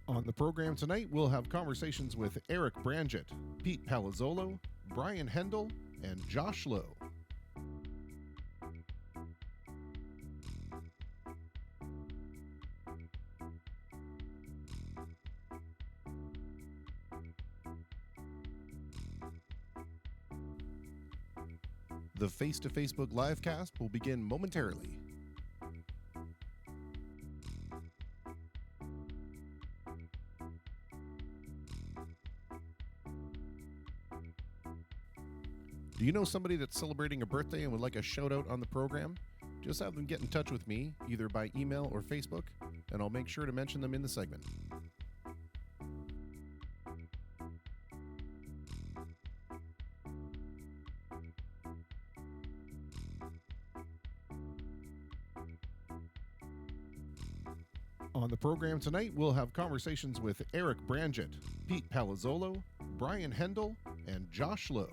On the program tonight, we'll have conversations with Eric Branget, Pete Palazollo, Brian Hendel, and Josh Lowe. The Face to Facebook livecast will begin momentarily. Do you know somebody that's celebrating a birthday and would like a shout out on the program? Just have them get in touch with me, either by email or Facebook, and I'll make sure to mention them in the segment. On the program tonight, we'll have conversations with Eric Branget, Pete Palazollo, Brian Hendel, and Josh Lowe.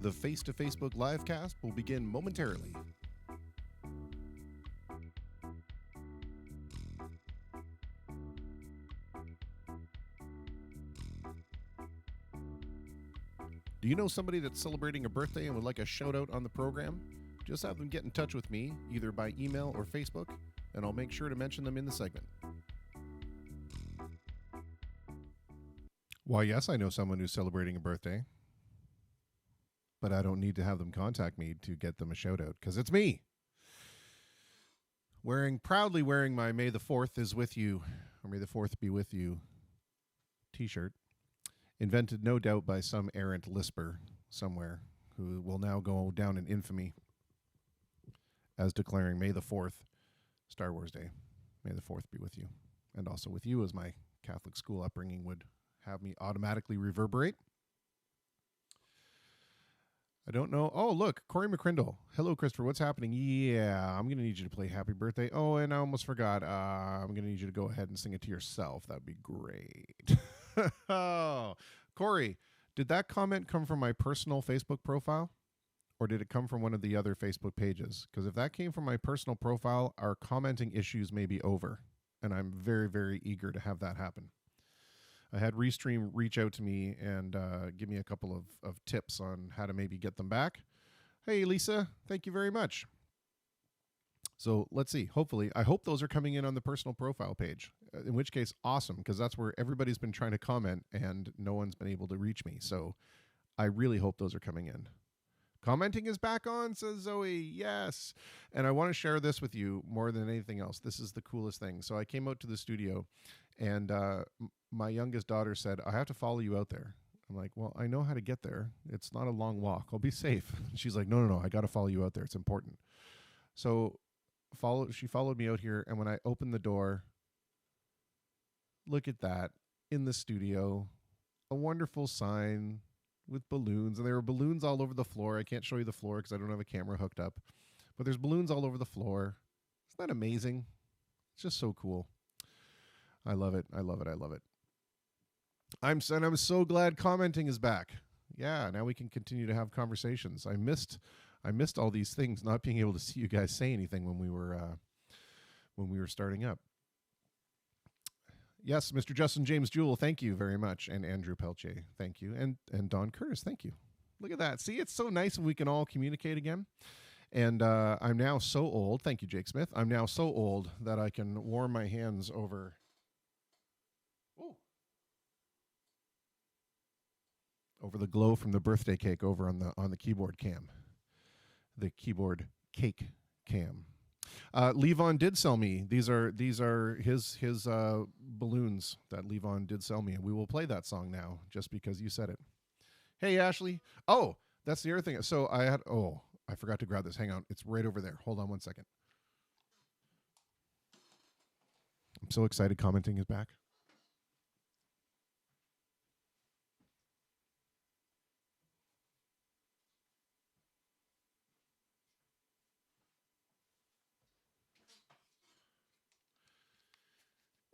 The Face to Facebook livecast will begin momentarily. Do you know somebody that's celebrating a birthday and would like a shout out on the program? Just have them get in touch with me, either by email or Facebook, and I'll make sure to mention them in the segment. Why, yes, I know someone who's celebrating a birthday, but I don't need to have them contact me to get them a shout out, because it's me. Proudly wearing my May the 4th is with you, or May the 4th be with you t-shirt. Invented no doubt by some errant lisper somewhere who will now go down in infamy as declaring May the 4th, Star Wars Day. May the 4th be with you. And also with you, as my Catholic school upbringing would have me automatically reverberate. I don't know. Oh, look, Corey McCrindle. Hello, Kristopher. What's happening? Yeah, I'm going to need you to play Happy Birthday. Oh, and I almost forgot. I'm going to need you to go ahead and sing it to yourself. That would be great. Oh, Corey, did that comment come from my personal Facebook profile? Or did it come from one of the other Facebook pages? Because if that came from my personal profile, our commenting issues may be over. And I'm very, very eager to have that happen. I had Restream reach out to me and give me a couple of tips on how to maybe get them back. Hey, Lisa, thank you very much. So let's see. Hopefully, I hope those are coming in on the personal profile page, in which case, awesome, because that's where everybody's been trying to comment and no one's been able to reach me. So I really hope those are coming in. Commenting is back on, says Zoe. Yes. And I want to share this with you more than anything else. This is the coolest thing. So I came out to the studio and my youngest daughter said, I have to follow you out there. I'm like, well, I know how to get there. It's not a long walk. I'll be safe. She's like, no, I got to follow you out there. It's important. So she followed me out here. And when I opened the door, look at that in the studio, a wonderful sign with balloons. And there were balloons all over the floor. I can't show you the floor because I don't have a camera hooked up, but there's balloons all over the floor. Isn't that amazing? It's just so cool. I love it. I love it. I love it. I'm so glad commenting is back. Yeah, now we can continue to have conversations. I missed all these things, not being able to see you guys say anything when we were starting up. Yes, Mr. Justin James Jewell, thank you very much, and Andrew Pelche, thank you, and Don Curtis, thank you. Look at that. See, it's so nice when we can all communicate again. And I'm now so old. Thank you, Jake Smith. I'm now so old that I can warm my hands over the glow from the birthday cake over on the keyboard cam, the keyboard cake cam. Levon did sell me. These are his balloons that Levon did sell me, and we will play that song now just because you said it. Hey, Ashley. Oh, that's the other thing. So I forgot to grab this. Hang on. It's right over there. Hold on one second. I'm so excited commenting is back.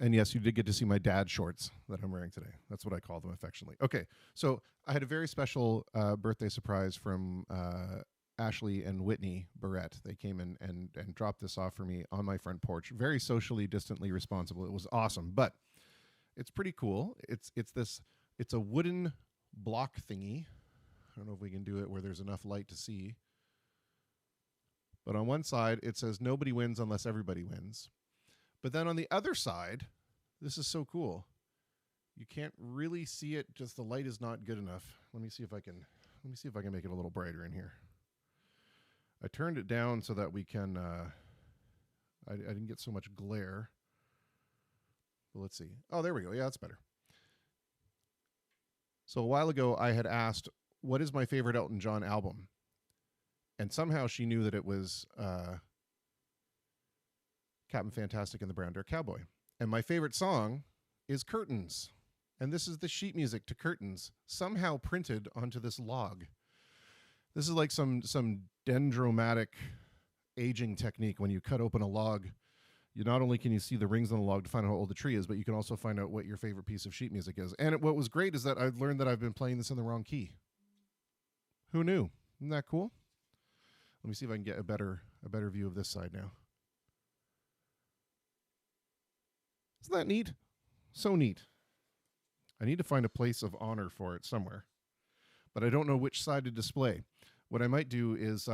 And yes, you did get to see my dad's shorts that I'm wearing today. That's what I call them affectionately. Okay, so I had a very special birthday surprise from Ashley and Whitney Barrett. They came in and dropped this off for me on my front porch. Very socially distantly responsible. It was awesome, but it's pretty cool. It's a wooden block thingy. I don't know if we can do it where there's enough light to see. But on one side, it says nobody wins unless everybody wins. But then on the other side, this is so cool. You can't really see it, just the light is not good enough. Let me see if I can make it a little brighter in here. I turned it down so that we can I didn't get so much glare. But let's see. Oh, there we go. Yeah, that's better. So a while ago I had asked, what is my favorite Elton John album? And somehow she knew that it was Captain Fantastic and the Brown Deer Cowboy. And my favorite song is Curtains. And this is the sheet music to Curtains, somehow printed onto this log. This is like some dendromatic aging technique. When you cut open a log, you not only can you see the rings on the log to find out how old the tree is, but you can also find out what your favorite piece of sheet music is. And what was great is that I learned that I've been playing this in the wrong key. Who knew? Isn't that cool? Let me see if I can get a better view of this side now. Isn't that neat? So neat. I need to find a place of honor for it somewhere, but I don't know which side to display. What I might do is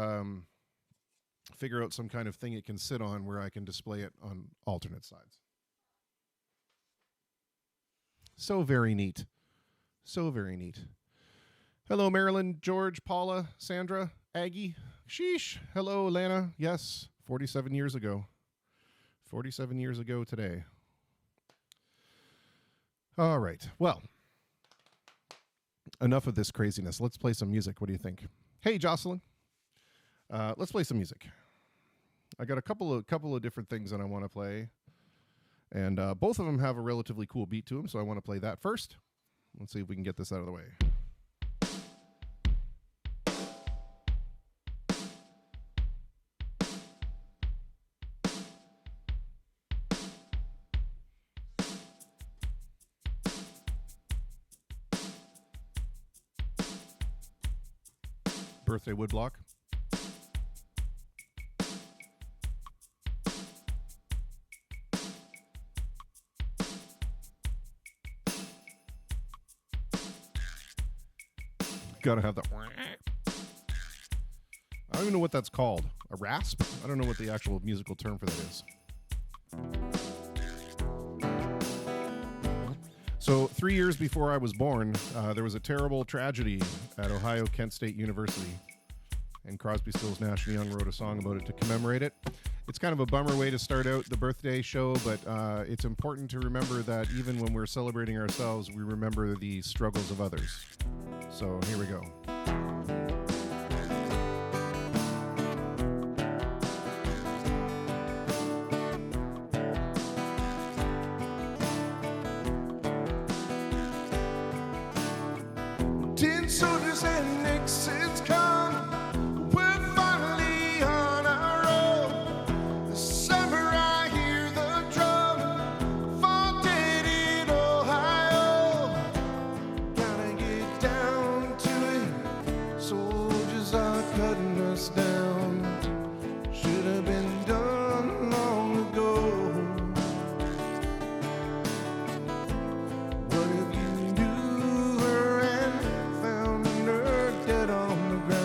figure out some kind of thing it can sit on where I can display it on alternate sides. So very neat. So very neat. Hello, Marilyn, George, Paula, Sandra, Aggie. Sheesh. Hello, Lana. Yes, 47 years ago. 47 years ago today. All right. Well, enough of this craziness. Let's play some music. What do you think? Hey, Jocelyn. Let's play some music. I got a couple of different things that I want to play, and both of them have a relatively cool beat to them, so I want to play that first. Let's see if we can get this out of the way. Birthday woodblock. Gotta have that. I don't even know what that's called. A rasp? I don't know what the actual musical term for that is. So 3 years before I was born, there was a terrible tragedy at Ohio Kent State University, and Crosby, Stills, Nash & Young wrote a song about it to commemorate it. It's kind of a bummer way to start out the birthday show, but it's important to remember that even when we're celebrating ourselves, we remember the struggles of others. So here we go. Tin soldiers and Nixon's come. We're finally on our own. The summer I hear the drum. Fall dead in Ohio. Gotta get down to it. Soldiers are cutting us down. Should have been done long ago. What if you knew her and found her dead on the ground?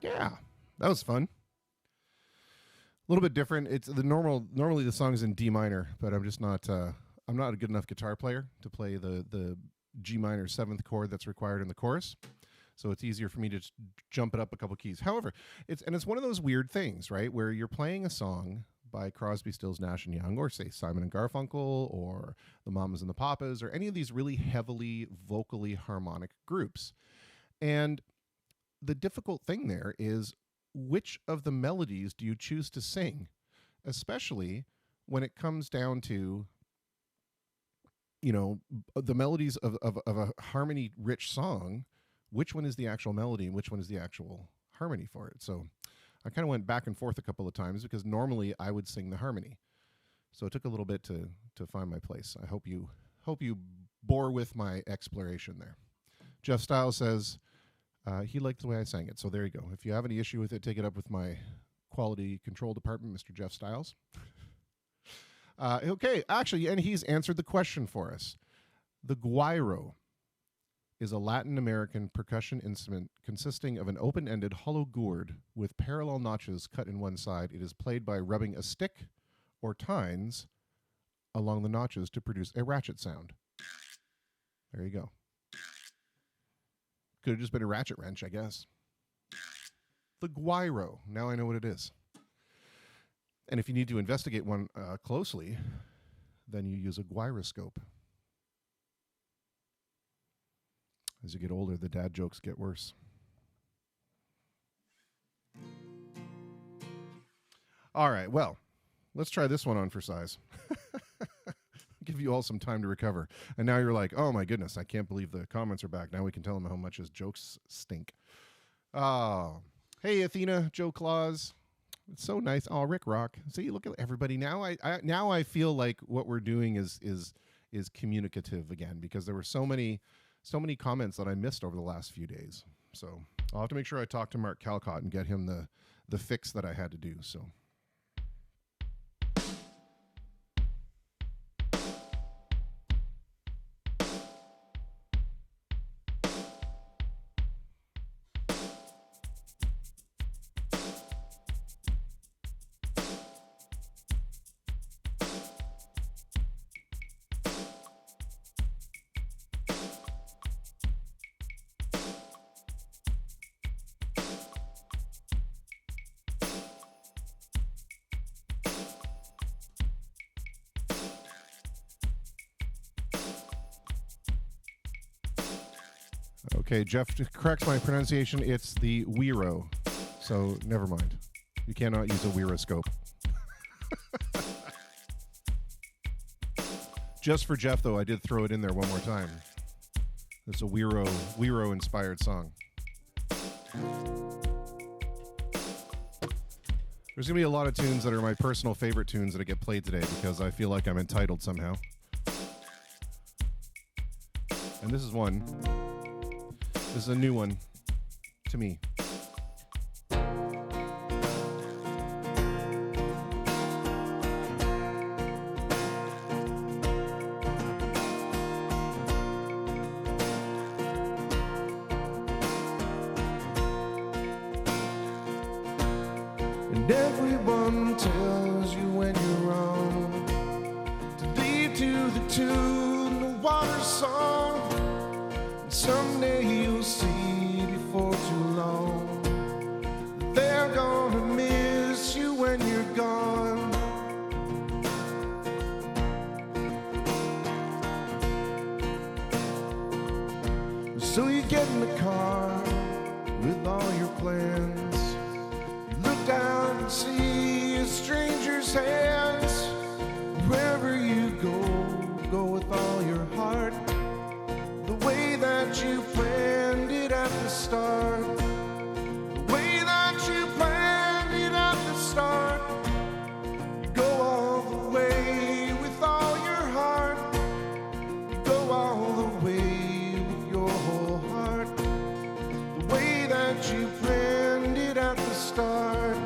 Yeah, that was fun. A little bit different. It's the normally the song is in D minor, but I'm just not I'm not a good enough guitar player to play the G minor 7th chord that's required in the chorus. So it's easier for me to just jump it up a couple keys. However, it's one of those weird things, right, where you're playing a song by Crosby, Stills, Nash and Young, or say Simon and Garfunkel, or the Mamas and the Papas, or any of these really heavily vocally harmonic groups. And the difficult thing there is, which of the melodies do you choose to sing, especially when it comes down to, you know, the melodies of a harmony rich song. Which one is the actual melody and which one is the actual harmony for it? So I kind of went back and forth a couple of times because normally I would sing the harmony. So it took a little bit to find my place. I hope you bore with my exploration there. Jeff Stiles says he liked the way I sang it. So there you go. If you have any issue with it, take it up with my quality control department, Mr. Jeff Stiles. Okay, actually, and he's answered the question for us. The guiro is a Latin American percussion instrument consisting of an open-ended hollow gourd with parallel notches cut in one side. It is played by rubbing a stick or tines along the notches to produce a ratchet sound. There you go. Could have just been a ratchet wrench, I guess. The guiro. Now I know what it is. And if you need to investigate one closely, then you use a gyroscope. As you get older, the dad jokes get worse. All right, well, let's try this one on for size. Give you all some time to recover. And now you're like, oh my goodness, I can't believe the comments are back. Now we can tell them how much his jokes stink. Oh, hey, Athena, Joe Claus. It's so nice. Oh, Rick Rock. See, look at everybody now. I feel like what we're doing is communicative again, because there were so many comments that I missed over the last few days. So I'll have to make sure I talk to Mark Calcott and get him the fix that I had to do. So. Okay, Jeff corrects my pronunciation. It's the Wiro. So never mind. You cannot use a Wiroscope. Just for Jeff, though, I did throw it in there one more time. It's a Wiro-inspired song. There's going to be a lot of tunes that are my personal favorite tunes that get played today because I feel like I'm entitled somehow. And this is one. This is a new one to me. And everyone tells you when you're wrong to lead to the tune, the water song. And someday you'll see before too long they're gonna miss you when you're gone. So you get in the car with all your plans. Look down and see a stranger's hands. Wherever you go with all your heart. The way that you planned it at the start. The way that you planned it at the start. You go all the way with all your heart. You go all the way with your whole heart. The way that you planned it at the start.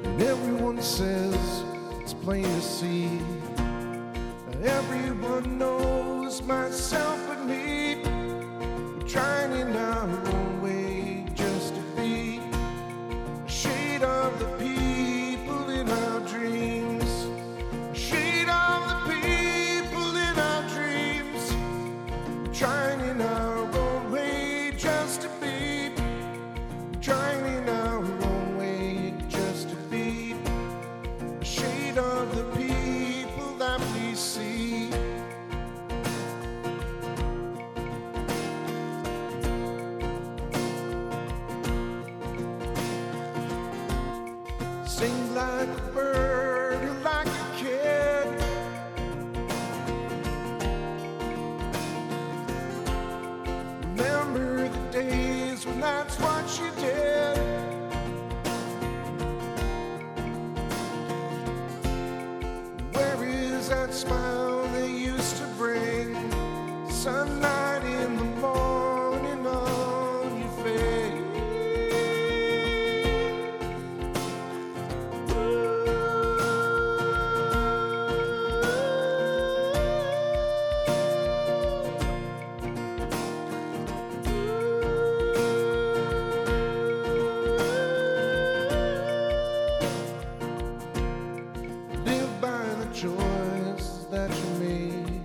And everyone says it's plain to see Everyone knows, myself and me. We're trying in our own way just to be a shade of the people in our dreams. A shade of the people in our dreams. We're trying in our own way just to be. We're trying in our own way just to be a shade of the people that we see. Sing like a bird or like a kid. Remember the days when that's what you did. Where is that smile they used to bring? Sunlight in the morning on your face. Live by the choices that you made.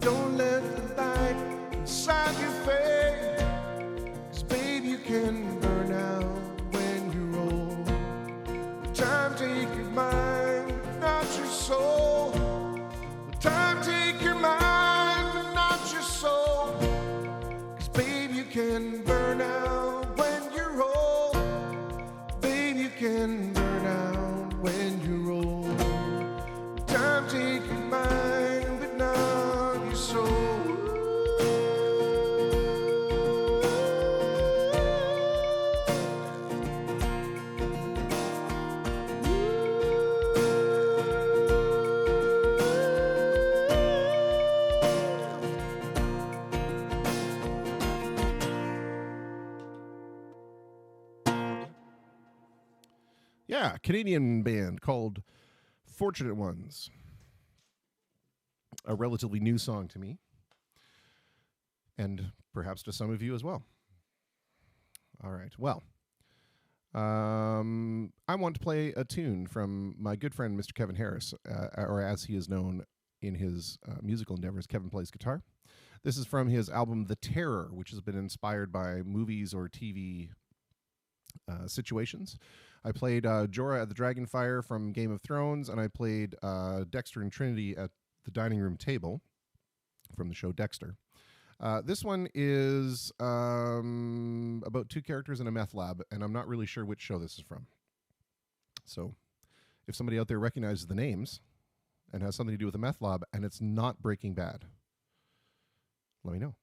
Don't let the light inside you fade. 'Cause babe, you can burn out when you're old. Time take your mind, but not your soul. Time take your mind, but not your soul. 'Cause babe, you can burn out when you're old. Babe, you can burn out when you're old. Time take your mind, but not your soul. Yeah, Canadian band called Fortunate Ones. A relatively new song to me, and perhaps to some of you as well. All right, well, I want to play a tune from my good friend, Mr. Kevin Harris, or as he is known in his musical endeavors, Kevin Plays Guitar. This is from his album The Terror, which has been inspired by movies or TV situations. I played Jorah at the Dragonfire from Game of Thrones, and I played Dexter and Trinity at the dining room table from the show Dexter. This one is about two characters in a meth lab, and I'm not really sure which show this is from. So if somebody out there recognizes the names and has something to do with a meth lab and it's not Breaking Bad, let me know.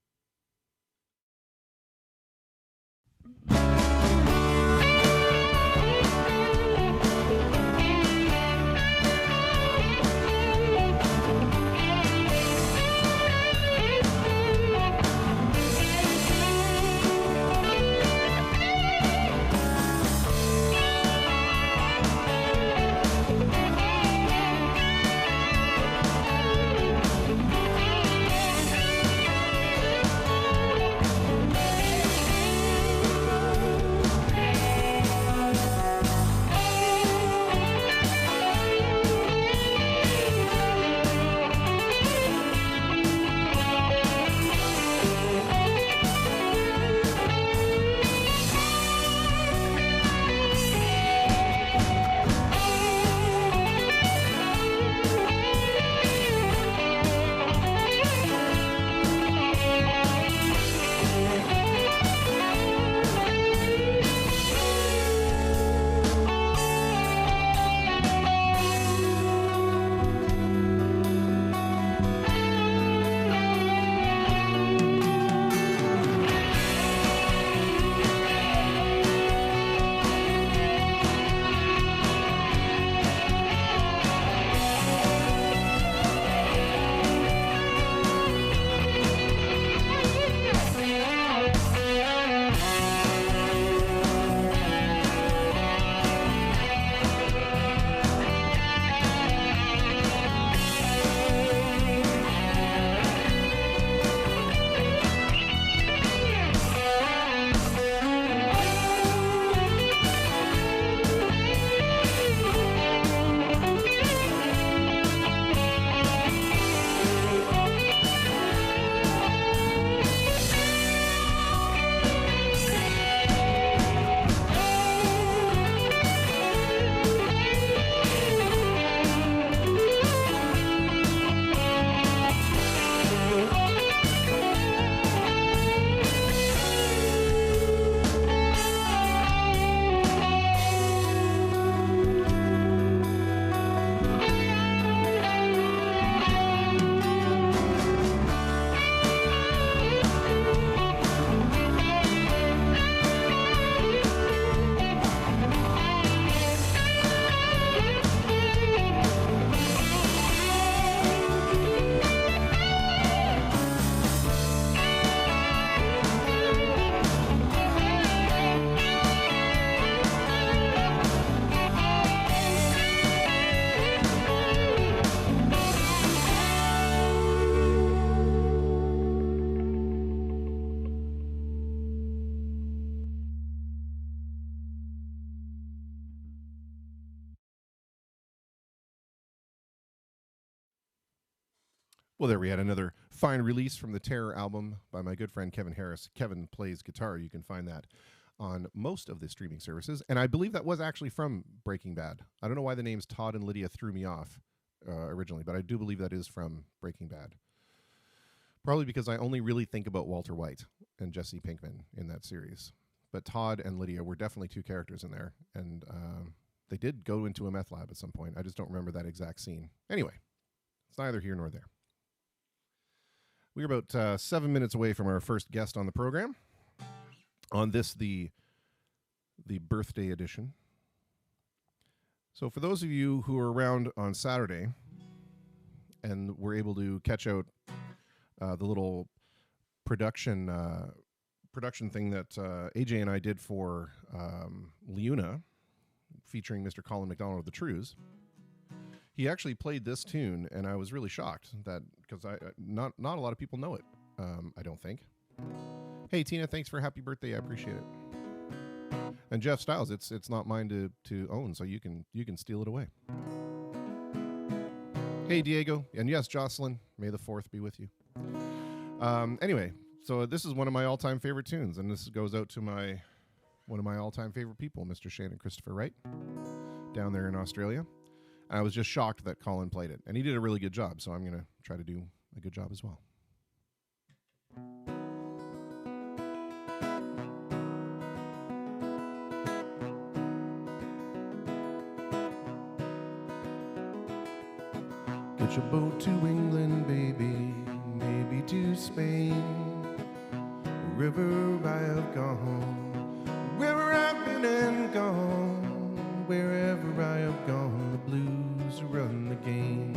Well, there we had another fine release from the Terror album by my good friend Kevin Harris. Kevin plays guitar. You can find that on most of the streaming services. And I believe that was actually from Breaking Bad. I don't know why the names Todd and Lydia threw me off originally, but I do believe that is from Breaking Bad. Probably because I only really think about Walter White and Jesse Pinkman in that series. But Todd and Lydia were definitely two characters in there. And they did go into a meth lab at some point. I just don't remember that exact scene. Anyway, it's neither here nor there. We're about 7 minutes away from our first guest on the program. On this, the birthday edition. So for those of you who are around on Saturday and were able to catch out the little production thing that AJ and I did for Leuna, featuring Mr. Colin McDonald of the Trews, he actually played this tune, and I was really shocked that because not a lot of people know it. I don't think. Hey Tina, thanks for happy birthday. I appreciate it. And Jeff Styles, it's not mine to own, so you can steal it away. Hey Diego, and yes, Jocelyn, may the 4th be with you. Anyway, so this is one of my all-time favorite tunes, and this goes out to one of my all-time favorite people, Mr. Shannon Kristopher Wright, down there in Australia. And I was just shocked that Colin played it, and he did a really good job, so I'm going to try to do a good job as well. Get your boat to England, baby, maybe to Spain. Wherever I have gone, wherever I've been and gone, wherever I have gone, the blues run the game.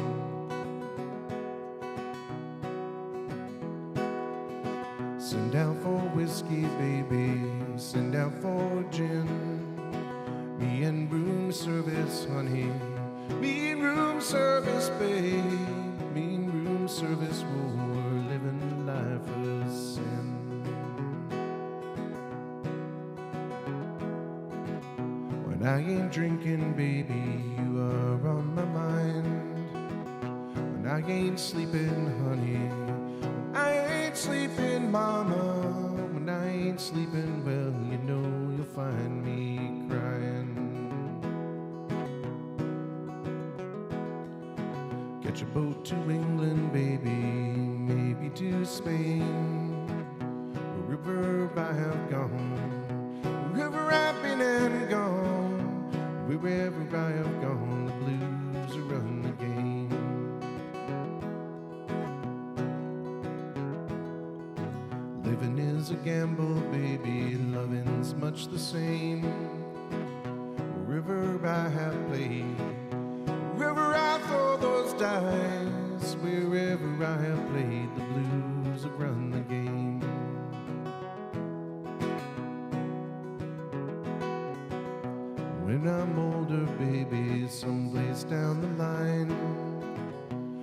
Send out for whiskey, baby, send out for gin. Me and room service, honey, me and room service, babe, me and room service, oh, we're living life of sin. When I ain't drinking, baby, you are on my mind. When I ain't sleeping, honey, when I ain't sleeping, mama, when I ain't sleeping, well, you know you'll find me crying. Get your boat to England, baby, maybe to Spain. Wherever I have gone, wherever I've been and gone, wherever I have gone, the blues run the game. Living is a gamble, baby, loving's much the same. Wherever I have played, wherever I throw those dice, wherever I have played, the blues have run the game. When I'm older, baby, someplace down the line,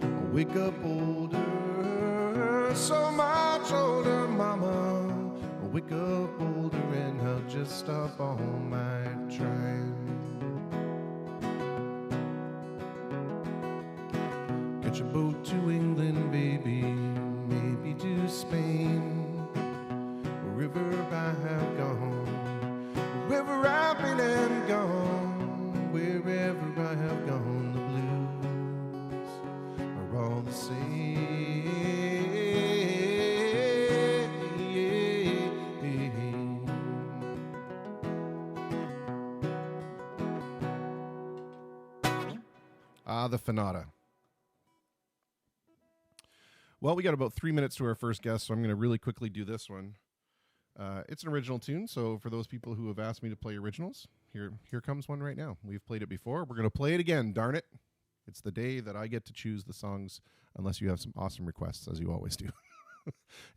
I'll wake up older, so much older, mama. I'll wake up older and I'll just stop all my trying. Get your boat to England, baby, maybe to Spain. Wherever I have gone, wherever I've been and gone, wherever I have gone, the blues are all the same. The Fanata. Well, we got about 3 minutes to our first guest, so I'm going to really quickly do this one. It's an original tune, so for those people who have asked me to play originals, here comes one right now. We've played it before. We're going to play it again, darn it. It's the day that I get to choose the songs, unless you have some awesome requests, as you always do.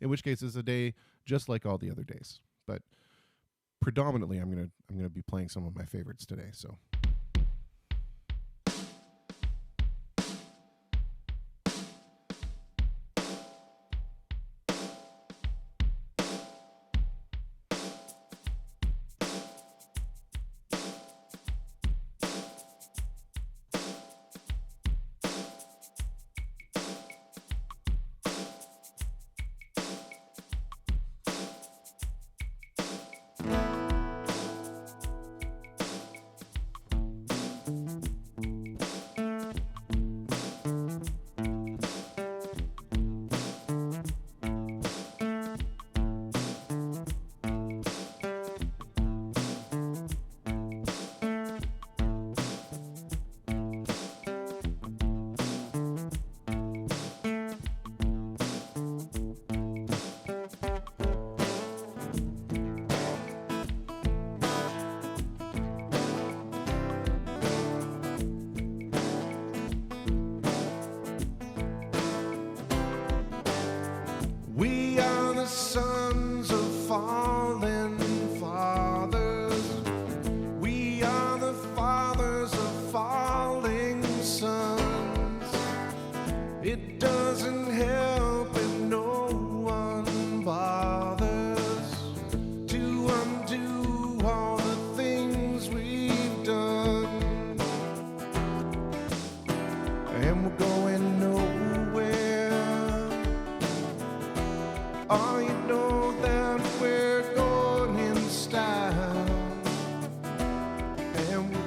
In which case, it's a day just like all the other days. But predominantly, I'm gonna be playing some of my favorites today, so...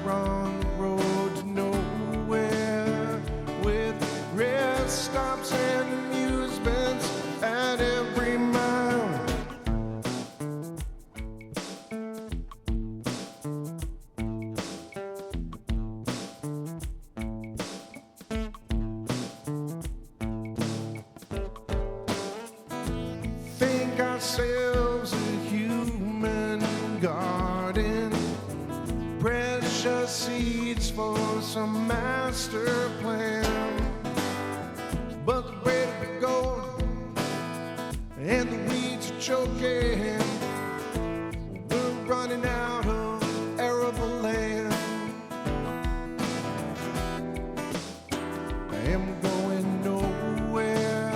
we're on the road to nowhere with rest stops and amusements at every mile. Think ourselves a human garden, precious seeds for some master plan. But the bread of gold and the weeds are choking. We're running out of arable land, and we're going nowhere.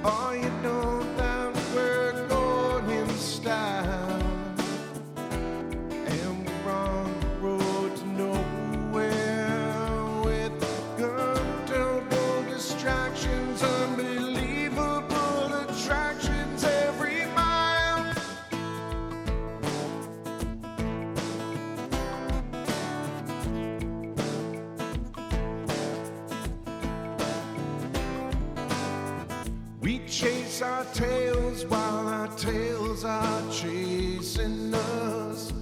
Oh, you know that we're going in style, and we're on the road to nowhere with comfortable distractions, unbelievable attractions every mile. We chase our tails while our tails are chasing us.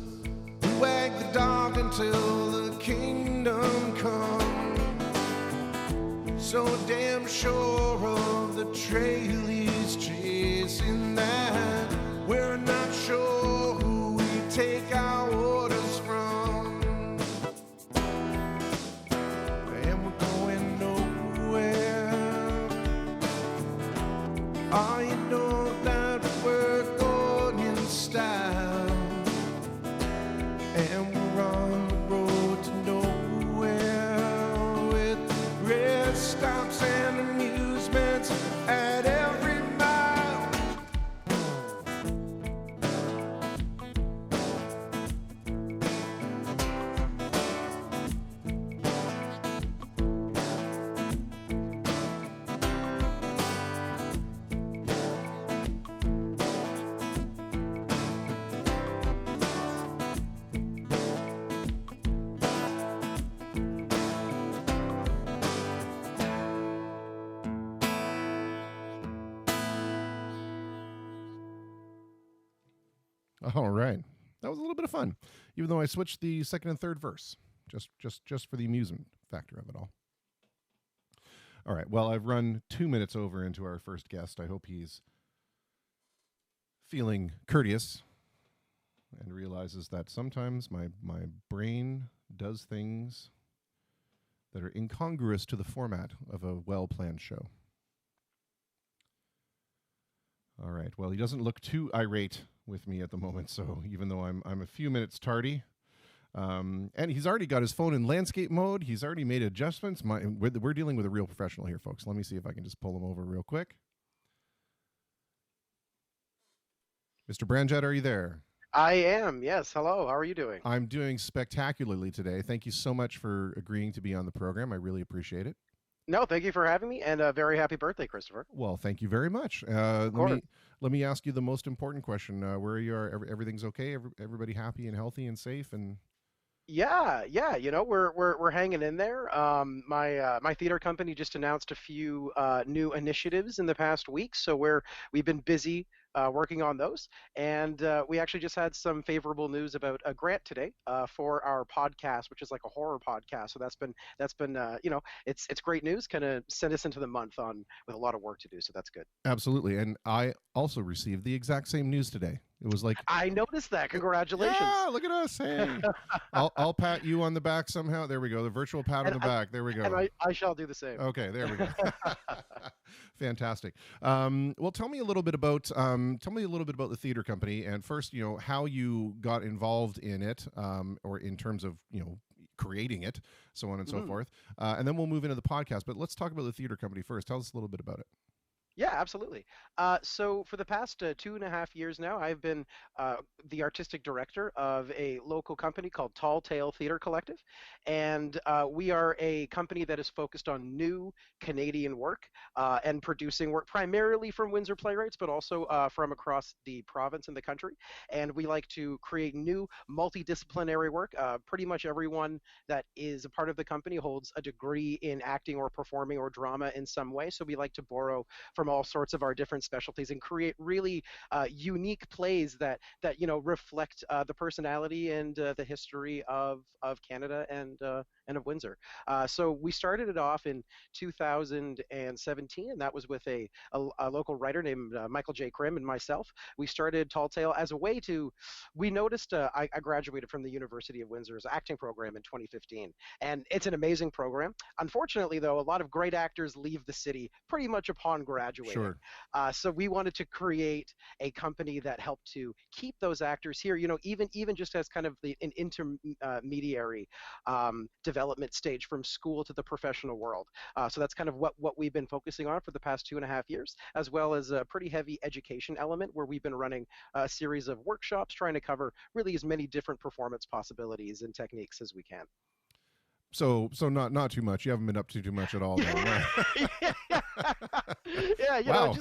We wag the dog until the kingdom comes. So damn sure of the trail he's chasing that we're not sure who we take our orders from. And we're going nowhere. Oh, you know that we're going in style, and we're on the road to nowhere with rest stops and amusements at every mile. All right. That was a little bit of fun, even though I switched the second and third verse, just for the amusement factor of it all. All right. Well, I've run 2 minutes over into our first guest. I hope he's feeling courteous and realizes that sometimes my brain does things that are incongruous to the format of a well-planned show. All right. Well, he doesn't look too irate with me at the moment, so even though I'm a few minutes tardy, and he's already got his phone in landscape mode, he's already made adjustments. We're dealing with a real professional here, folks. Let me see if I can just pull him over real quick. Mr. Branget, are you there? I am, yes. Hello, how are you doing? I'm doing spectacularly today. Thank you so much for agreeing to be on the program. I really appreciate it. No, thank you for having me, and a very happy birthday, Kristopher. Well, thank you very much. Let me ask you the most important question. Where you are? Everything's okay? Everybody happy and healthy and safe? And Yeah, you know, we're hanging in there. My theater company just announced a few new initiatives in the past week, so we've been busy working on those, and we actually just had some favorable news about a grant today for our podcast, which is like a horror podcast. So that's been you know, it's great news. Kind of sent us into the month with a lot of work to do. So that's good. absolutely. And I also received the exact same news today. It was like, I noticed that. Congratulations. yeah, look at us. Hey, I'll pat you on the back somehow. There we go. The virtual pat on the back. There we go. And I shall do the same. Okay, there we go. Fantastic. Well, tell me a little bit about the theater company, and first, you know, how you got involved in it, or in terms of, you know, creating it, so on and so forth. And then we'll move into the podcast. But let's talk about the theater company first. Tell us a little bit about it. Yeah, absolutely. So for the past 2.5 years now, I've been uh, the artistic director of a local company called Tall Tale Theater Collective, and we are a company that is focused on new Canadian work and producing work primarily from Windsor playwrights, but also from across the province and the country. And we like to create new multidisciplinary work. Pretty much everyone that is a part of the company holds a degree in acting or performing or drama in some way. So we like to borrow from all sorts of our different specialties and create really unique plays that reflect the personality and the history of Canada and of Windsor. So we started it off in 2017, and that was with a local writer named Michael J. Krim and myself. We started Tall Tale as a way to. We noticed I graduated from the University of Windsor's acting program in 2015, and it's an amazing program. Unfortunately, though, a lot of great actors leave the city pretty much upon graduating. Sure. So we wanted to create a company that helped to keep those actors here. Even just as kind of an intermediary development stage from school to the professional world. So that's kind of what we've been focusing on for the past 2.5 years, as well as a pretty heavy education element where we've been running a series of workshops trying to cover really as many different performance possibilities and techniques as we can. So not too much. You haven't been up to too much at all then. No. Yeah, yeah, Wow.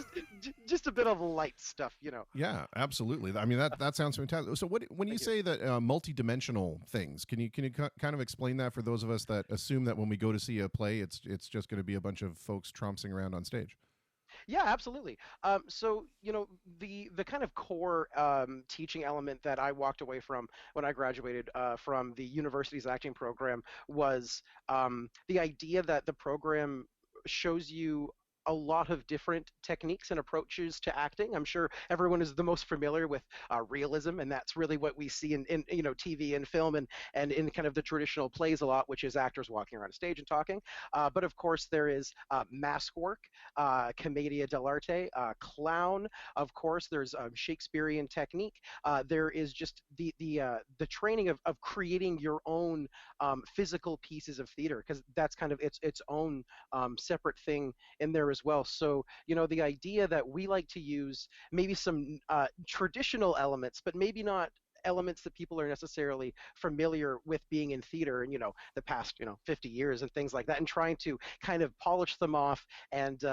just a bit of light stuff. Yeah, absolutely. I mean that sounds fantastic. So what when you Thank you. say that multidimensional things, can you kind of explain that for those of us that assume that when we go to see a play, it's just going to be a bunch of folks tromping around on stage? Yeah, absolutely. So the kind of core teaching element that I walked away from when I graduated from the university's acting program was the idea that the program shows you a lot of different techniques and approaches to acting. I'm sure everyone is the most familiar with realism, and that's really what we see in TV and film and in kind of the traditional plays a lot, which is actors walking around a stage and talking. But of course, there is mask work, commedia dell'arte, clown. Of course, there's Shakespearean technique. There is just the training of creating your own physical pieces of theater, because that's kind of its own separate thing in there as well. So, the idea that we like to use maybe some traditional elements, but maybe not elements that people are necessarily familiar with being in theater and the past 50 years and things like that, and trying to kind of polish them off and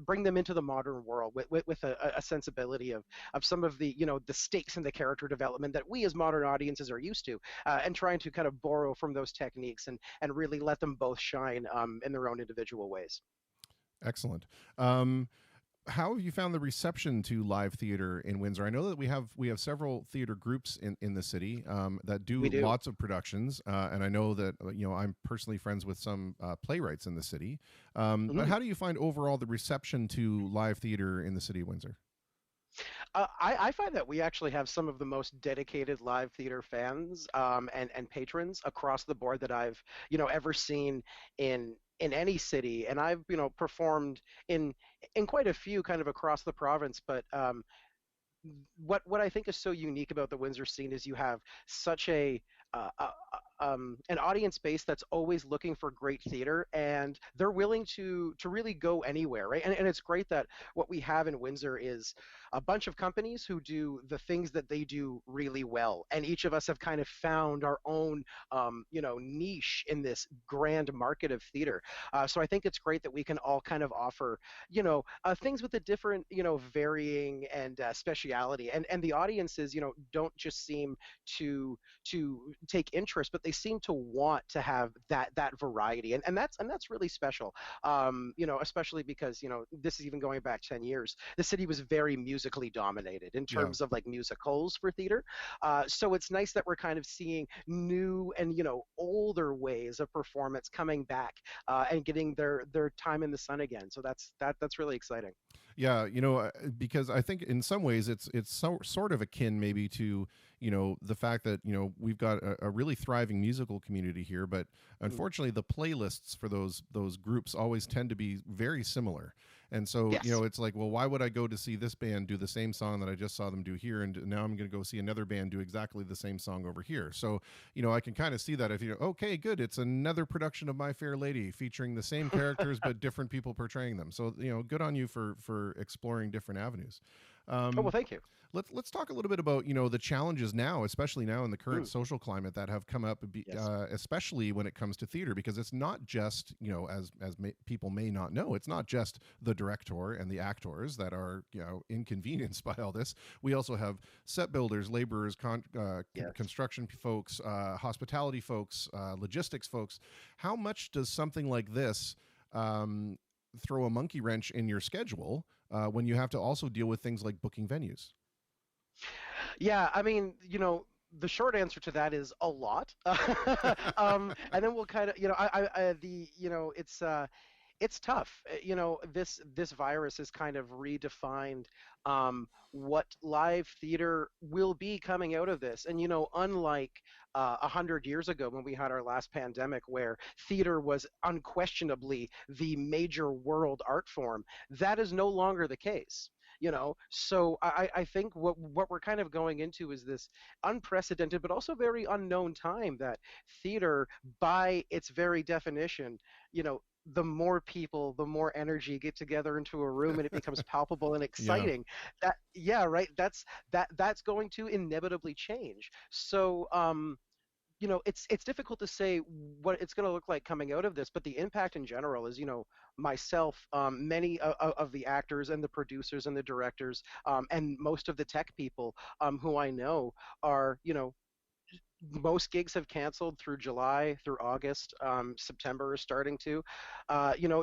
bring them into the modern world with a sensibility of some of the stakes in the character development that we as modern audiences are used to, and trying to kind of borrow from those techniques and really let them both shine in their own individual ways. Excellent. How have you found the reception to live theater in Windsor? I know that we have several theater groups in the city that do We do. lots of productions, and I know that I'm personally friends with some playwrights in the city. But Mhm. how do you find overall the reception to live theater in the city of Windsor? I find that we actually have some of the most dedicated live theater fans and patrons across the board that I've ever seen in any city, and I've performed in in quite a few kind of across the province. But what I think is so unique about the Windsor scene is you have such an audience base that's always looking for great theater, and they're willing to really go anywhere, right? And it's great that what we have in Windsor is a bunch of companies who do the things that they do really well, and each of us have kind of found our own niche in this grand market of theater. So I think it's great that we can all kind of offer things with a different varying and speciality, and the audiences don't just seem to take interest, but they seem to want to have that variety, and that's really special. Especially because this is even going back 10 years. The city was very musically dominated in Yeah. terms of like musicals for theater. So it's nice that we're kind of seeing new and older ways of performance coming back and getting their time in the sun again. So that's really exciting. Yeah, because I think in some ways it's sort of akin maybe to the fact that we've got a really thriving musical community here, but Mm. unfortunately the playlists for those groups always tend to be very similar. And so, Yes. it's like, well, why would I go to see this band do the same song that I just saw them do here, and now I'm going to go see another band do exactly the same song over here? So, I can kind of see that if okay, good, it's another production of My Fair Lady featuring the same characters but different people portraying them. So, good on you for exploring different avenues. Oh, well, Um, thank you. let's talk a little bit about the challenges now, especially now in the current Mm. social climate that have come up, Yes. especially when it comes to theater, because it's not just people may not know, it's not just the director and the actors that are inconvenienced by all this. We also have set builders, laborers, Yes. construction folks, hospitality folks, logistics folks. How much does something like this throw a monkey wrench in your schedule when you have to also deal with things like booking venues? Yeah, I mean, the short answer to that is a lot. And then we'll kind of, it's tough. This virus has kind of redefined what live theater will be coming out of this. And unlike 100 years ago when we had our last pandemic, where theater was unquestionably the major world art form, that is no longer the case. So I think what we're kind of going into is this unprecedented but also very unknown time that theater, by its very definition, the more people, the more energy get together into a room and it becomes palpable and Yeah, exciting. That Yeah, right. That's going to inevitably change. So it's difficult to say what it's going to look like coming out of this, but the impact in general is, myself, many of the actors and the producers and the directors, and most of the tech people who I know are, most gigs have canceled through July, through August. September is starting to,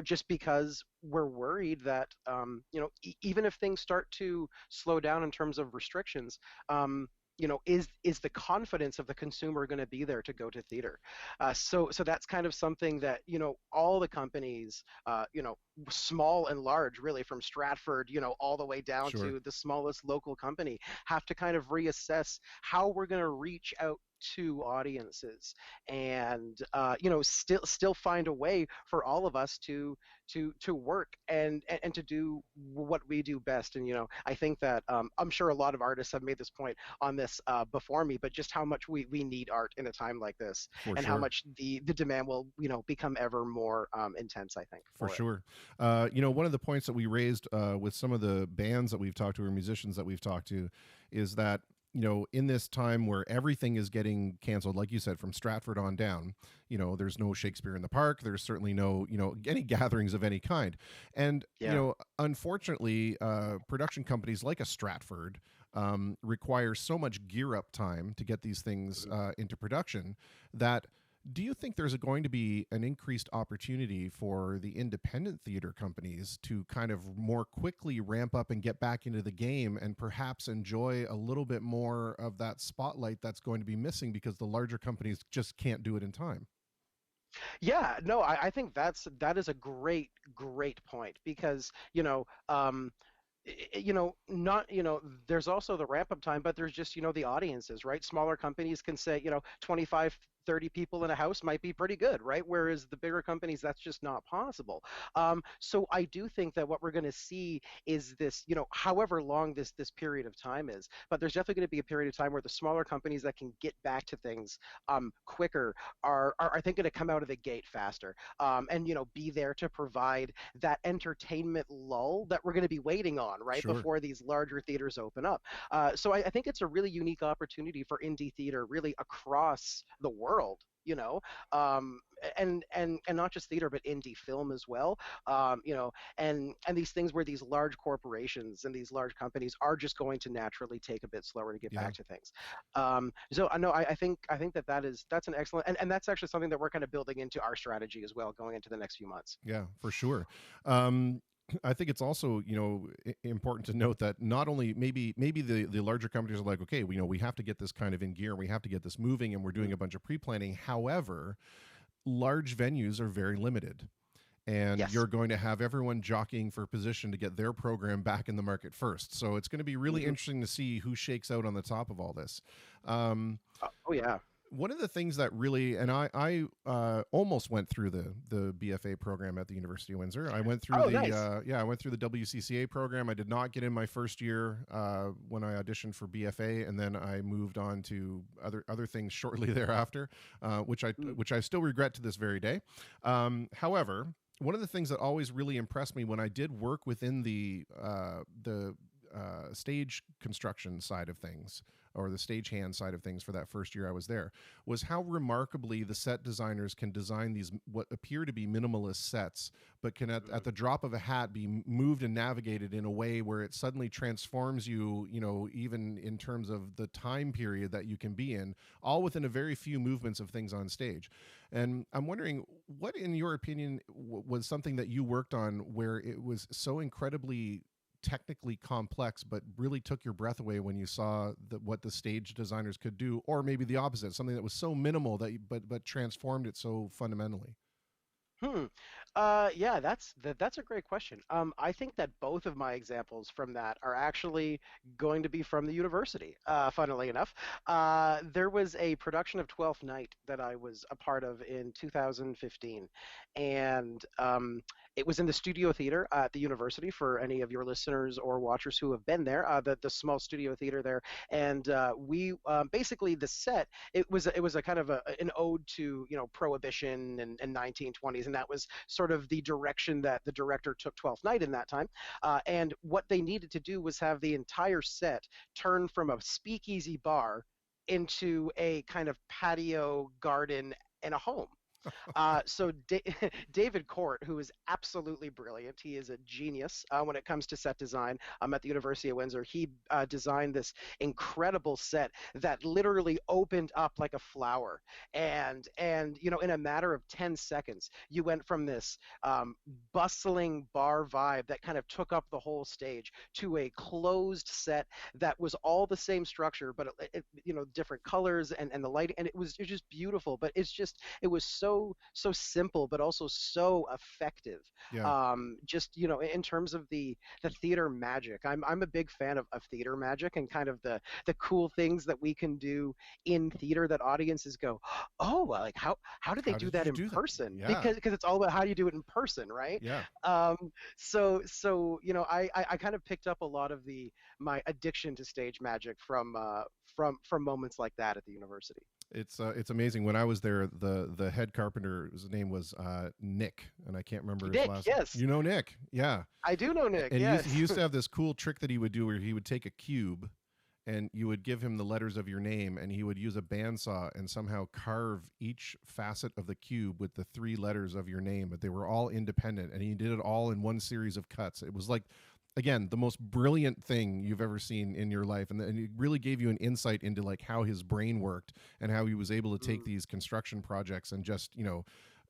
just because we're worried that, even if things start to slow down in terms of restrictions, is the confidence of the consumer going to be there to go to theater? So that's kind of something that, all the companies, small and large, really, from Stratford, all the way down sure. to the smallest local company, have to kind of reassess how we're going to reach out to audiences, and still find a way for all of us to work and to do what we do best. And I think that, I'm sure a lot of artists have made this point on this before me, but just how much we need art in a time like this, For and how sure. much the demand will become ever more intense, I think, For for it. sure. One of the points that we raised with some of the bands that we've talked to or musicians that we've talked to is that, in this time where everything is getting canceled, like you said, from Stratford on down, there's no Shakespeare in the Park. There's certainly no, any gatherings of any kind. And, Yeah. unfortunately, production companies like a Stratford require so much gear up time to get these things Mhm. into production that, do you think there's going to be an increased opportunity for the independent theater companies to kind of more quickly ramp up and get back into the game and perhaps enjoy a little bit more of that spotlight that's going to be missing because the larger companies just can't do it in time? Yeah, no, I think that is a great point, because not, there's also the ramp up time, but there's just, the audiences, right? Smaller companies can say, 25, 30 people in a house might be pretty good, right? Whereas the bigger companies, that's just not possible. So I do think that what we're going to see is this, however long this period of time is, but there's definitely going to be a period of time where the smaller companies that can get back to things quicker are I think, going to come out of the gate faster, and be there to provide that entertainment lull that we're going to be waiting on, right, Sure. before these larger theaters open up. So I think it's a really unique opportunity for indie theater, really, across the world. Um, and not just theater, but indie film as well. And these things where these large corporations and these large companies are just going to naturally take a bit slower to get Yeah. back to things. So I know, I think that's an excellent, and that's actually something that we're kind of building into our strategy as well, going into the next few months. Yeah, for sure. Um, I think it's also, important to note that not only maybe the larger companies are like, okay, we have to get this kind of in gear, we have to get this moving, and we're doing Mm. a bunch of pre planning. However, large venues are very limited. and Yes. you're going to have everyone jockeying for position to get their program back in the market first. So it's going to be really Hmm. interesting to see who shakes out on the top of all this. Um, Oh yeah. One of the things that really, and I almost went through the BFA program at the University of Windsor. I went through Oh, the nice. I went through the WCCA program. I did not get in my first year when I auditioned for BFA, and then I moved on to other things shortly thereafter, Mm. which I still regret to this very day. However, one of the things that always really impressed me when I did work within the stage construction side of things, or the stagehand side of things, for that first year I was there, was how remarkably the set designers can design these what appear to be minimalist sets, but can at the drop of a hat be moved and navigated in a way where it suddenly transforms you, even in terms of the time period that you can be in, all within a very few movements of things on stage. And I'm wondering, what, in your opinion, was something that you worked on where it was so incredibly technically complex, but really took your breath away when you saw what the stage designers could do, or maybe the opposite, something that was so minimal that but transformed it so fundamentally. Hmm. Yeah, that's a great question. I think that both of my examples from that are actually going to be from the university. Funnily enough, there was a production of Twelfth Night that I was a part of in 2015, and it was in the studio theater at the university. For any of your listeners or watchers who have been there, the small studio theater there, and we basically the set it was a kind of an ode to prohibition and 1920s, and that was sort of the direction that the director took 12th Night in that time. And what they needed to do was have the entire set turn from a speakeasy bar into a kind of patio garden and a home. David Court, who is absolutely brilliant, he is a genius when it comes to set design. At the University of Windsor, he designed this incredible set that literally opened up like a flower, and in a matter of 10 seconds, you went from this bustling bar vibe that kind of took up the whole stage to a closed set that was all the same structure, but different colors and the lighting, and it was just beautiful. But it was so simple, but also so effective. Yeah. Just in terms of the theater magic, I'm a big fan of theater magic and kind of the cool things that we can do in theater that audiences go, oh, well, like how did they How do did that you in do that? person? Yeah. Because it's all about how do you do it in person, right? Yeah. Um, I kind of picked up a lot of the my addiction to stage magic from moments like that at the university. It's amazing. When I was there, the head carpenter's name was Nick, and I can't remember his Nick, last. yes, You know Nick, yeah. I do know Nick. And he Yes. used to have this cool trick that he would do where he would take a cube, and you would give him the letters of your name, and he would use a bandsaw and somehow carve each facet of the cube with the three letters of your name, but they were all independent, and he did it all in one series of cuts. It was like, again, the most brilliant thing you've ever seen in your life, and it really gave you an insight into like how his brain worked and how he was able to take Mm. these construction projects and just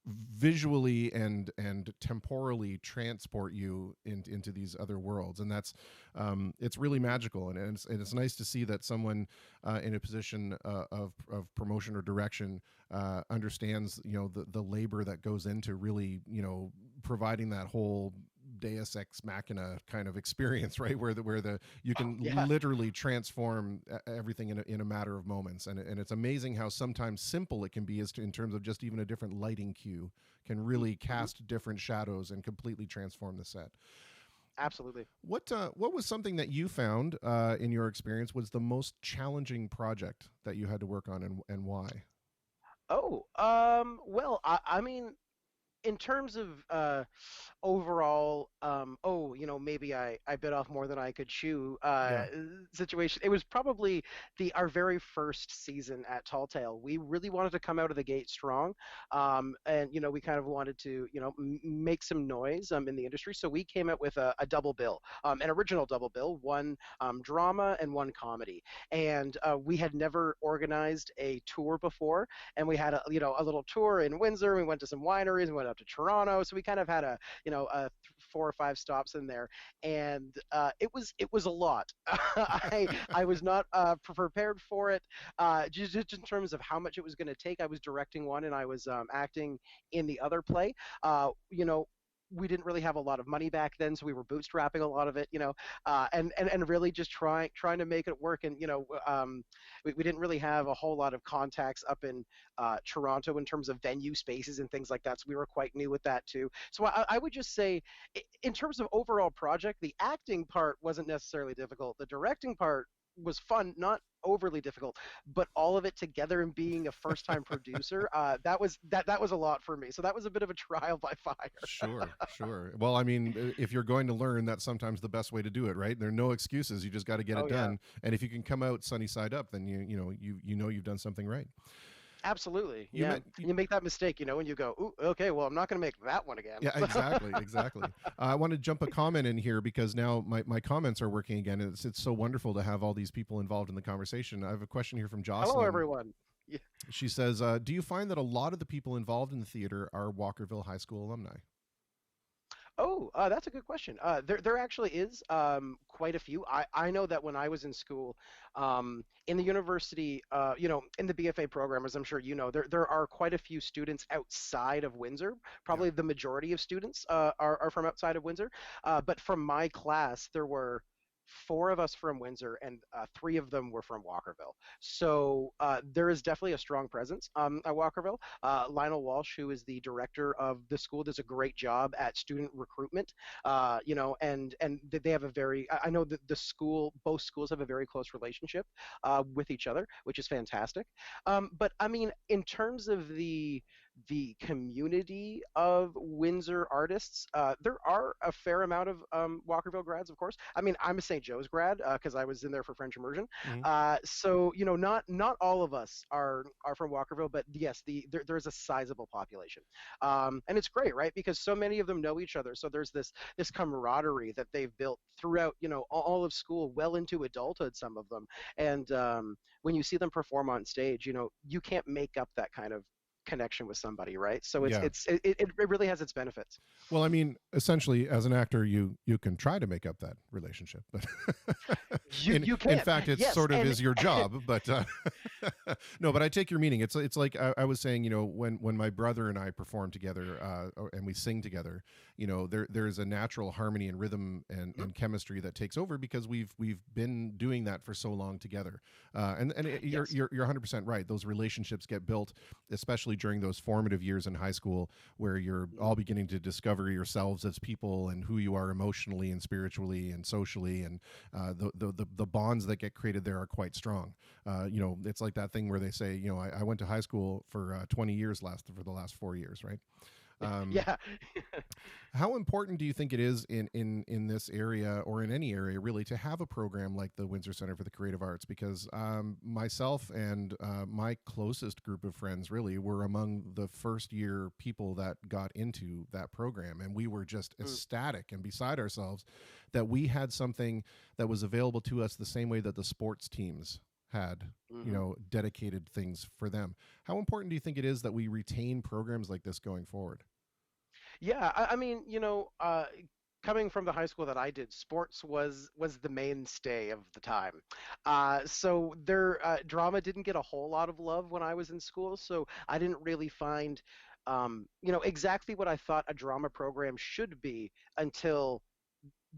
visually and temporally transport you into these other worlds. And that's it's really magical, and it's nice to see that someone in a position of promotion or direction understands the labor that goes into really providing that whole deus ex machina kind of experience, right, where the you Oh, can yeah. literally transform everything in a matter of moments. And it's amazing how sometimes simple it can be, in terms of just even a different lighting cue can really Mhm. cast different shadows and completely transform the set. Absolutely. What was something that you found in your experience was the most challenging project that you had to work on, and why? Oh, well, I mean, in terms of overall, maybe I bit off more than I could chew Yeah. situation. It was probably the our very first season at Tall Tale. We really wanted to come out of the gate strong, and we kind of wanted to make some noise in the industry. So we came out with a double bill, an original double bill, one drama and one comedy. And we had never organized a tour before, and we had a little tour in Windsor. We went to some wineries, we went up to Toronto, so we kind of had four or five stops in there, and it was a lot. I was not prepared for it, just in terms of how much it was going to take. I was directing one, and I was acting in the other play. we didn't really have a lot of money back then, so we were bootstrapping a lot of it, and really just trying to make it work. And we didn't really have a whole lot of contacts up in Toronto in terms of venue spaces and things like that. So we were quite new with that too. So I would just say, in terms of overall project, the acting part wasn't necessarily difficult. The directing part was fun, not overly difficult, but all of it together and being a first time producer, that was a lot for me. So that was a bit of a trial by fire. Sure, sure. Well, I mean, if you're going to learn, that's sometimes the best way to do it, right? There are no excuses. You just got to get Oh it yeah. done. And if you can come out sunny side up, then you know you've done something right. Absolutely. You Yeah. met. And you make that mistake, and you go, "Ooh, okay, well, I'm not going to make that one again." Yeah, exactly, exactly. I want to jump a comment in here because now my comments are working again. It's so wonderful to have all these people involved in the conversation. I have a question here from Hello, Jocelyn. everyone. Yeah. She says, "Do you find that a lot of the people involved in the theater are Walkerville High School alumni?" Oh, that's a good question. There actually is quite a few. I know that when I was in school, in the university, in the BFA program, as I'm sure you know, there are quite a few students outside of Windsor. Yeah. Probably the majority of students are from outside of Windsor. But from my class, there were four of us from Windsor, and three of them were from Walkerville. So there is definitely a strong presence at Walkerville. Lionel Walsh, who is the director of the school, does a great job at student recruitment. And they have a very, I know that the school, both schools have a very close relationship with each other, which is fantastic. But I mean, in terms of the community of Windsor artists, there are a fair amount of Walkerville grads, of course. I mean, I'm a St. Joe's grad because I was in there for French immersion. Hmm. So not all of us are from Walkerville, but yes, there's a sizable population, and it's great, right? Because so many of them know each other. So there's this camaraderie that they've built throughout, all of school, well into adulthood, some of them. And when you see them perform on stage, you can't make up that kind of connection with somebody, right? So Yeah. it really has its benefits. Well, I mean, essentially, as an actor, you can try to make up that relationship, but You in can, fact, it yes, sort of and is your job. But no, but I take your meaning. It's like I was saying, when my brother and I perform together and we sing together, there's a natural harmony and rhythm and chemistry that takes over because we've been doing that for so long together. You're yes. you're 100% right. Those relationships get built, especially during those formative years in high school where you're all beginning to discover yourselves as people and who you are emotionally and spiritually and socially, and the bonds that get created there are quite strong. It's like that thing where they say, I went to high school for 20 years for the last 4 years, right? Um, Yeah. how important do you think it is in this area or in any area really to have a program like the Windsor Center for the Creative Arts? Because myself and my closest group of friends really were among the first year people that got into that program, and we were just Mm, ecstatic and beside ourselves that we had something that was available to us the same way that the sports teams had mhm. dedicated things for them. How important do you think it is that we retain programs like this going forward? Yeah, I mean, coming from the high school that I did, sports was the mainstay of the time. So their drama didn't get a whole lot of love when I was in school, so I didn't really find, exactly what I thought a drama program should be until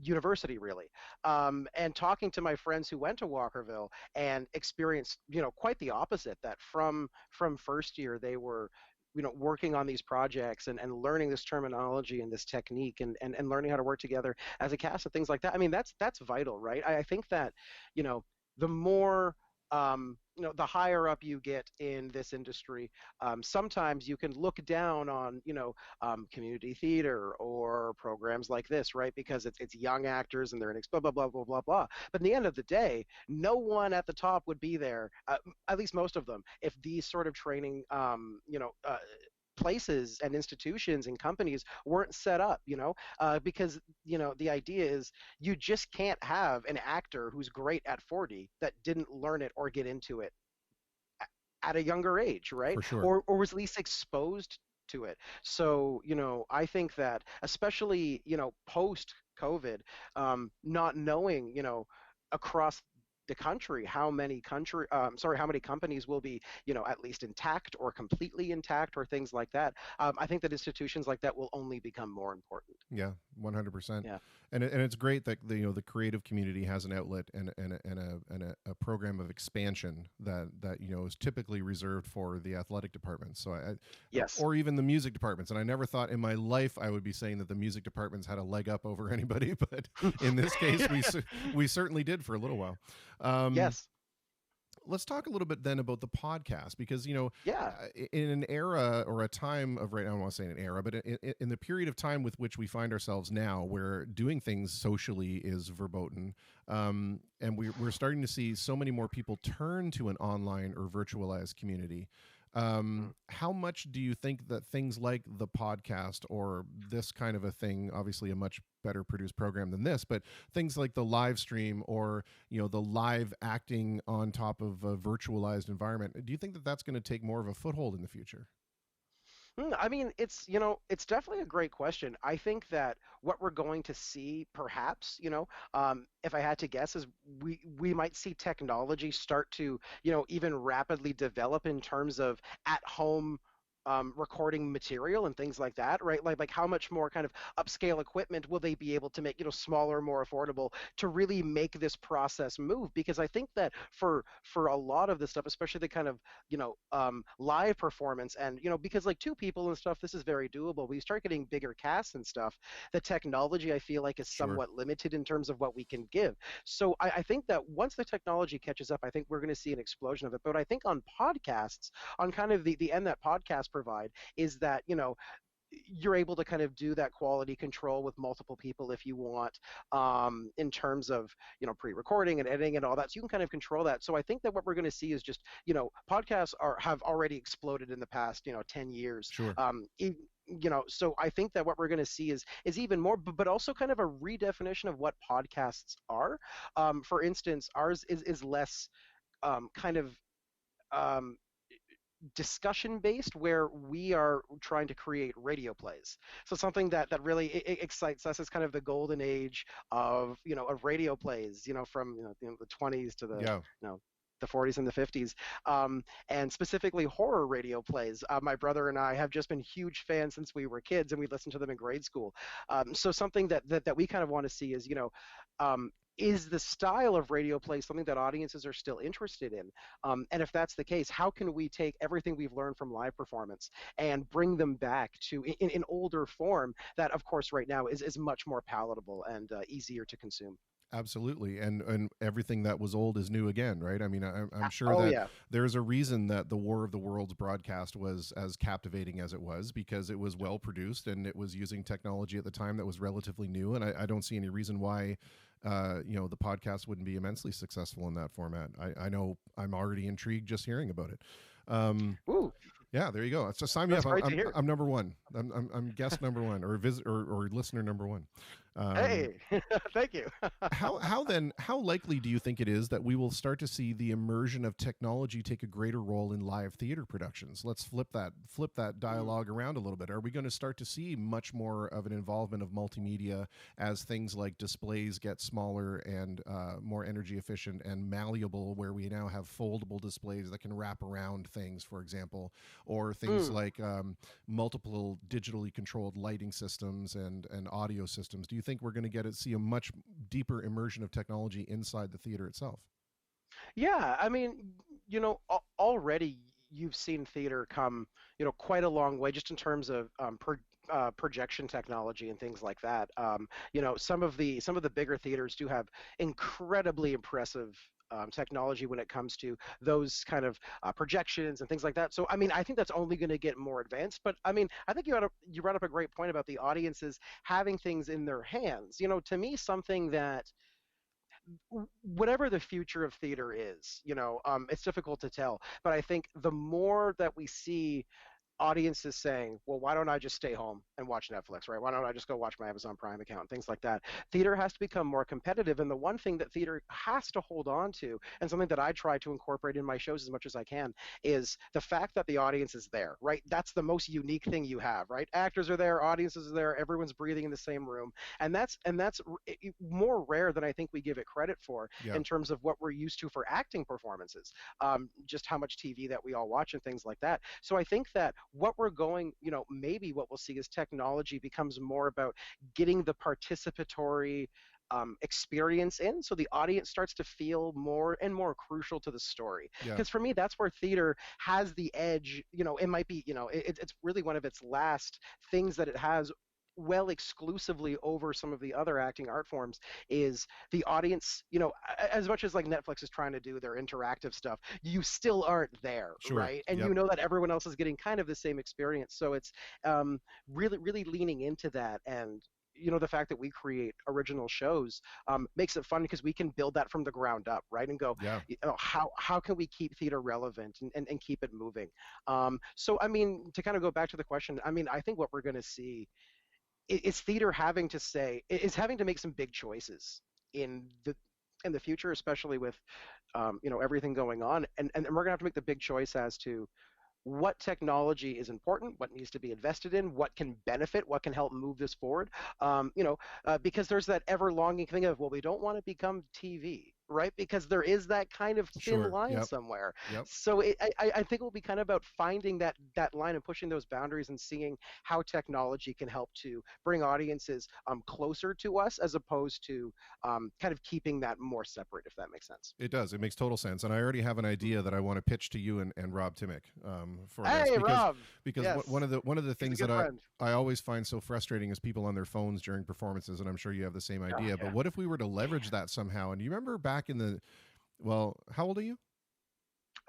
university, really. And talking to my friends who went to Walkerville and experienced, quite the opposite, that from first year they were, working on these projects and learning this terminology and this technique and learning how to work together as a cast and things like that. I mean, that's vital, right? I think that, you know, the more the higher up you get in this industry, sometimes you can look down on, community theater or programs like this, right? Because it's young actors and they're in blah blah blah blah blah blah. But in the end of the day, no one at the top would be there, at least most of them, if these sort of training, places and institutions and companies weren't set up, because the idea is you just can't have an actor who's great at 40 that didn't learn it or get into it at a younger age, right? For sure. Or was at least exposed to it. So, I think that especially, post COVID, not knowing, across the country, how many companies will be, at least intact or completely intact or things like that. I think that institutions like that will only become more important. Yeah, 100%. Yeah. And it's great that the creative community has an outlet and a program of expansion that is typically reserved for the athletic departments. So Yes. or even the music departments. And I never thought in my life I would be saying that the music departments had a leg up over anybody, but in this case we certainly did for a little while. Um, Yes. let's talk a little bit then about the podcast because Yeah. in an era or a time of right, I don't want to say an era, but in the period of time with which we find ourselves now, where doing things socially is verboten, and we're starting to see so many more people turn to an online or virtualized community. Mm. How much do you think that things like the podcast or this kind of a thing, obviously a much better produced program than this, but things like the live stream or the live acting on top of a virtualized environment, do you think that that's going to take more of a foothold in the future? I mean, it's definitely a great question. I think that what we're going to see, perhaps, if I had to guess, is we might see technology start to, even rapidly develop in terms of at home. Recording material and things like that, right? Like how much more kind of upscale equipment will they be able to make, smaller, more affordable, to really make this process move? Because I think that for a lot of this stuff, especially the kind of live performance, and because like two people and stuff, this is very doable. We start getting bigger casts and stuff, the technology I feel like is Sure. somewhat limited in terms of what we can give. So I think that once the technology catches up, I think we're going to see an explosion of it. But I think on podcasts, on kind of the end that podcasts provide, is that you're able to kind of do that quality control with multiple people if you want, in terms of pre-recording and editing and all that, so you can kind of control that. So I think that what we're going to see is just podcasts have already exploded in the past 10 years. Sure. So I think that what we're going to see is even more, but also kind of a redefinition of what podcasts are. For instance, ours is less kind of um, discussion based, where we are trying to create radio plays. So something that really excites us is kind of the golden age of radio plays, from the 20s to Yeah. the 40s and the 50s, and specifically horror radio plays. My brother and I have just been huge fans since we were kids, and we listened to them in grade school. So something that we kind of want to see is, is the style of radio play something that audiences are still interested in? And if that's the case, how can we take everything we've learned from live performance and bring them back to in older form that, of course, right now is much more palatable and easier to consume? Absolutely, and everything that was old is new again, right? I mean, I'm sure Oh that yeah. there's a reason that the War of the Worlds broadcast was as captivating as it was, because it was well produced and it was using technology at the time that was relatively new. And I don't see any reason why, the podcast wouldn't be immensely successful in that format. I know I'm already intrigued just hearing about it. Um, Ooh, yeah, there you go. So sign me that's up. great to hear. I'm number one. I'm guest number one, or visit or listener number one. Um, Hey, thank you. how likely do you think it is that we will start to see the immersion of technology take a greater role in live theater productions? Let's flip that Mm. dialogue around a little bit. Are we going to start to see much more of an involvement of multimedia as things like displays get smaller and more energy efficient and malleable, where we now have foldable displays that can wrap around things, for example, or things Mm. like multiple digitally controlled lighting systems and audio systems? Do you think we're going to get to see a much deeper immersion of technology inside the theater itself? Yeah, I mean, already you've seen theater come, quite a long way just in terms of projection technology and things like that. Some of the bigger theaters do have incredibly impressive technology when it comes to those kind of projections and things like that. So, I mean, I think that's only going to get more advanced. But I mean, I think you brought up a great point about the audiences having things in their hands. To me, something that whatever the future of theater is, it's difficult to tell. But I think the more that we see audiences saying, well, why don't I just stay home and watch Netflix, right? Why don't I just go watch my Amazon Prime account and things like that? Theater has to become more competitive. And the one thing that theater has to hold on to, and something that I try to incorporate in my shows as much as I can, is the fact that the audience is there, right? That's the most unique thing you have, right? Actors are there, audiences are there, everyone's breathing in the same room. And that's more rare than I think we give it credit for Yeah. in terms of what we're used to for acting performances, just how much TV that we all watch and things like that. So I think that what we're going, maybe what we'll see is technology becomes more about getting the participatory experience in, so the audience starts to feel more and more crucial to the story. Yeah. Because for me, that's where theater has the edge. It might be, it's really one of its last things that it has well exclusively over some of the other acting art forms is the audience. As much as like Netflix is trying to do their interactive stuff, you still aren't there, Sure. right? And Yep. you know that everyone else is getting kind of the same experience, so it's um, really leaning into that. And the fact that we create original shows makes it fun because we can build that from the ground up, right? And go, Yeah. how can we keep theater relevant and keep it moving? So I mean, to kind of go back to the question, I mean, I think what we're going to see is theater having to say is having to make some big choices in the future, especially with everything going on, and we're gonna have to make the big choice as to what technology is important, what needs to be invested in, what can benefit, what can help move this forward. Because there's that ever longing thing of, well, we don't want to become TV, right? Because there is that kind of thin Sure. line Yep. somewhere. Yep. So I think it will be kind of about finding that line and pushing those boundaries and seeing how technology can help to bring audiences closer to us, as opposed to kind of keeping that more separate, if that makes sense. It does. It makes total sense, and I already have an idea that I want to pitch to you and Rob Timick for this Hey, Rob. because Yes, one of the he's a things good that friend. I always find so frustrating is people on their phones during performances, and I'm sure you have the same Oh, idea. But yeah. what if we were to leverage that somehow? And you remember back in the well, how old are you?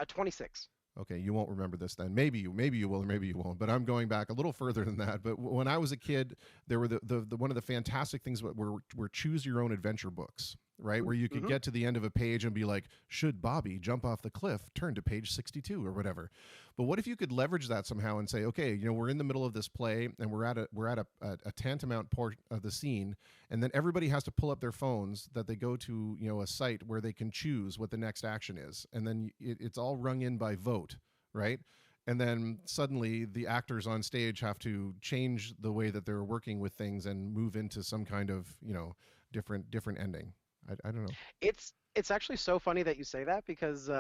26. Okay, you won't remember this then. Maybe you will, or maybe you won't. But I'm going back a little further than that. But when I was a kid, there were the one of the fantastic things were choose your own adventure books, right? Where you could Mm-hmm. get to the end of a page and be like, should Bobby jump off the cliff, turn to page 62 or whatever. But what if you could leverage that somehow and say, okay, we're in the middle of this play and we're at a tantamount part of the scene, and then everybody has to pull up their phones that they go to, a site where they can choose what the next action is, and then it's all rung in by vote, right? And then suddenly the actors on stage have to change the way that they're working with things and move into some kind of different ending. I don't know. It's actually so funny that you say that, because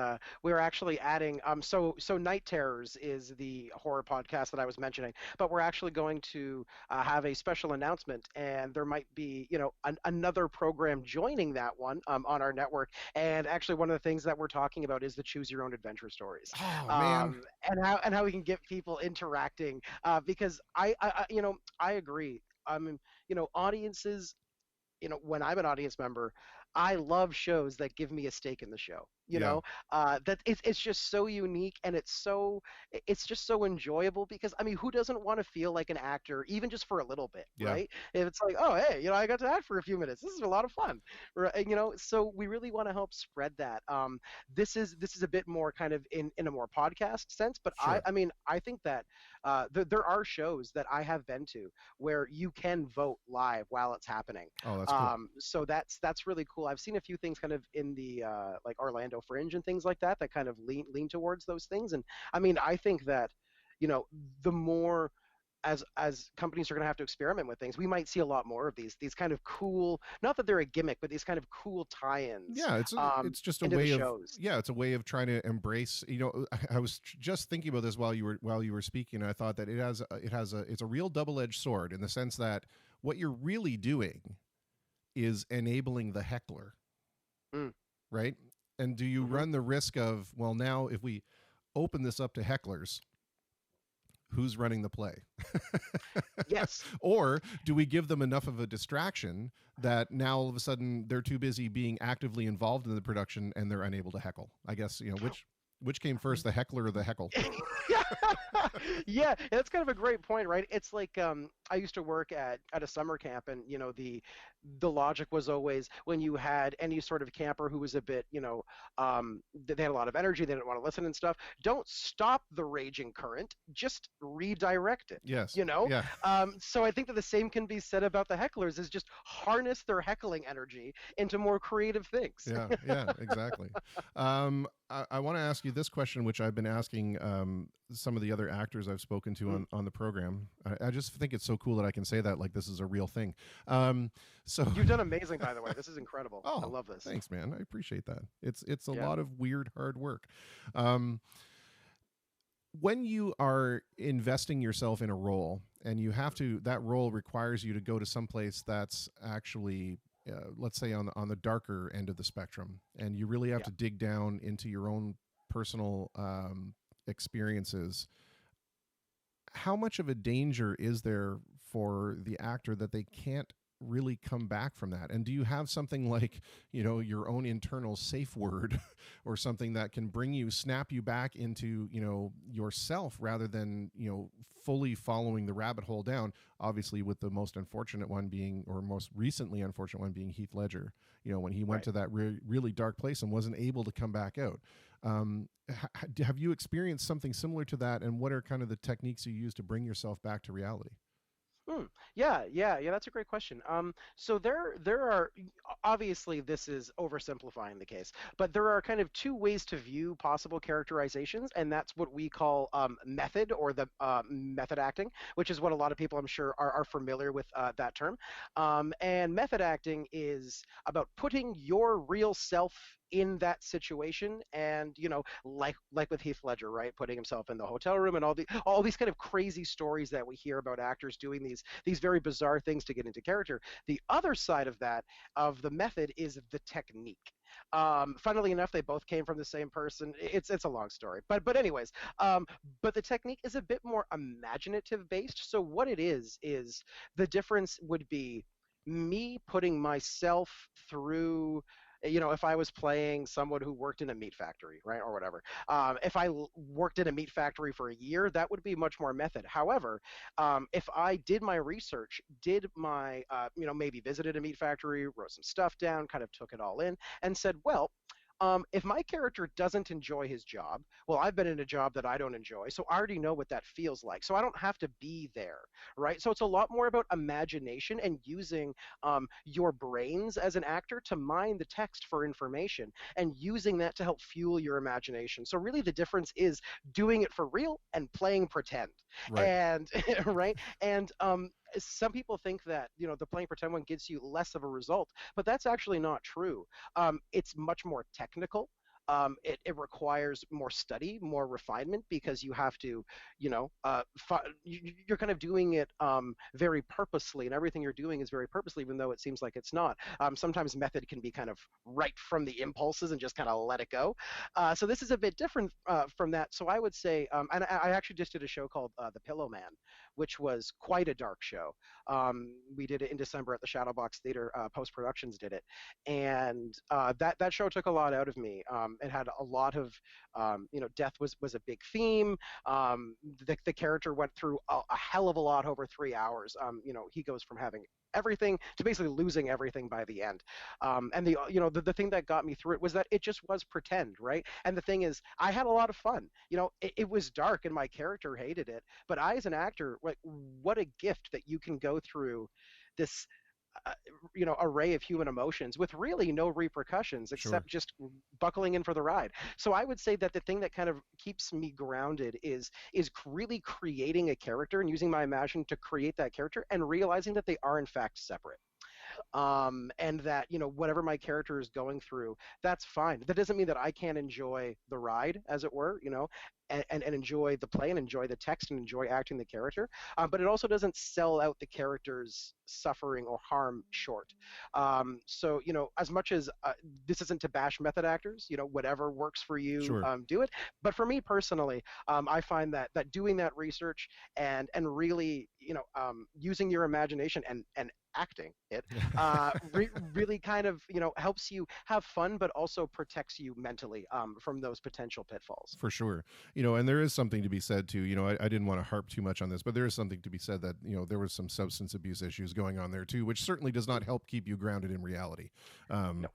we're actually adding so Night Terrors is the horror podcast that I was mentioning, but we're actually going to have a special announcement, and there might be another program joining that one on our network. And actually, one of the things that we're talking about is the choose your own adventure stories, Oh man. and how we can get people interacting, because I agree. Audiences, when I'm an audience member, I love shows that give me a stake in the show. Yeah. That it's just so unique, and it's just so enjoyable, because I mean, who doesn't want to feel like an actor, even just for a little bit, Yeah. right? If it's like, oh, hey, I got to act for a few minutes. This is a lot of fun, right? So we really want to help spread that. This is a bit more kind of in a more podcast sense, but I Sure. I mean, I think that there are shows that I have been to where you can vote live while it's happening. Oh, that's cool. So that's really cool. I've seen a few things kind of in the like Orlando Fringe and things like that kind of lean towards those things. And I mean, I think that the more as companies are going to have to experiment with things, we might see a lot more of these kind of cool, not that they're a gimmick, but these kind of cool tie-ins Yeah, it's just a into the way of shows. it's a way of trying to embrace. I was just thinking about this while you were speaking. I thought that it's a real double-edged sword, in the sense that what you're really doing is enabling the heckler, Mm, right? And do you hmm run the risk of, well, now if we open this up to hecklers, who's running the play? Yes. Or do we give them enough of a distraction that now all of a sudden they're too busy being actively involved in the production and they're unable to heckle? I guess, which came first, the heckler or the heckle? Yeah, that's kind of a great point, right? It's like I used to work at a summer camp, and the logic was always when you had any sort of camper who was a bit, they had a lot of energy, they didn't want to listen and stuff. Don't stop the raging current, just redirect it. Yes. You know, Yeah. so I think that the same can be said about the hecklers: is just harness their heckling energy into more creative things. Yeah, yeah, exactly. I want to ask you this question, which I've been asking some of the other actors I've spoken to Mm. on the program. I just think it's so cool that I can say that like this is a real thing. So, You've done amazing, by the way. This is incredible. I oh, love this. thanks, man. I appreciate that. It's a Yeah. lot of weird, hard work. Um, when you are investing yourself in a role and you have to, that role requires you to go to some place that's actually let's say on the darker end of the spectrum, and you really have Yeah. to dig down into your own personal experiences. How much of a danger is there for the actor that they can't really come back from that? And do you have something like, your own internal safe word or something that can snap you back into, yourself rather than, fully following the rabbit hole down, obviously with the most unfortunate one being, or most recently unfortunate one being Heath Ledger, when he went Right. to that really dark place and wasn't able to come back out. Have you experienced something similar to that, and what are kind of the techniques you use to bring yourself back to reality? Hmm. Yeah. That's a great question. So there are obviously this is oversimplifying the case, but there are kind of two ways to view possible characterizations, and that's what we call method, or the method acting, which is what a lot of people I'm sure are familiar with that term. And method acting is about putting your real self in that situation, and like with Heath Ledger, right, putting himself in the hotel room, and all these kind of crazy stories that we hear about actors doing these very bizarre things to get into character. The other side of that, of the method, is the technique. Funnily enough, they both came from the same person. It's a long story, but anyways, but the technique is a bit more imaginative based. So what it is the difference would be me putting myself through, if I was playing someone who worked in a meat factory, right, or whatever. If I worked in a meat factory for a year, that would be much more method. However, if I did my research, did my, maybe visited a meat factory, wrote some stuff down, kind of took it all in, and said, well, if my character doesn't enjoy his job, well, I've been in a job that I don't enjoy, so I already know what that feels like. So I don't have to be there, right? So it's a lot more about imagination and using your brains as an actor to mine the text for information, and using that to help fuel your imagination. So really, the difference is doing it for real and playing pretend. Right. And right, and some people think that the playing pretend one gives you less of a result, but that's actually not true. It's much more technical. It requires more study, more refinement, because you have to, you're kind of doing it very purposely, and everything you're doing is very purposely, even though it seems like it's not. Sometimes method can be kind of right from the impulses and just kind of let it go. So this is a bit different from that. So I would say, and I actually just did a show called The Pillow Man, which was quite a dark show. We did it in December at the Shadowbox Theater. Post Productions did it, and that show took a lot out of me. It had a lot of, death was a big theme. The character went through a hell of a lot over 3 hours. He goes from having everything to basically losing everything by the end. And the thing that got me through it was that it just was pretend, right? And the thing is, I had a lot of fun. It was dark and my character hated it, but I, as an actor, like, what a gift that you can go through this uh, array of human emotions with really no repercussions Sure. except just buckling in for the ride. So I would say that the thing that kind of keeps me grounded is really creating a character and using my imagination to create that character, and realizing that they are in fact separate. And that whatever my character is going through, that's fine. That doesn't mean that I can't enjoy the ride, as it were, and enjoy the play and enjoy the text and enjoy acting the character. But it also doesn't sell out the character's suffering or harm short. So as much as this isn't to bash method actors, whatever works for you, Sure. do it. But for me personally, I find that doing that research and really using your imagination and acting it, really kind of helps you have fun, but also protects you mentally from those potential pitfalls. For sure. And there is something to be said too. I didn't want to harp too much on this, but there is something to be said that, there was some substance abuse issues going on there too, which certainly does not help keep you grounded in reality. Um, No.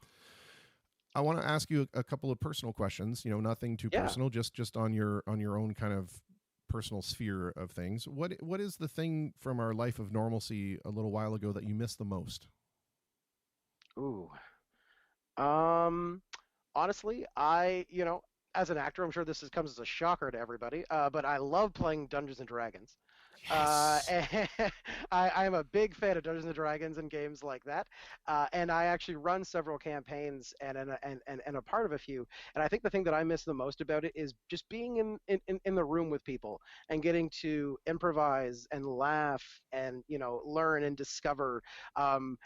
I want to ask you a couple of personal questions, nothing too Yeah. personal, just on your own kind of personal sphere of things. What is the thing from our life of normalcy a little while ago that you miss the most? Ooh. Um, Honestly, as an actor, I'm sure comes as a shocker to everybody, but I love playing Dungeons and Dragons. Yes. And I am a big fan of Dungeons and Dragons and games like that. And I actually run several campaigns and a part of a few. And I think the thing that I miss the most about it is just being in the room with people and getting to improvise and laugh and learn and discover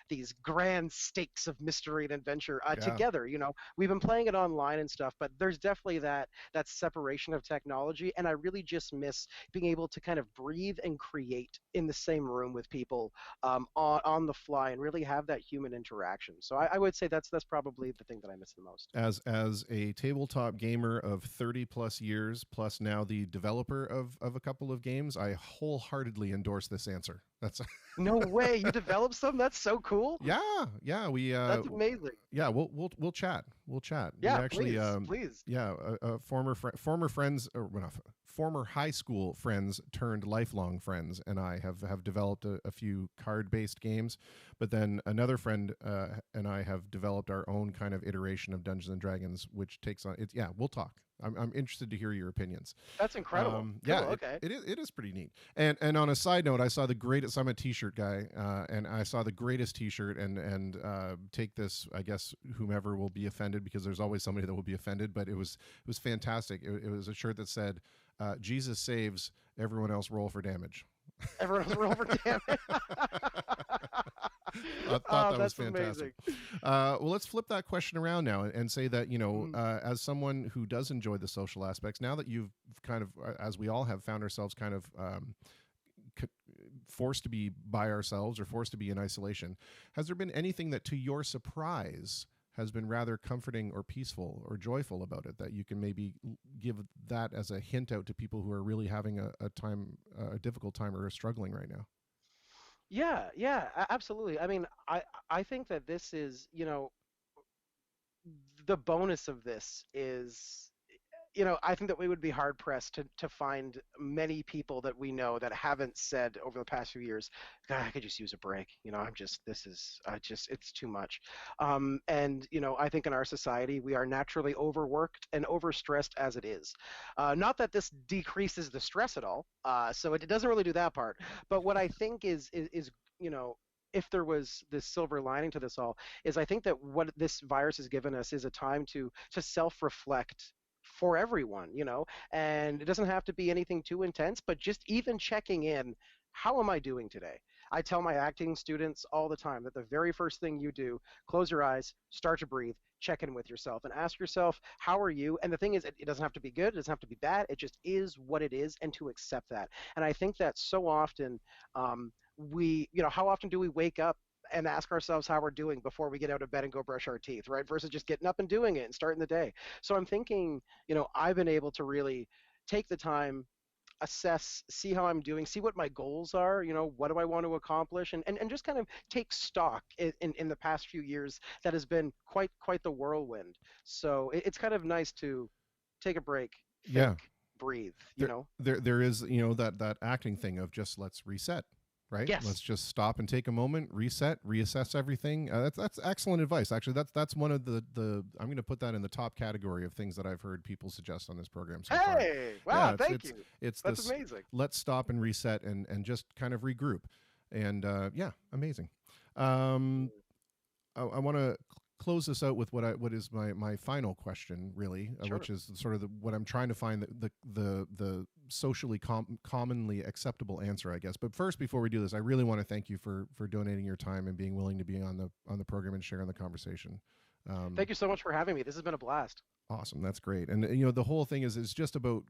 these grand stakes of mystery and adventure Yeah. together. We've been playing it online and stuff, but there's definitely that separation of technology, and I really just miss being able to kind of breathe and create in the same room with people on the fly and really have that human interaction. So I would say that's probably the thing that I miss the most. As a tabletop gamer of 30 plus years, plus now the developer of a couple of games, I wholeheartedly endorse this answer. That's No way, you developed some? That's so cool. yeah, we That's amazing. yeah, we'll chat. We'll chat. We Yeah, actually please, please. yeah, former friends, or well, not former high school friends turned lifelong friends, and I have developed a few card-based games, but then another friend and I have developed our own kind of iteration of Dungeons and Dragons, which takes on it. Yeah, we'll talk. I'm interested to hear your opinions. That's incredible. Yeah, Cool. Okay. it is pretty neat. And on a side note, I saw the greatest. I'm a T-shirt guy, and I saw the greatest T-shirt. And take this, I guess, whomever will be offended, because there's always somebody that will be offended. But it was fantastic. It was a shirt that said, "Jesus saves, everyone else roll for damage." Everyone's roll for damage. I thought Oh, that was that's fantastic. amazing. Well, let's flip that question around now and say that, Mm, as someone who does enjoy the social aspects, now that you've kind of, as we all have, found ourselves kind of c- forced to be by ourselves or forced to be in isolation, has there been anything that, to your surprise, has been rather comforting or peaceful or joyful about it, that you can maybe give that as a hint out to people who are really having a difficult time, or are struggling right now? yeah, yeah, absolutely. I mean, I think that this is, the bonus of this is, I think that we would be hard pressed to find many people that we know that haven't said over the past few years, God, I could just use a break. It's too much. And I think in our society we are naturally overworked and overstressed as it is. Not that this decreases the stress at all. So it doesn't really do that part. But what I think is if there was this silver lining to this all, is I think that what this virus has given us is a time to self-reflect for everyone, and it doesn't have to be anything too intense, but just even checking in. How am I doing today? I tell my acting students all the time that the very first thing you do, close your eyes, start to breathe, check in with yourself, and ask yourself, how are you? And the thing is, it doesn't have to be good, it doesn't have to be bad, it just is what it is, and to accept that. And I think that so often, how often do we wake up and ask ourselves how we're doing before we get out of bed and go brush our teeth, right? Versus just getting up and doing it and starting the day. So I'm thinking, I've been able to really take the time, assess, see how I'm doing, see what my goals are, what do I want to accomplish, and just kind of take stock in the past few years that has been quite the whirlwind. So it's kind of nice to take a break, Yeah. think, breathe, there there is, that acting thing of just, let's reset, right? Let's Yes. just stop and take a moment, reset, reassess everything. That's excellent advice. Actually, that's one of the I'm going to put that in the top category of things that I've heard people suggest on this program so far. Hey, wow, Yeah, it's thank it's you. it's That's this, amazing. let's stop and reset and just kind of regroup. And yeah, amazing. um I want to close this out with what is my final question, really, Sure. which is sort of what I'm trying to find, the socially commonly acceptable answer, I guess. But first, before we do this, I really want to thank you for donating your time and being willing to be on the program and sharing the conversation. Thank you so much for having me. This has been a blast. Awesome. That's great. And the whole thing is just about,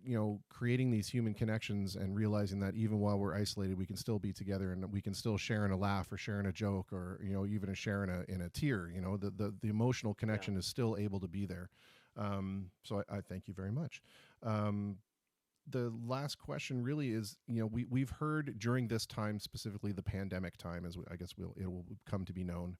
creating these human connections and realizing that even while we're isolated, we can still be together and we can still share in a laugh or share in a joke or, even a share in a tear. The emotional Yeah. connection is still able to be there. So I thank you very much. The last question really is, we've heard during this time, specifically the pandemic time, as I guess it will come to be known.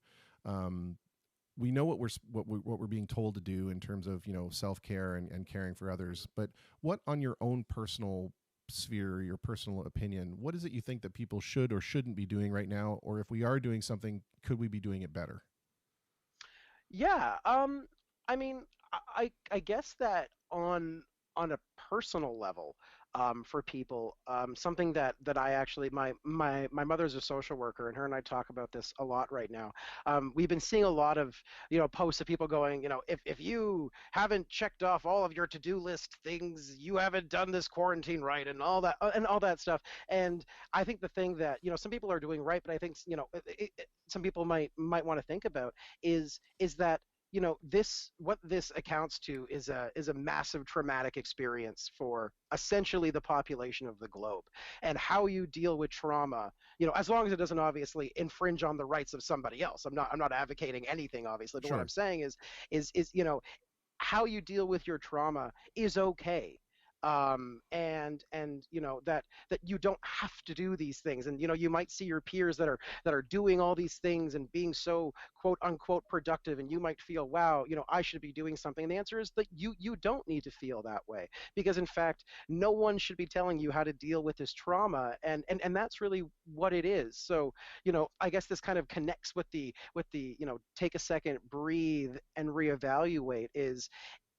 We know what we're being told to do in terms of self-care and caring for others, but what on your own personal sphere, your personal opinion, what is it you think that people should or shouldn't be doing right now, or if we are doing something, could we be doing it better? Yeah. I mean, I guess that on a personal level, for people, something that I actually my mother's a social worker, and her and I talk about this a lot right now. We've been seeing a lot of posts of people going, if you haven't checked off all of your to-do list things, you haven't done this quarantine right, and all that stuff. And I think the thing that some people are doing right, but I think some people might want to think about is that this what this accounts to is a massive traumatic experience for essentially the population of the globe. And how you deal with trauma, as long as it doesn't obviously infringe on the rights of somebody else. I'm not advocating anything, obviously, but what I'm Sure. saying is how you deal with your trauma is okay. And that you don't have to do these things. And you might see your peers that are doing all these things and being so quote unquote productive, and you might feel, wow, I should be doing something. And the answer is that you don't need to feel that way, because in fact no one should be telling you how to deal with this trauma. And that's really what it is. So I guess this kind of connects with the take a second, breathe, and reevaluate. Is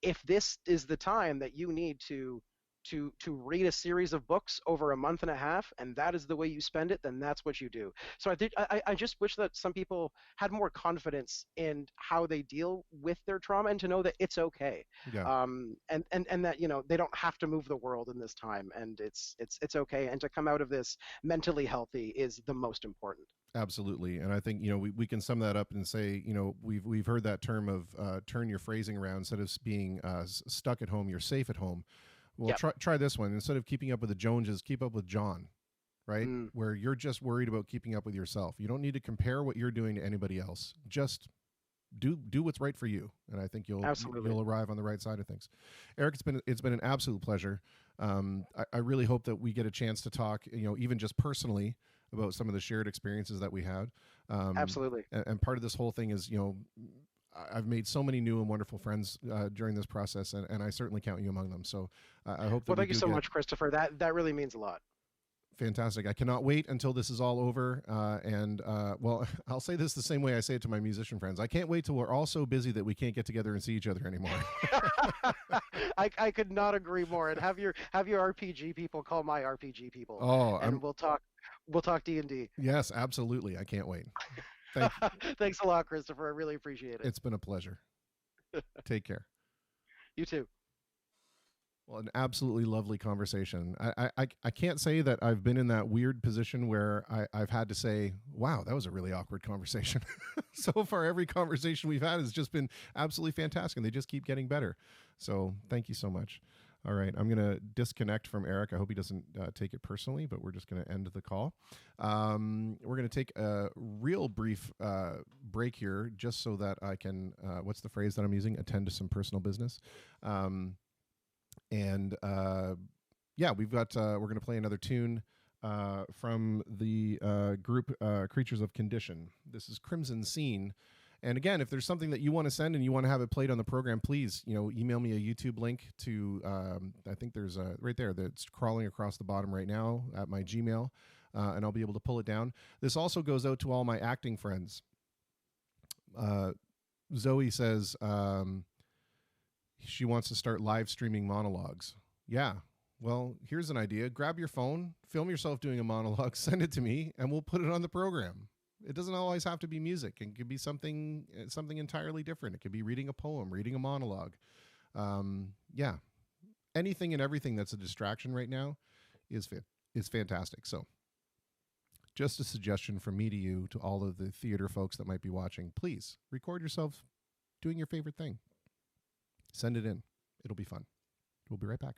if this is the time that you need to read a series of books over a month and a half, and that is the way you spend it, then that's what you do. So I just wish that some people had more confidence in how they deal with their trauma, and to know that it's okay. Yeah. And that they don't have to move the world in this time, and it's okay, and to come out of this mentally healthy is the most important. Absolutely, and I think we can sum that up and say we've heard that term of turn your phrasing around. Instead of being stuck at home, you're safe at home. Well, Yep. try this one. Instead of keeping up with the Joneses, keep up with John, right? Mm, Where you're just worried about keeping up with yourself. You don't need to compare what you're doing to anybody else. Just do what's right for you, and I think absolutely. you'll arrive on the right side of things. Eric, it's been an absolute pleasure. I really hope that we get a chance to talk, even just personally, about some of the shared experiences that we had. Absolutely. And part of this whole thing is, I've made so many new and wonderful friends during this process, and I certainly count you among them. So I hope that Well, we thank you do so get much, Christopher. That really means a lot. fantastic. I cannot wait until this is all over. And well, I'll say this the same way I say it to my musician friends. I can't wait till we're all so busy that we can't get together and see each other anymore. I could not agree more. And have your RPG people call my RPG people, Oh, and we'll talk D&D. yes, absolutely. I can't wait. Thank you. Thanks a lot, Christopher. I really appreciate it. It's been a pleasure. Take care. You too. Well, an absolutely lovely conversation. I can't say that I've been in that weird position where I've had to say, wow, that was a really awkward conversation. So far, every conversation we've had has just been absolutely fantastic, and they just keep getting better. So thank you so much. All right, I'm going to disconnect from Eric. I hope he doesn't take it personally, but we're just going to end the call. We're going to take a real brief break here just so that I can, what's the phrase that I'm using? Attend to some personal business. And yeah, we're going to play another tune from the group Creatures of Condition. This is Crimson Scene. And again, if there's something that you want to send and you want to have it played on the program, please, email me a YouTube link to, I think there's right there that's crawling across the bottom right now at my Gmail, and I'll be able to pull it down. This also goes out to all my acting friends. Zoe says she wants to start live streaming monologues. Yeah. Well, here's an idea. Grab your phone, film yourself doing a monologue, send it to me, and we'll put it on the program. It doesn't always have to be music. It could be something entirely different. It could be reading a poem, reading a monologue. Yeah, anything and everything that's a distraction right now is fantastic. So, just a suggestion from me to you, to all of the theater folks that might be watching. Please record yourself doing your favorite thing. Send it in. It'll be fun. We'll be right back.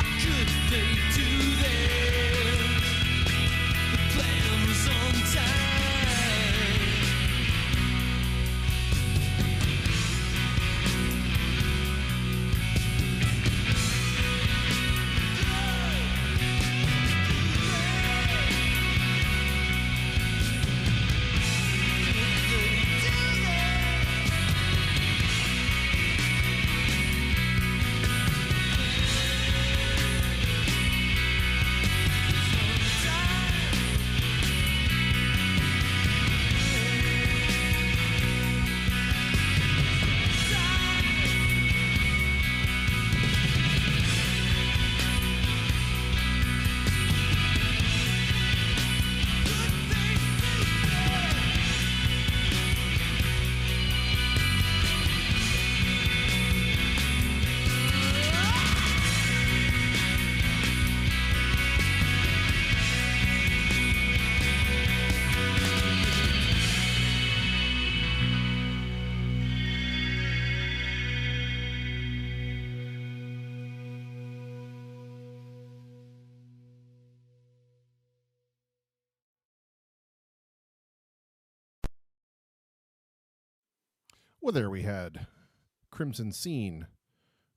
I Well, there we had Crimson Scene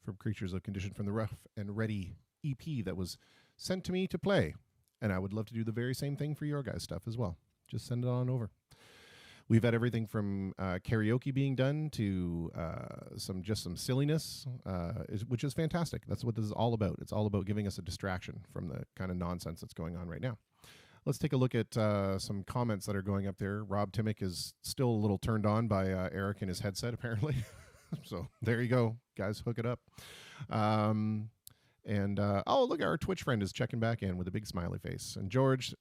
from Creatures of Condition from the Rough and Ready EP that was sent to me to play. And I would love to do the very same thing for your guys' stuff as well. Just send it on over. We've had everything from karaoke being done to some silliness, which is fantastic. That's what this is all about. It's all about giving us a distraction from the kind of nonsense that's going on right now. Let's take a look at some comments that are going up there. Rob Timmick is still a little turned on by Eric and his headset, apparently. So there you go, guys. Hook it up. Oh, look, our Twitch friend is checking back in with a big smiley face. And George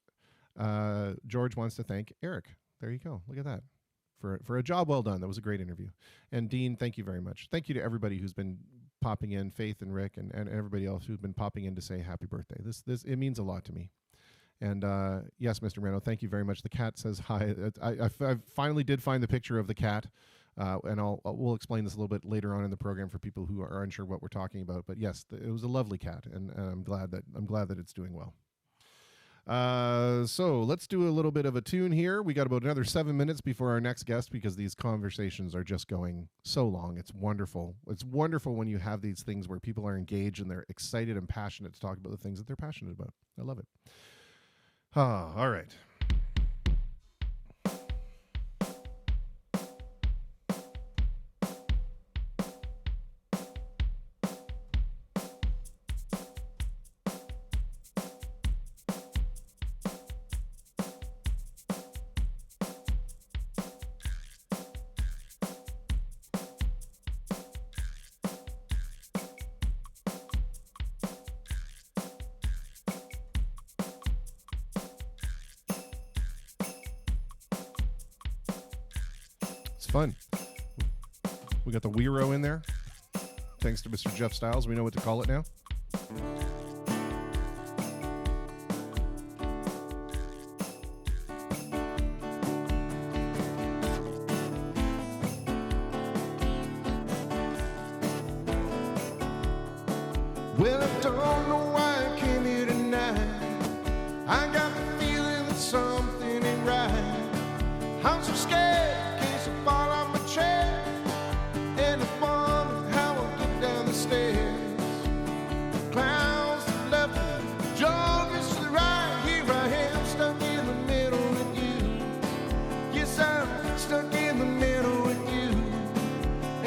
wants to thank Eric. There you go. Look at that. For a job well done. That was a great interview. And Dean, thank you very much. Thank you to everybody who's been popping in, Faith and Rick and everybody else who's been popping in to say happy birthday. This it means a lot to me. And yes, Mr. Reno, thank you very much. The cat says hi. I finally did find the picture of the cat, and we'll explain this a little bit later on in the program for people who are unsure what we're talking about. But yes, it was a lovely cat, and I'm glad that it's doing well. So let's do a little bit of a tune here. We got about another 7 minutes before our next guest because these conversations are just going so long. It's wonderful. It's wonderful when you have these things where people are engaged and they're excited and passionate to talk about the things that they're passionate about. I love it. All right. Fun. We got the Wiro in there. Thanks to Mr. Jeff Styles, we know what to call it now. Well, I don't know why I came here tonight. I got the feeling that something ain't right. I'm so scared in case I fall off my chair, and I wonder how I'll get down the stairs. Clowns to the left, joggers to the right. Here I am, stuck in the middle with you. Yes, I'm stuck in the middle with you,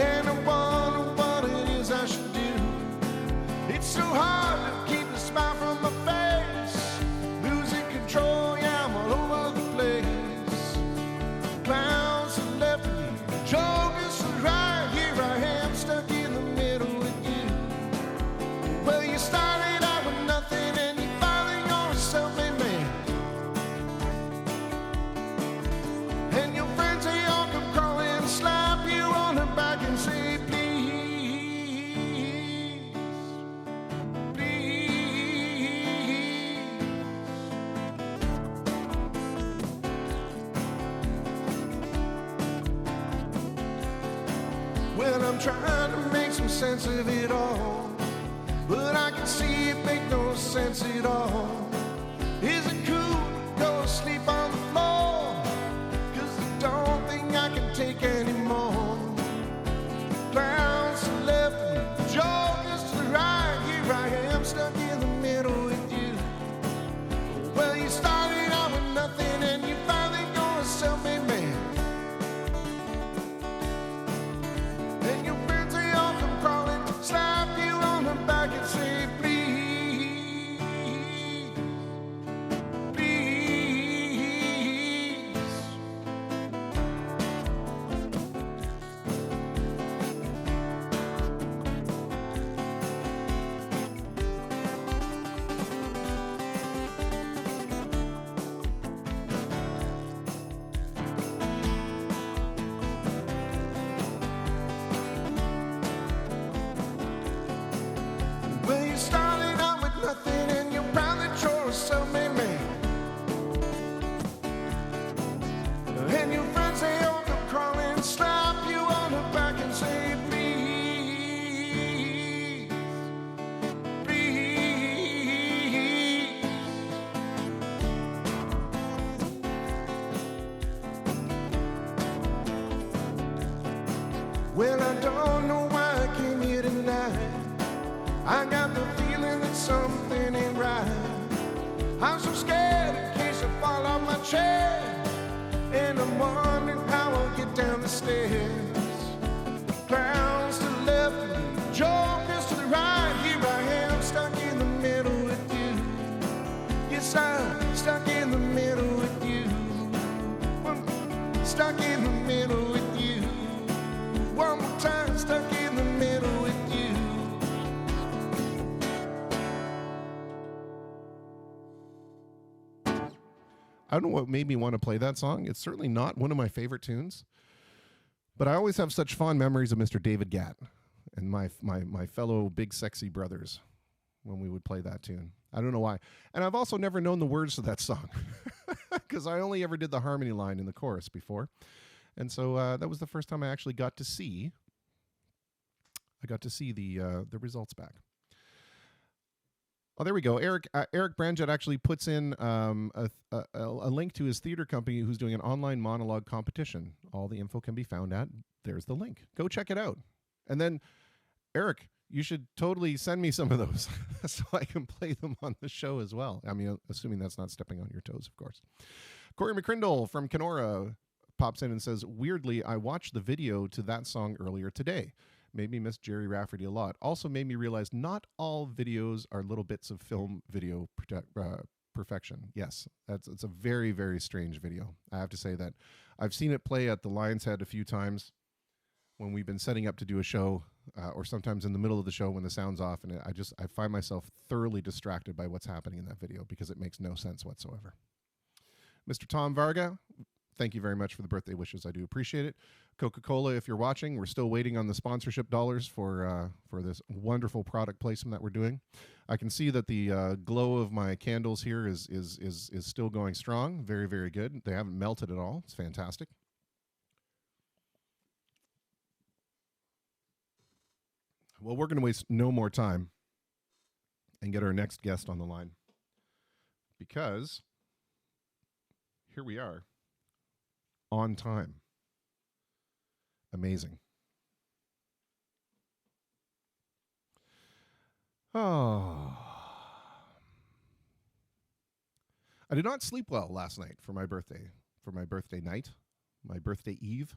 and I wonder what it is I should do. It's so hard to keep a smile from my face, losing control, yeah, I'm all over the place. Clowns to the left of me, jokers to the right. Here I am, stuck in the middle with you. Well, you started out with nothing and you finally you're a self-made man. And your friends, they all come crawling and slap you on the back and say, well, I'm trying to make some sense of it all, but I can see it make no sense at all. Is it cool to go to sleep on the floor? 'Cause I don't think I can take anymore. Clowns to the left, jokers to the right. Here I am, stuck in the middle with you. Well, you started out with nothing and you finally you're a self-made man. And your friends, they all come crawling, slap you on the back and say, please, please. Well, you started out with nothing and you're proud that you're a self-made man. And your friends, they all come crawling, slap you on the back and say, please, please. don't know why I came here tonight. I got the feeling that something ain't right. I'm so scared in case I fall off my chair, and I'm wondering how I'll get down the stairs. Clowns to the left, jokers to the right. Here I am, stuck in the middle with you. Yes, I'm stuck in the middle with you. Stuck in the middle with you. One more time, stuck in the middle with you. I don't know what made me want to play that song. It's certainly not one of my favorite tunes, but I always have such fond memories of Mr. David Gatt and my fellow big sexy brothers when we would play that tune. I don't know why. And I've also never known the words to that song because I only ever did the harmony line in the chorus before. And so that was the first time I actually got to see the results back. Oh, there we go. Eric Branget actually puts in a link to his theater company who's doing an online monologue competition. All the info can be found at, there's the link. Go check it out. And then, Eric, you should totally send me some of those so I can play them on the show as well. I mean, assuming that's not stepping on your toes, of course. Corey McCrindle from Kenora pops in and says, weirdly, I watched the video to that song earlier today. Made me miss Jerry Rafferty a lot. Also made me realize not all videos are little bits of film video perfection. Yes, it's a very, very strange video. I have to say that. I've seen it play at the Lion's Head a few times when we've been setting up to do a show, or sometimes in the middle of the show when the sound's off, and I find myself thoroughly distracted by what's happening in that video because it makes no sense whatsoever. Mr. Tom Varga, thank you very much for the birthday wishes. I do appreciate it. Coca-Cola, if you're watching, we're still waiting on the sponsorship dollars for this wonderful product placement that we're doing. I can see that the glow of my candles here is still going strong. Very, very good. They haven't melted at all. It's fantastic. Well, we're going to waste no more time and get our next guest on the line because here we are on time. Amazing. Oh. I did not sleep well last night for my birthday night, my birthday eve.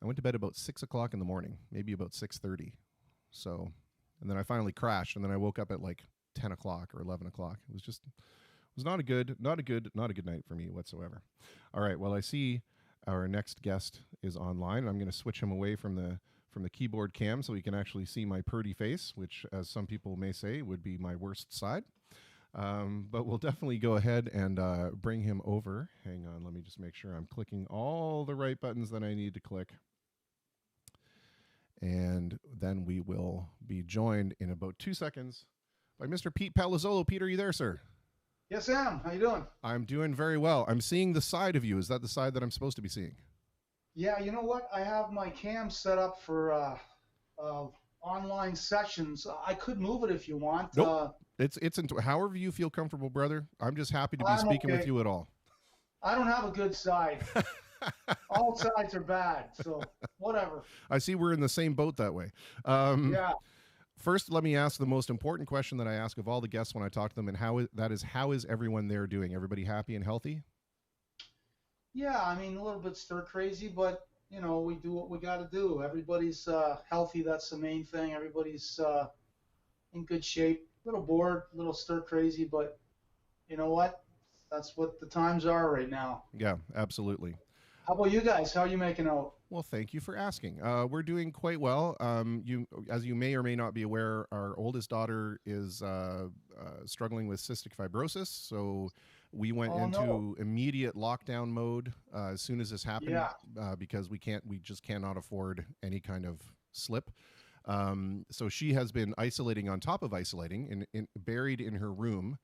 I went to bed about 6 o'clock in the morning, maybe about 6:30. So, and then I finally crashed, and then I woke up at like 10 o'clock or 11 o'clock. It was not a good night for me whatsoever. All right. Well, I see our next guest is online. I'm going to switch him away from the keyboard cam so he can actually see my purty face, which, as some people may say, would be my worst side. But we'll definitely go ahead and bring him over. Hang on. Let me just make sure I'm clicking all the right buttons that I need to click. And then we will be joined in about 2 seconds by Mr. Pete Palazollo. Pete, are you there, sir? Yes, Sam. How you doing? I'm doing very well. I'm seeing the side of you. Is that the side that I'm supposed to be seeing? Yeah, you know what? I have my cam set up for online sessions. I could move it if you want. Nope. It's however you feel comfortable, brother. I'm just happy to be speaking with you at all. I don't have a good side. All sides are bad, so whatever. I see we're in the same boat that way. Yeah. First, let me ask the most important question that I ask of all the guests when I talk to them, and how is everyone there doing? Everybody happy and healthy? Yeah, I mean, a little bit stir crazy, but you know, we do what we got to do. Everybody's healthy. That's the main thing. Everybody's in good shape. A little bored, a little stir crazy, but you know what? That's what the times are right now. Yeah, absolutely. How about you guys? How are you making out? Well, thank you for asking. We're doing quite well. As you may or may not be aware, our oldest daughter is struggling with cystic fibrosis. So we went into immediate lockdown mode as soon as this happened, because we just cannot afford any kind of slip. So she has been isolating on top of isolating, buried in her room.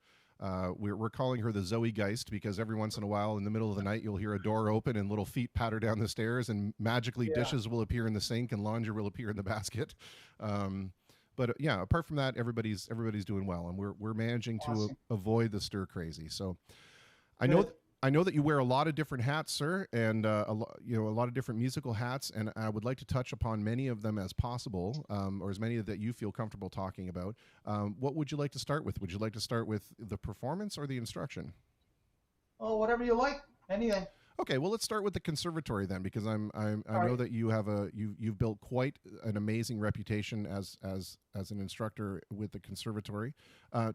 We're calling her the Zoe Geist because every once in a while in the middle of the night you'll hear a door open and little feet patter down the stairs and magically dishes will appear in the sink and laundry will appear in the basket. But yeah, apart from that, everybody's doing well, and we're managing to avoid the stir crazy. So I know I know that you wear a lot of different hats, sir, and a lot of different musical hats, and I would like to touch upon many of them as possible, or as many that you feel comfortable talking about. What would you like to start with? Would you like to start with the performance or the instruction? Oh, whatever you like. Anything. Okay, well, let's start with the conservatory then, because I All know right. that you've built quite an amazing reputation as an instructor with the conservatory.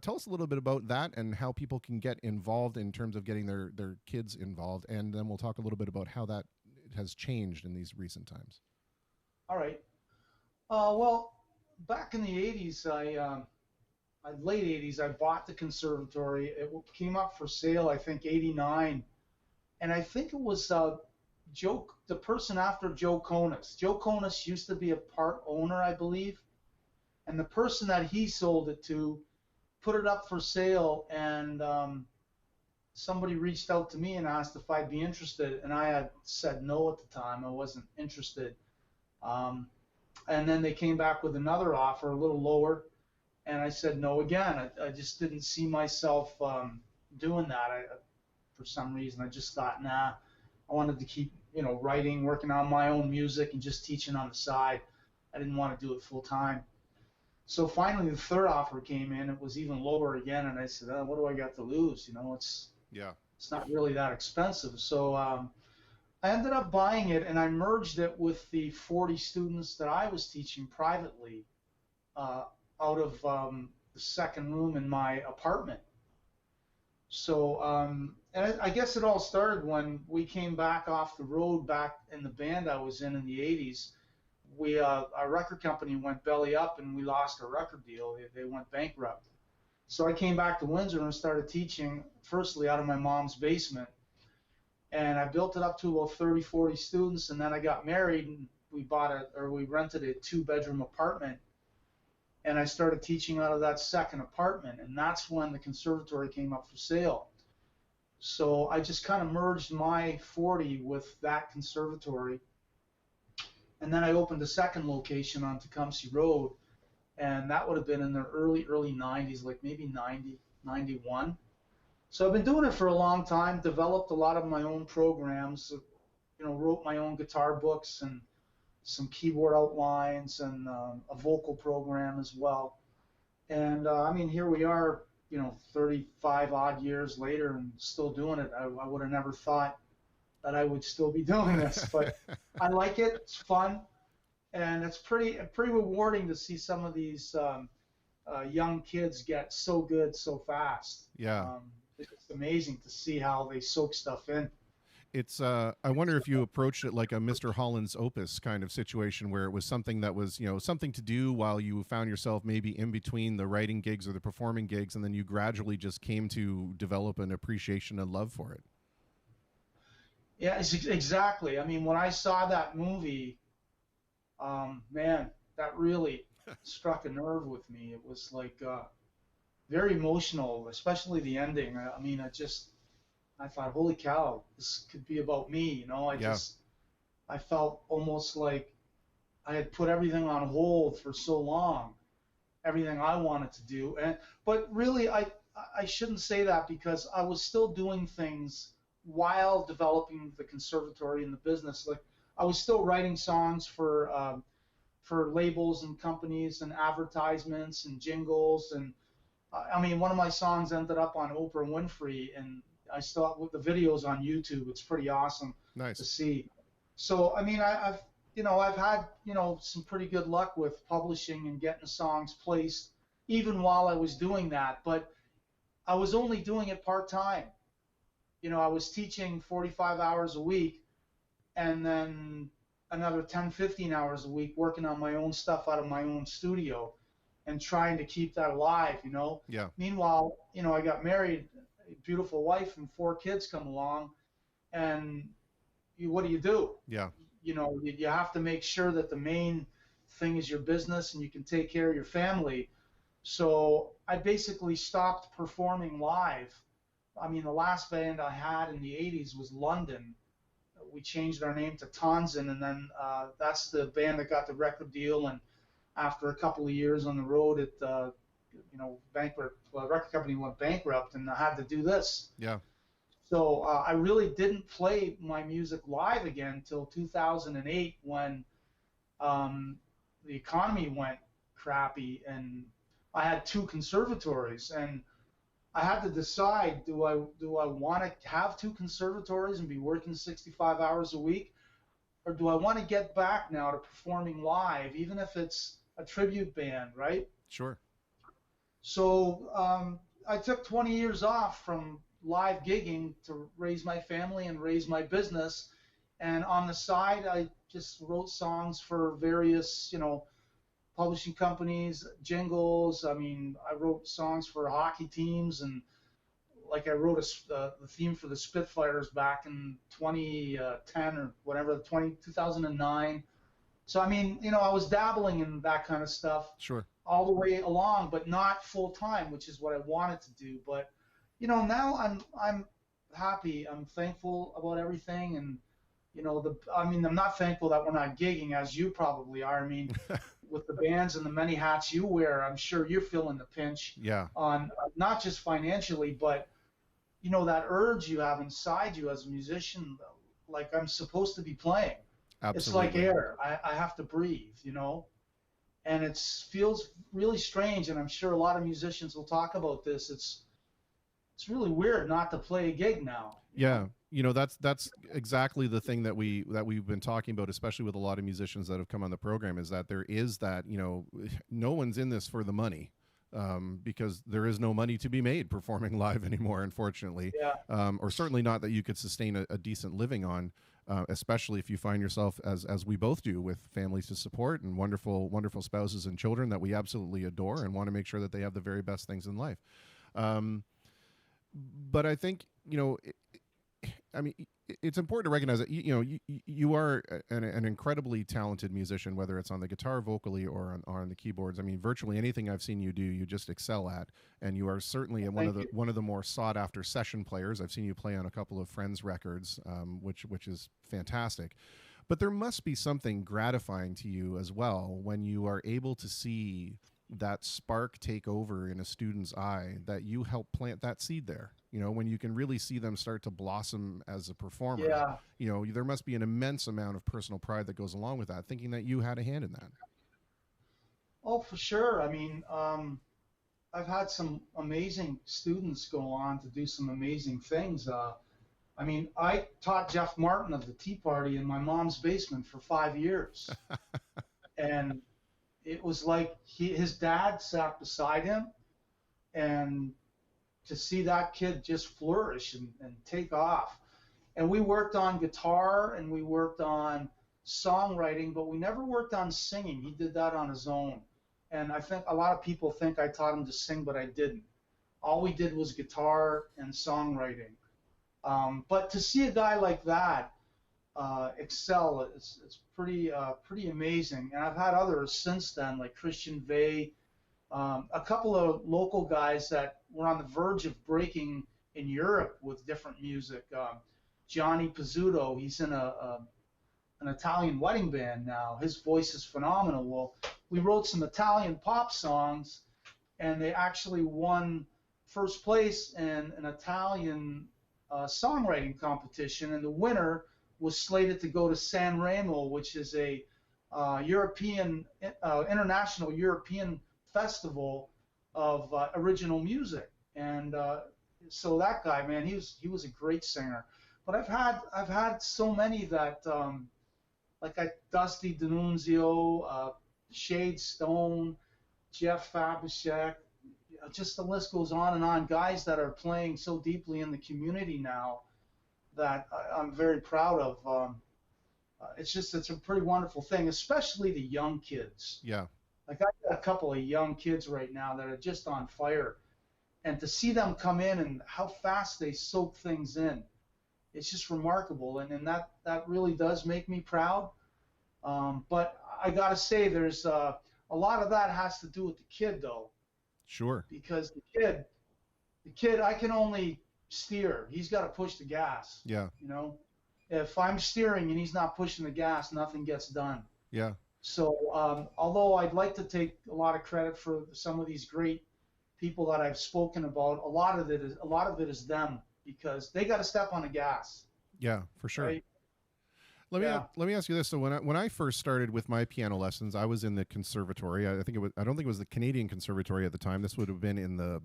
Tell us a little bit about that and how people can get involved in terms of getting their kids involved, and then we'll talk a little bit about how that has changed in these recent times. All right. Well, back in the 80s, late 80s, I bought the conservatory. It came up for sale, I think, 89. And I think it was the person after Joe Conis. Joe Conis used to be a part owner, I believe. And the person that he sold it to put it up for sale, and somebody reached out to me and asked if I'd be interested. And I had said no at the time. I wasn't interested. Um, and then they came back with another offer, a little lower. And I said no again. I just didn't see myself doing that. For some reason, I just thought, nah, I wanted to keep, writing, working on my own music, and just teaching on the side. I didn't want to do it full time. So finally, the third offer came in. It was even lower again, and I said, what do I got to lose? Yeah. It's not really that expensive. So I ended up buying it, and I merged it with the 40 students that I was teaching privately out of the second room in my apartment. So, and I guess it all started when we came back off the road back in the band I was in the 80s. Our record company went belly up and we lost our record deal. They went bankrupt. So I came back to Windsor and started teaching, firstly out of my mom's basement. And I built it up to about 30, 40 students. And then I got married and we rented a 2-bedroom apartment. And I started teaching out of that second apartment, and that's when the conservatory came up for sale. So I just kind of merged my 40 with that conservatory, and then I opened a second location on Tecumseh Road, and that would have been in the early 90s, like maybe 90, 91. So I've been doing it for a long time, developed a lot of my own programs, wrote my own guitar books and some keyboard outlines and a vocal program as well. And here we are, 35 odd years later and still doing it. I would have never thought that I would still be doing this, but I like it. It's fun. And it's pretty rewarding to see some of these young kids get so good so fast. Yeah. It's amazing to see how they soak stuff in. It's I wonder if you approached it like a Mr. Holland's Opus kind of situation where it was something that was, something to do while you found yourself maybe in between the writing gigs or the performing gigs, and then you gradually just came to develop an appreciation and love for it. Yeah, exactly. When I saw that movie, man, that really struck a nerve with me. It was like very emotional, especially the ending. I thought, holy cow, this could be about me. I felt almost like I had put everything on hold for so long, everything I wanted to do. But really, I shouldn't say that, because I was still doing things while developing the conservatory and the business. Like, I was still writing songs for labels and companies and advertisements and jingles. And one of my songs ended up on Oprah Winfrey, and I still with the videos on YouTube. It's pretty awesome to see. So I've had some pretty good luck with publishing and getting songs placed, even while I was doing that. But I was only doing it part time. I was teaching 45 hours a week, and then another 10, 15 hours a week working on my own stuff out of my own studio, and trying to keep that alive. Yeah. Meanwhile, I got married. Beautiful wife and 4 kids come along, and what do you do? Yeah. You have to make sure that the main thing is your business and you can take care of your family. So I basically stopped performing live. The last band I had in the 80s was London. We changed our name to Tonzin, and then that's the band that got the record deal. And after a couple of years on the road, record company went bankrupt, and I had to do this. Yeah. So I really didn't play my music live again until 2008 when the economy went crappy and I had two conservatories and I had to decide, do I want to have two conservatories and be working 65 hours a week, or do I want to get back now to performing live, even if it's a tribute band, right? Sure. So I took 20 years off from live gigging to raise my family and raise my business. And on the side, I just wrote songs for various, publishing companies, jingles. I mean, I wrote songs for hockey teams, and like I wrote the theme for the Spitfires back in 2010 or whatever, 2009. So I mean, I was dabbling in that kind of stuff Sure. all the way along, but not full time, which is what I wanted to do. But now I'm happy. I'm thankful about everything, and I'm not thankful that we're not gigging, as you probably are. I mean, with the bands and the many hats you wear, I'm sure you're feeling the pinch. Yeah. On not just financially, but that urge you have inside you as a musician, like I'm supposed to be playing. Absolutely. It's like air. I have to breathe, and it feels really strange. And I'm sure a lot of musicians will talk about this. It's really weird not to play a gig now. Yeah. That's exactly the thing that we've been talking about, especially with a lot of musicians that have come on the program, is that there is that, no one's in this for the money, because there is no money to be made performing live anymore, unfortunately. Yeah. Or certainly not that you could sustain a decent living on, especially if you find yourself, as we both do, with families to support and wonderful, wonderful spouses and children that we absolutely adore and want to make sure that they have the very best things in life. But I think, it's important to recognize that you are an incredibly talented musician, whether it's on the guitar, vocally, or on the keyboards. I mean, virtually anything I've seen you do, you just excel at, and you are certainly one of the more sought after session players. I've seen you play on a couple of friends' records, which is fantastic. But there must be something gratifying to you as well when you are able to see that spark take over in a student's eye, that you help plant that seed there. When you can really see them start to blossom as a performer. Yeah. There must be an immense amount of personal pride that goes along with that, thinking that you had a hand in that. Oh, for sure. I mean, I've had some amazing students go on to do some amazing things. I taught Jeff Martin of the Tea Party in my mom's basement for 5 years. And it was like his dad sat beside him, and to see that kid just flourish and take off. And we worked on guitar and we worked on songwriting, but we never worked on singing. He did that on his own. And I think a lot of people think I taught him to sing, but I didn't. All we did was guitar and songwriting. But to see a guy like that excel, it's pretty amazing. And I've had others since then, like Christian Vey, a couple of local guys that were on the verge of breaking in Europe with different music. Gianni Pizzuto, he's in an Italian wedding band now. His voice is phenomenal. Well, we wrote some Italian pop songs, and they actually won first place in an Italian songwriting competition, and the winner was slated to go to San Remo, which is a international European festival of original music. And so that guy, man, he was a great singer. But I've had so many that like Dusty D'Annunzio, Shade Stone, Jeff Fabishek, just the list goes on and on. Guys that are playing so deeply in the community now that I'm very proud of. It's a pretty wonderful thing, especially the young kids. Yeah. Like I got a couple of young kids right now that are just on fire, and to see them come in and how fast they soak things in, it's just remarkable, and that really does make me proud. But I gotta say, there's a lot of that has to do with the kid, though. Sure. Because the kid, I can only steer. He's got to push the gas. Yeah. If I'm steering and he's not pushing the gas, nothing gets done. Yeah. So although I'd like to take a lot of credit for some of these great people that I've spoken about, a lot of it is them. because they got to step on the gas. Yeah, for sure. Right? Let me ask you this. So when I first started with my piano lessons, I was in the conservatory. I don't think it was the Canadian Conservatory at the time. This would have been in the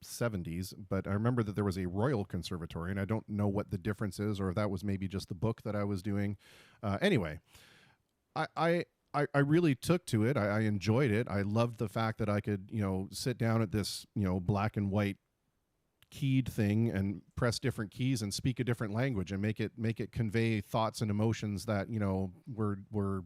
70s, but I remember that there was a Royal Conservatory, and I don't know what the difference is, or if that was maybe just the book that I was doing. Anyway, I really took to it. I enjoyed it. I loved the fact that I could, sit down at this, black and white keyed thing and press different keys and speak a different language and make it convey thoughts and emotions that, were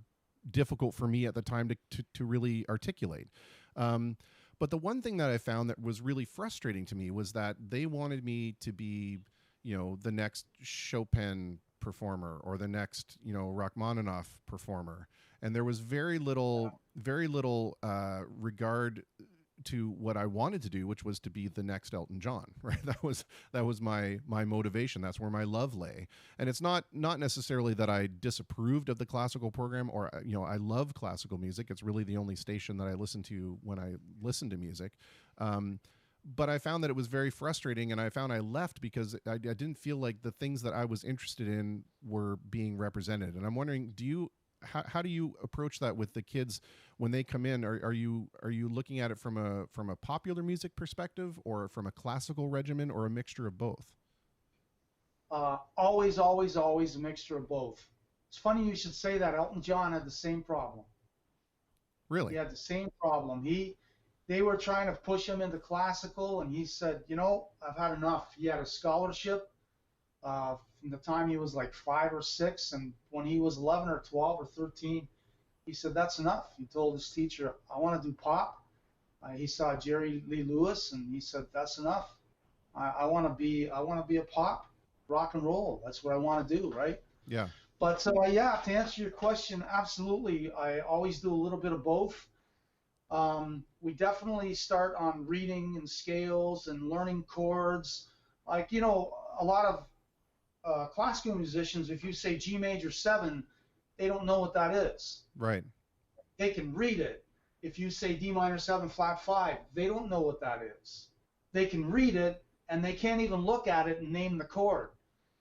difficult for me at the time to really articulate. But the one thing that I found that was really frustrating to me was that they wanted me to be, the next Chopin performer or the next, Rachmaninoff performer. And there was very little regard to what I wanted to do, which was to be the next Elton John, right? That was my motivation. That's where my love lay. And it's not necessarily that I disapproved of the classical program, or I love classical music. It's really the only station that I listen to when I listen to music. But I found that it was very frustrating, and I found I left because I didn't feel like the things that I was interested in were being represented. And I'm wondering, how do you approach that with the kids when they come in? Are you looking at it from a popular music perspective, or from a classical regimen, or a mixture of both? Always a mixture of both. It's funny you should say that. Elton John had the same problem. Really? He had the same problem. They were trying to push him into classical, and he said, I've had enough. He had a scholarship from the time he was like 5 or 6, and when he was 11 or 12 or 13, he said, that's enough. He told his teacher, I want to do pop. He saw Jerry Lee Lewis, and he said, that's enough. I want to be a pop, rock and roll. That's what I want to do, right? Yeah. But to answer your question, absolutely. I always do a little bit of both. We definitely start on reading and scales and learning chords. Like, a lot of classical musicians, if you say G major 7, they don't know what that is. Right. They can read it. If you say D minor 7 flat 5, they don't know what that is. They can read it, and they can't even look at it and name the chord.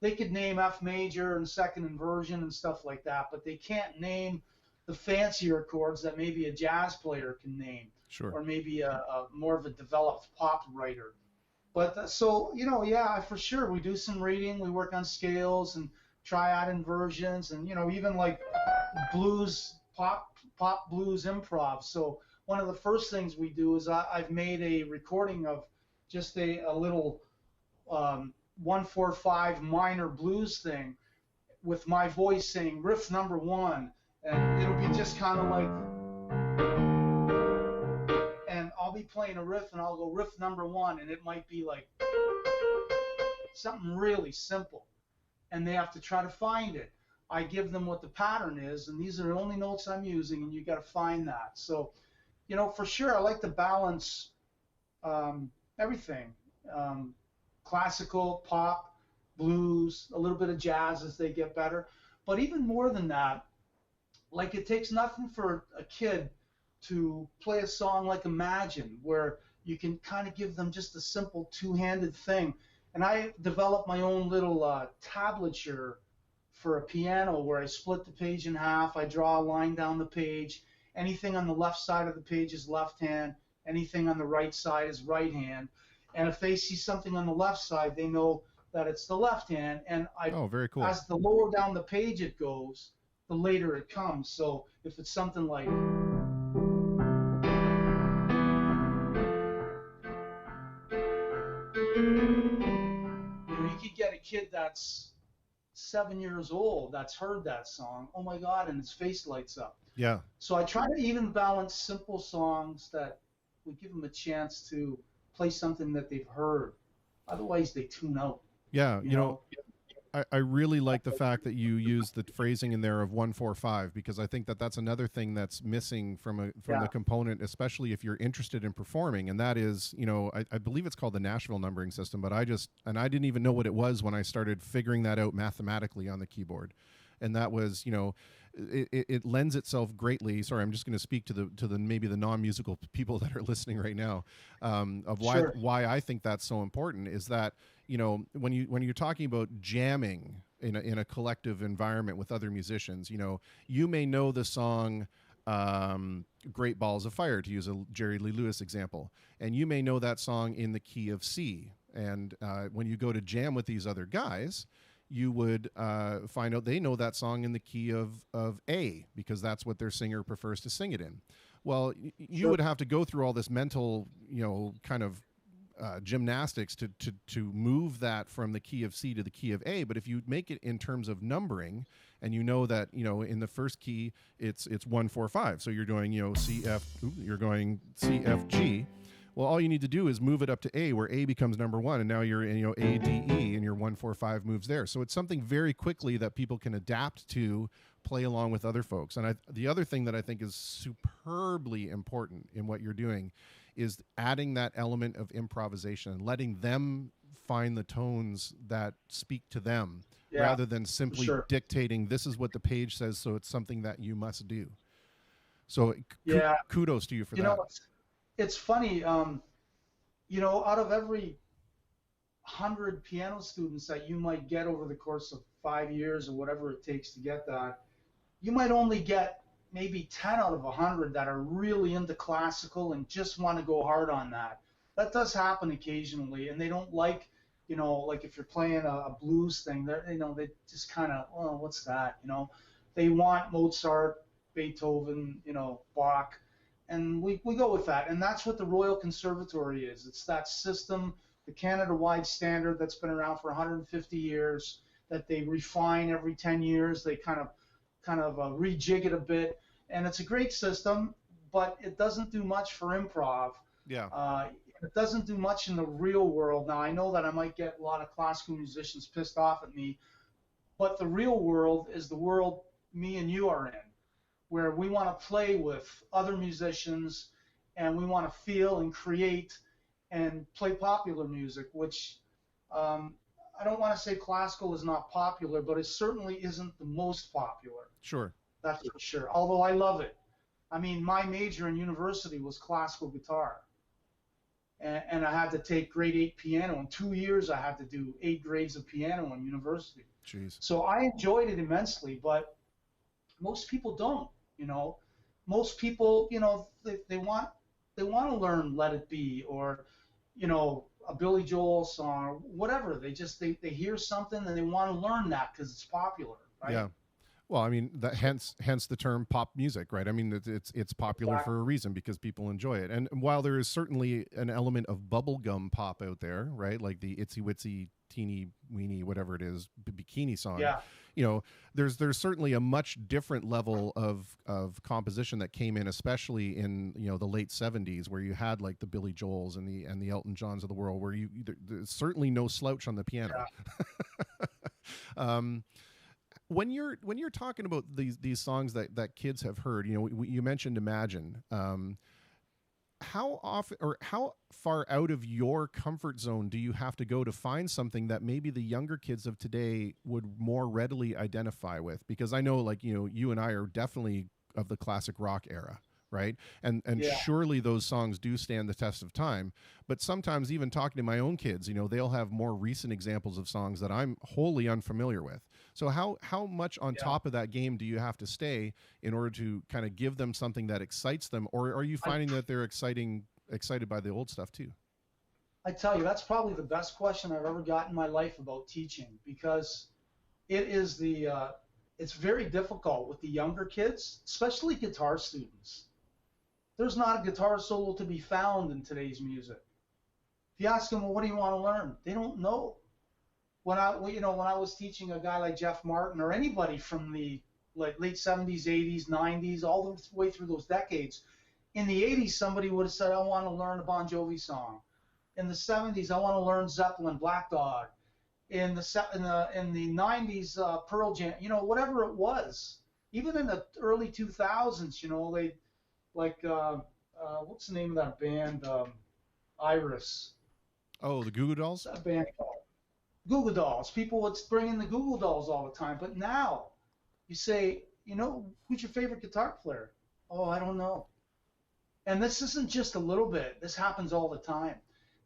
They could name F major and second inversion and stuff like that, but they can't name the fancier chords that maybe a jazz player can name. Sure. Or maybe a more of a developed pop writer. But for sure, we do some reading. We work on scales and triad inversions, and even like blues, pop blues improv. So one of the first things we do is I've made a recording of just a little 1-4-5 minor blues thing with my voice saying riff number 1, and it'll be just kind of like. I'll be playing a riff, and I'll go riff number 1, and it might be like something really simple, and they have to try to find it. I give them what the pattern is, and these are the only notes I'm using, and you got to find that. So, for sure, I like to balance everything, classical, pop, blues, a little bit of jazz as they get better. But even more than that, like, it takes nothing for a kid to play a song like Imagine, where you can kind of give them just a simple two-handed thing. And I developed my own little tablature for a piano where I split the page in half. I draw a line down the page. Anything on the left side of the page is left hand. Anything on the right side is right hand. And if they see something on the left side, they know that it's the left hand. And very cool. As the lower down the page it goes, the later it comes. So if it's something like... you could get a kid that's 7 years old that's heard that song, oh my God, and his face lights up. Yeah. So I try to even balance simple songs that would give them a chance to play something that they've heard. Otherwise, they tune out. Yeah, I really like the fact that you use the phrasing in there of 1-4-5, because I think that that's another thing that's missing from the component, especially if you're interested in performing. And that is, I believe it's called the Nashville numbering system, but I didn't even know what it was when I started figuring that out mathematically on the keyboard. And that was, it lends itself greatly. Sorry, I'm just going to speak to the maybe the non-musical people that are listening right now, of Sure. why I think that's so important is that, you know, when you're talking about jamming in a collective environment with other musicians, you know, you may know the song Great Balls of Fire, to use a Jerry Lee Lewis example, and you may know that song in the key of C. And when you go to jam with these other guys, you would find out they know that song in the key of A, because that's what their singer prefers to sing it in. Well, you would have to go through all this mental, you know, kind of gymnastics to move that from the key of C to the key of A. But if you make it in terms of numbering, and you know that, you know, in the first key it's 1 4 5, so you're going, you know, C F, you're going C F G. Well, all you need to do is move it up to A, where A becomes number one, and now you're in, you know, A D E, and your 1 4 5 moves there. So it's something very quickly that people can adapt to, play along with other folks. And the other thing that I think is superbly important in what you're doing is adding that element of improvisation and letting them find the tones that speak to them, rather than simply dictating this is what the page says, so it's something that you must do. So kudos to you for that. Know, it's funny, you know, out of every 100 piano students that you might get over the course of 5 years or whatever it takes to get that, you might only get maybe 10 out of 100 that are really into classical and just want to go hard on that. That does happen occasionally, and they don't like, you know, like if you're playing a blues thing, you know, they just kind of, oh, what's that, you know? They want Mozart, Beethoven, you know, Bach, and we go with that. And that's what the Royal Conservatory is. It's that system, the Canada-wide standard that's been around for 150 years, that they refine every 10 years. They kind of rejig it a bit, and it's a great system, but it doesn't do much for improv. It doesn't do much in the real world. Now, I know that I might get a lot of classical musicians pissed off at me, but the real world is the world me and you are in, where we want to play with other musicians, and we want to feel and create and play popular music, which I don't want to say classical is not popular, but it certainly isn't the most popular. Sure. That's for sure. Although I love it. I mean, my major in university was classical guitar. And I had to take grade 8 piano. In 2 years, I had to do 8 grades of piano in university. Jeez. So I enjoyed it immensely, but most people don't, you know. Most people, you know, they want to learn Let It Be, or, you know, a Billy Joel song, or whatever. They hear something and they want to learn that because it's popular, right? Yeah. Well, I mean, that hence the term pop music, right? I mean, it's popular for a reason, because people enjoy it. And while there is certainly an element of bubblegum pop out there, right? Like the Itsy Witsy Teeny Weeny, whatever it is, bikini song. Yeah. You know, there's certainly a much different level of composition that came in, especially in, you know, the late 70s, where you had like the Billy Joels and the Elton Johns of the world, where there's certainly no slouch on the piano. Yeah. When you're talking about these songs that kids have heard, you know, you mentioned Imagine. How often or how far out of your comfort zone do you have to go to find something that maybe the younger kids of today would more readily identify with? Because I know, like, you know, you and I are definitely of the classic rock era, right? And surely those songs do stand the test of time. But sometimes, even talking to my own kids, you know, they'll have more recent examples of songs that I'm wholly unfamiliar with. So how much on top of that game do you have to stay in order to kind of give them something that excites them? Or are you finding that they're excited by the old stuff too? I tell you, that's probably the best question I've ever got in my life about teaching, because it is it's very difficult with the younger kids, especially guitar students. There's not a guitar solo to be found in today's music. If you ask them, well, what do you want to learn? They don't know. When I was teaching a guy like Jeff Martin, or anybody from the late 70s, 80s, 90s, all the way through those decades, in the 80s, somebody would have said, I want to learn a Bon Jovi song. In the 70s, I want to learn Zeppelin, Black Dog. In the 90s, Pearl Jam, you know, whatever it was. Even in the early 2000s, you know, they like what's the name of that band? Iris. Oh, the Goo Goo Dolls? That band called Goo Goo Dolls. People would bring in the Goo Goo Dolls all the time. But now, you say, who's your favorite guitar player? Oh, I don't know. And this isn't just a little bit. This happens all the time.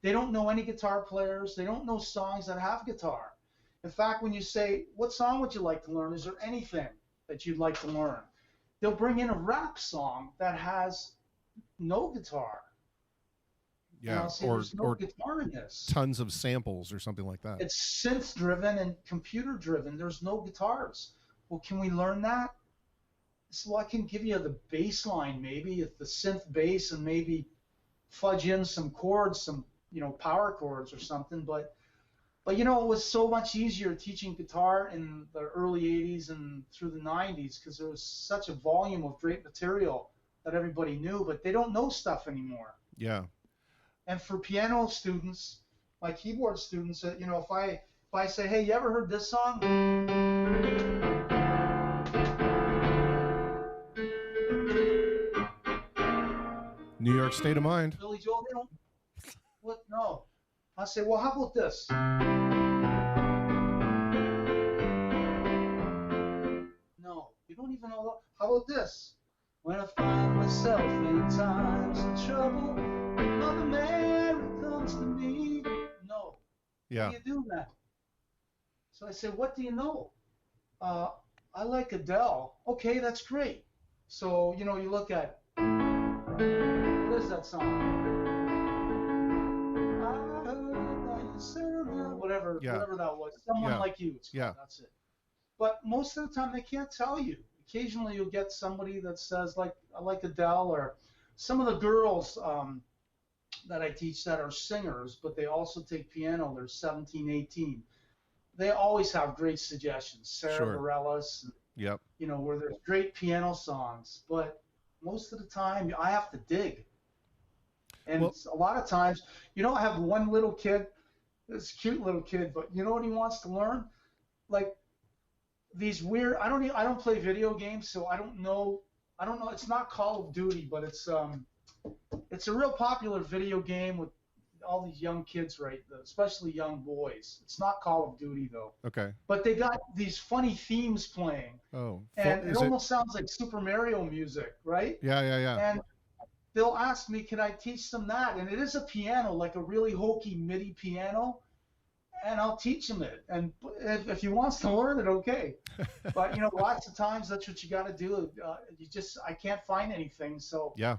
They don't know any guitar players. They don't know songs that have guitar. In fact, when you say, what song would you like to learn? Is there anything that you'd like to learn? They'll bring in a rap song that has no guitar. And Yeah, I'll say, there's no guitar in this. tons of samples or something like that. It's synth driven and computer driven. There's no guitars. Well, can we learn that? So I can give you the bass line, maybe if the synth bass, and maybe fudge in some chords, some power chords or something. But it was so much easier teaching guitar in the early 80s and through the 90s because there was such a volume of great material that everybody knew, but they don't know stuff anymore. Yeah. And for piano students, my keyboard students, if I say, hey, you ever heard this song? New York State of Mind. Billy Joel, they don't. What? No. I say, well, how about this? No, you don't even know. How about this? When I find myself in times of trouble, Mother Mary comes to me. No. Yeah. How do you do that? So I say, what do you know? I like Adele. Okay, that's great. So, you look at, what is that song? I heard that you said whatever that was. Someone Like You. It's called. That's it. But most of the time, they can't tell you. Occasionally, you'll get somebody that says, like, I like Adele, or some of the girls that I teach that are singers, but they also take piano. They're 17, 18. They always have great suggestions. Sarah Bareilles, yep. Where there's great piano songs. But most of the time, I have to dig. And a lot of times, I have one little kid, this cute little kid, but you know what he wants to learn? Like these weird, I don't play video games, so I don't know. It's not Call of Duty, but it's a real popular video game with all these young kids, right? Especially young boys. It's not Call of Duty though. Okay. But they got these funny themes playing. Oh. And it almost sounds like Super Mario music, right? Yeah. And they'll ask me, can I teach them that? And it is a piano, like a really hokey MIDI piano, and I'll teach them it. And if he wants to learn it, okay. But lots of times that's what you got to do. I can't find anything, so yeah.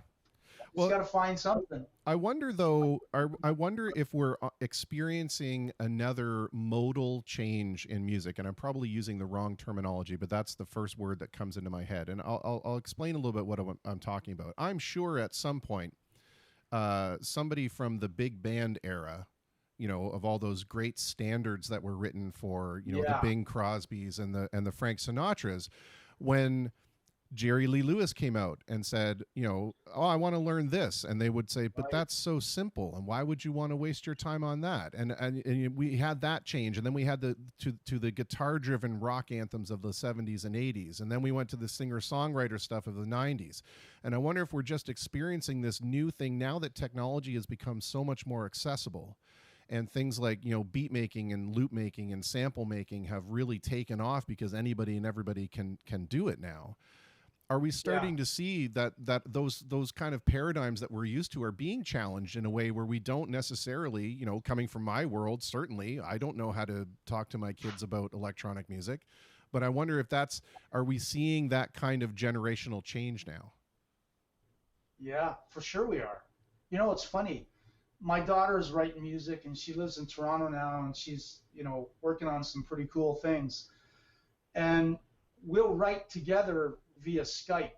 Well, got to find something. I wonder though. I wonder if we're experiencing another modal change in music, and I'm probably using the wrong terminology, but that's the first word that comes into my head, and I'll explain a little bit what I'm talking about. I'm sure at some point, somebody from the big band era, of all those great standards that were written for, the Bing Crosbys and the Frank Sinatras, when Jerry Lee Lewis came out and said, oh, I want to learn this. And they would say, but that's so simple. And why would you want to waste your time on that? And we had that change. And then we had the guitar driven rock anthems of the 70s and 80s. And then we went to the singer songwriter stuff of the 90s. And I wonder if we're just experiencing this new thing now that technology has become so much more accessible. And things like, beat making and loop making and sample making have really taken off because anybody and everybody can do it now. Are we starting to see that those kind of paradigms that we're used to are being challenged in a way where we don't necessarily, coming from my world, certainly, I don't know how to talk to my kids about electronic music, but I wonder if are we seeing that kind of generational change now? Yeah, for sure we are. It's funny. My daughter is writing music and she lives in Toronto now, and she's, working on some pretty cool things. And we'll write together via Skype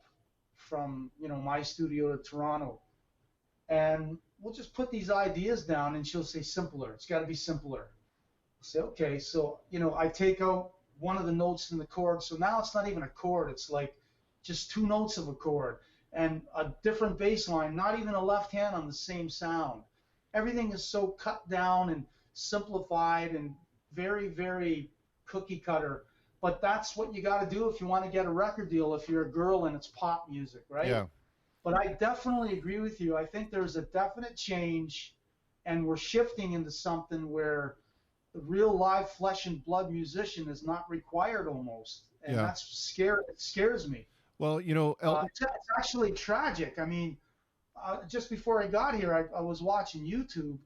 from, my studio to Toronto. And we'll just put these ideas down and she'll say simpler. It's got to be simpler. I'll say, okay. So, I take out one of the notes in the chord. So now it's not even a chord. It's like just two notes of a chord and a different bass line, not even a left hand on the same sound. Everything is so cut down and simplified and very, very cookie cutter. But that's what you got to do if you want to get a record deal, if you're a girl and it's pop music, right? Yeah. But I definitely agree with you. I think there's a definite change, and we're shifting into something where the real live flesh and blood musician is not required almost, and Yeah. that's scary. It scares me. Well, you know, Elton. It's actually tragic. I mean, just before I got here, I was watching YouTube,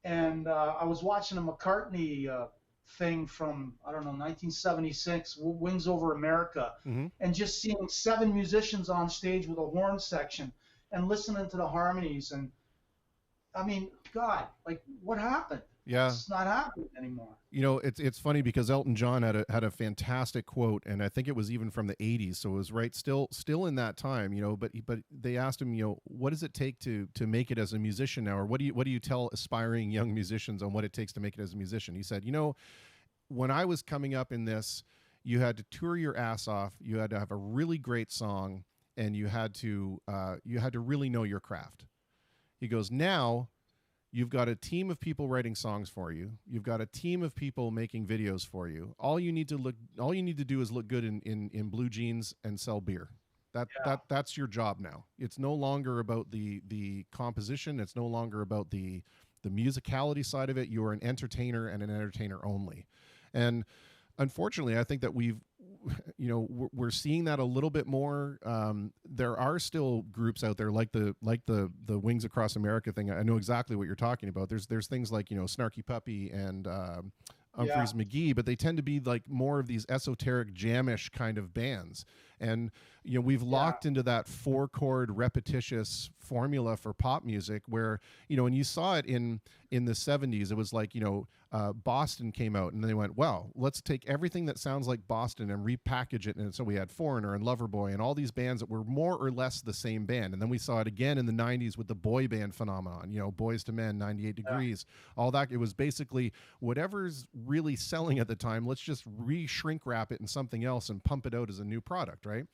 and I was watching a McCartney thing from, I don't know, 1976, Wings Over America, Mhm. and just seeing 7 musicians on stage with a horn section and listening to the harmonies. And I mean, God, like, what happened? Yeah. It's not happening anymore. You know, it's funny because Elton John had a fantastic quote, and I think it was even from the '80s, so it was right still in that time. You know, but they asked him, you know, what does it take to make it as a musician now, or what do you tell aspiring young musicians on what it takes to make it as a musician? He said, you know, when I was coming up in this, you had to tour your ass off, you had to have a really great song, and you had to really know your craft. He goes, now you've got a team of people writing songs for you. You've got a team of people making videos for you. All you need to do is look good in blue jeans and sell beer. That's your job now. It's no longer about the composition. It's no longer about the musicality side of it. You are an entertainer and an entertainer only. And unfortunately, I think that we're seeing that a little bit more. There are still groups out there like the Wings Across America thing. I know exactly what you're talking about. There's things like, you know, Snarky Puppy and Humphreys McGee, but they tend to be like more of these esoteric jamish kind of bands. And, you know, we've locked into that 4-chord repetitious formula for pop music where, you know, and you saw it in the 70s, it was like, you know, Boston came out and they went, well, let's take everything that sounds like Boston and repackage it. And so we had Foreigner and Loverboy and all these bands that were more or less the same band. And then we saw it again in the 90s with the boy band phenomenon, you know, Boys to Men, 98 Degrees, all that. It was basically whatever's really selling at the time, let's just shrink wrap it in something else and pump it out as a new product, right?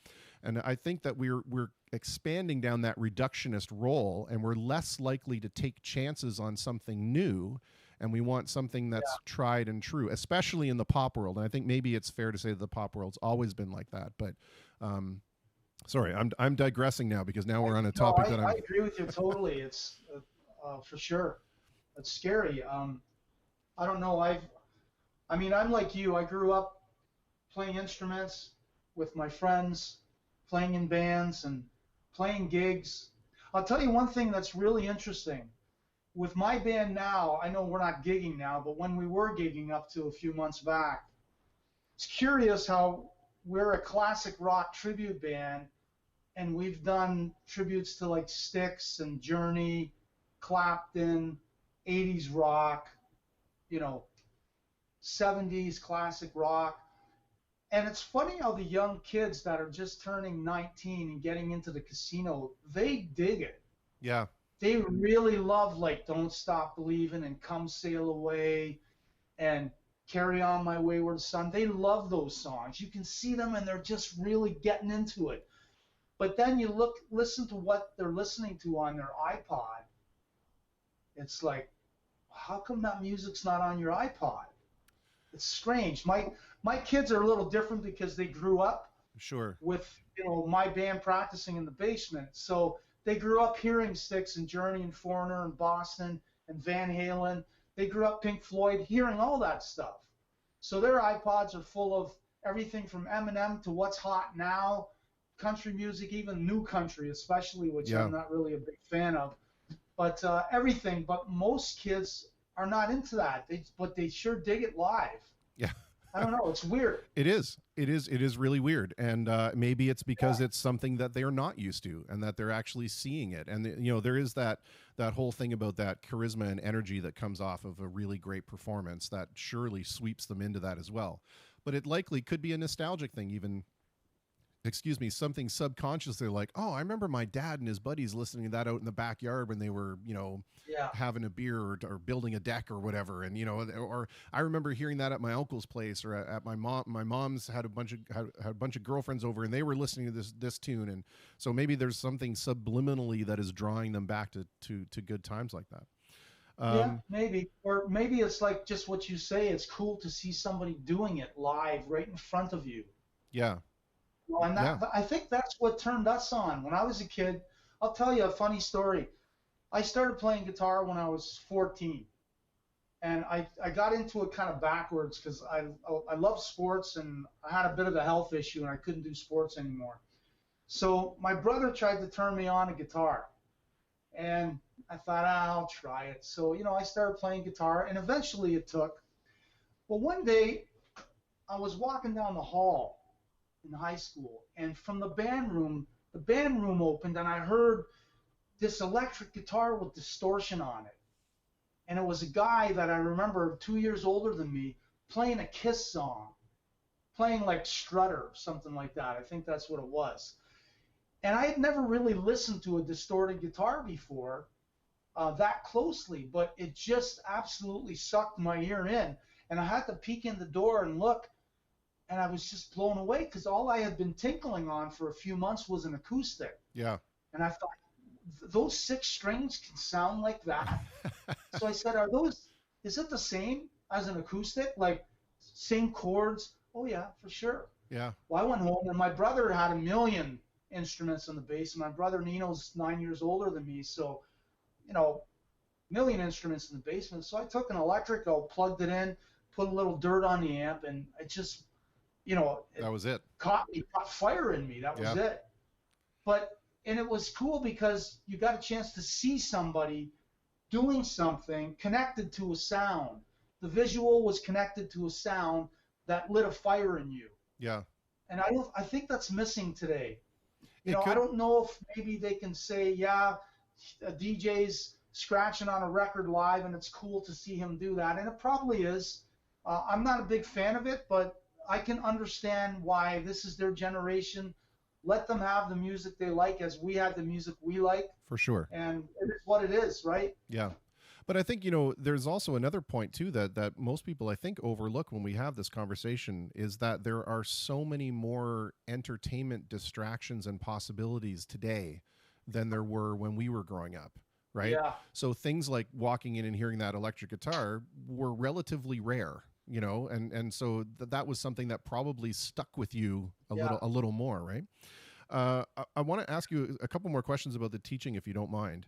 And I think that we're expanding down that reductionist role, and we're less likely to take chances on something new, and we want something that's tried and true, especially in the pop world. And I think maybe it's fair to say that the pop world's always been like that. But sorry, I'm digressing now because now we're on a topic I agree with you totally. It's for sure. It's scary. I don't know. I'm like you. I grew up playing instruments with my friends, playing in bands and playing gigs. I'll tell you one thing that's really interesting. With my band now, I know we're not gigging now, but when we were gigging up to a few months back, it's curious how we're a classic rock tribute band, and we've done tributes to like Styx and Journey, Clapton, 80s rock, you know, 70s classic rock. And it's funny how the young kids that are just turning 19 and getting into the casino, they dig it. Yeah. They really love like Don't Stop Believing and Come Sail Away and Carry On My Wayward Son. They love those songs. You can see them and they're just really getting into it. But then you listen to what they're listening to on their iPod. It's like, how come that music's not on your iPod? It's strange. My kids are a little different because they grew up with, you know, my band practicing in the basement. So they grew up hearing Styx and Journey and Foreigner and Boston and Van Halen. They grew up Pink Floyd hearing all that stuff. So their iPods are full of everything from Eminem to what's hot now, country music, even new country especially, which I'm not really a big fan of. But everything. But most kids are not into that. But they sure dig it live. Yeah. I don't know. It's weird. It is really weird. And maybe it's because it's something that they're not used to and that they're actually seeing it. And, you know, there is that whole thing about that charisma and energy that comes off of a really great performance that surely sweeps them into that as well. But it likely could be a nostalgic thing, even, something subconscious. They're like, oh, I remember my dad and his buddies listening to that out in the backyard when they were, you know, having a beer or building a deck or whatever. And, you know, or I remember hearing that at my uncle's place or at my mom's had a bunch of girlfriends over and they were listening to this tune. And so maybe there's something subliminally that is drawing them back to good times like that. Yeah, maybe. Or maybe it's like just what you say. It's cool to see somebody doing it live right in front of you. Yeah. Well, and I think that's what turned us on. When I was a kid, I'll tell you a funny story. I started playing guitar when I was 14. And I got into it kind of backwards because I love sports, and I had a bit of a health issue and I couldn't do sports anymore. So my brother tried to turn me on a guitar, and I thought, I'll try it. So, I started playing guitar, and eventually it took. Well, one day I was walking down the hall in high school, and from the band room opened, and I heard this electric guitar with distortion on it. And it was a guy that I remember 2 years older than me playing a Kiss song, playing like Strutter, something like that. I think that's what it was. And I had never really listened to a distorted guitar before that closely, but it just absolutely sucked my ear in. And I had to peek in the door and look, and I was just blown away because all I had been tinkling on for a few months was an acoustic. Yeah. And I thought, those 6 strings can sound like that. So I said, is it the same as an acoustic? Like same chords? Oh yeah, for sure. Yeah. Well, I went home, and my brother had a million instruments on the bass, and my brother Nino's 9 years older than me. So, million instruments in the basement. So I took an electrical, plugged it in, put a little dirt on the amp, and it just, that was it. Caught fire in me. That was it. And it was cool because you got a chance to see somebody doing something connected to a sound. The visual was connected to a sound that lit a fire in you. Yeah. And I think that's missing today. I don't know if maybe they can say, yeah, a DJ's scratching on a record live and it's cool to see him do that. And it probably is. I'm not a big fan of it, but I can understand why this is their generation. Let them have the music they like as we had the music we like. For sure. And it is what it is, right? Yeah. But I think, there's also another point, too, that most people, I think, overlook when we have this conversation is that there are so many more entertainment distractions and possibilities today than there were when we were growing up, right? Yeah. So things like walking in and hearing that electric guitar were relatively rare, and so that was something that probably stuck with you a little more, right? I want to ask you a couple more questions about the teaching, if you don't mind.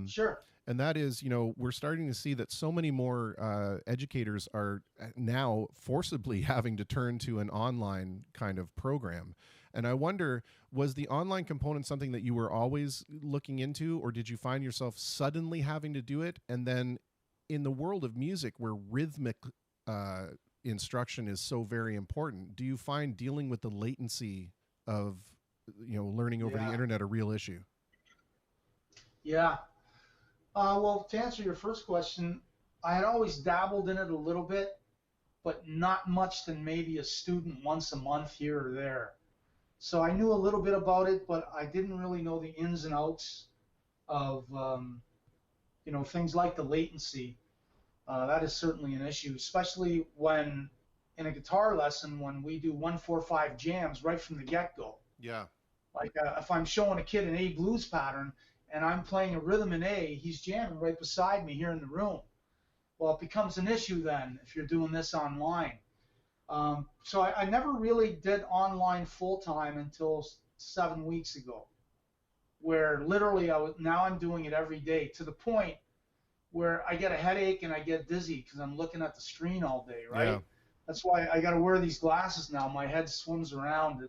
Sure. And that is, we're starting to see that so many more educators are now forcibly having to turn to an online kind of program. And I wonder, was the online component something that you were always looking into, or did you find yourself suddenly having to do it? And then in the world of music where rhythmic instruction is so very important, do you find dealing with the latency of, learning over the internet a real issue? Yeah. Well, to answer your first question, I had always dabbled in it a little bit, but not much than maybe a student once a month here or there. So I knew a little bit about it, but I didn't really know the ins and outs of, things like the latency. That is certainly an issue, especially when in a guitar lesson, when we do 1-4-5 jams right from the get-go. Yeah. Like if I'm showing a kid an A blues pattern and I'm playing a rhythm in A, he's jamming right beside me here in the room. Well, it becomes an issue then if you're doing this online. So I never really did online full-time until 7 weeks ago, where literally now I'm doing it every day to the point where I get a headache and I get dizzy because I'm looking at the screen all day, right? Yeah. That's why I got to wear these glasses now. My head swims around.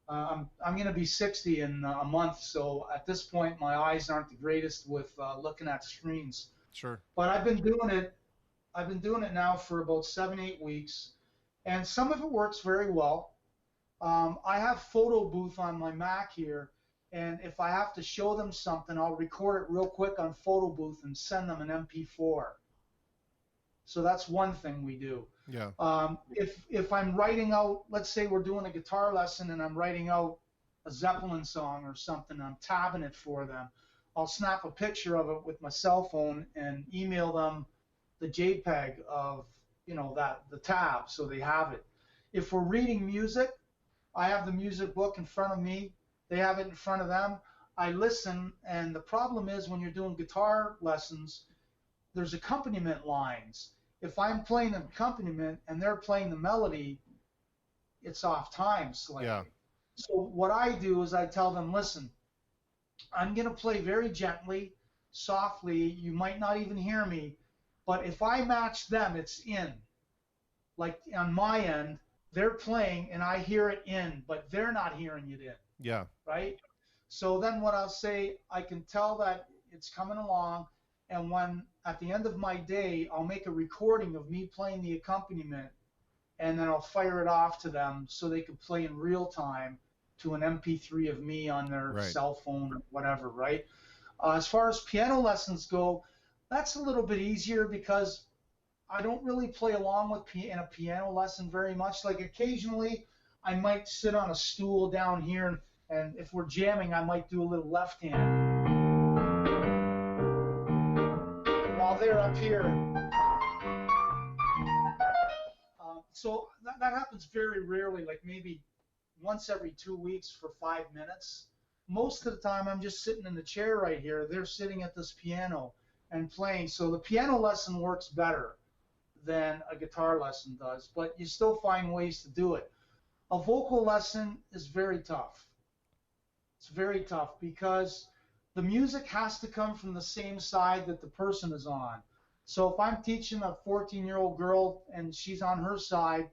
I'm going to be 60 in a month, so at this point my eyes aren't the greatest with looking at screens. Sure. But I've been doing it now for about 7-8 weeks, and some of it works very well. I have Photo Booth on my Mac here, and if I have to show them something, I'll record it real quick on Photo Booth and send them an MP4. So that's one thing we do. Yeah. If I'm writing out, let's say we're doing a guitar lesson and I'm writing out a Zeppelin song or something, I'm tabbing it for them. I'll snap a picture of it with my cell phone and email them the JPEG of, the tab, so they have it. If we're reading music, I have the music book in front of me. They have it in front of them. I listen, and the problem is when you're doing guitar lessons, there's accompaniment lines. If I'm playing an accompaniment and they're playing the melody, it's off time slightly. Yeah. So what I do is I tell them, listen, I'm going to play very gently, softly. You might not even hear me, But if I match them, it's in. Like on my end, they're playing and I hear it in, but they're not hearing it in, Yeah. right? So then what I'll say, I can tell that it's coming along, and when at the end of my day, I'll make a recording of me playing the accompaniment, and then I'll fire it off to them so they can play in real time to an MP3 of me on their Right. cell phone or whatever, right? As far as piano lessons go, that's a little bit easier because I don't really play along with in a piano lesson very much. Like occasionally, I might sit on a stool down here, and if we're jamming, I might do a little left hand while they're up here. So that happens very rarely, like maybe once every 2 weeks for 5 minutes. Most of the time, I'm just sitting in the chair right here. They're sitting at this piano and playing. So the piano lesson works better than a guitar lesson does, but you still find ways to do it. A vocal lesson is very tough. It's very tough because the music has to come from the same side that the person is on. So if I'm teaching a 14-year-old girl and she's on her side,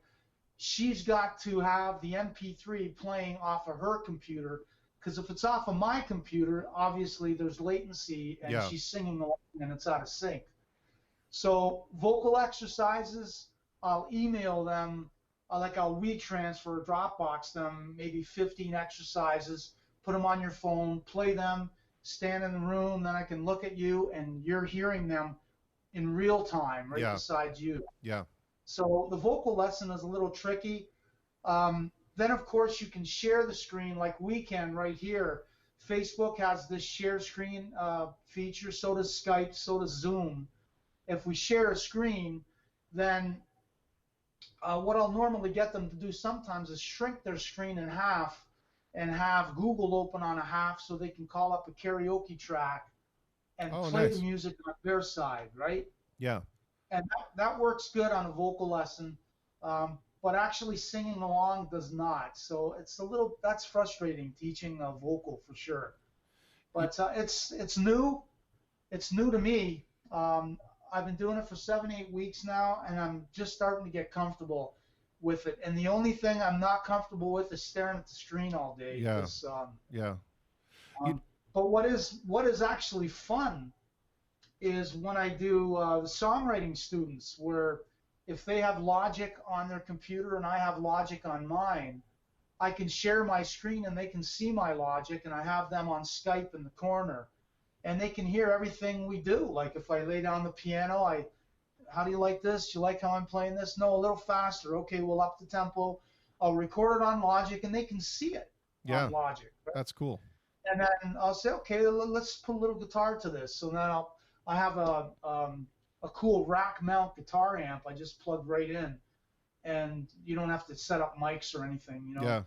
she's got to have the MP3 playing off of her computer, because if it's off of my computer, obviously there's latency and she's singing along and it's out of sync. So vocal exercises, I'll email them, like I'll WeTransfer, Dropbox them, maybe 15 exercises, put them on your phone, play them, stand in the room, then I can look at you and you're hearing them in real time right beside you. Yeah. So the vocal lesson is a little tricky. Then, of course, you can share the screen like we can right here. Facebook has this share screen feature, so does Skype, so does Zoom. If we share a screen, then what I'll normally get them to do sometimes is shrink their screen in half and have Google open on a half so they can call up a karaoke track and play the music on their side, right? Yeah. And that works good on a vocal lesson, but actually singing along does not. So that's frustrating teaching a vocal for sure. But it's new. It's new to me. I've been doing it for 7-8 weeks now, and I'm just starting to get comfortable with it. And the only thing I'm not comfortable with is staring at the screen all day. Yeah. But what is actually fun is when I do the songwriting students, where if they have Logic on their computer and I have Logic on mine, I can share my screen and they can see my Logic, and I have them on Skype in the corner, and they can hear everything we do. Like if I lay down the piano, how do you like this? You like how I'm playing this? No, a little faster. Okay, we'll up the tempo. I'll record it on Logic, and they can see it on Logic. Right? That's cool. And then I'll say, okay, let's put a little guitar to this. So then I have a cool rack mount guitar amp I just plugged right in, and you don't have to set up mics or anything, you know. Yeah.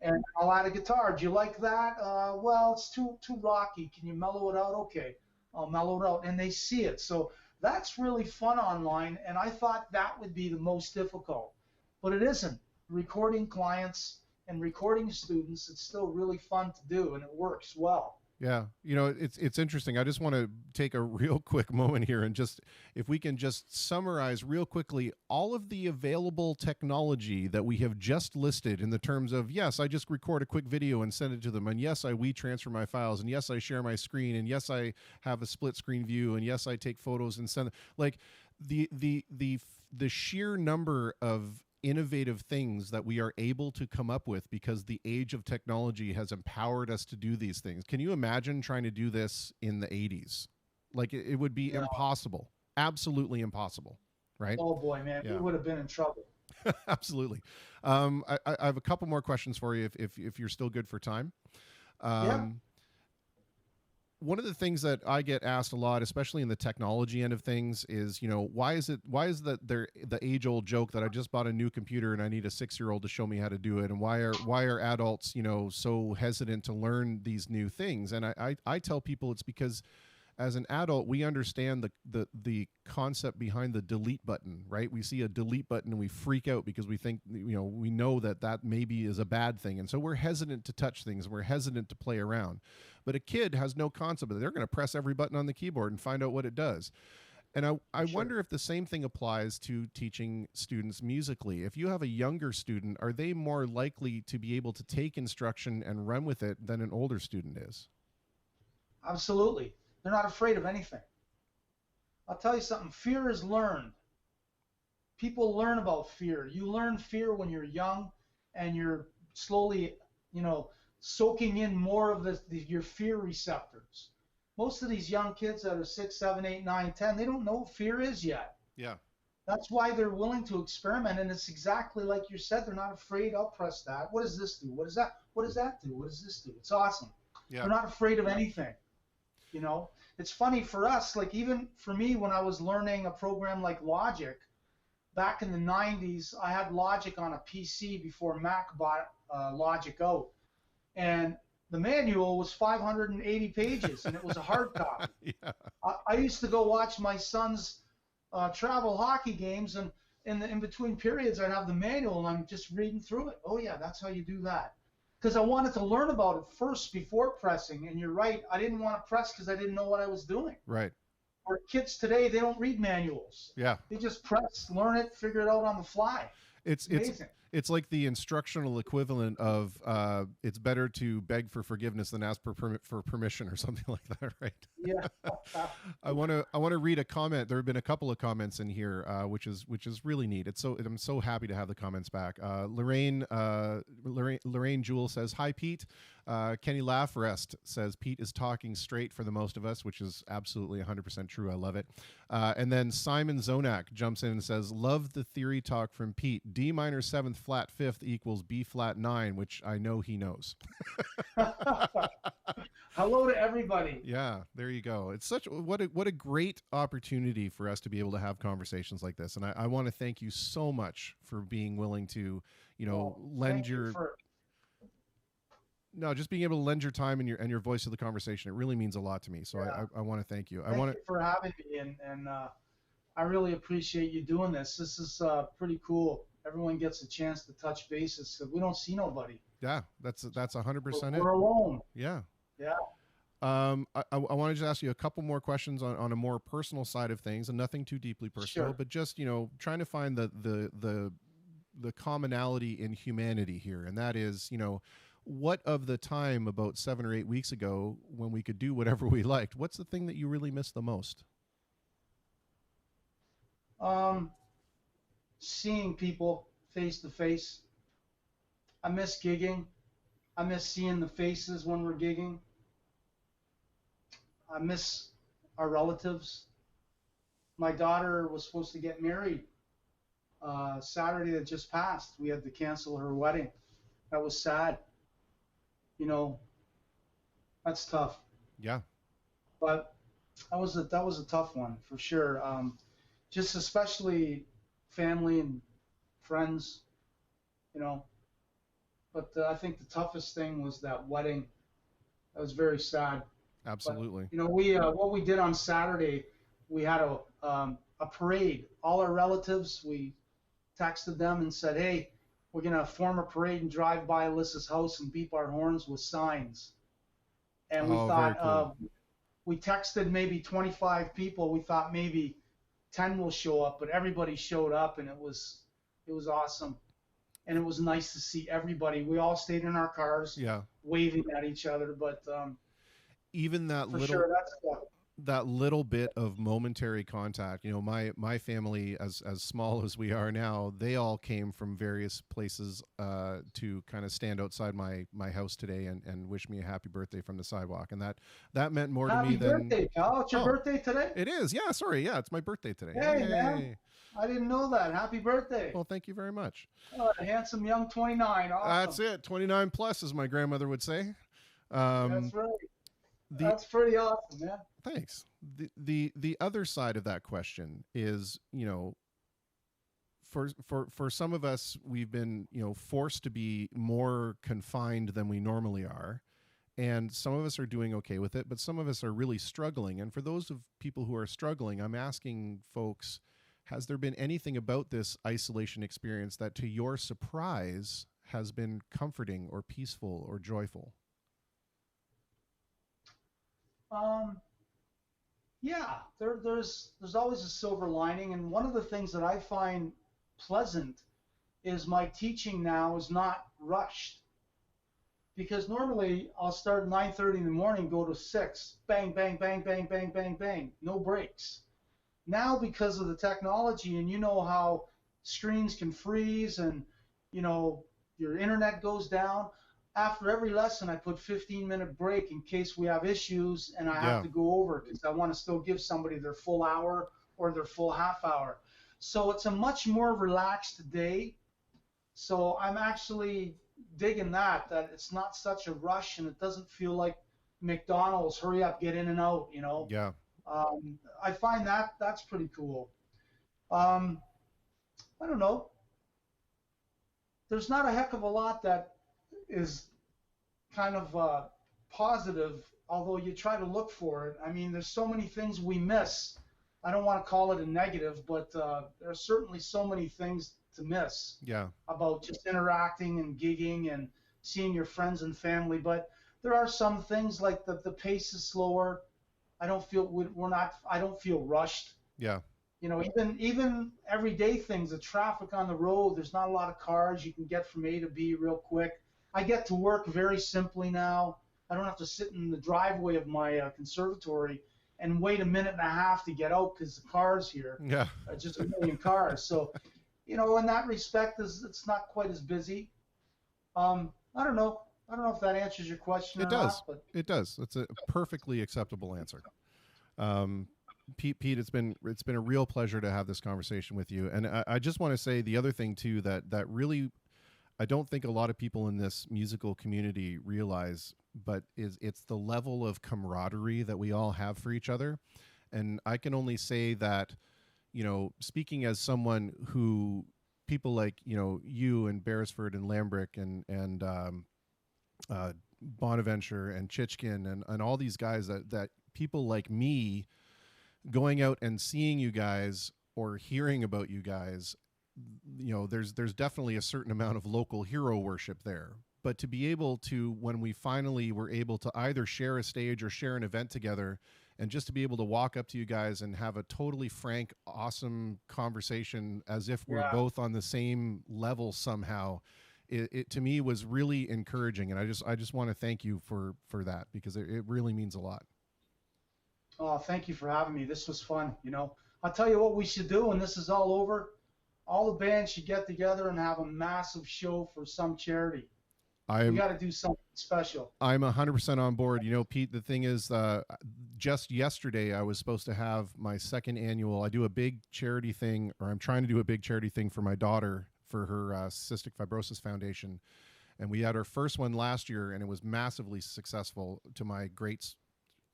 And I'll add a guitar. Do you like that? Well, it's too rocky. Can you mellow it out? Okay, I'll mellow it out, and they see it. So that's really fun online, and I thought that would be the most difficult, but it isn't. Recording clients and recording students, it's still really fun to do, and it works well. Yeah, it's interesting. I just want to take a real quick moment here and just, if we can just summarize real quickly all of the available technology that we have just listed in the terms of, yes, I just record a quick video and send it to them, and yes, I WeTransfer my files, and yes, I share my screen, and yes, I have a split screen view, and yes, I take photos and send them. Like the sheer number of innovative things that we are able to come up with because the age of technology has empowered us to do these things. Can you imagine trying to do this in the 80s? Like it would be impossible, absolutely impossible, right? Oh boy, man, we would have been in trouble. Absolutely. I have a couple more questions for you if you're still good for time. One of the things that I get asked a lot, especially in the technology end of things, is, why is the age-old joke that I just bought a new computer and I need a 6-year-old to show me how to do it, and why are adults, so hesitant to learn these new things? And I tell people it's because as an adult, we understand the concept behind the delete button, right? We see a delete button and we freak out because we think, we know that maybe is a bad thing. And so we're hesitant to touch things, and we're hesitant to play around. But a kid has no concept of it. They're going to press every button on the keyboard and find out what it does. And I Sure. wonder if the same thing applies to teaching students musically. If you have a younger student, are they more likely to be able to take instruction and run with it than an older student is? Absolutely. They're not afraid of anything. I'll tell you something. Fear is learned. People learn about fear. You learn fear when you're young, and you're slowly, you know, soaking in more of your fear receptors. Most of these young kids that are 6, 7, 8, 9, 10, they don't know what fear is yet. Yeah. That's why they're willing to experiment, and it's exactly like you said. They're not afraid. I'll press that. What does this do? What does that? What does that do? What does this do? It's awesome. Yeah. They're not afraid of anything. You know, it's funny for us. Like even for me, when I was learning a program like Logic back in the 90s, I had Logic on a PC before Mac bought Logic out, and the manual was 580 pages, and it was a hard copy. Yeah. I used to go watch my son's travel hockey games, and in between periods, I'd have the manual, and I'm just reading through it. Oh yeah, that's how you do that. Because I wanted to learn about it first before pressing. And you're right, I didn't want to press because I didn't know what I was doing. Right. Or kids today, they don't read manuals. Yeah. They just press, learn it, figure it out on the fly. It's amazing. It's like the instructional equivalent of it's better to beg for forgiveness than ask for permission or something like that, right? Yeah. I want to read a comment. There have been a couple of comments in here, which is really neat. I'm so happy to have the comments back. Lorraine Jewell says, "Hi Pete." Kenny Lafrest says, "Pete is talking straight for the most of us," which is absolutely 100% true. I love it. And then Simon Zonak jumps in and says, "Love the theory talk from Pete. D minor 7th flat 5th equals B flat 9, which I know he knows." Hello to everybody. Yeah, there you go. It's what a great opportunity for us to be able to have conversations like this. And I want to thank you so much for being willing to, lend your just being able to lend your time and your voice to the conversation. It really means a lot to me. So yeah. I want to thank you. Thank you for having me, and I really appreciate you doing this. This is pretty cool. Everyone gets a chance to touch bases because we don't see nobody. Yeah, that's 100% it. We're alone. Yeah. Yeah. I want to just ask you a couple more questions on a more personal side of things, and nothing too deeply personal, but just trying to find the commonality in humanity here, and that is what of the time about 7 or 8 weeks ago when we could do whatever we liked, what's the thing that you really miss the most? Seeing people face to face. I miss gigging. I miss seeing the faces when we're gigging. I miss our relatives. My daughter was supposed to get married Saturday that just passed. We had to cancel her wedding. That was sad. That's tough. Yeah. But that was a tough one for sure. Just especially family and friends, But I think the toughest thing was that wedding. That was very sad. Absolutely. But, what we did on Saturday, we had a parade. All our relatives, we texted them and said, "Hey, we're gonna form a parade and drive by Alyssa's house and beep our horns with signs." And we thought, cool. We texted maybe 25 people. We thought maybe 10 will show up, but everybody showed up, and it was awesome. And it was nice to see everybody. We all stayed in our cars, waving at each other. But even that little bit of momentary contact, my family, as small as we are now, they all came from various places to kind of stand outside my house today and wish me a happy birthday from the sidewalk, and that meant more to me than happy birthday, pal. It's your birthday today? It is. Yeah, sorry. Yeah, it's my birthday today. Hey, man. I didn't know that. Happy birthday. Well, thank you very much. Handsome young 29. Awesome. That's it. 29 plus, as my grandmother would say. That's right. That's pretty awesome, man. Thanks. The other side of that question is, for some of us, we've been, forced to be more confined than we normally are. And some of us are doing okay with it, but some of us are really struggling. And for those of people who are struggling, I'm asking folks, has there been anything about this isolation experience that, to your surprise, has been comforting or peaceful or joyful? Yeah, there's always a silver lining, and one of the things that I find pleasant is my teaching now is not rushed. Because normally I'll start at 9:30 in the morning, go to 6, bang, bang, bang, bang, bang, bang, bang, no breaks. Now because of the technology, and you know how screens can freeze, and you know your internet goes down. After every lesson, I put 15-minute break in case we have issues and I have Yeah. to go over because I want to still give somebody their full hour or their full half hour. So it's a much more relaxed day. So I'm actually digging that it's not such a rush and it doesn't feel like McDonald's, hurry up, get in and out, you know. Yeah. I find that's pretty cool. Um, I don't know. There's not a heck of a lot that is kind of positive, although you try to look for it. I mean, there's so many things we miss. I don't want to call it a negative, but there are certainly so many things to miss Yeah. about just interacting and gigging and seeing your friends and family. But there are some things like the pace is slower. I don't feel we're not. I don't feel rushed. Yeah. You know, even everyday things, the traffic on the road, there's not a lot of cars. You can get from A to B real quick. I get to work very simply now. I don't have to sit in the driveway of my conservatory and wait a minute and a half to get out because the cars here, Yeah. just a million cars. So, you know, in that respect, it's not quite as busy. I don't know. I don't know if that answers your question It or does. not, but It does. That's a perfectly acceptable answer. Um, Pete, it's been a real pleasure to have this conversation with you. And I just want to say the other thing too that really I don't think a lot of people in this musical community realize, but it's the level of camaraderie that we all have for each other. And I can only say that, speaking as someone who people like, you and Beresford and Lambrick and Bonaventure and Chichkin and all these guys that people like me going out and seeing you guys or hearing about you guys, there's definitely a certain amount of local hero worship there. But to be able to, when we finally were able to either share a stage or share an event together, and just to be able to walk up to you guys and have a totally frank, awesome conversation as if we're yeah. both on the same level somehow, it to me was really encouraging. And I just want to thank you for that, because it really means a lot. Oh, thank you for having me. This was fun. You know, I'll tell you what we should do when this is all over. All the bands should get together and have a massive show for some charity. We I'm got to do something special. I'm 100% on board. Pete, the thing is, just yesterday I was supposed to have my second annual. I do a big charity thing, or I'm trying to do a big charity thing for my daughter for her cystic fibrosis foundation, and we had our first one last year, and it was massively successful to my great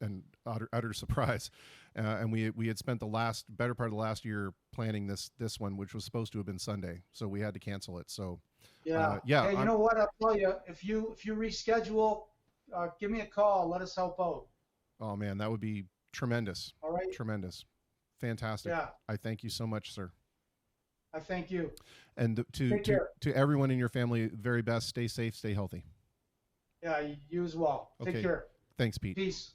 and utter surprise. And we had spent the better part of the last year planning this one, which was supposed to have been Sunday, so we had to cancel it. So Yeah. yeah, Hey, you know what? I'll tell you, if you reschedule, give me a call. Let us help out. oh man, that would be tremendous. All right? Tremendous. Fantastic. Yeah. I thank you so much, sir. I thank you. And Take care. to everyone in your family, very best. Stay safe, stay healthy. Yeah, you as well. Take Okay. care. Thanks, Pete. Peace.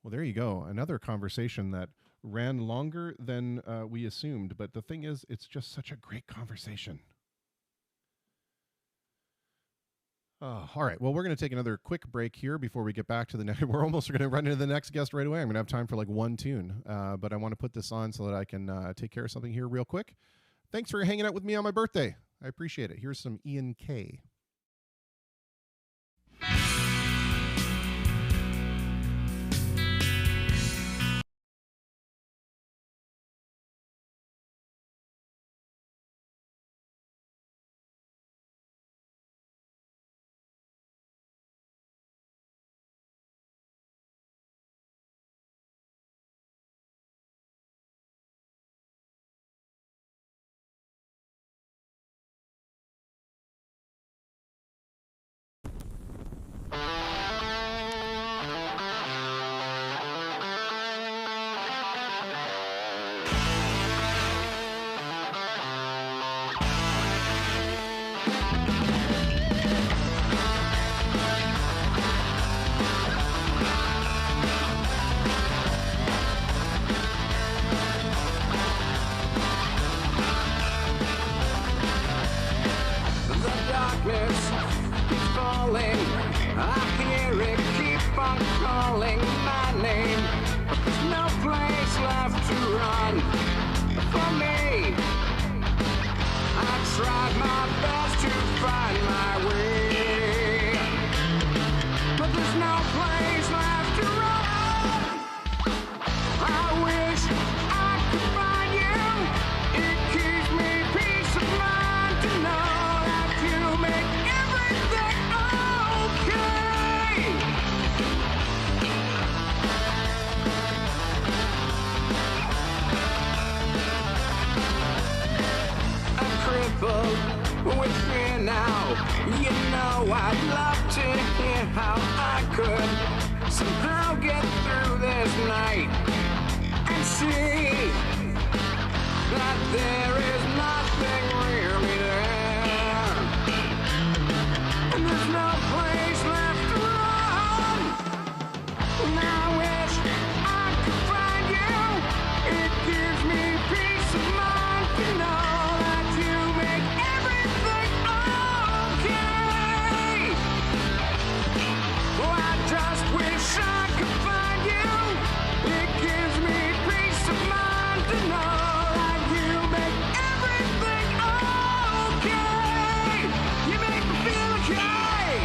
Well, there you go. Another conversation that ran longer than we assumed. But the thing is, it's just such a great conversation. All right. Well, we're going to take another quick break here before we get back to the next. We're almost going to run into the next guest right away. I'm going to have time for like one tune, but I want to put this on so that I can take care of something here real quick. Thanks for hanging out with me on my birthday. I appreciate it. Here's some Ian K. I wish I could find you. It gives me peace of mind to know that you make everything okay. I'm crippled with fear now. You know I'd love to hear how I could somehow get through this night and see that there is nothing really there, and there's no place left to run. And I wish I could find you. It gives me peace of mind to know that you make everything okay. Oh, I just wish I could find you. It gives me peace of mind to know that you make everything okay. You make me feel okay.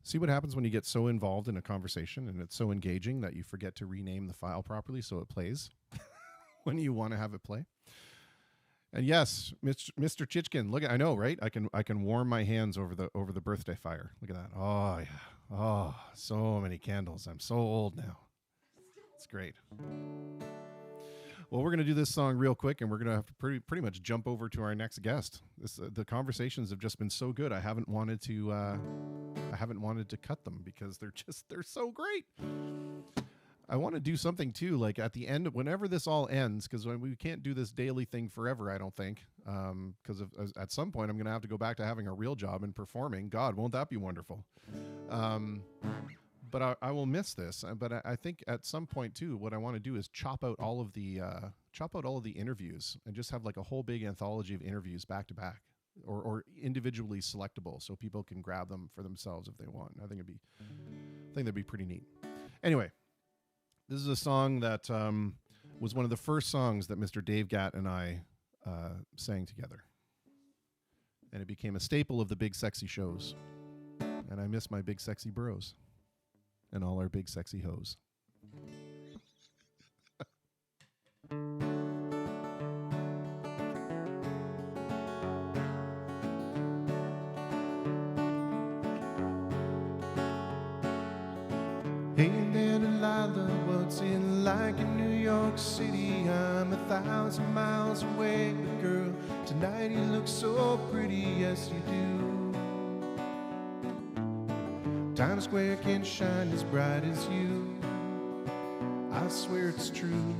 See what happens when you get so involved in a conversation and it's so engaging that you forget to rename the file properly so it plays when you want to have it play. And yes, Mr. Chichkin, look at, I know, right? I can warm my hands over the birthday fire. Look at that. Oh yeah. Oh, so many candles. I'm so old now. It's great. Well, we're going to do this song real quick, and we're going to have to pretty much jump over to our next guest. The conversations have just been so good. I haven't wanted to cut them because they're so great. I want to do something too, like at the end, whenever this all ends, because we can't do this daily thing forever, I don't think, because at some point I'm going to have to go back to having a real job and performing. God, won't that be wonderful? But I will miss this. But I think at some point too, what I want to do is chop out all of the interviews and just have like a whole big anthology of interviews back to back, or individually selectable, so people can grab them for themselves if they want. I think that'd be pretty neat. Anyway, this is a song that was one of the first songs that Mr. Dave Gatt and I sang together, and it became a staple of the Big Sexy shows. And I miss my big sexy bros. And all our big sexy hoes. Hey there, Delilah, what's it like in New York City? I'm 1,000 miles away, but girl, tonight you look so pretty, yes you do. Times Square can't shine as bright as you, I swear it's true.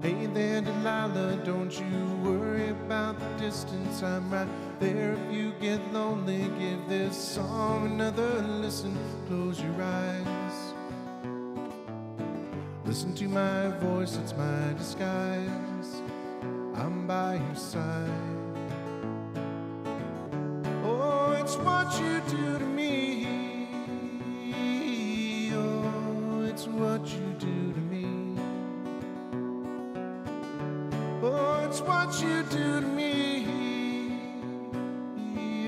Hey there, Delilah, don't you worry about the distance, I'm right there if you get lonely. Give this song another listen, close your eyes. Listen to my voice, it's my disguise, I'm by your side. Oh, what you do to me. Oh, it's what you do to me. Oh, it's what you do to me.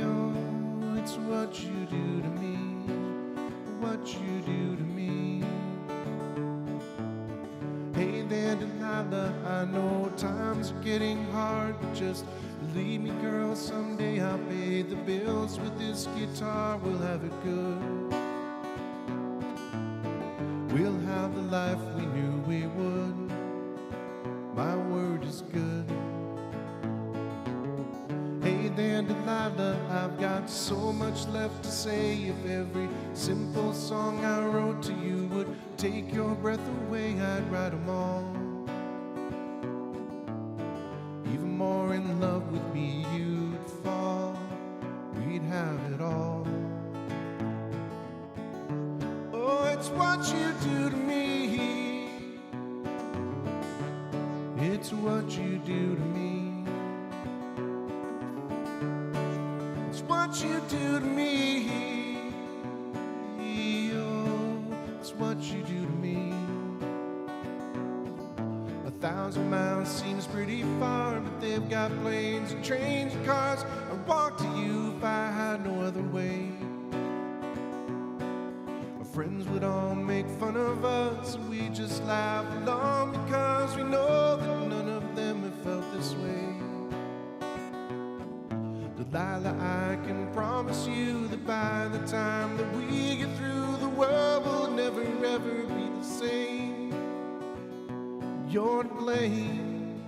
Oh, it's what you do to me. What you do to me. Hey there, Delilah, I know times are getting hard, but just believe me, girl, someday I'll pay the bills with this guitar. We'll have it good. We'll have the life we knew we would. My word is good. Hey there, Delilah, I've got so much left to say. If every simple song I wrote to you would take your breath away, I'd write them all. Even more in love with me you'd fall. We'd have it all. Oh, it's what you do to me. It's what you do to me. It's what you do to me. Oh, it's what you do to me. 1,000 miles seems pretty far, but they've got planes and trains and cars. I'd walk to you if I had no other way. Our friends would all make fun of us, and we just laugh along because we know that none of them have felt this way. Delilah, I can promise you that by the time that we get through, the world will never ever be the same. You're to blame.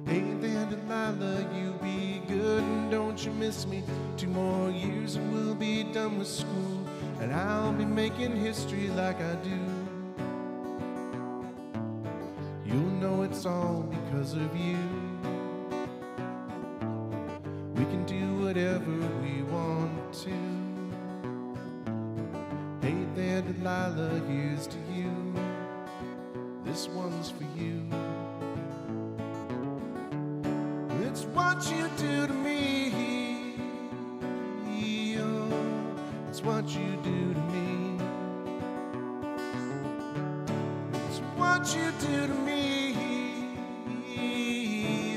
Hey there, Delilah, you be good and don't you miss me. 2 more years and we'll be done with school, and I'll be making history like I do. You'll know it's all because of you. We can do whatever we want to. Hey there, Delilah, here's to you. This one's for you. It's what you do to me. Oh, it's what you do to me. It's what you do to me.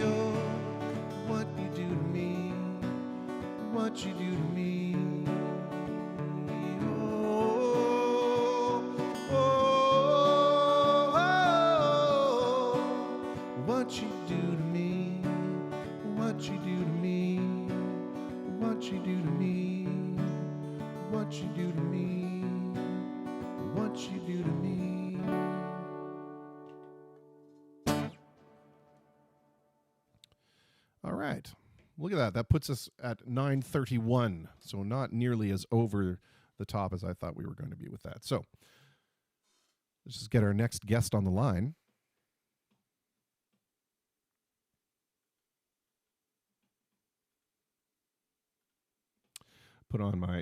Oh, what you do to me. What you do to me. Oh, oh, oh, what you do to me. What you do to me. What you do to me. What you do to me. What you do to me. All right. Look at that. That puts us at 9:31. So not nearly as over the top as I thought we were going to be with that. So let's just get our next guest on the line.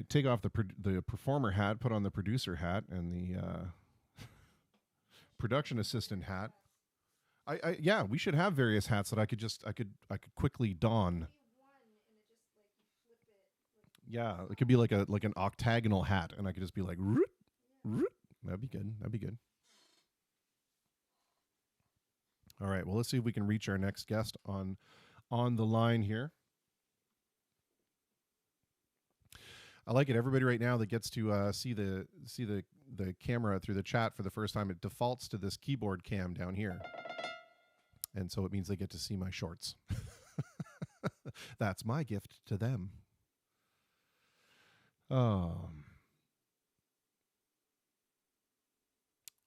Take off the performer hat, put on the producer hat and the production assistant hat. Yeah, we should have various hats that I could quickly don. Yeah, it could be like an octagonal hat, and I could just be like, root, root. That'd be good. That'd be good. All right. Well, let's see if we can reach our next guest on the line here. I like it. Everybody right now that gets to see the camera through the chat for the first time, it defaults to this keyboard cam down here. And so it means they get to see my shorts. That's my gift to them. Well,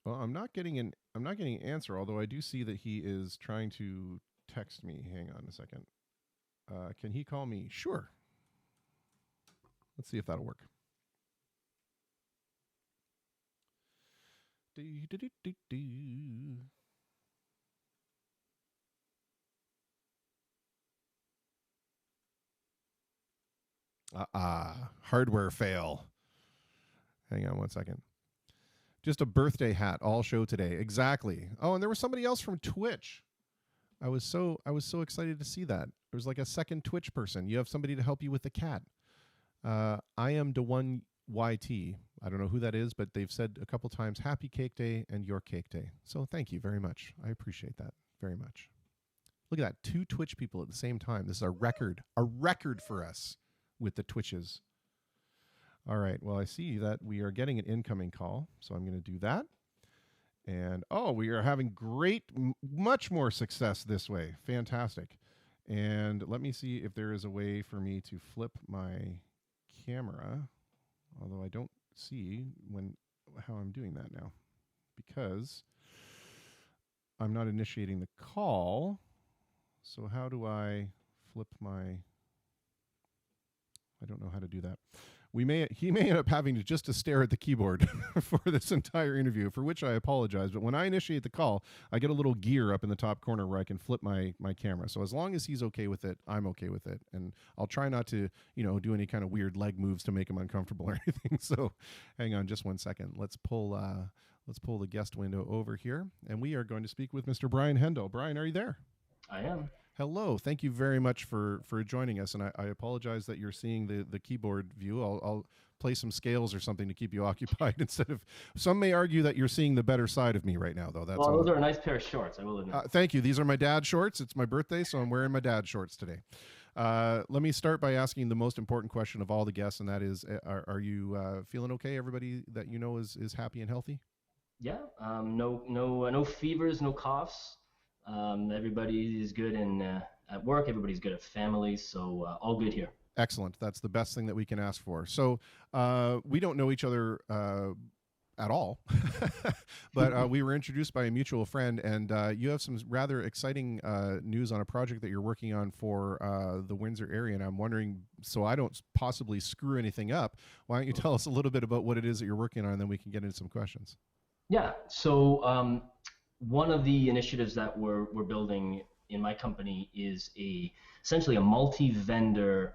I'm not getting an answer, although I do see that he is trying to text me. Hang on a second. Can he call me? Sure. Let's see if that'll work. Hardware fail. Hang on one second. Just a birthday hat all show today. Exactly. Oh, and there was somebody else from Twitch. I was so excited to see that. There was like a second Twitch person. You have somebody to help you with the cat. I am the one YT. I don't know who that is, but they've said a couple times Happy Cake Day and Your Cake Day. So thank you very much. I appreciate that very much. Look at that, 2 Twitch people at the same time. This is a record for us with the Twitches. All right, well, I see that we are getting an incoming call, so I'm going to do that. And, we are having much more success this way. Fantastic. And let me see if there is a way for me to flip my camera, although I don't see how I'm doing that now because I'm not initiating the call. So how do I flip I don't know how to do that. He may end up having to stare at the keyboard for this entire interview, for which I apologize. But when I initiate the call, I get a little gear up in the top corner where I can flip my camera. So as long as he's okay with it, I'm okay with it. And I'll try not to, do any kind of weird leg moves to make him uncomfortable or anything. So hang on just one second. Let's pull the guest window over here. And we are going to speak with Mr. Brian Hendel. Brian, are you there? I am. Hello. Thank you very much for joining us. And I apologize that you're seeing the keyboard view. I'll play some scales or something to keep you occupied instead of... Some may argue that you're seeing the better side of me right now, though. Those are a nice pair of shorts, I will admit. Thank you. These are my dad's shorts. It's my birthday, so I'm wearing my dad's shorts today. Let me start by asking the most important question of all the guests, and that is, are you feeling okay? Everybody that you know is happy and healthy? Yeah. No fevers, no coughs. Everybody is good at work. Everybody's good at families. So all good here. Excellent. That's the best thing that we can ask for. So we don't know each other at all, but we were introduced by a mutual friend, and you have some rather exciting news on a project that you're working on for the Windsor area. And I'm wondering, so I don't possibly screw anything up, why don't you tell us a little bit about what it is that you're working on, and then we can get into some questions. Yeah. So one of the initiatives that we're building in my company is essentially a multi-vendor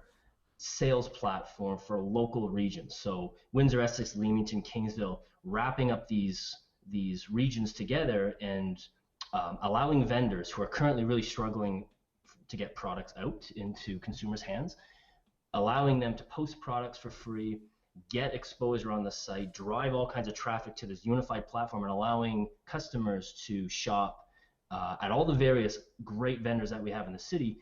sales platform for local regions. So Windsor, Essex, Leamington, Kingsville, wrapping up these regions together and allowing vendors who are currently really struggling to get products out into consumers' hands, allowing them to post products for free, get exposure on the site, drive all kinds of traffic to this unified platform, and allowing customers to shop at all the various great vendors that we have in the city.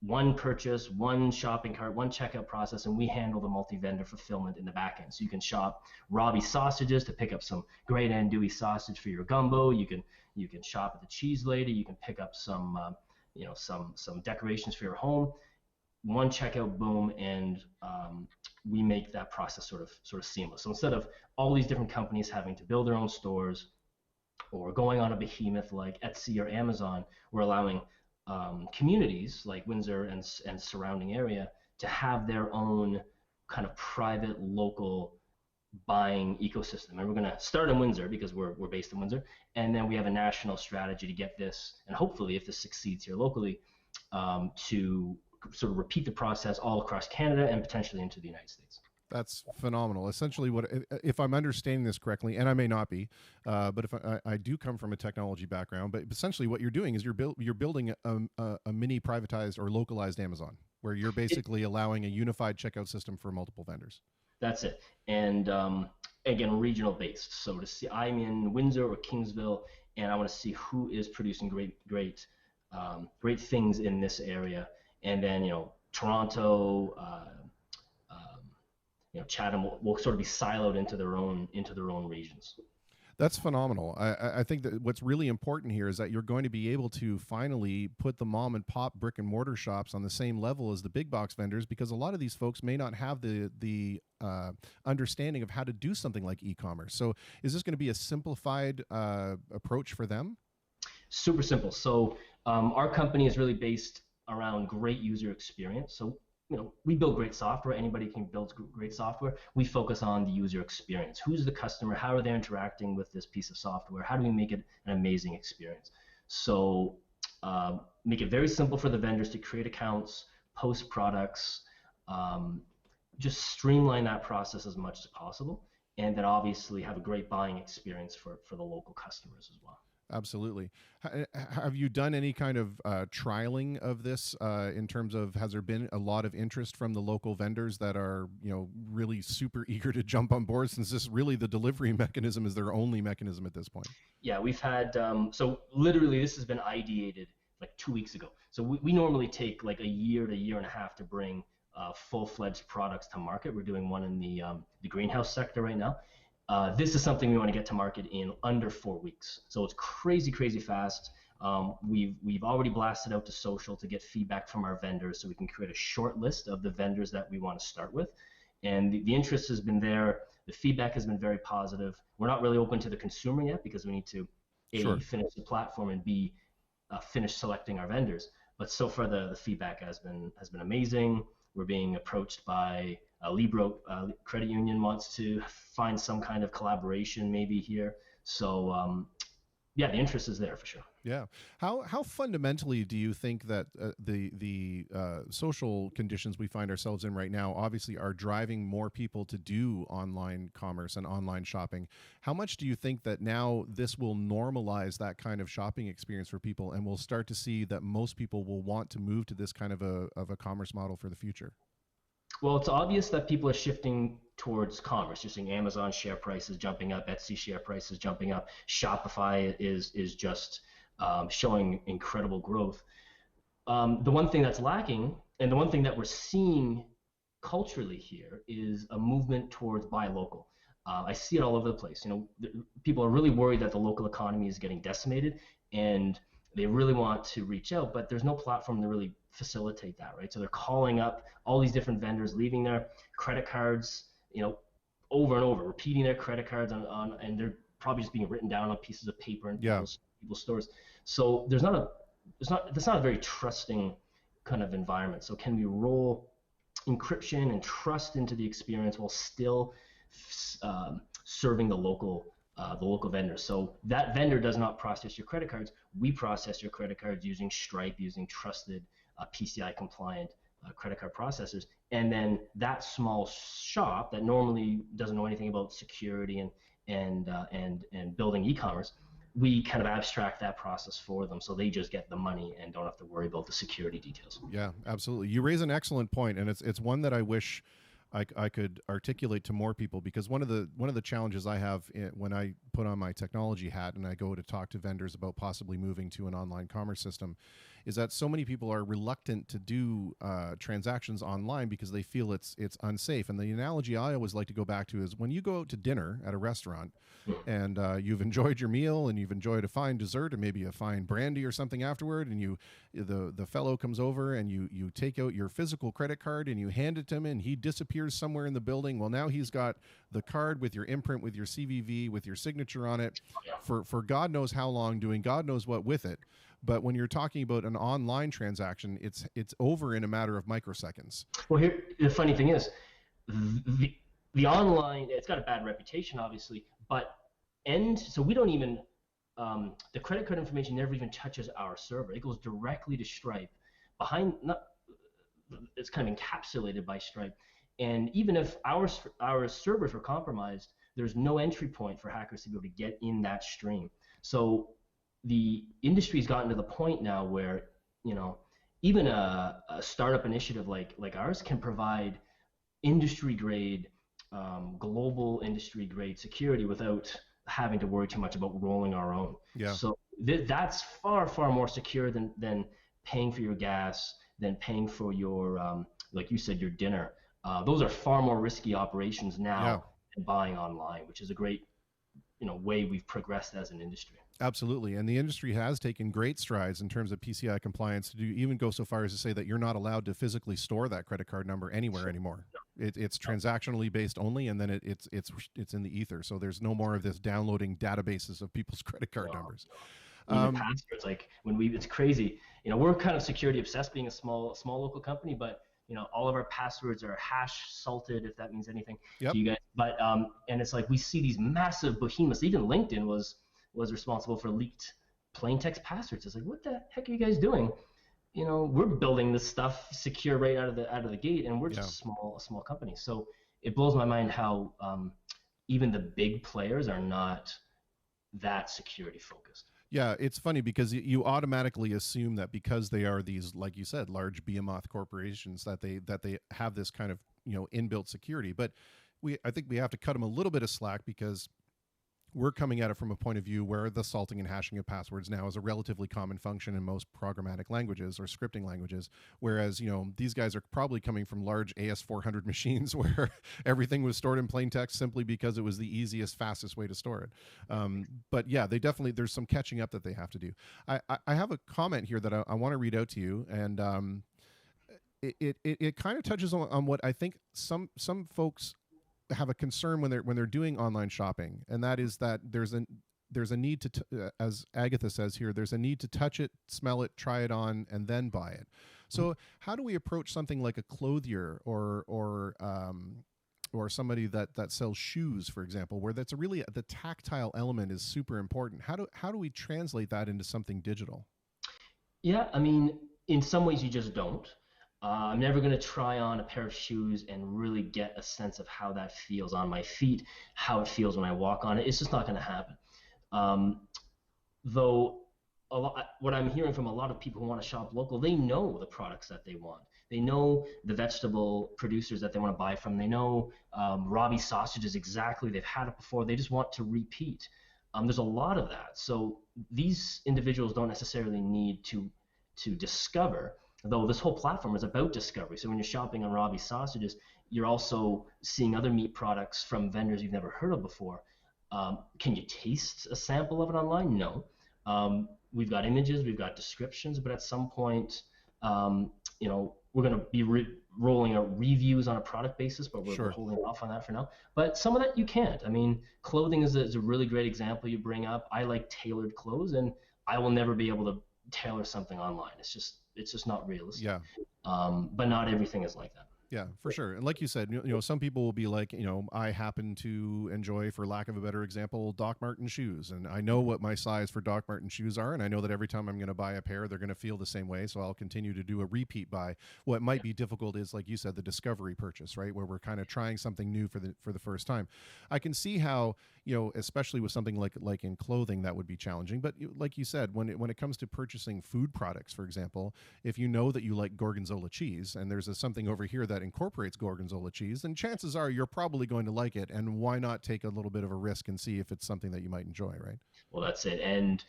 One purchase, one shopping cart, one checkout process, and we handle the multi-vendor fulfillment in the back end. So you can shop Robbie sausages to pick up some great andouille sausage for your gumbo. You can shop at the Cheese Lady. You can pick up some some decorations for your home. One checkout, boom, and we make that process sort of seamless. So instead of all these different companies having to build their own stores or going on a behemoth like Etsy or Amazon, we're allowing communities like Windsor and surrounding area to have their own kind of private local buying ecosystem. And we're going to start in Windsor because we're based in Windsor, and then we have a national strategy to get this, and hopefully if this succeeds here locally, to sort of repeat the process all across Canada and potentially into the United States. That's phenomenal. Essentially, if I'm understanding this correctly, and I may not be, but if I do come from a technology background, but essentially what you're doing is you're building a mini privatized or localized Amazon, where you're basically allowing a unified checkout system for multiple vendors. That's it. And again, regional based. So to see, I'm in Windsor or Kingsville, and I want to see who is producing great things in this area. And then, Toronto, Chatham will sort of be siloed into their own regions. That's phenomenal. I think that what's really important here is that you're going to be able to finally put the mom and pop brick and mortar shops on the same level as the big box vendors, because a lot of these folks may not have the understanding of how to do something like e-commerce. So is this going to be a simplified approach for them? Super simple. So our company is really based around great user experience. So we build great software. Anybody can build great software. We focus on the user experience. Who's the customer? How are they interacting with this piece of software? How do we make it an amazing experience? So make it very simple for the vendors to create accounts, post products, just streamline that process as much as possible, and then obviously have a great buying experience for the local customers as well. Absolutely. Have you done any kind of trialing of this in terms of, has there been a lot of interest from the local vendors that are, really super eager to jump on board, since this really the delivery mechanism is their only mechanism at this point? Yeah, we've had, so literally this has been ideated like 2 weeks ago. So we normally take like a year to year and a half to bring full-fledged products to market. We're doing one in the greenhouse sector right now. This is something we want to get to market in under 4 weeks. So it's crazy, crazy fast. We've already blasted out to social to get feedback from our vendors, so we can create a short list of the vendors that we want to start with. And the interest has been there. The feedback has been very positive. We're not really open to the consumer yet because we need to Sure. finish the platform and B, finish selecting our vendors. But so far the feedback has been amazing. We're being approached by Libro Credit Union wants to find some kind of collaboration maybe here. So yeah, the interest is there for sure. Yeah. How fundamentally do you think that the social conditions we find ourselves in right now obviously are driving more people to do online commerce and online shopping? How much do you think that now this will normalize that kind of shopping experience for people, and we'll start to see that most people will want to move to this kind of a commerce model for the future? Well, it's obvious that people are shifting towards commerce. You're seeing Amazon share prices jumping up, Etsy share prices jumping up, Shopify is just showing incredible growth. The one thing that's lacking, and the one thing that we're seeing culturally here, is a movement towards buy local. I see it all over the place. People are really worried that the local economy is getting decimated, and they really want to reach out, but there's no platform to really facilitate that, right? So they're calling up all these different vendors, leaving their credit cards, over and over, repeating their credit cards and they're probably just being written down on pieces of paper in people's stores. So that's not a very trusting kind of environment. So can we roll encryption and trust into the experience while still serving the local vendor? So that vendor does not process your credit cards. We process your credit cards using Stripe, using trusted PCI compliant credit card processors. And then that small shop that normally doesn't know anything about security and building e-commerce, we kind of abstract that process for them, so they just get the money and don't have to worry about the security details. Yeah, absolutely. You raise an excellent point, and it's one that I wish I could articulate to more people, because one of the challenges I have when I put on my technology hat and I go to talk to vendors about possibly moving to an online commerce system is that so many people are reluctant to do transactions online because they feel it's unsafe. And the analogy I always like to go back to is when you go out to dinner at a restaurant and you've enjoyed your meal and you've enjoyed a fine dessert and maybe a fine brandy or something afterward, and the fellow comes over and you take out your physical credit card and you hand it to him and he disappears somewhere in the building. Well, now he's got the card with your imprint, with your CVV, with your signature on it for God knows how long, doing God knows what with it. But when you're talking about an online transaction, it's over in a matter of microseconds. Well, here the funny thing is, the online, it's got a bad reputation, obviously, but so we don't even the credit card information never even touches our server. It goes directly to Stripe. It's kind of encapsulated by Stripe. And even if our servers were compromised, there's no entry point for hackers to be able to get in that stream. So the industry's gotten to the point now where, even a startup initiative like ours can provide industry grade, global industry grade security without having to worry too much about rolling our own. Yeah. So that's far, far more secure than paying for your gas, than paying for your, like you said, your dinner. Those are far more risky operations now than buying online, which is a great, way we've progressed as an industry. Absolutely. And the industry has taken great strides in terms of PCI compliance to even go so far as to say that you're not allowed to physically store that credit card number anywhere anymore. It's transactionally based only, and then it's in the ether. So there's no more of this downloading databases of people's credit card numbers. Even passwords, like it's crazy. We're kind of security obsessed, being a small local company, but all of our passwords are hash salted, if that means anything to you guys. But and it's like we see these massive behemoths. Even LinkedIn was responsible for leaked plain text passwords. It's like, what the heck are you guys doing? We're building this stuff secure right out of the gate, and we're just a small company. So it blows my mind how even the big players are not that security focused. Yeah, it's funny because you automatically assume that because they are these, like you said, large behemoth corporations, that they have this kind of inbuilt security. But I think we have to cut them a little bit of slack because we're coming at it from a point of view where the salting and hashing of passwords now is a relatively common function in most programmatic languages or scripting languages, whereas these guys are probably coming from large AS400 machines where everything was stored in plain text simply because it was the easiest, fastest way to store it. But yeah, there's some catching up that they have to do. I have a comment here that I want to read out to you, and it kind of touches on what I think some folks have a concern when they're doing online shopping, and that is that there's a need to as Agatha says here, there's a need to touch it, smell it, try it on, and then buy it. So how do we approach something like a clothier or somebody that sells shoes, for example, where that's really the tactile element is super important? How do we translate that into something digital? Yeah, I mean, in some ways you just don't. I'm never going to try on a pair of shoes and really get a sense of how that feels on my feet, how it feels when I walk on it. It's just not going to happen. Though what I'm hearing from a lot of people who want to shop local, they know the products that they want. They know the vegetable producers that they want to buy from. They know Robbie sausages exactly. They've had it before. They just want to repeat. There's a lot of that. So these individuals don't necessarily need to discover, though this whole platform is about discovery. So when you're shopping on Robbie sausages, you're also seeing other meat products from vendors you've never heard of before. Can you taste a sample of it online? No. We've got images, we've got descriptions, but at some point, we're going to be rolling out reviews on a product basis, but we're holding off on that for now. But some of that you can't. I mean, clothing is a really great example you bring up. I like tailored clothes, and I will never be able to tailor something online. It's just not realistic. Yeah. But not everything is like that. Yeah, for sure. And like you said, some people will be like, I happen to enjoy, for lack of a better example, Doc Marten shoes. And I know what my size for Doc Marten shoes are. And I know that every time I'm going to buy a pair, they're going to feel the same way. So I'll continue to do a repeat buy. What might be difficult is, like you said, the discovery purchase, right? Where we're kind of trying something new for the first time. I can see how, especially with something like in clothing, that would be challenging. But like you said, when it comes to purchasing food products, for example, if you know that you like Gorgonzola cheese and there's something over here that incorporates Gorgonzola cheese, then chances are you're probably going to like it. And why not take a little bit of a risk and see if it's something that you might enjoy, right? Well, that's it. And,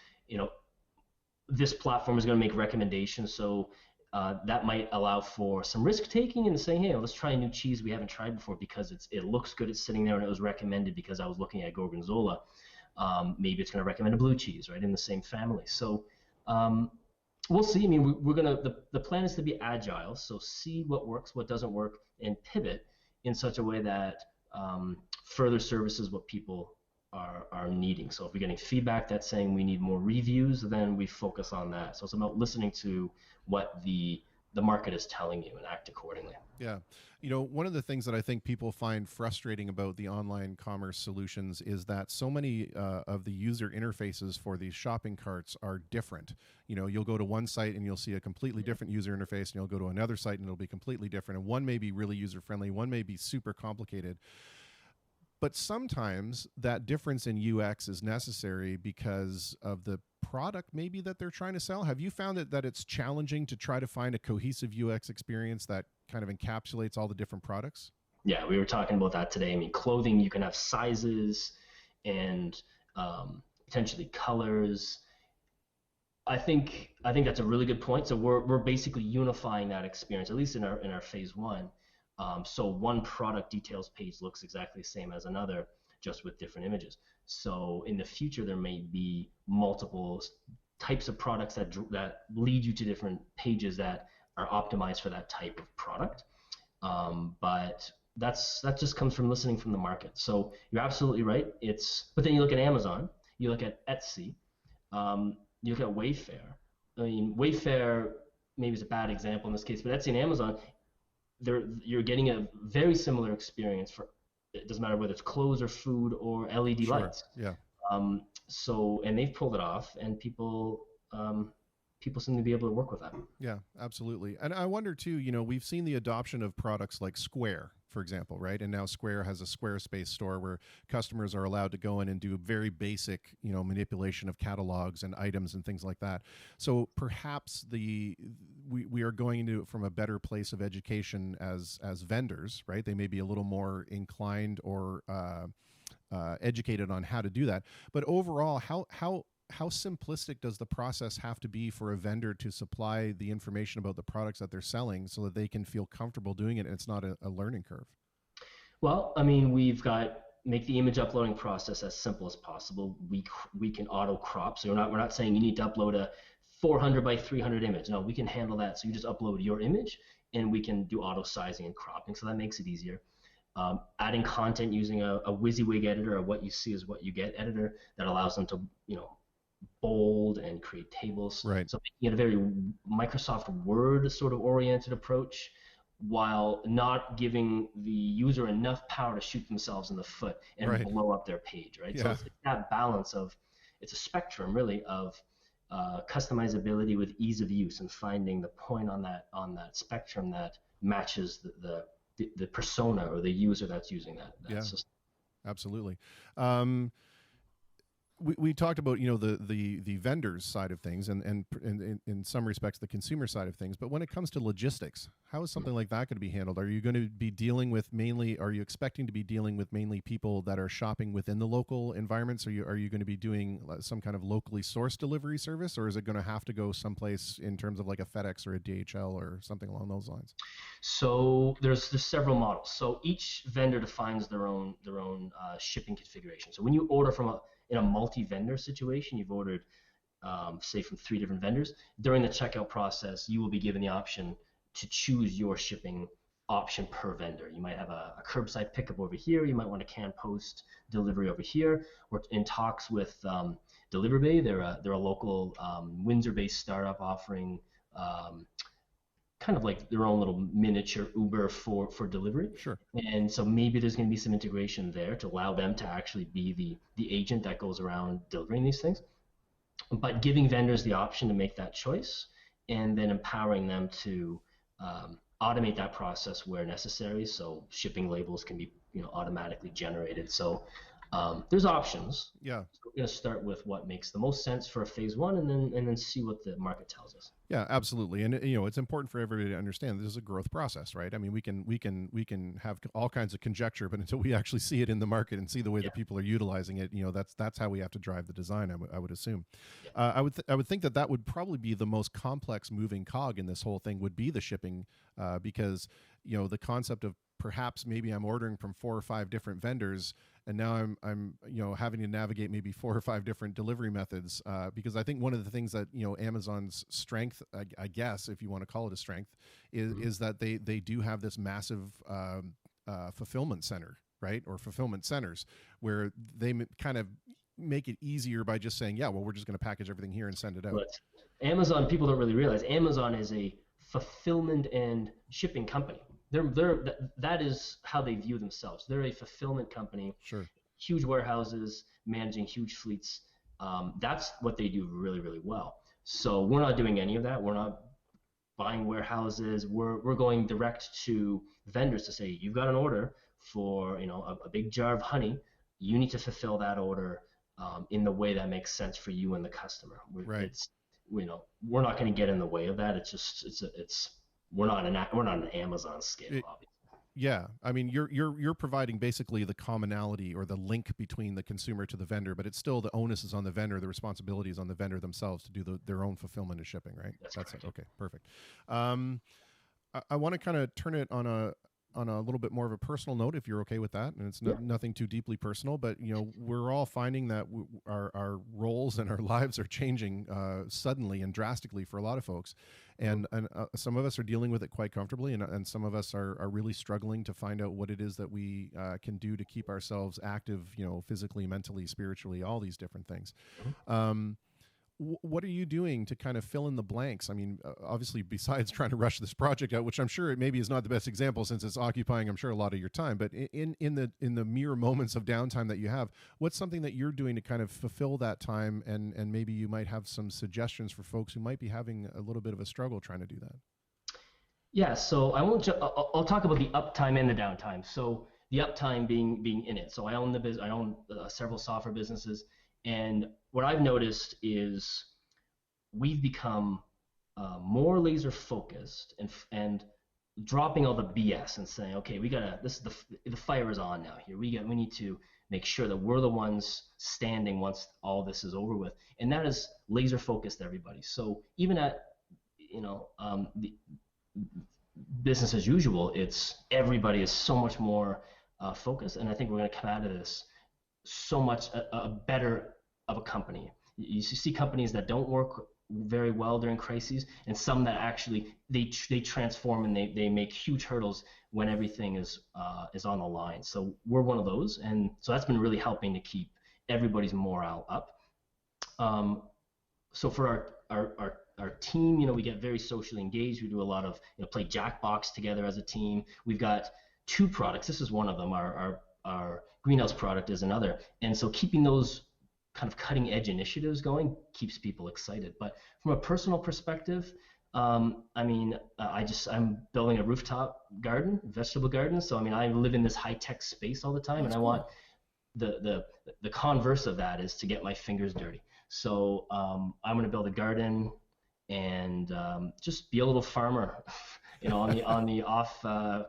this platform is going to make recommendations. So that might allow for some risk taking and saying, hey, let's try a new cheese we haven't tried before because it looks good. It's sitting there and it was recommended because I was looking at Gorgonzola. Maybe it's going to recommend a blue cheese, right, in the same family. So we'll see. I mean, we're going to, the plan is to be agile. So see what works, what doesn't work, and pivot in such a way that further services what people are needing. So if we're getting feedback that's saying we need more reviews, then we focus on that. So it's about listening to what the market is telling you and act accordingly. Yeah. One of the things that I think people find frustrating about the online commerce solutions is that so many of the user interfaces for these shopping carts are different. You'll go to one site and you'll see a completely different user interface, and you'll go to another site and it'll be completely different. And one may be really user-friendly, one may be super complicated. But sometimes that difference in UX is necessary because of the product maybe that they're trying to sell. Have you found that it's challenging to try to find a cohesive UX experience that kind of encapsulates all the different products? Yeah, we were talking about that today. I mean, clothing, you can have sizes and potentially colors. I think that's a really good point. So we're basically unifying that experience, at least in our phase one. So one product details page looks exactly the same as another, just with different images. So in the future, there may be multiple types of products that lead you to different pages that are optimized for that type of product. But that just comes from listening from the market. So you're absolutely right. But then you look at Amazon, you look at Etsy, you look at Wayfair. I mean, Wayfair maybe is a bad example in this case, but Etsy and Amazon, you're getting a very similar experience for, it doesn't matter whether it's clothes or food or LED lights. Yeah. And they've pulled it off, and people seem to be able to work with that. Yeah, absolutely. And I wonder too, we've seen the adoption of products like Square, for example, right? And now Square has a Squarespace store where customers are allowed to go in and do very basic, manipulation of catalogs and items and things like that. So perhaps we are going into it from a better place of education as vendors, right? They may be a little more inclined or educated on how to do that. But overall, how simplistic does the process have to be for a vendor to supply the information about the products that they're selling so that they can feel comfortable doing it and it's not a learning curve? Well, I mean, we've got make the image uploading process as simple as possible. We can auto crop, so we're not saying you need to upload a 400 by 300 image. No, we can handle that. So you just upload your image, and we can do auto sizing and cropping. So that makes it easier. Adding content using a WYSIWYG editor, or what you see is what you get editor, that allows them to bold and create tables. Right. So making it a very Microsoft Word sort of oriented approach, while not giving the user enough power to shoot themselves in the foot and Right. blow up their page, right? Yeah. So it's that balance of, it's a spectrum really of customizability with ease of use, and finding the point on that spectrum that matches the persona or the user that's using that system. Absolutely. We talked about the vendors side of things and in some respects the consumer side of things, but when it comes to logistics, how is something like that going to be handled? Are you going to be dealing with are you expecting to be dealing with mainly people that are shopping within the local environments? Are you going to be doing some kind of locally sourced delivery service, or is it going to have to go someplace in terms of like a FedEx or a DHL or something along those lines? So there's several models. So each vendor defines their own shipping configuration. So when you order in a multi-vendor situation, you've ordered, say, from 3 different vendors. During the checkout process, you will be given the option to choose your shipping option per vendor. You might have a curbside pickup over here. You might want a can post delivery over here. We're in talks with Delivery Bay. They're a local Windsor-based startup offering kind of like their own little miniature Uber for delivery. Sure. And so maybe there's going to be some integration there to allow them to actually be the agent that goes around delivering these things. But giving vendors the option to make that choice, and then empowering them to automate that process where necessary. So shipping labels can be automatically generated. So there's options. Yeah. So we're going to start with what makes the most sense for a phase 1, and then see what the market tells us. Yeah, absolutely. And it's important for everybody to understand this is a growth process, right? I mean, we can have all kinds of conjecture, but until we actually see it in the market and see the way that people are utilizing it, that's how we have to drive the design, I would assume. I would think that would probably be the most complex moving cog in this whole thing, would be the shipping, because the concept of perhaps maybe I'm ordering from 4 or 5 different vendors, and now I'm having to navigate maybe 4 or 5 different delivery methods, because I think one of the things that Amazon's strength, I guess if you want to call it a strength, is that they do have this massive fulfillment center, right, or fulfillment centers, where they kind of make it easier by just saying, yeah, well, we're just going to package everything here and send it out. But Amazon, people don't really realize Amazon is a fulfillment and shipping company. That is how they view themselves. They're a fulfillment company. Sure. Huge warehouses, managing huge fleets. That's what they do really, really well. So we're not doing any of that. We're not buying warehouses. We're going direct to vendors to say, you've got an order for a big jar of honey. You need to fulfill that order in the way that makes sense for you and the customer. Right. We're not going to get in the way of that. We're not an Amazon scale, obviously. Yeah, I mean, you're providing basically the commonality or the link between the consumer to the vendor, but it's still the onus is on the vendor, the responsibility is on the vendor themselves to do their own fulfillment and shipping, right? That's correct. Okay, perfect. I want to kind of turn it on a little bit more of a personal note, if you're okay with that, and it's nothing too deeply personal, but we're all finding that our roles and our lives are changing suddenly and drastically for a lot of folks, and some of us are dealing with it quite comfortably, and some of us are really struggling to find out what it is that we can do to keep ourselves active, physically, mentally, spiritually, all these different things. What are you doing to kind of fill in the blanks? I mean, obviously, besides trying to rush this project out, which I'm sure it maybe is not the best example since it's occupying, I'm sure, a lot of your time. But in the mere moments of downtime that you have, what's something that you're doing to kind of fulfill that time? And maybe you might have some suggestions for folks who might be having a little bit of a struggle trying to do that. Yeah, so I won't. I'll talk about the uptime and the downtime. So the uptime being in it. So I own I own several software businesses, and what I've noticed is we've become more laser focused and dropping all the BS and saying, okay, we gotta. This is the fire is on now. Here we need to make sure that we're the ones standing once all this is over with, and that is laser focused everybody. So even at the business as usual, it's everybody is so much more focused, and I think we're going to come out of this so much a better of a company. You see companies that don't work very well during crises, and some that actually they transform and they make huge hurdles when everything is on the line. So we're one of those, and so that's been really helping to keep everybody's morale up. So for our team, we get very socially engaged. We do a lot of play Jackbox together as a team. We've got two products. This is one of them. Our greenhouse product is another. And so keeping those kind of cutting edge initiatives going keeps people excited. But from a personal perspective, I'm building a rooftop garden, vegetable garden. So I live in this high tech space all the time, and I want the converse of that is to get my fingers dirty. So I'm going to build a garden and just be a little farmer, on the off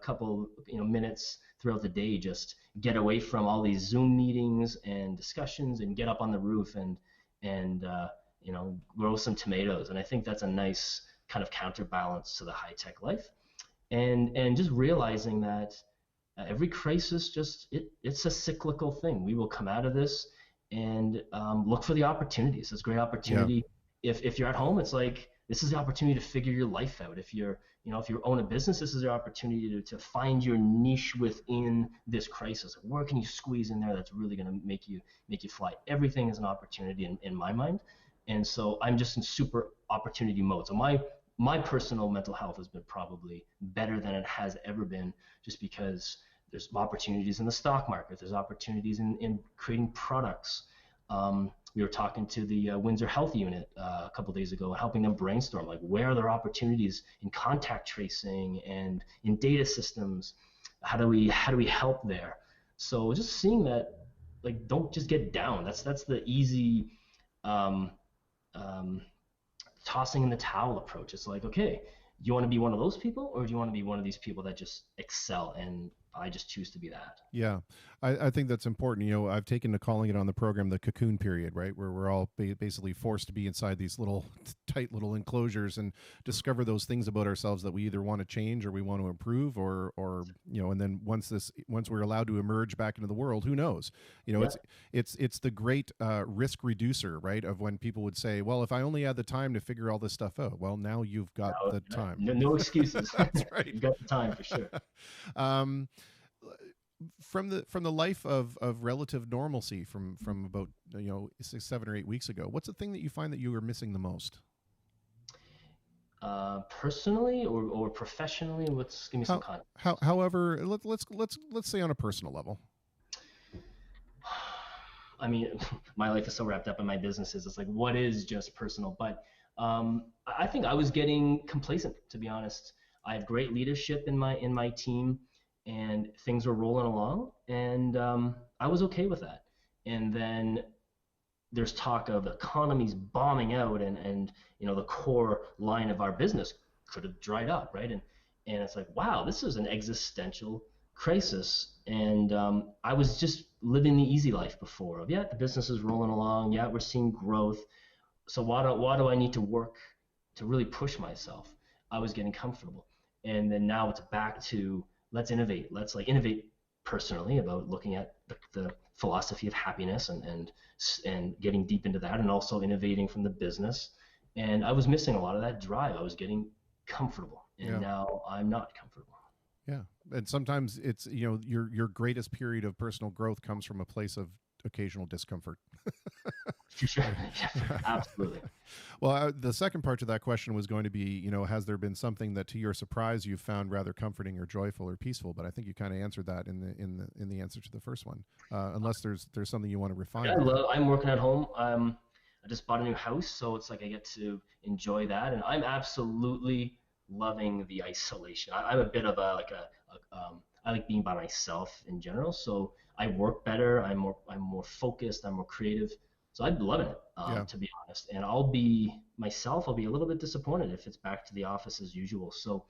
couple minutes throughout the day. Just get away from all these Zoom meetings and discussions and get up on the roof and grow some tomatoes. And I think that's a nice kind of counterbalance to the high tech life. And just realizing that every crisis it's a cyclical thing. We will come out of this and look for the opportunities. It's a great opportunity. Yeah. If you're at home, it's like this is the opportunity to figure your life out. If you own a business, this is your opportunity to find your niche within this crisis. Where can you squeeze in there that's really going to make you fly? Everything is an opportunity in my mind, and so I'm just in super opportunity mode. So my personal mental health has been probably better than it has ever been, just because there's opportunities in the stock market. There's opportunities in creating products. We were talking to the Windsor Health Unit a couple of days ago, helping them brainstorm like where are there opportunities in contact tracing and in data systems. How do we help there? So just seeing that, like, don't just get down. That's the easy tossing in the towel approach. It's like, okay, do you want to be one of those people, or do you want to be one of these people that just excel? And I just choose to be that. Yeah, I think that's important. I've taken to calling it on the program the cocoon period, right, where we're all basically forced to be inside these little tight little enclosures and discover those things about ourselves that we either want to change or we want to improve, or and then once we're allowed to emerge back into the world, who knows? Yeah. It's the great risk reducer, right? Of when people would say, well, if I only had the time to figure all this stuff out. Well, now you've got the time. No excuses. That's right. You've got the time for sure. From the life of relative normalcy from about 6, 7, or 8 weeks ago, what's the thing that you find that you are missing the most? Personally or professionally? Give me some context. However, let's say on a personal level. My life is so wrapped up in my businesses. It's like, what is just personal? But I think I was getting complacent, to be honest. I have great leadership in my team, and things were rolling along, and I was okay with that. And then there's talk of economies bombing out, and the core line of our business could have dried up, right? And it's like, wow, this is an existential crisis. And I was just living the easy life before. The business is rolling along. Yeah, we're seeing growth. So why do I need to work to really push myself? I was getting comfortable, and then now it's back to let's innovate. Let's innovate personally about looking at the philosophy of happiness and getting deep into that, and also innovating from the business. And I was missing a lot of that drive. I was getting comfortable, and now I'm not comfortable. Yeah, and sometimes it's your greatest period of personal growth comes from a place of occasional discomfort. Sure. Yeah, absolutely. Well, the second part to that question was going to be, has there been something that, to your surprise, you found rather comforting or joyful or peaceful? But I think you kind of answered that in the answer to the first one. Unless there's something you want to refine. I'm working at home. I just bought a new house, so it's like I get to enjoy that, and I'm absolutely loving the isolation. I'm a bit of I like being by myself in general. So I work better. I'm more focused. I'm more creative. So I'm loving it, Yeah. to be honest. And I'll be myself. I'll be a little bit disappointed if it's back to the office as usual. So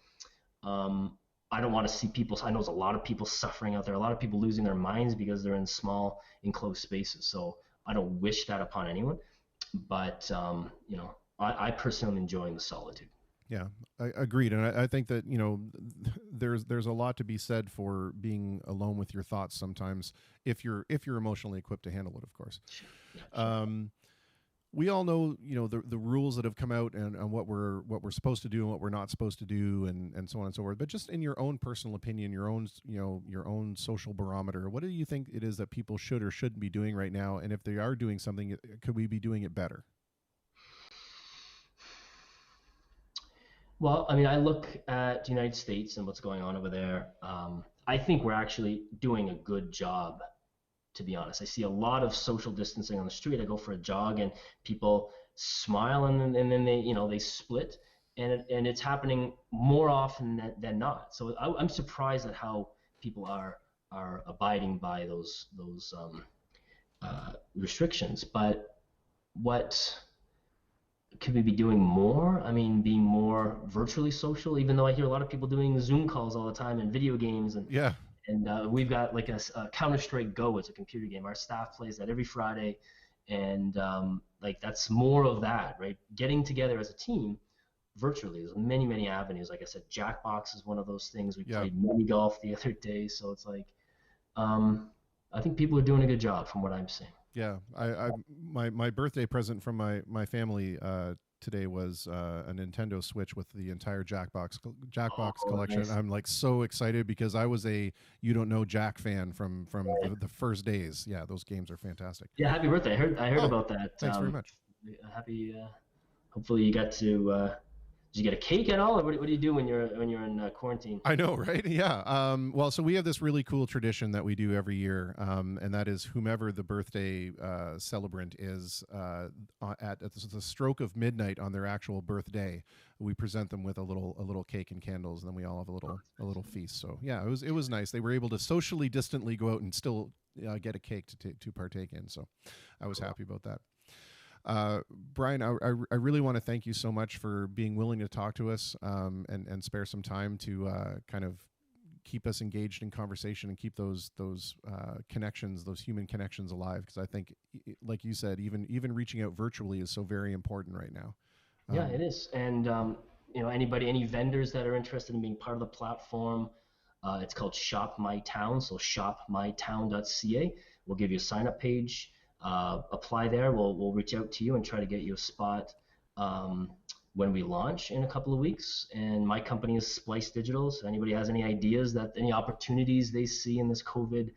um, I don't want to see people. I know there's a lot of people suffering out there. A lot of people losing their minds because they're in small enclosed spaces. So I don't wish that upon anyone. But I personally am enjoying the solitude. Yeah, agreed, and I think that there's a lot to be said for being alone with your thoughts sometimes, if you're emotionally equipped to handle it, of course. Yeah, sure. We all know the rules that have come out, and what we're supposed to do and what we're not supposed to do, and so on and so forth. But just in your own personal opinion, your own social barometer, what do you think it is that people should or shouldn't be doing right now? And if they are doing something, could we be doing it better? Well, I mean, I look at the United States and what's going on over there. I think we're actually doing a good job, to be honest. I see a lot of social distancing on the street. I go for a jog and people smile and then they split, and it's happening more often than not. So I'm surprised at how people are abiding by those restrictions. But what could we be doing more? I mean, being more virtually social, even though I hear a lot of people doing Zoom calls all the time and video games, and Yeah, we've got like a Counter-Strike Go. It's a computer game. Our staff plays that every Friday, and like that's more of that, right? Getting together as a team virtually. There's many avenues. Like I said, Jackbox is one of those things. We yeah. played mini golf the other day, so it's like um, I think people are doing a good job from what I'm seeing. Yeah, my birthday present from my family today was a Nintendo Switch with the entire Jackbox Oh, collection. nice. I'm like so excited because I was a You Don't Know Jack fan from the first days. Yeah, those games are fantastic. Yeah, happy birthday. I heard Oh, about that. thanks very much. Happy. Hopefully you got to. Did you get a cake at all, or what do you do when you're in quarantine? I know, right? Yeah. Well, so we have this really cool tradition that we do every year, and that is whomever the birthday celebrant is at the stroke of midnight on their actual birthday, we present them with a little cake and candles, and then we all have a little feast. So yeah, it was nice. They were able to socially distantly go out and still get a cake to partake in. So I was happy about that. Brian, I really want to thank you so much for being willing to talk to us and spare some time to kind of keep us engaged in conversation and keep those connections, those human connections alive. Because I think, like you said, even reaching out virtually is so very important right now. Yeah, Um, it is. And any vendors that are interested in being part of the platform, it's called Shop My Town. So shopmytown.ca. We'll give you a sign up page. Apply there. We'll reach out to you and try to get you a spot um, when we launch in a couple of weeks. And my company is Splice Digital. So anybody has any ideas any opportunities they see in this COVID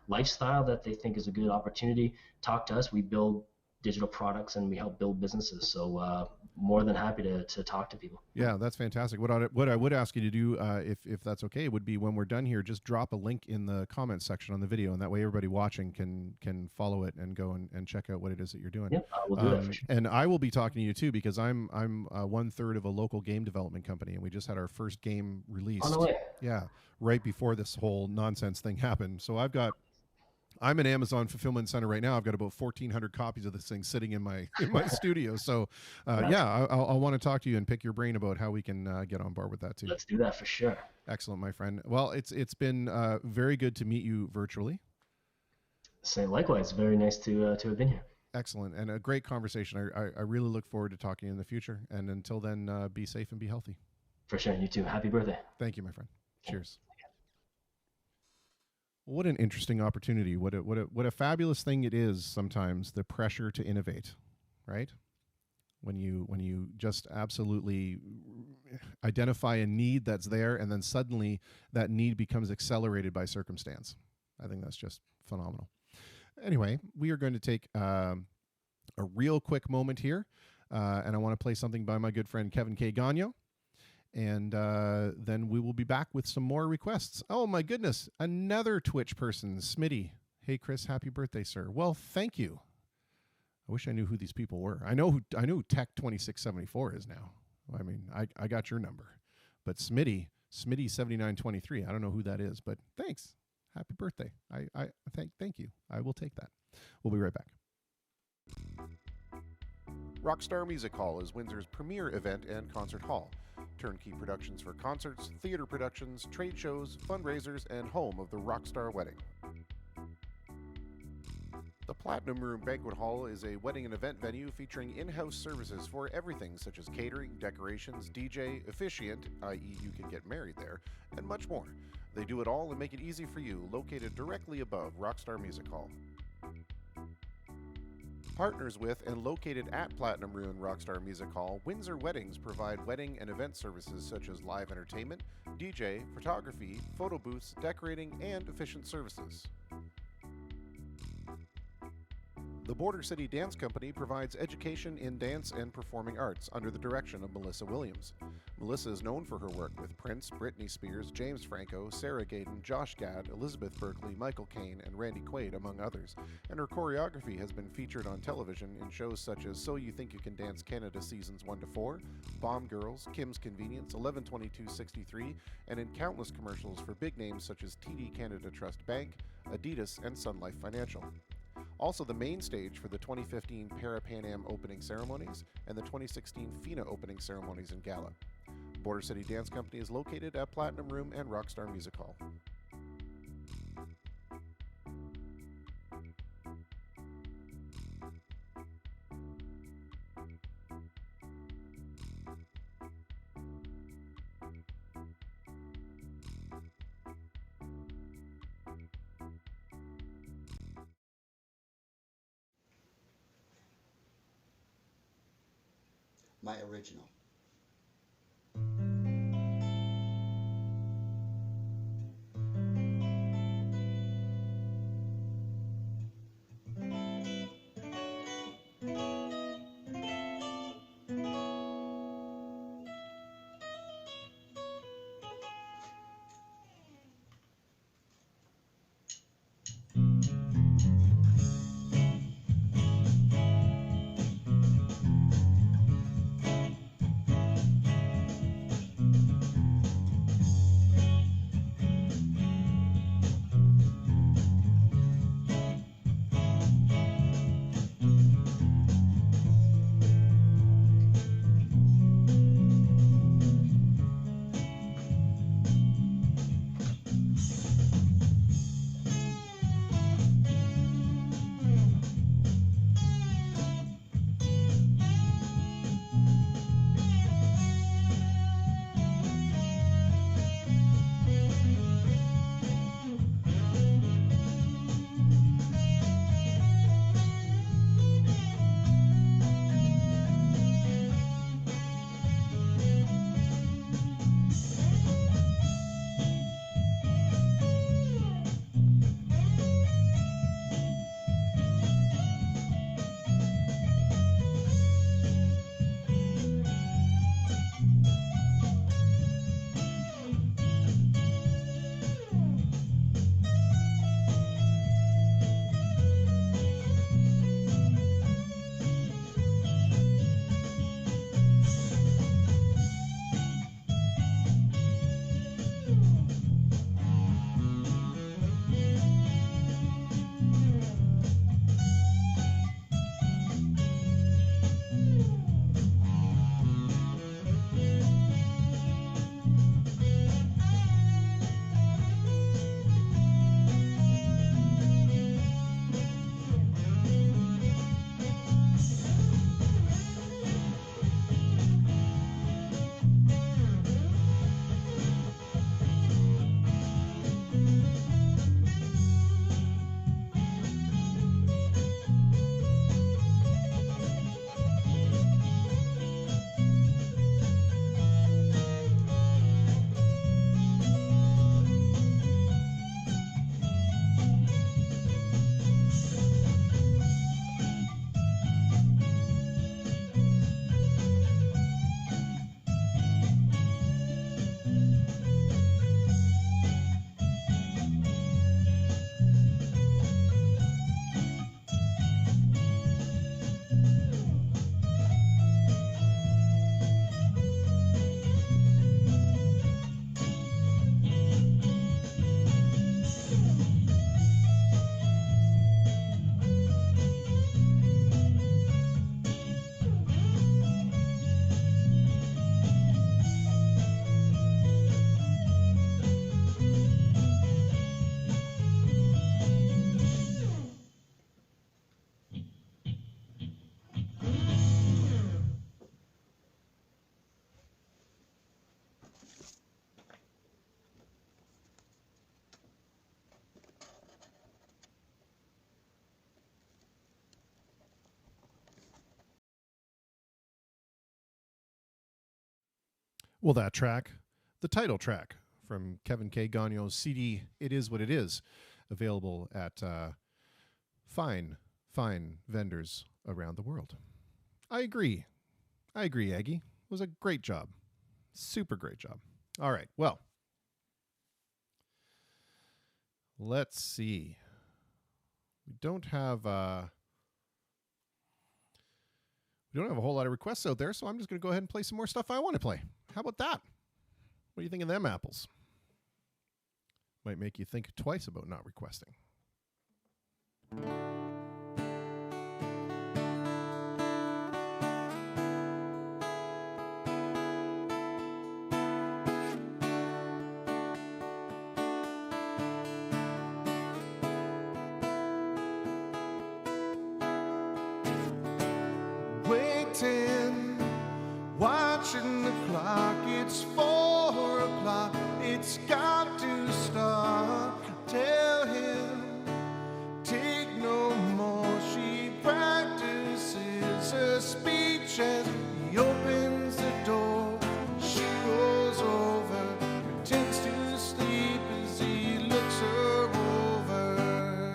lifestyle that they think is a good opportunity, talk to us. We build digital products and we help build businesses. So more than happy to talk to people. Yeah, that's fantastic. What I would ask you to do, if that's okay, would be when we're done here, just drop a link in the comments section on the video, and that way everybody watching can follow it and go and check out what it is that you're doing. Yeah, I will do that for sure. And I will be talking to you too because I'm 1/3 of a local game development company, and we just had our first game released. On the way. Yeah, right before this whole nonsense thing happened. So I'm an Amazon fulfillment center right now. I've got about 1,400 copies of this thing sitting in my studio. So, yeah, I'll want to talk to you and pick your brain about how we can get on board with that too. Let's do that for sure. Excellent, my friend. Well, it's been very good to meet you virtually. Say likewise. Very nice to have been here. Excellent, and a great conversation. I really look forward to talking in the future. And until then, be safe and be healthy. For sure. You too. Happy birthday. Thank you, my friend. Cheers. What an interesting opportunity. What a fabulous thing it is sometimes, the pressure to innovate, right? When you just absolutely identify a need that's there and then suddenly that need becomes accelerated by circumstance. I think that's just phenomenal. Anyway, we are going to take a real quick moment here, and I want to play something by my good friend Kevin K. Gagno. And then we will be back with some more requests. Oh, my goodness. Another Twitch person, Smitty. Hey, Chris, happy birthday, sir. Well, thank you. I wish I knew who these people were. I know who Tech 2674 is now. I mean, I got your number. But Smitty7923, I don't know who that is, but thanks. Happy birthday. I thank you. I will take that. We'll be right back. Rockstar Music Hall is Windsor's premier event and concert hall. Turnkey productions for concerts, theater productions, trade shows, fundraisers, and home of the Rockstar Wedding. The Platinum Room Banquet Hall is a wedding and event venue featuring in-house services for everything such as catering, decorations, DJ, officiant, i.e. you can get married there, and much more. They do it all and make it easy for you, located directly above Rockstar Music Hall. Partners with and located at Platinum Ruin Rockstar Music Hall, Windsor Weddings provide wedding and event services such as live entertainment, DJ, photography, photo booths, decorating, and efficient services. The Border City Dance Company provides education in dance and performing arts under the direction of Melissa Williams. Melissa is known for her work with Prince, Britney Spears, James Franco, Sarah Gaden, Josh Gad, Elizabeth Berkley, Michael Caine, and Randy Quaid, among others, and her choreography has been featured on television in shows such as So You Think You Can Dance Canada Seasons 1-4, Bomb Girls, Kim's Convenience, 11/22/63, and in countless commercials for big names such as TD Canada Trust Bank, Adidas, and Sun Life Financial. Also the main stage for the 2015 Para-Pan Am opening ceremonies and the 2016 FINA opening ceremonies and gala. Border City Dance Company is located at Platinum Room and Rockstar Music Hall. My original. Well, that track, the title track from Kevin K. Gagno's CD, It Is What It Is, available at fine vendors around the world. I agree, Aggie. It was a great job. Super great job. All right, well, let's see. We don't have a whole lot of requests out there, so I'm just going to go ahead and play some more stuff I want to play. How about that? What do you think of them apples? Might make you think twice about not requesting. Waiting, watching the clock. It's 4 o'clock. It's got to stop. Tell him, take no more. She practices her speech as he opens the door. She rolls over, pretends to sleep as he looks her over.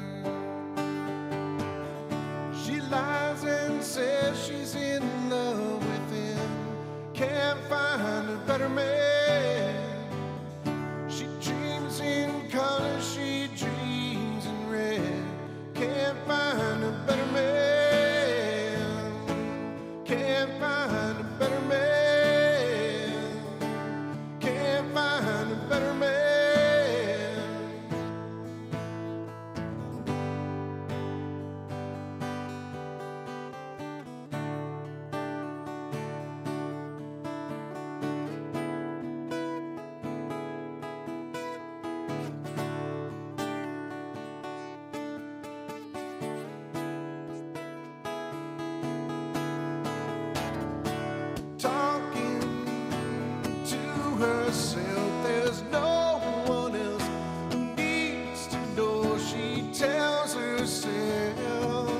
She lies and says she's in love with him. Can't find a better man. She dreams in color, she dreams in red. Can't find a better man. Can't find a better man. Can't find a better man. Talking to herself, there's no one else who needs to know. She tells herself.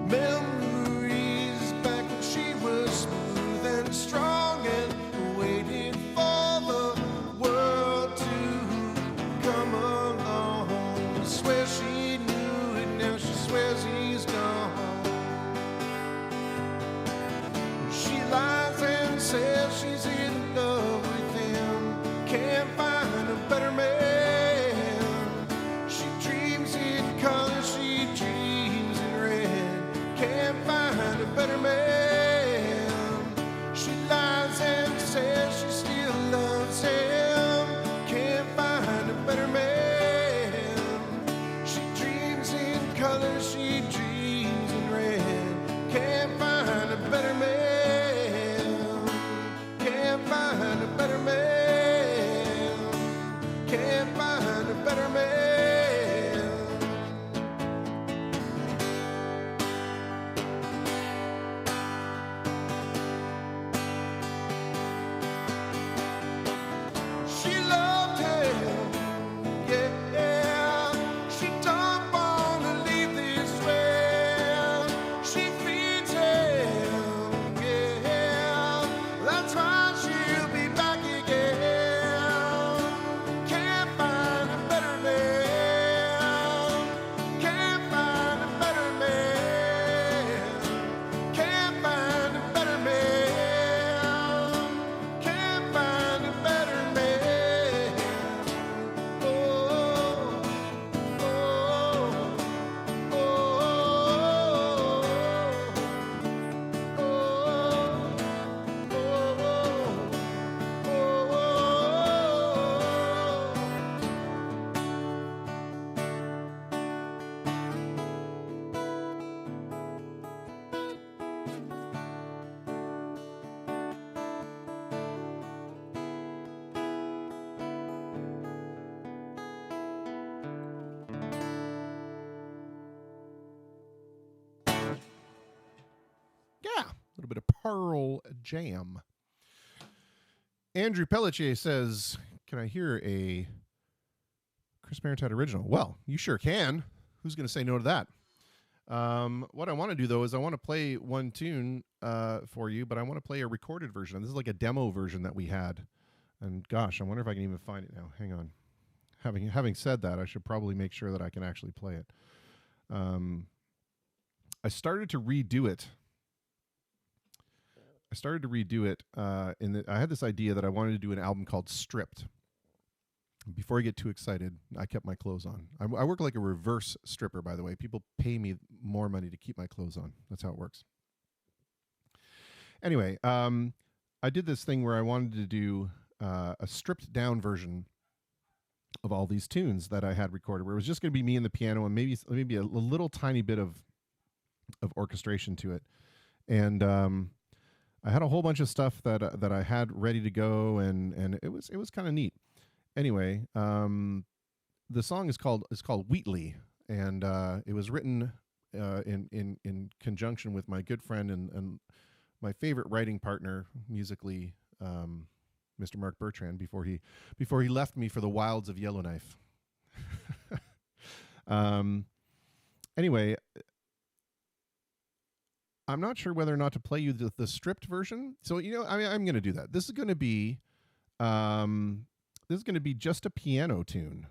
Memories back when she was smooth and strong and waited for the world to come along. Swear she knew it, now she swears he's gone. She lies and says she's in love with him. Can't find a better man. She dreams in color, she dreams in red. Can't find a better man. She lies and says she still loves him. Can't find a better man. She dreams in color, she dreams in red. Can't find a better man. Can't find a better man. Can't find a better man. She loved him, yeah. She don't wanna leave this way. She feeds him, yeah. That's why she'll be back again. Can't find a better man. Can't find a better man. Can't find a better man. Can't find a better man. Oh, oh, Yeah, a little bit of Pearl Jam. Andrew Pelletier says, can I hear a Chris Maritide original? Well, you sure can. Who's going to say no to that? What I want to do though is I want to play one tune for you, but I want to play a recorded version. This is like a demo version that we had, and gosh, I wonder if I can even find it now. Hang on. Having said that, I should probably make sure that I can actually play it. I started to redo it. I had this idea that I wanted to do an album called Stripped. Before I get too excited, I kept my clothes on. I work like a reverse stripper, by the way. People pay me more money to keep my clothes on. That's how it works. Anyway, I did this thing where I wanted to do a stripped down version of all these tunes that I had recorded, where it was just going to be me and the piano and maybe a little tiny bit of orchestration to it. And I had a whole bunch of stuff that I had ready to go, and it was kind of neat. Anyway, the song is called Wheatley, and it was written in conjunction with my good friend and my favorite writing partner musically, Mr. Mark Bertrand, before he left me for the wilds of Yellowknife. Anyway, I'm not sure whether or not to play you the stripped version. So I'm going to do that. This is going to be just a piano tune,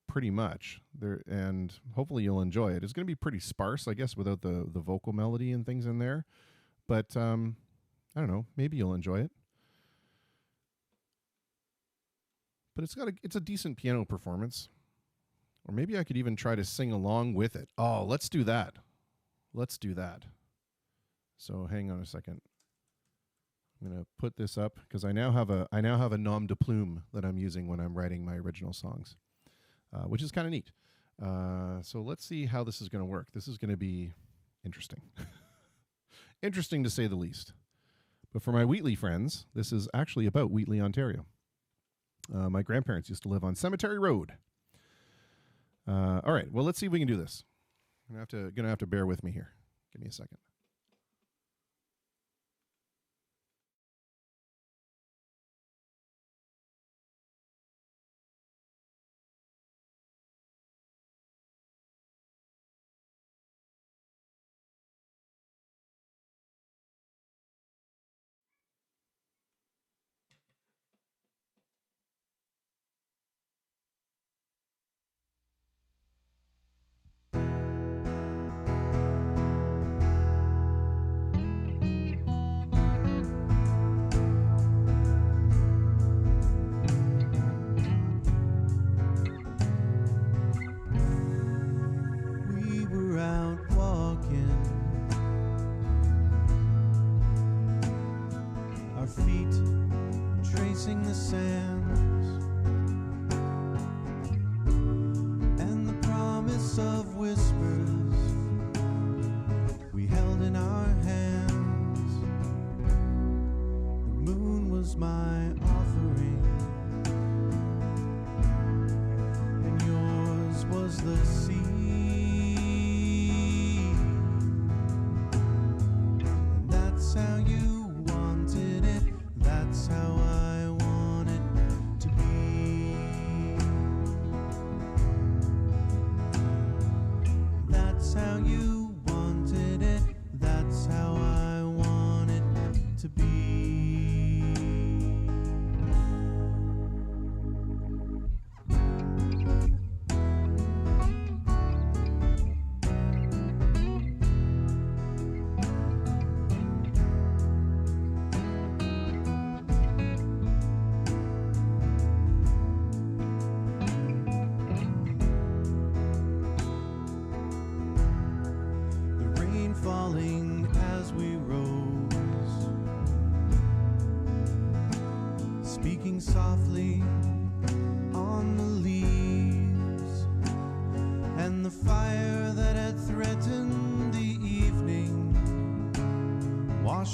pretty much. And hopefully you'll enjoy it. It's going to be pretty sparse, I guess, without the vocal melody and things in there. But I don't know. Maybe you'll enjoy it. But it's a decent piano performance. Or maybe I could even try to sing along with it. Oh, let's do that. So hang on a second. I'm going to put this up because I now have a nom de plume that I'm using when I'm writing my original songs, which is kind of neat. So let's see how this is going to work. This is going to be interesting. Interesting to say the least. But for my Wheatley friends, this is actually about Wheatley, Ontario. My grandparents used to live on Cemetery Road. All right, well, let's see if we can do this. I'm gonna have to bear with me here. Give me a second.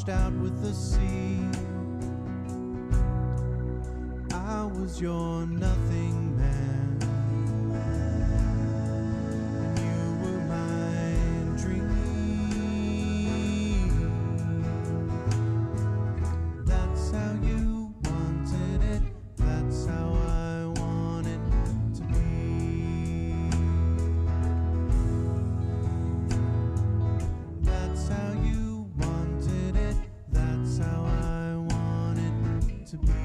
Out with the sea, I was your nothing man. You were my dream. That's how you wanted it. That's how I want it to be. to be.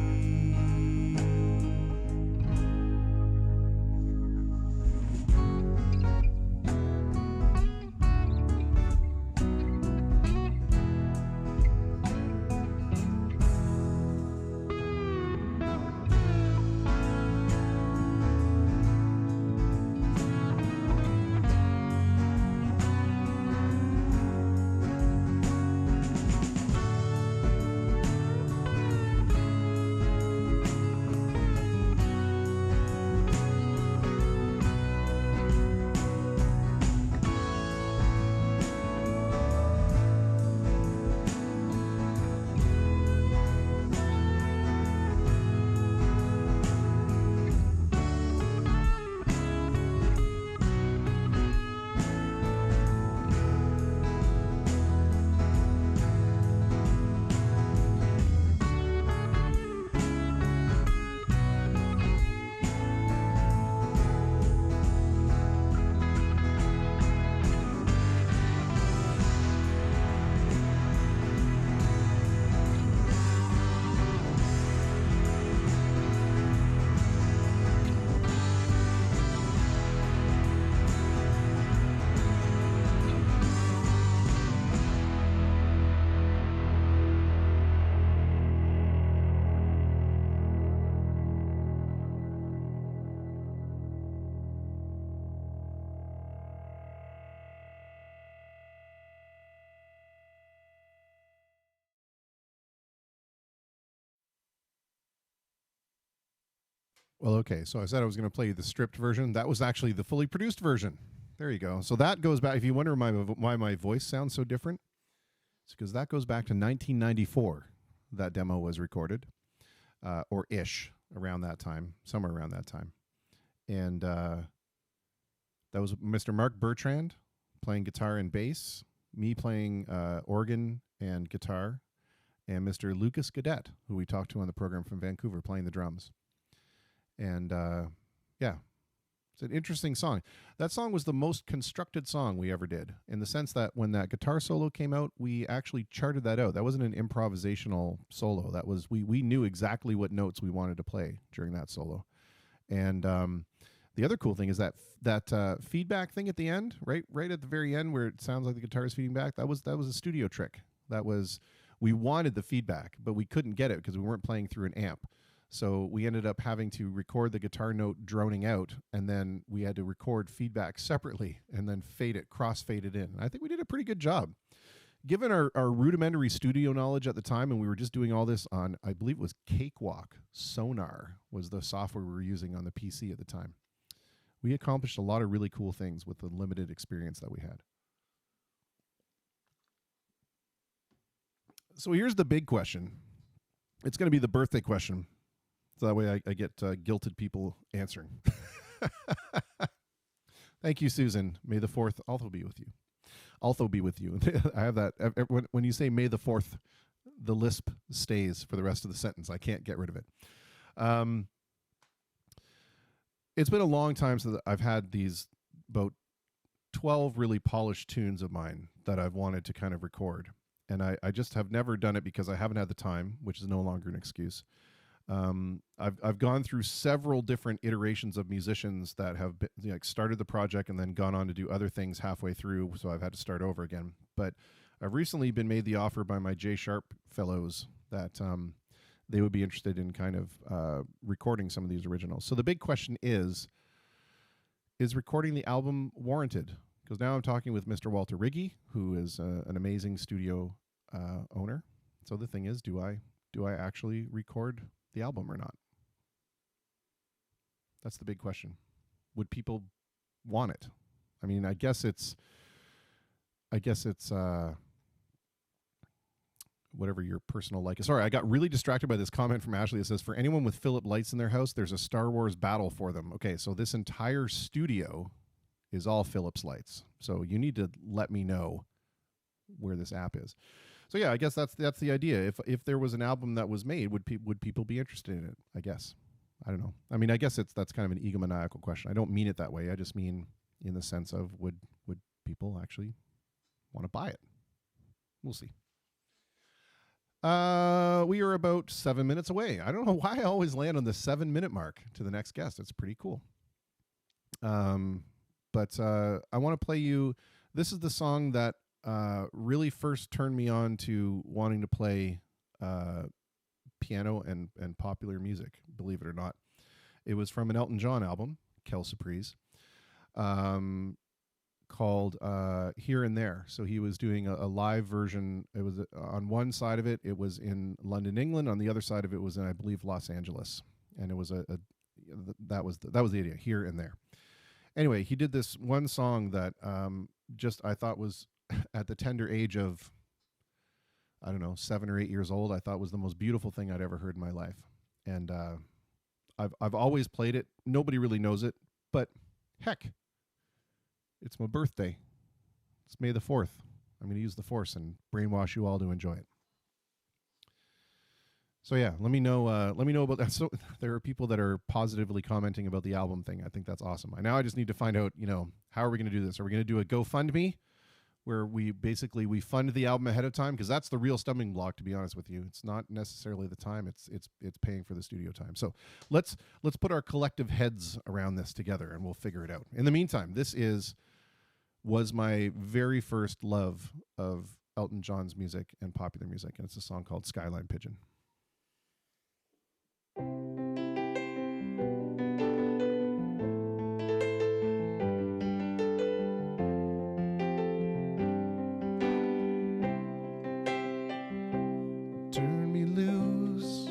Well, okay. So I said I was going to play you the stripped version. That was actually the fully produced version. There you go. So that goes back. If you wonder why my voice sounds so different, it's because that goes back to 1994. That demo was recorded, or ish around that time, somewhere around that time, and that was Mr. Mark Bertrand playing guitar and bass, me playing organ and guitar, and Mr. Lucas Gadet, who we talked to on the program from Vancouver, playing the drums. And yeah, it's an interesting song. That song was the most constructed song we ever did, in the sense that when that guitar solo came out, we actually charted that out. That wasn't an improvisational solo. That was we knew exactly what notes we wanted to play during that solo. And the other cool thing is that feedback thing at the end, right at the very end, where it sounds like the guitar is feeding back. That was a studio trick. We wanted the feedback, but we couldn't get it because we weren't playing through an amp. So we ended up having to record the guitar note droning out, and then we had to record feedback separately and then crossfade it in. I think we did a pretty good job. Given our rudimentary studio knowledge at the time, and we were just doing all this on, I believe it was Cakewalk. Sonar was the software we were using on the PC at the time. We accomplished a lot of really cool things with the limited experience that we had. So here's the big question. It's going to be the birthday question. So that way I get guilted people answering. Thank you, Susan. May the 4th also be with you. Also be with you. I have that. When you say May the 4th, the lisp stays for the rest of the sentence. I can't get rid of it. It's been a long time since I've had these about 12 really polished tunes of mine that I've wanted to kind of record. And I just have never done it because I haven't had the time, which is no longer an excuse. I've gone through several different iterations of musicians that have been, started the project and then gone on to do other things halfway through, so I've had to start over again. But I've recently been made the offer by my J Sharp fellows that they would be interested in kind of recording some of these originals. So the big question is recording the album warranted? Because now I'm talking with Mr. Walter Riggy, who is an amazing studio owner. So the thing is, do I actually record the album or not? That's the big question. Would people want it? I mean, I guess it's whatever your personal like. Sorry, I got really distracted by this comment from Ashley that says, for anyone with Philip lights in their house, there's a Star Wars battle for them. Okay, so this entire studio is all Philips lights. So you need to let me know where this app is. So yeah, I guess that's the idea. If there was an album that was made, would people be interested in it? I guess. I don't know. I mean, I guess that's kind of an egomaniacal question. I don't mean it that way. I just mean in the sense of would people actually want to buy it? We'll see. we are about 7 minutes away. I don't know why I always land on the 7-minute mark to the next guest. It's pretty cool. But I want to play you. This is the song that really first turned me on to wanting to play piano and popular music, believe it or not. It was from an Elton John album, Quelle Surprise, called Here and There. So he was doing a live version. It was on one side of it, it was in London, England. On the other side of it was in, I believe, Los Angeles. And it was that was the idea, Here and There. Anyway, he did this one song that just I thought was at the tender age of, I don't know, 7 or 8 years old, I thought was the most beautiful thing I'd ever heard in my life. And I've always played it. Nobody really knows it, but heck, it's my birthday. It's May the 4th. I'm going to use the Force and brainwash you all to enjoy it. So yeah, let me know about that. So there are people that are positively commenting about the album thing. I think that's awesome. I just need to find out, how are we going to do this? Are we going to do a GoFundMe where we fund the album ahead of time? Because that's the real stumbling block, to be honest with you. It's not necessarily the time. It's paying for the studio time. So let's put our collective heads around this together and we'll figure it out. In the meantime, this was my very first love of Elton John's music and popular music, and it's a song called Skyline Pigeon. Turn me loose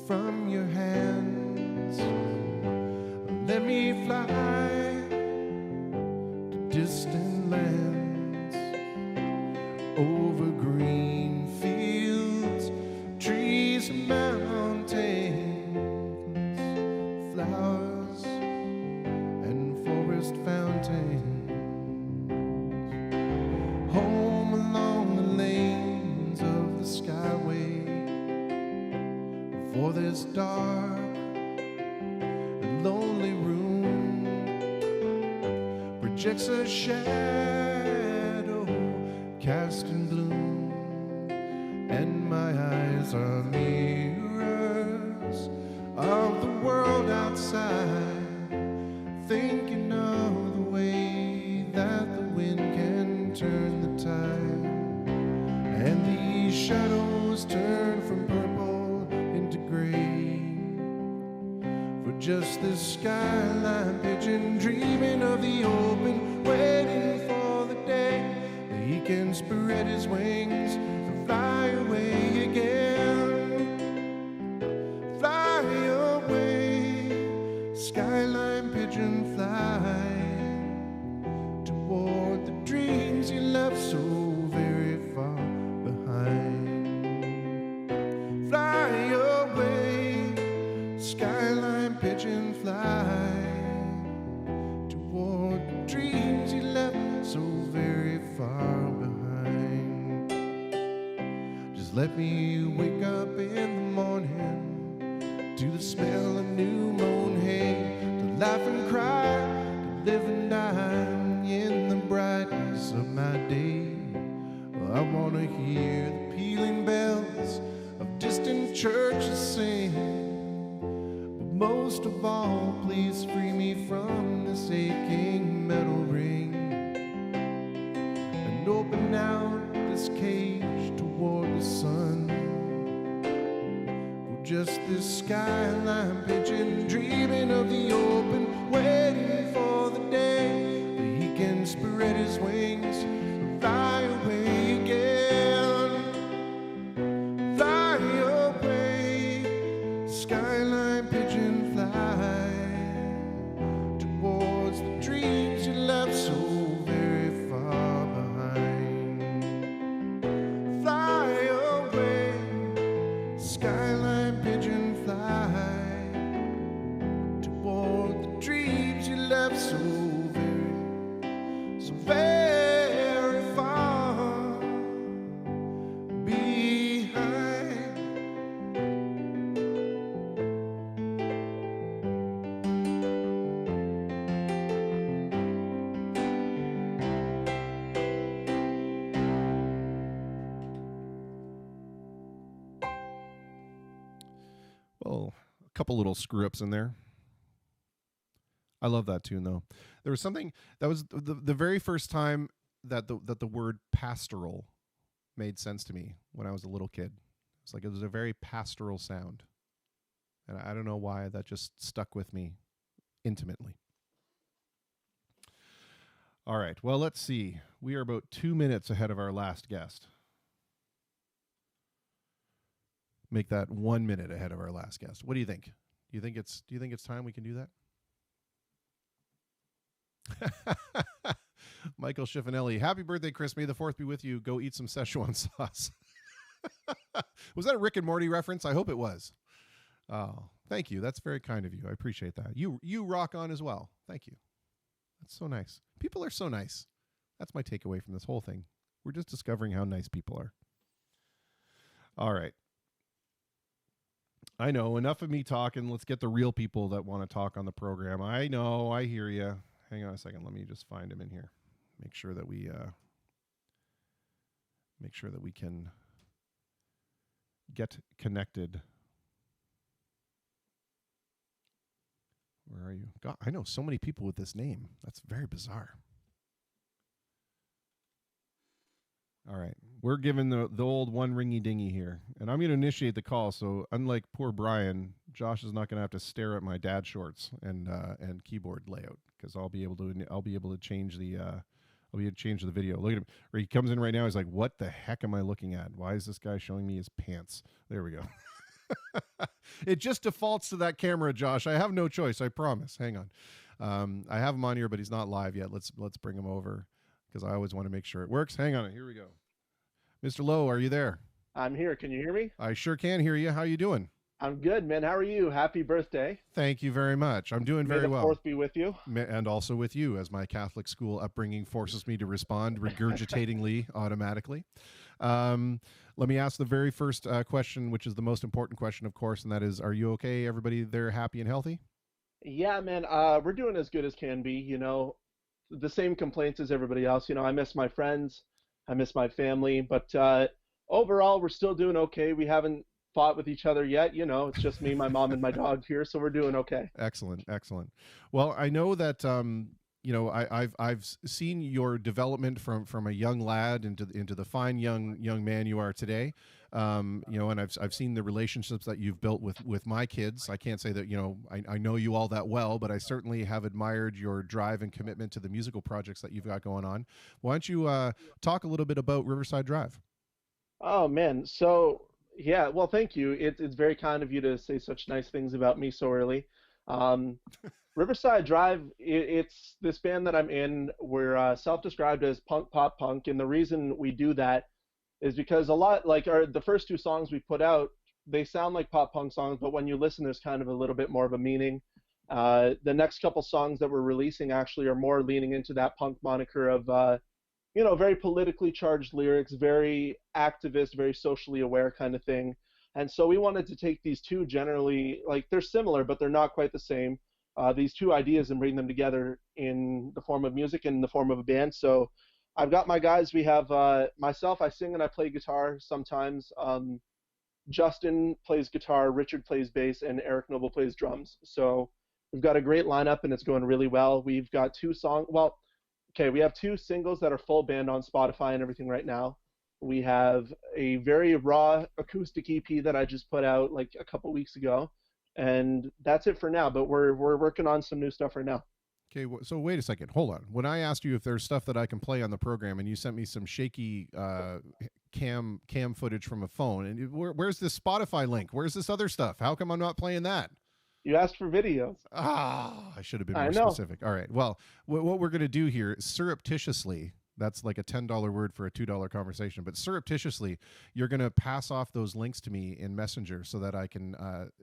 from your hands. Let me fly to distant lands, over green fields, trees and mountains, flowers and forest fountains, home along the lanes of the skyway, for this dark and lonely room projects a shadow cast in gloom, and my eyes are mirrors of the world outside, thinking of the way that the wind can turn the tide, and these shadows turn from purple into gray, for just this skyline pigeon dreaming of the open, waiting for the day that he can spread his wings and fly away again. Fly away, skyline pigeon, fly toward the dreams you left so very far behind. Fly away, skyline pigeon, fly toward the dreams you left so very far behind. Just let me wake up in the morning to the smell of new mown hay, to laugh and cry, to live and die in the brightness of my day. Well, I want to hear the pealing bells of distant churches sing, but most of all, please free me from this aching metal ring, and open out this cage toward the sun. Just this skyline pigeon dreaming of the open, waiting for the day that he can spread his wings and fly away again. Fly away, skyline pigeon, fly towards the dreams you left so very far behind. Fly away, skyline pigeon, fly toward the dreams you left so very far Oh, a couple little screw ups in there. I love that tune though. There was something that was the very first time that the word pastoral made sense to me when I was a little kid. It's like it was a very pastoral sound. And I don't know why that just stuck with me intimately. All right. Well, let's see. We are about 2 minutes ahead of our last guest. Make that 1 minute ahead of our last guest. What do you think? Do you think it's time we can do that? Michael Schiffinelli, happy birthday, Chris. May the 4th be with you. Go eat some Szechuan sauce. Was that a Rick and Morty reference? I hope it was. Oh, thank you. That's very kind of you. I appreciate that. You rock on as well. Thank you. That's so nice. People are so nice. That's my takeaway from this whole thing. We're just discovering how nice people are. All right. I know. Enough of me talking. Let's get the real people that want to talk on the program. I know. I hear you. Hang on a second. Let me just find him in here. Make sure that we can get connected. Where are you? God, I know so many people with this name. That's very bizarre. All right. We're given the old one ringy dingy here. And I'm going to initiate the call. So unlike poor Brian, Josh is not going to have to stare at my dad shorts and keyboard layout, because I'll be able to change the video. Look at him. He comes in right now. He's like, what the heck am I looking at? Why is this guy showing me his pants? There we go. It just defaults to that camera, Josh. I have no choice. I promise. Hang on. I have him on here, but he's not live yet. Let's bring him over, because I always want to make sure it works. Hang on. Here we go. Mr. Lowe, are you there? I'm here. Can you hear me? I sure can hear you. How you doing? I'm good, man. How are you? Happy birthday. Thank you very much. I'm doing very well. May the 4th be with you. And also with you, as my Catholic school upbringing forces me to respond regurgitatingly automatically. Let me ask the very first question, which is the most important question, of course, and that is, are you okay? Everybody there happy and healthy? Yeah, man. We're doing as good as can be. You know, the same complaints as everybody else. You know, I miss my friends. I miss my family. But overall, we're still doing okay. We haven't fought with each other yet. You know, it's just me, my mom, and my dog here, so we're doing okay. Excellent. Well, I know that I've seen your development from a young lad into the fine young man you are today. And I've seen the relationships that you've built with my kids. I can't say that I know you all that well, but I certainly have admired your drive and commitment to the musical projects that you've got going on. Why don't you talk a little bit about Riverside Drive? Oh, man. So, yeah, well, thank you. It's very kind of you to say such nice things about me so early. Riverside Drive, it's this band that I'm in. We're self-described as punk, pop, punk, and the reason we do that is because a lot, like the first 2 songs we put out, they sound like pop punk songs, but when you listen, there's kind of a little bit more of a meaning. The next couple songs that we're releasing actually are more leaning into that punk moniker of, very politically charged lyrics, very activist, very socially aware kind of thing. And so we wanted to take these 2 generally, like they're similar, but they're not quite the same. These 2 ideas and bring them together in the form of music and in the form of a band. So I've got my guys. We have myself, I sing and I play guitar sometimes. Justin plays guitar, Richard plays bass, and Eric Noble plays drums. So we've got a great lineup and it's going really well. We've got 2 songs. Well, okay, we have 2 singles that are full band on Spotify and everything right now. We have a very raw acoustic EP that I just put out like a couple weeks ago. And that's it for now, but we're working on some new stuff right now. Okay, so wait a second. Hold on. When I asked you if there's stuff that I can play on the program, and you sent me some shaky cam footage from a phone, and where's this Spotify link? Where's this other stuff? How come I'm not playing that? You asked for videos. I should have been more specific. All right. Well, what we're going to do here is surreptitiously. That's like a $10 word for a $2 conversation. But surreptitiously, you're going to pass off those links to me in Messenger so that I can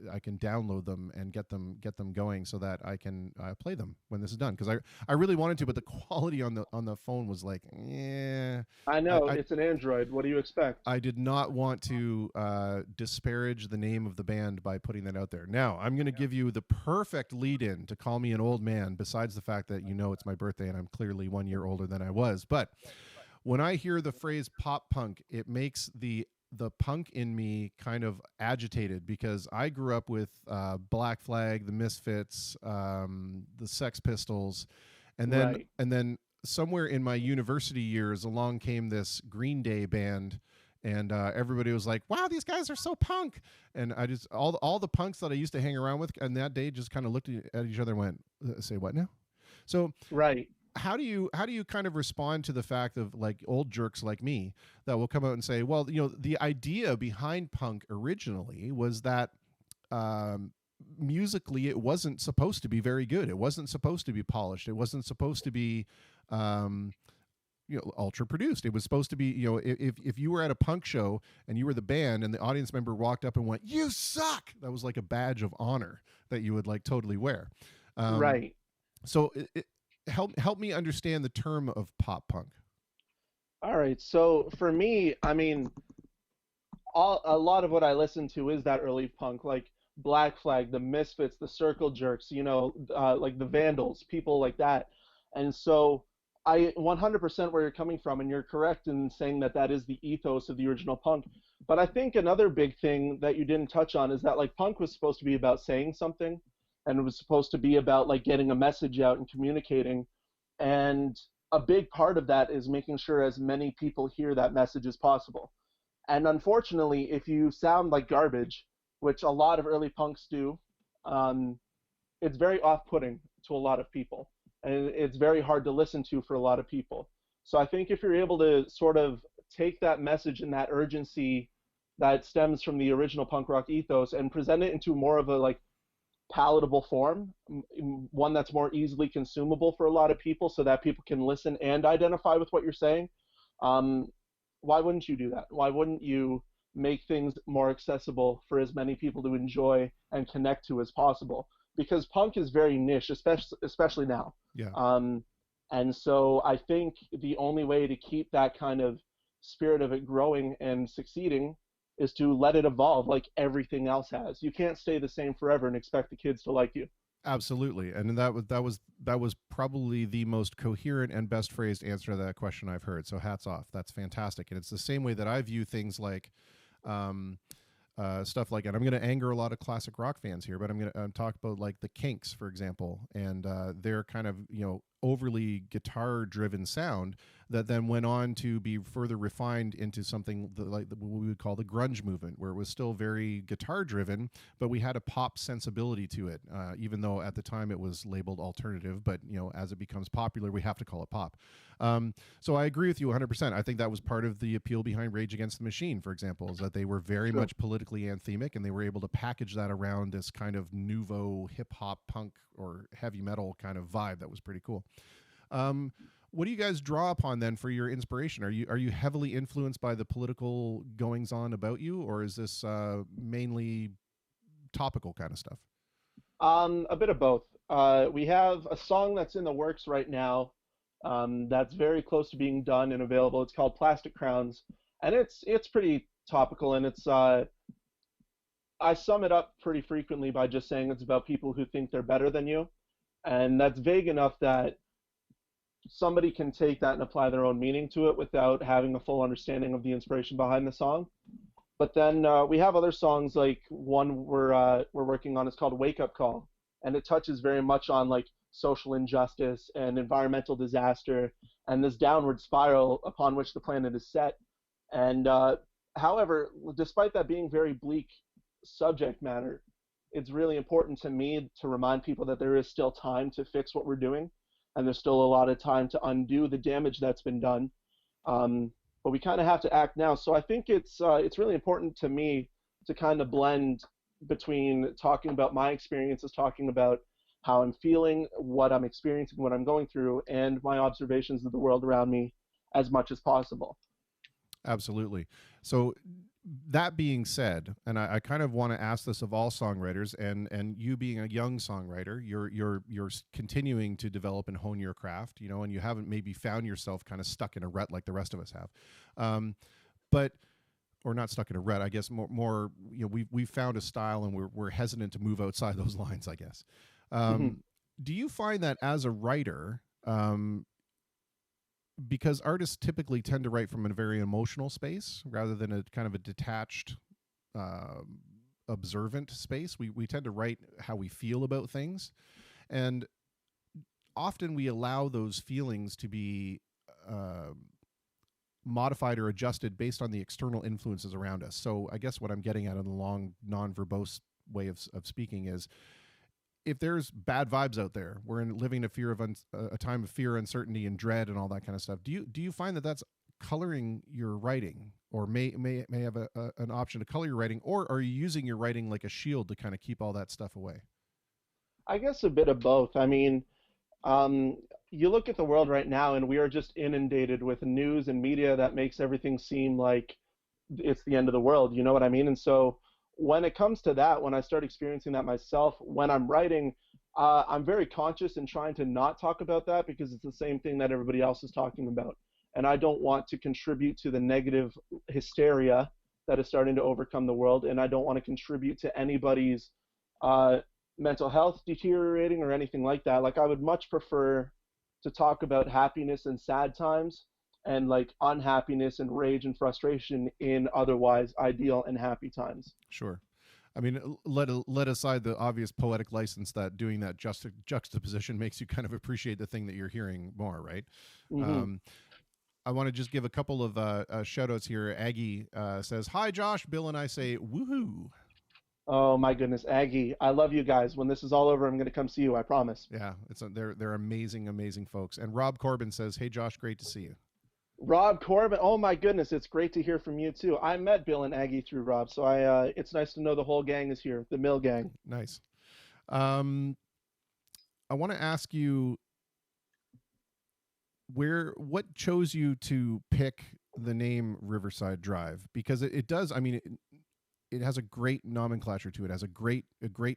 download them and get them going so that I can play them when this is done. Because I really wanted to, but the quality on the phone was like, yeah. I know it's an Android. What do you expect? I did not want to disparage the name of the band by putting that out there. Now I'm going to give you the perfect lead-in to call me an old man. Besides the fact that it's my birthday and I'm clearly 1 year older than I was, but when I hear the phrase pop punk, it makes the the punk in me kind of agitated because I grew up with Black Flag, the Misfits, the Sex Pistols, and then somewhere in my university years along came this Green Day band. And everybody was like, "Wow, these guys are so punk!" And I just all the punks that I used to hang around with, and that day just kind of looked at each other and went, "Say what now?" So Right. how do you kind of respond to the fact of like old jerks like me that will come out and say, "Well, the idea behind punk originally was that musically it wasn't supposed to be very good. It wasn't supposed to be polished. It wasn't supposed to be." Ultra produced. It was supposed to be, if you were at a punk show and you were the band and the audience member walked up and went, "You suck," that was like a badge of honor that you would like totally wear. Right. So help me understand the term of pop punk. All right. So for me, I mean, a lot of what I listen to is that early punk, like Black Flag, the Misfits, the Circle Jerks, like the Vandals, people like that. And so I 100% where you're coming from, and you're correct in saying that that is the ethos of the original punk. But I think another big thing that you didn't touch on is that like punk was supposed to be about saying something, and it was supposed to be about like getting a message out and communicating. And a big part of that is making sure as many people hear that message as possible. And unfortunately, if you sound like garbage, which a lot of early punks do, it's very off-putting to a lot of people. And it's very hard to listen to for a lot of people. So I think if you're able to sort of take that message and that urgency that stems from the original punk rock ethos and present it into more of a like palatable form, one that's more easily consumable for a lot of people so that people can listen and identify with what you're saying, why wouldn't you do that? Why wouldn't you make things more accessible for as many people to enjoy and connect to as possible? Because punk is very niche, especially now. Yeah. And so I think the only way to keep that kind of spirit of it growing and succeeding is to let it evolve like everything else has. You can't stay the same forever and expect the kids to like you. Absolutely. And that was probably the most coherent and best phrased answer to that question I've heard. So hats off. That's fantastic. And it's the same way that I view things like stuff like, and I'm going to anger a lot of classic rock fans here, but I'm going to talk about like the Kinks, for example, and their kind of, overly guitar driven sound that then went on to be further refined into something like what we would call the grunge movement, where it was still very guitar driven, but we had a pop sensibility to it, even though at the time it was labeled alternative. But as it becomes popular, we have to call it pop. So I agree with you 100%. I think that was part of the appeal behind Rage Against the Machine, for example, is that they were very much politically anthemic, and they were able to package that around this kind of nouveau hip hop punk or heavy metal kind of vibe that was pretty cool. What do you guys draw upon then for your inspiration? Are you heavily influenced by the political goings on about you, or is this mainly topical kind of stuff? A bit of both. We have a song that's in the works right now that's very close to being done and available. It's called Plastic Crowns, and it's pretty topical, and it's I sum it up pretty frequently by just saying it's about people who think they're better than you, and that's vague enough that somebody can take that and apply their own meaning to it without having a full understanding of the inspiration behind the song. But then we have other songs, like one we're working on is called Wake Up Call, and it touches very much on like social injustice and environmental disaster and this downward spiral upon which the planet is set. And however, despite that being very bleak subject matter, it's really important to me to remind people that there is still time to fix what we're doing, and there's still a lot of time to undo the damage that's been done. But we kind of have to act now. So I think it's really important to me to kind of blend between talking about my experiences, talking about how I'm feeling, what I'm experiencing, what I'm going through, and my observations of the world around me as much as possible. Absolutely. So that being said, and I kind of want to ask this of all songwriters, and you being a young songwriter, you're continuing to develop and hone your craft, and you haven't maybe found yourself kind of stuck in a rut like the rest of us have, or not stuck in a rut, I guess more we've found a style and we're hesitant to move outside those lines, I guess. Do you find that as a writer, because artists typically tend to write from a very emotional space rather than a kind of a detached, observant space. We tend to write how we feel about things, and often we allow those feelings to be modified or adjusted based on the external influences around us. So I guess what I'm getting at in the long non-verbose way of speaking is, if there's bad vibes out there, we're living in a fear of a time of fear, uncertainty, and dread, and all that kind of stuff. Do you find that that's coloring your writing, or may have an option to color your writing, or are you using your writing like a shield to kind of keep all that stuff away? I guess a bit of both. I mean, um, you look at the world right now, and we are just inundated with news and media that makes everything seem like it's the end of the world. You know what I mean? And so when it comes to that, when I start experiencing that myself, when I'm writing, I'm very conscious and trying to not talk about that because it's the same thing that everybody else is talking about. And I don't want to contribute to the negative hysteria that is starting to overcome the world. And I don't want to contribute to anybody's uh, mental health deteriorating or anything like that. Like, I would much prefer to talk about happiness and sad times, and like unhappiness and rage and frustration in otherwise ideal and happy times. Sure. I mean, let aside the obvious poetic license that doing that juxtaposition makes you kind of appreciate the thing that you're hearing more, right? Mm-hmm. I want to just give a couple of shout outs here. Aggie says, "Hi, Josh. Bill and I say woohoo." Oh my goodness, Aggie, I love you guys. When this is all over, I'm going to come see you, I promise. Yeah, they're amazing, amazing folks. And Rob Corbin says, "Hey, Josh, great to see you." Rob Corbin, oh my goodness, it's great to hear from you too. I met Bill and Aggie through Rob, so it's nice to know the whole gang is here, the Mill gang. Nice. I want to ask you, what chose you to pick the name Riverside Drive? Because it does, I mean, it has a great nomenclature to it. It has a great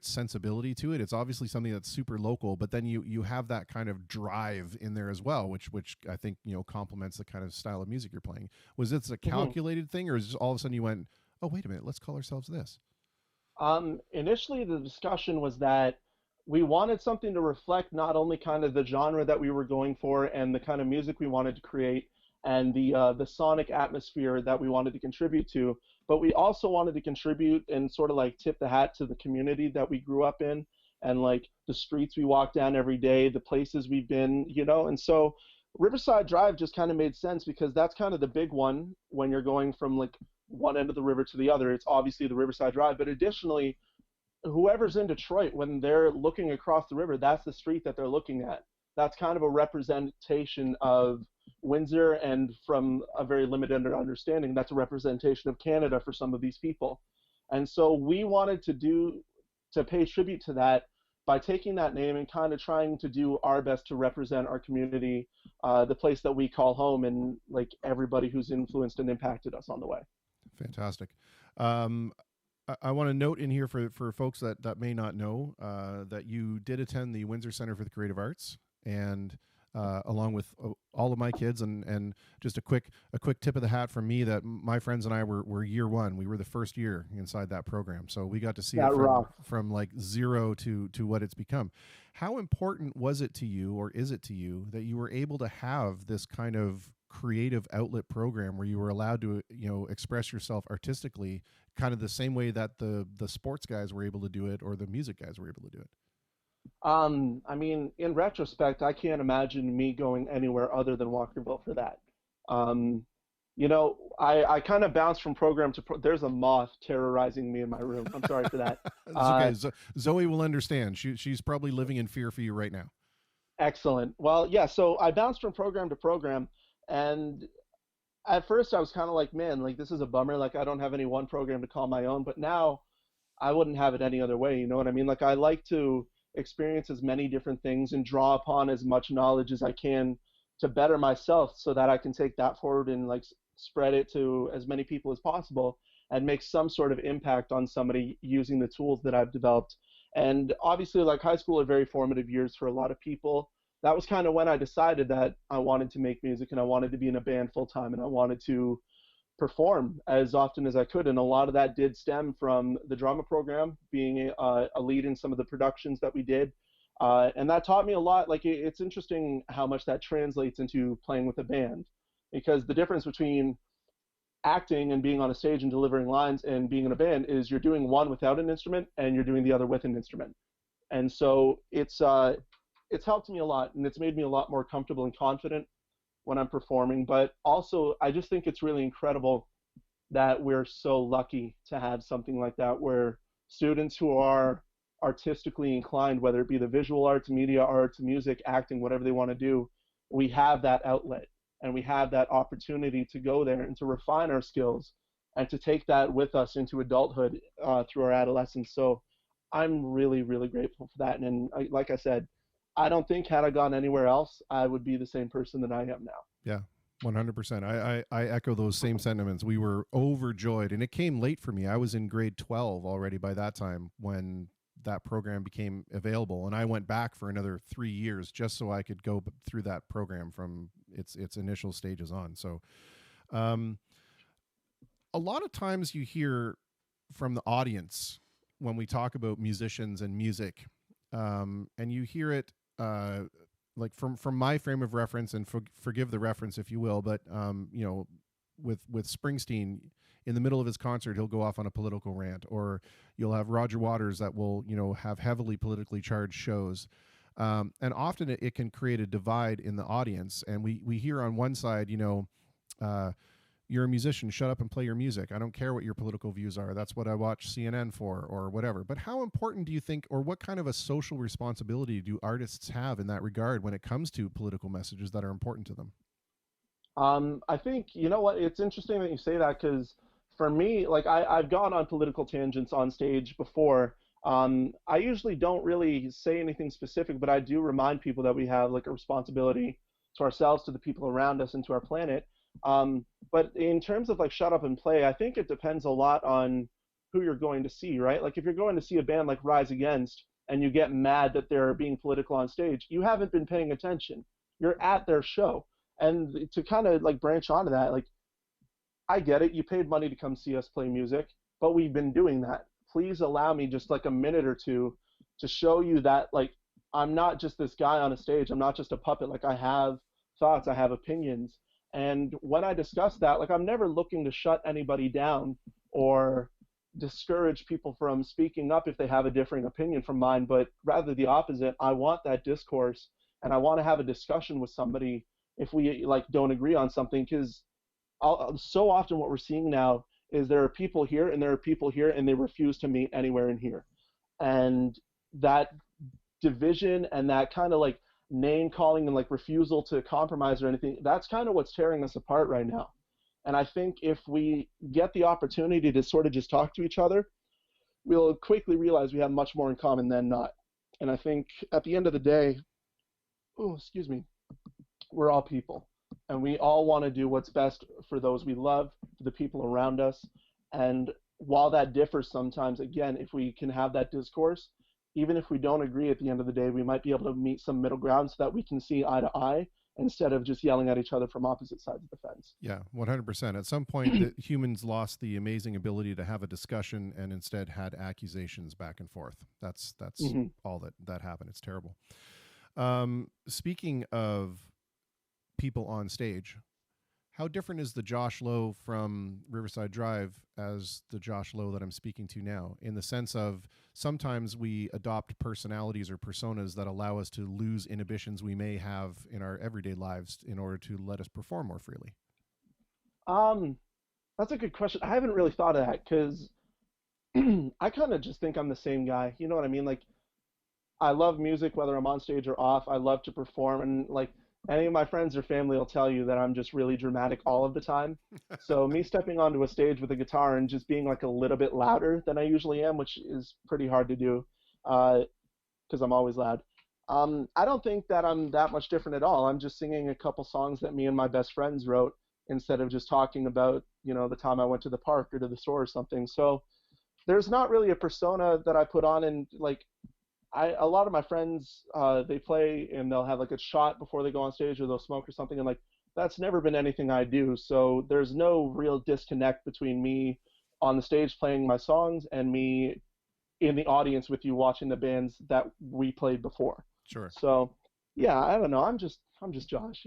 sensibility to it. It's obviously something that's super local, but then you have that kind of drive in there as well, which I think, complements the kind of style of music you're playing. Was this a calculated thing, or is it all of a sudden you went, oh, wait a minute, let's call ourselves this? Initially, the discussion was that we wanted something to reflect not only kind of the genre that we were going for and the kind of music we wanted to create and the sonic atmosphere that we wanted to contribute to, but we also wanted to contribute and sort of like tip the hat to the community that we grew up in, and like the streets we walk down every day, the places we've been, and so Riverside Drive just kind of made sense because that's kind of the big one when you're going from like one end of the river to the other. It's obviously the Riverside Drive, but additionally, whoever's in Detroit, when they're looking across the river, that's the street that they're looking at. That's kind of a representation of Windsor, and from a very limited understanding, that's a representation of Canada for some of these people. And so we wanted to pay tribute to that by taking that name and kind of trying to do our best to represent our community, the place that we call home, and like everybody who's influenced and impacted us on the way. Fantastic. I want to note in here for folks that may not know that you did attend the Windsor Center for the Creative Arts, and along with all of my kids, and just a quick tip of the hat from me that my friends and I were year one. We were the first year inside that program, so we got to see it from like zero to what it's become. How important was it to you, or is it to you, that you were able to have this kind of creative outlet program where you were allowed to express yourself artistically, kind of the same way that the sports guys were able to do it, or the music guys were able to do it? I mean, in retrospect, I can't imagine me going anywhere other than Walkerville for that. I kind of bounced from program to there's a moth terrorizing me in my room. I'm sorry for that. It's okay. Zoe will understand. She's probably living in fear for you right now. Excellent. Well, yeah, so I bounced from program to program, and at first I was kind of like, man, like this is a bummer. Like I don't have any one program to call my own, but now I wouldn't have it any other way. You know what I mean? Like I like to experience as many different things and draw upon as much knowledge as I can to better myself, so that I can take that forward and like spread it to as many people as possible and make some sort of impact on somebody using the tools that I've developed. And obviously, like high school are very formative years for a lot of people. That was kind of when I decided that I wanted to make music and I wanted to be in a band full time and I wanted to perform as often as I could. And a lot of that did stem from the drama program, being a lead in some of the productions that we did. And that taught me a lot. Like it's interesting how much that translates into playing with a band, because the difference between acting and being on a stage and delivering lines and being in a band is you're doing one without an instrument and you're doing the other with an instrument. And so it's helped me a lot, and it's made me a lot more comfortable and confident when I'm performing. But also, I just think it's really incredible that we're so lucky to have something like that, where students who are artistically inclined, whether it be the visual arts, media arts, music, acting, whatever they want to do, we have that outlet and we have that opportunity to go there and to refine our skills and to take that with us into adulthood through our adolescence. So I'm really, really grateful for that. And like I said, I don't think had I gone anywhere else, I would be the same person that I am now. Yeah. 100%. I echo those same sentiments. We were overjoyed, and it came late for me. I was in grade 12 already by that time when that program became available, and I went back for another 3 years just so I could go through that program from its initial stages on. So a lot of times you hear from the audience when we talk about musicians and music, and you hear it like from my frame of reference, and forgive the reference if you will, but you know, with Springsteen, in the middle of his concert, he'll go off on a political rant, or you'll have Roger Waters that will, you know, have heavily politically charged shows. And often it can create a divide in the audience. And we hear on one side, you know, you're a musician, shut up and play your music. I don't care what your political views are. That's what I watch CNN for, or whatever. But how important do you think, or what kind of a social responsibility do artists have in that regard when it comes to political messages that are important to them? I think, you know what, it's interesting that you say that, because for me, like I've gone on political tangents on stage before. I usually don't really say anything specific, but I do remind people that we have like a responsibility to ourselves, to the people around us, and to our planet. But in terms of like shut up and play, I think it depends a lot on who you're going to see, right? Like if you're going to see a band like Rise Against and you get mad that they're being political on stage, you haven't been paying attention. You're at their show. And to kind of like branch onto that, like I get it, you paid money to come see us play music, but we've been doing that. Please allow me just like a minute or two to show you that like I'm not just this guy on a stage, I'm not just a puppet, like I have thoughts, I have opinions. And when I discuss that, like I'm never looking to shut anybody down or discourage people from speaking up if they have a differing opinion from mine, but rather the opposite. I want that discourse, and I want to have a discussion with somebody if we like don't agree on something, because so often what we're seeing now is there are people here and there are people here and they refuse to meet anywhere in here. And that division and that kind of like name calling and like refusal to compromise or anything, that's kind of what's tearing us apart right now. And I think if we get the opportunity to sort of just talk to each other, we'll quickly realize we have much more in common than not. And I think at the end of the day, oh, excuse me, we're all people, and we all want to do what's best for those we love, for the people around us. And while that differs sometimes, again, if we can have that discourse, even if we don't agree at the end of the day, we might be able to meet some middle ground so that we can see eye to eye instead of just yelling at each other from opposite sides of the fence. Yeah, 100%. At some point, the humans lost the amazing ability to have a discussion and instead had accusations back and forth. That's all that happened. It's terrible. Speaking of people on stage, how different is the Josh Lowe from Riverside Drive as the Josh Lowe that I'm speaking to now, in the sense of sometimes we adopt personalities or personas that allow us to lose inhibitions we may have in our everyday lives in order to let us perform more freely? That's a good question. I haven't really thought of that, because I kind of just think I'm the same guy. You know what I mean? Like, I love music, whether I'm on stage or off. I love to perform, and like any of my friends or family will tell you that I'm just really dramatic all of the time. So me stepping onto a stage with a guitar and just being like a little bit louder than I usually am, which is pretty hard to do because I'm always loud. I don't think that I'm that much different at all. I'm just singing a couple songs that me and my best friends wrote instead of just talking about, you know, the time I went to the park or to the store or something. So there's not really a persona that I put on, and like a lot of my friends, they play and they'll have like a shot before they go on stage, or they'll smoke or something, and like that's never been anything I do. So there's no real disconnect between me on the stage playing my songs and me in the audience with you watching the bands that we played before. Sure. So yeah, I don't know. I'm just Josh,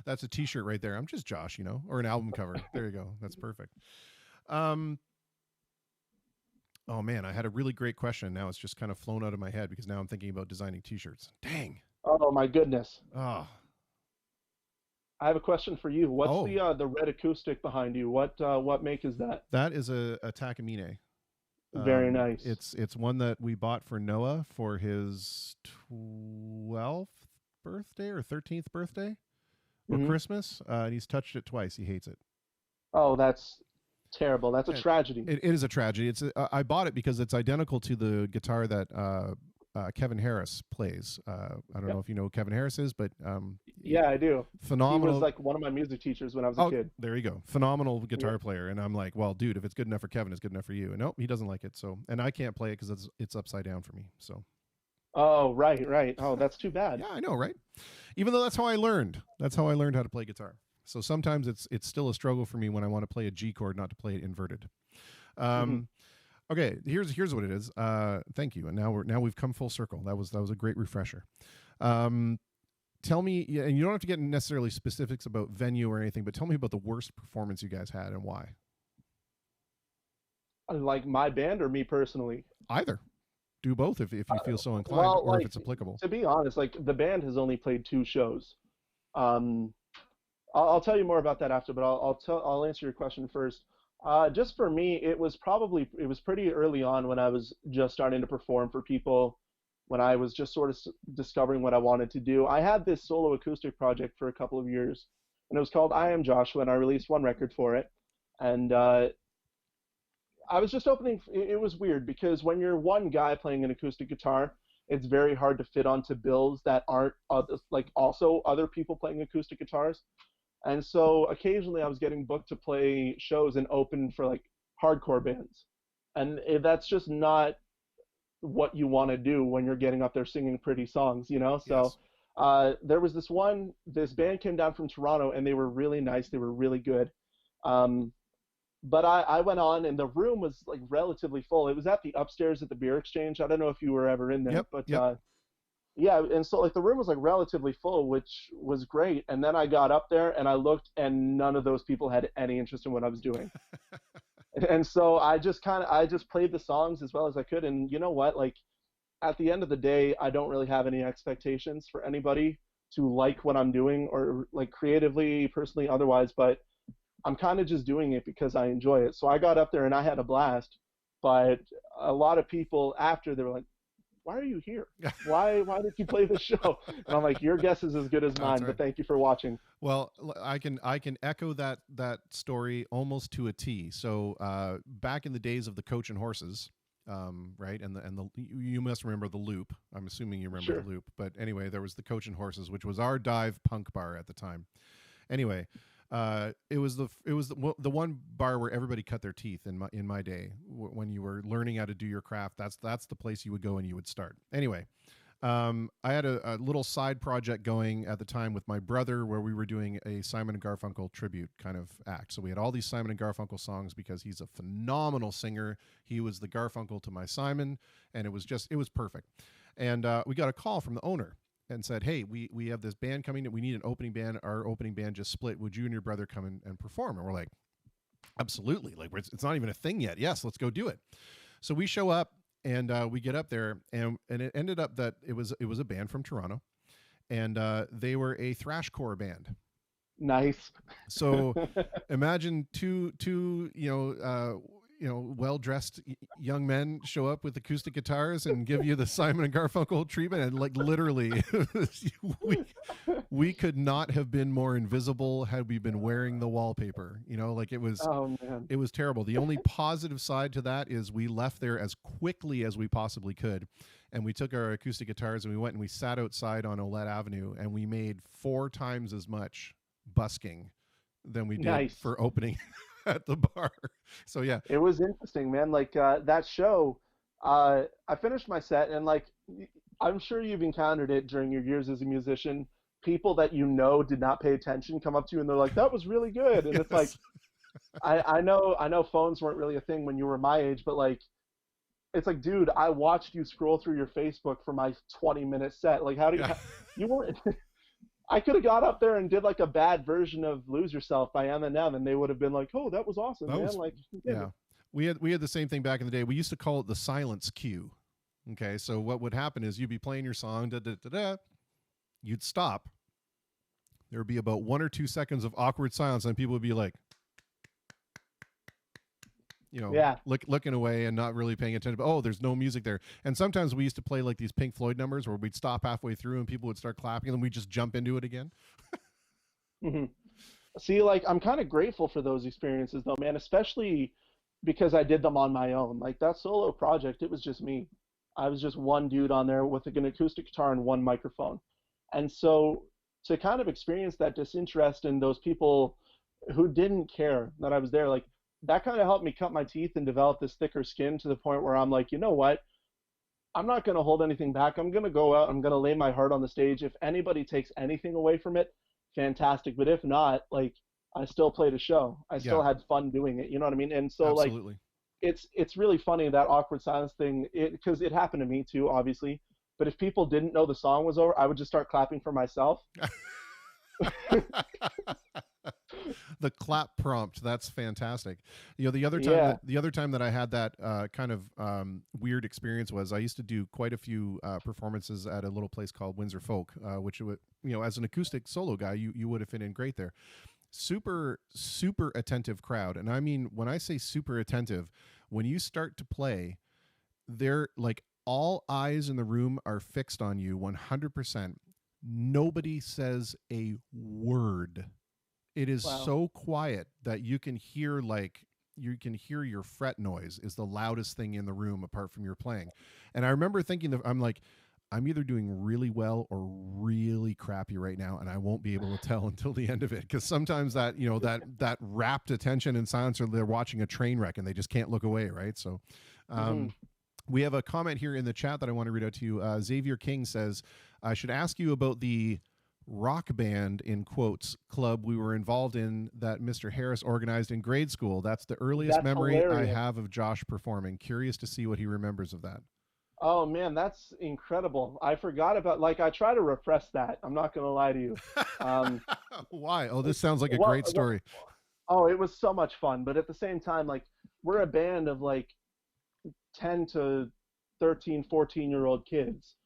That's a T-shirt right there. I'm just Josh, or an album cover. There you go. That's perfect. Oh man, I had a really great question. Now it's just kind of flown out of my head because now I'm thinking about designing T-shirts. Dang. Oh my goodness. Oh. I have a question for you. What's the red acoustic behind you? What make is that? That is a Takamine. Very nice. It's one that we bought for Noah for his 12th birthday or 13th birthday or Christmas. And he's touched it twice. He hates it. Oh, that's terrible. That's a tragedy. It is a tragedy. I bought it because it's identical to the guitar that Kevin Harris plays. I don't know if you know who Kevin Harris is, but yeah, I do. Phenomenal. He was like one of my music teachers when I was a kid. There you go. Phenomenal guitar player. And I'm like, well, dude, if it's good enough for Kevin, it's good enough for you. And nope, he doesn't like it. So, and I can't play it because it's upside down for me. So. Oh, right. Oh, that's too bad. Yeah, I know, right? Even though that's how I learned. That's how I learned how to play guitar. So sometimes it's still a struggle for me when I want to play a G chord, not to play it inverted. Okay, here's what it is. Thank you. And now we've come full circle. That was a great refresher. Tell me, and you don't have to get necessarily specifics about venue or anything, but tell me about the worst performance you guys had and why. Like my band or me personally? Either. Do both if you feel so inclined, or if it's applicable. To be honest, like the band has only played 2 shows. I'll tell you more about that after, but I'll answer your question first. Just for me, it was pretty early on when I was just starting to perform for people, when I was just sort of discovering what I wanted to do. I had this solo acoustic project for a couple of years, and it was called I Am Joshua, and I released 1 record for it. And I was just opening. It was weird because when you're one guy playing an acoustic guitar, it's very hard to fit onto bills that aren't also other people playing acoustic guitars. And so occasionally I was getting booked to play shows and open for like hardcore bands. And that's just not what you want to do when you're getting up there singing pretty songs, Yes. So there was this band came down from Toronto, and they were really nice. They were really good. But I went on, and the room was like relatively full. It was at the upstairs at the Beer Exchange. I don't know if you were ever in there, yeah, and so like the room was like relatively full, which was great. And then I got up there and I looked, and none of those people had any interest in what I was doing. And so I just played the songs as well as I could. And you know what? Like at the end of the day, I don't really have any expectations for anybody to like what I'm doing, or like creatively, personally, otherwise. But I'm kind of just doing it because I enjoy it. So I got up there and I had a blast. But a lot of people after, they were like, why are you here? Why did you play this show? And I'm like, your guess is as good as mine, but thank you for watching. Well, I can echo that story almost to a T. So back in the days of the Coach and Horses, right? And the you must remember the Loop. I'm assuming you remember the Loop. But anyway, there was the Coach and Horses, which was our dive punk bar at the time. Anyway, it was the one bar where everybody cut their teeth in my day when you were learning how to do your craft. That's the place you would go and you would start. Anyway, I had a little side project going at the time with my brother where we were doing a Simon and Garfunkel tribute kind of act. So we had all these Simon and Garfunkel songs because he's a phenomenal singer. He was the Garfunkel to my Simon, and it was perfect. And we got a call from the owner and said, hey, we have this band coming. We need an opening band. Our opening band just split. Would you and your brother come and perform? And we're like, absolutely. Like it's not even a thing yet. Yes, let's go do it. So we show up and we get up there, and it ended up that it was a band from Toronto, and they were a thrashcore band. Nice. So imagine two well-dressed young men show up with acoustic guitars and give you the Simon and Garfunkel treatment, and like literally we could not have been more invisible had we been wearing the wallpaper. Like it was it was terrible. The only positive side to that is we left there as quickly as we possibly could, and we took our acoustic guitars and we went and we sat outside on Olette Avenue, and we made 4 times as much busking than we did for opening at the bar. So yeah, it was interesting, man. Like that show, I finished my set, and like I'm sure you've encountered it during your years as a musician. People that did not pay attention come up to you and they're like, that was really good. And It's like I know phones weren't really a thing when you were my age, but like it's like, dude, I watched you scroll through your Facebook for my 20-minute set. Like, how do you, Yeah. you weren't, I could have got up there and did like a bad version of Lose Yourself by Eminem, and they would have been like, oh, that was awesome, That man. was, Like, yeah. We had the same thing back in the day. We used to call it the silence cue. Okay, so what would happen is you'd be playing your song, da da da da, you'd stop. There would be about 1 or 2 seconds of awkward silence, and people would be like, yeah. looking away and not really paying attention. But, oh, there's no music there. And sometimes we used to play like these Pink Floyd numbers where we'd stop halfway through and people would start clapping, and then we'd just jump into it again. Mhm. See, like, I'm kind of grateful for those experiences, though, man, especially because I did them on my own. Like, that solo project, it was just me. I was just one dude on there with an acoustic guitar and one microphone. And so to kind of experience that disinterest in those people who didn't care that I was there, like, that kind of helped me cut my teeth and develop this thicker skin to the point where I'm like, you know what? I'm not going to hold anything back. I'm going to go out. I'm going to lay my heart on the stage. If anybody takes anything away from it, fantastic. But if not, like, I still played a show. I still had fun doing it. You know what I mean? And so, Absolutely. like, it's really funny, that awkward silence thing, because it happened to me too, obviously. But if people didn't know the song was over, I would just start clapping for myself. The clap prompt, that's fantastic. The other time that I had that kind of weird experience was I used to do quite a few performances at a little place called Windsor Folk, which would, as an acoustic solo guy, you would have fit in great there. Super attentive crowd, and I mean, when I say super attentive, when you start to play, they're like, all eyes in the room are fixed on you 100%. Nobody says a word. It is so quiet that you can hear your fret noise is the loudest thing in the room apart from your playing. And I remember thinking that I'm either doing really well or really crappy right now, and I won't be able to tell until the end of it, because sometimes that that rapt attention and silence, or they're watching a train wreck and they just can't look away, right? So we have a comment here in the chat that I want to read out to you. Xavier King says, I should ask you about the rock band, in quotes, club we were involved in that Mr. Harris organized in grade school. That's the earliest memory hilarious. I have of Josh performing. Curious to see what he remembers of that. Oh man, that's incredible. I forgot about, like, I try to repress that. I'm not going to lie to you. Why? Oh, this sounds like a great story. Oh, it was so much fun. But at the same time, like, we're a band of like 10 to 13, 14-year-old kids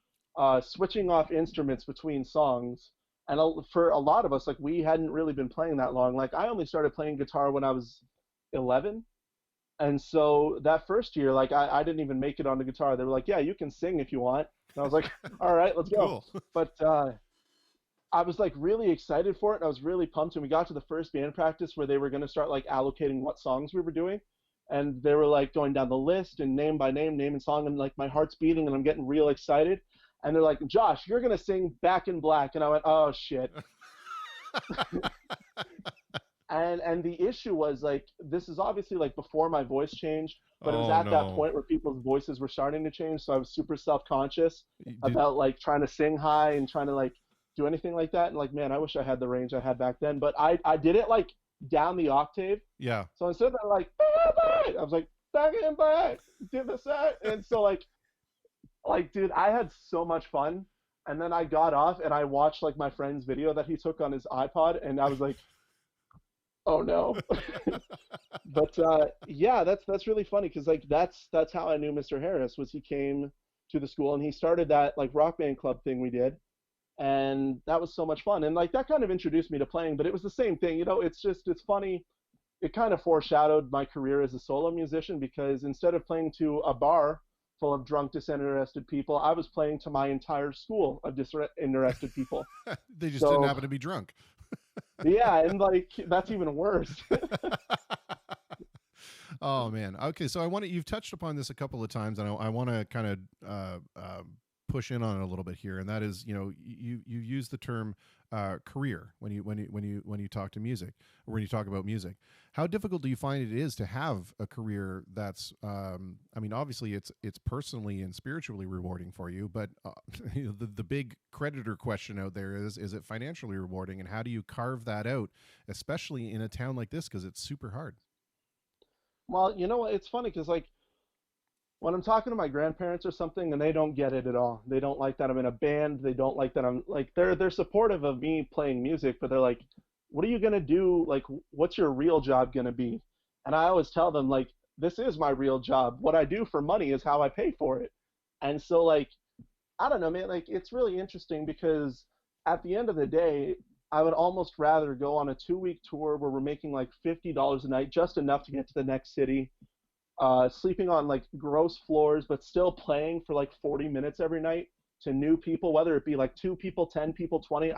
switching off instruments between songs. And for a lot of us, like, we hadn't really been playing that long. Like, I only started playing guitar when I was 11. And so that first year, like, I didn't even make it on the guitar. They were like, yeah, you can sing if you want. And I was like, all right, let's go. Cool. But I was, like, really excited for it. And I was really pumped. And we got to the first band practice where they were going to start, like, allocating what songs we were doing. And they were, like, going down the list and name by name and song. And, like, my heart's beating and I'm getting real excited. And they're like, Josh, you're going to sing Back in Black. And I went, oh, shit. And the issue was, like, this is obviously, like, before my voice changed, but it was at that point where people's voices were starting to change. So I was super self-conscious about, like, trying to sing high and trying to, like, do anything like that. And, like, man, I wish I had the range I had back then. But I did it, like, down the octave. Yeah. So instead of, like, I was like, Back in Black, did the set. And so, like, dude, I had so much fun. And then I got off and I watched, like, my friend's video that he took on his iPod, and I was like, oh no. But yeah, that's really funny, because, like, that's how I knew Mr. Harris. Was he came to the school and he started that, like, rock band club thing we did, and that was so much fun. And, like, that kind of introduced me to playing. But it was the same thing, it's funny. It kind of foreshadowed my career as a solo musician, because instead of playing to a bar full of drunk, disinterested people, I was playing to my entire school of disinterested people. They just didn't happen to be drunk. Yeah, and, like, that's even worse. Oh man. Okay, so you've touched upon this a couple of times, and I want to kind of push in on it a little bit here, and that is, you use the term career when you talk to music, or when you talk about music. How difficult do you find it is to have a career that's I mean, obviously it's personally and spiritually rewarding for you, but the big creditor question out there is it financially rewarding, and how do you carve that out, especially in a town like this, because it's super hard? Well, it's funny, because, like, when I'm talking to my grandparents or something and they don't get it at all. They don't like that I'm in a band. They don't like that I'm like they're supportive of me playing music, but they're like, "What are you going to do? Like what's your real job going to be?" And I always tell them like, "This is my real job. What I do for money is how I pay for it." And so like I don't know, man, like it's really interesting because at the end of the day, I would almost rather go on a 2-week tour where we're making like $50 a night, just enough to get to the next city, sleeping on like gross floors, but still playing for like 40 minutes every night to new people, whether it be like 2 people, 10 people, 20.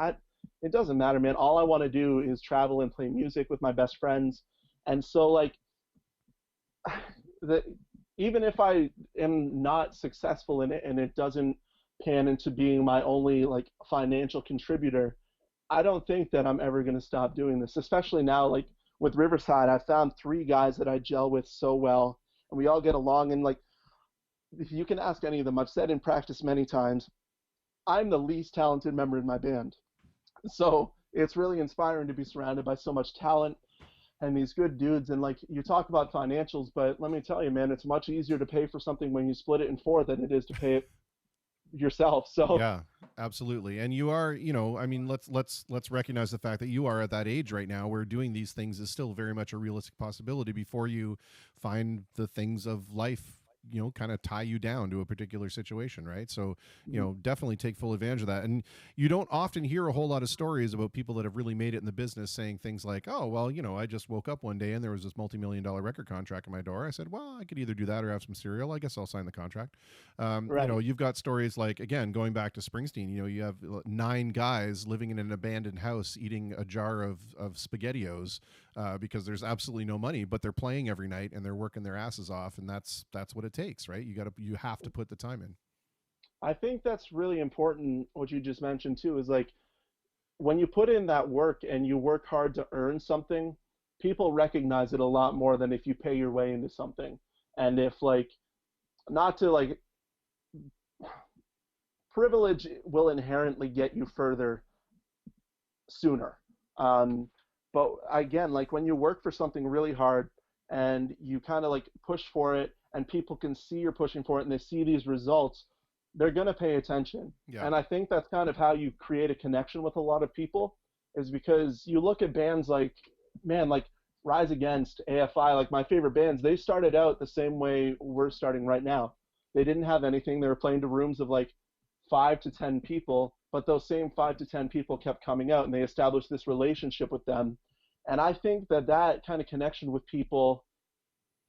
It doesn't matter, man. All I want to do is travel and play music with my best friends. And so like the, even if I am not successful in it and it doesn't pan into being my only like financial contributor, I don't think that I'm ever going to stop doing this, especially now like with Riverside. I found 3 guys that I gel with so well and we all get along, and like if you can ask any of them, I've said in practice many times, I'm the least talented member in my band. So it's really inspiring to be surrounded by so much talent and these good dudes. And like you talk about financials, but let me tell you, man, it's much easier to pay for something when you split it in 4 than it is to pay it yourself. So Yeah, absolutely. And you are, I mean, let's recognize the fact that you are at that age right now where doing these things is still very much a realistic possibility before you find the things of life, kind of tie you down to a particular situation, right? So, definitely take full advantage of that. And you don't often hear a whole lot of stories about people that have really made it in the business saying things like, "Oh, well, I just woke up one day and there was this multi-million-dollar record contract at my door. I said, well, I could either do that or have some cereal. I guess I'll sign the contract." right. You've got stories like, again, going back to Springsteen, you have 9 guys living in an abandoned house eating a jar of SpaghettiOs because there's absolutely no money, but they're playing every night and they're working their asses off, and that's what it takes, right? You have to put the time in. I think that's really important what you just mentioned too, is like when you put in that work and you work hard to earn something, people recognize it a lot more than if you pay your way into something. And if like not to like privilege will inherently get you further sooner. But again, like when you work for something really hard and you kind of like push for it and people can see you're pushing for it and they see these results, they're going to pay attention. Yeah. And I think that's kind of how you create a connection with a lot of people, is because you look at bands like, man, like Rise Against, AFI, like my favorite bands, they started out the same way we're starting right now. They didn't have anything. They were playing to rooms of like 5 to 10 people, but those same 5 to 10 people kept coming out and they established this relationship with them. And I think that that kind of connection with people,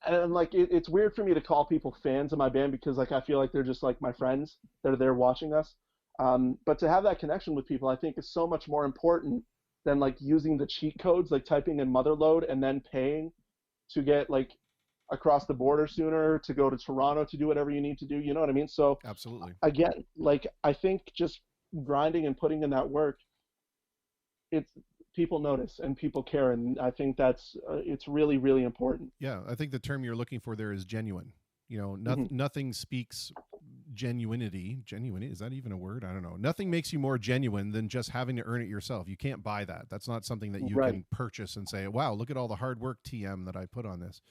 and like it's weird for me to call people fans of my band because like I feel like they're just like my friends. They're there watching us. But to have that connection with people, I think is so much more important than like using the cheat codes, like typing in Motherload and then paying to get like across the border sooner, to go to Toronto to do whatever you need to do. You know what I mean? So Absolutely. again, like I think just grinding and putting in that work, it's people notice and people care, and I think that's it's really really important. Yeah, I think the term you're looking for there is genuine. Nothing speaks genuinity. Genuine, is that even a word? I don't know. Nothing makes you more genuine than just having to earn it yourself. You can't buy that. That's not something that you Right. can purchase and say, wow, look at all the hard work, TM, that I put on this.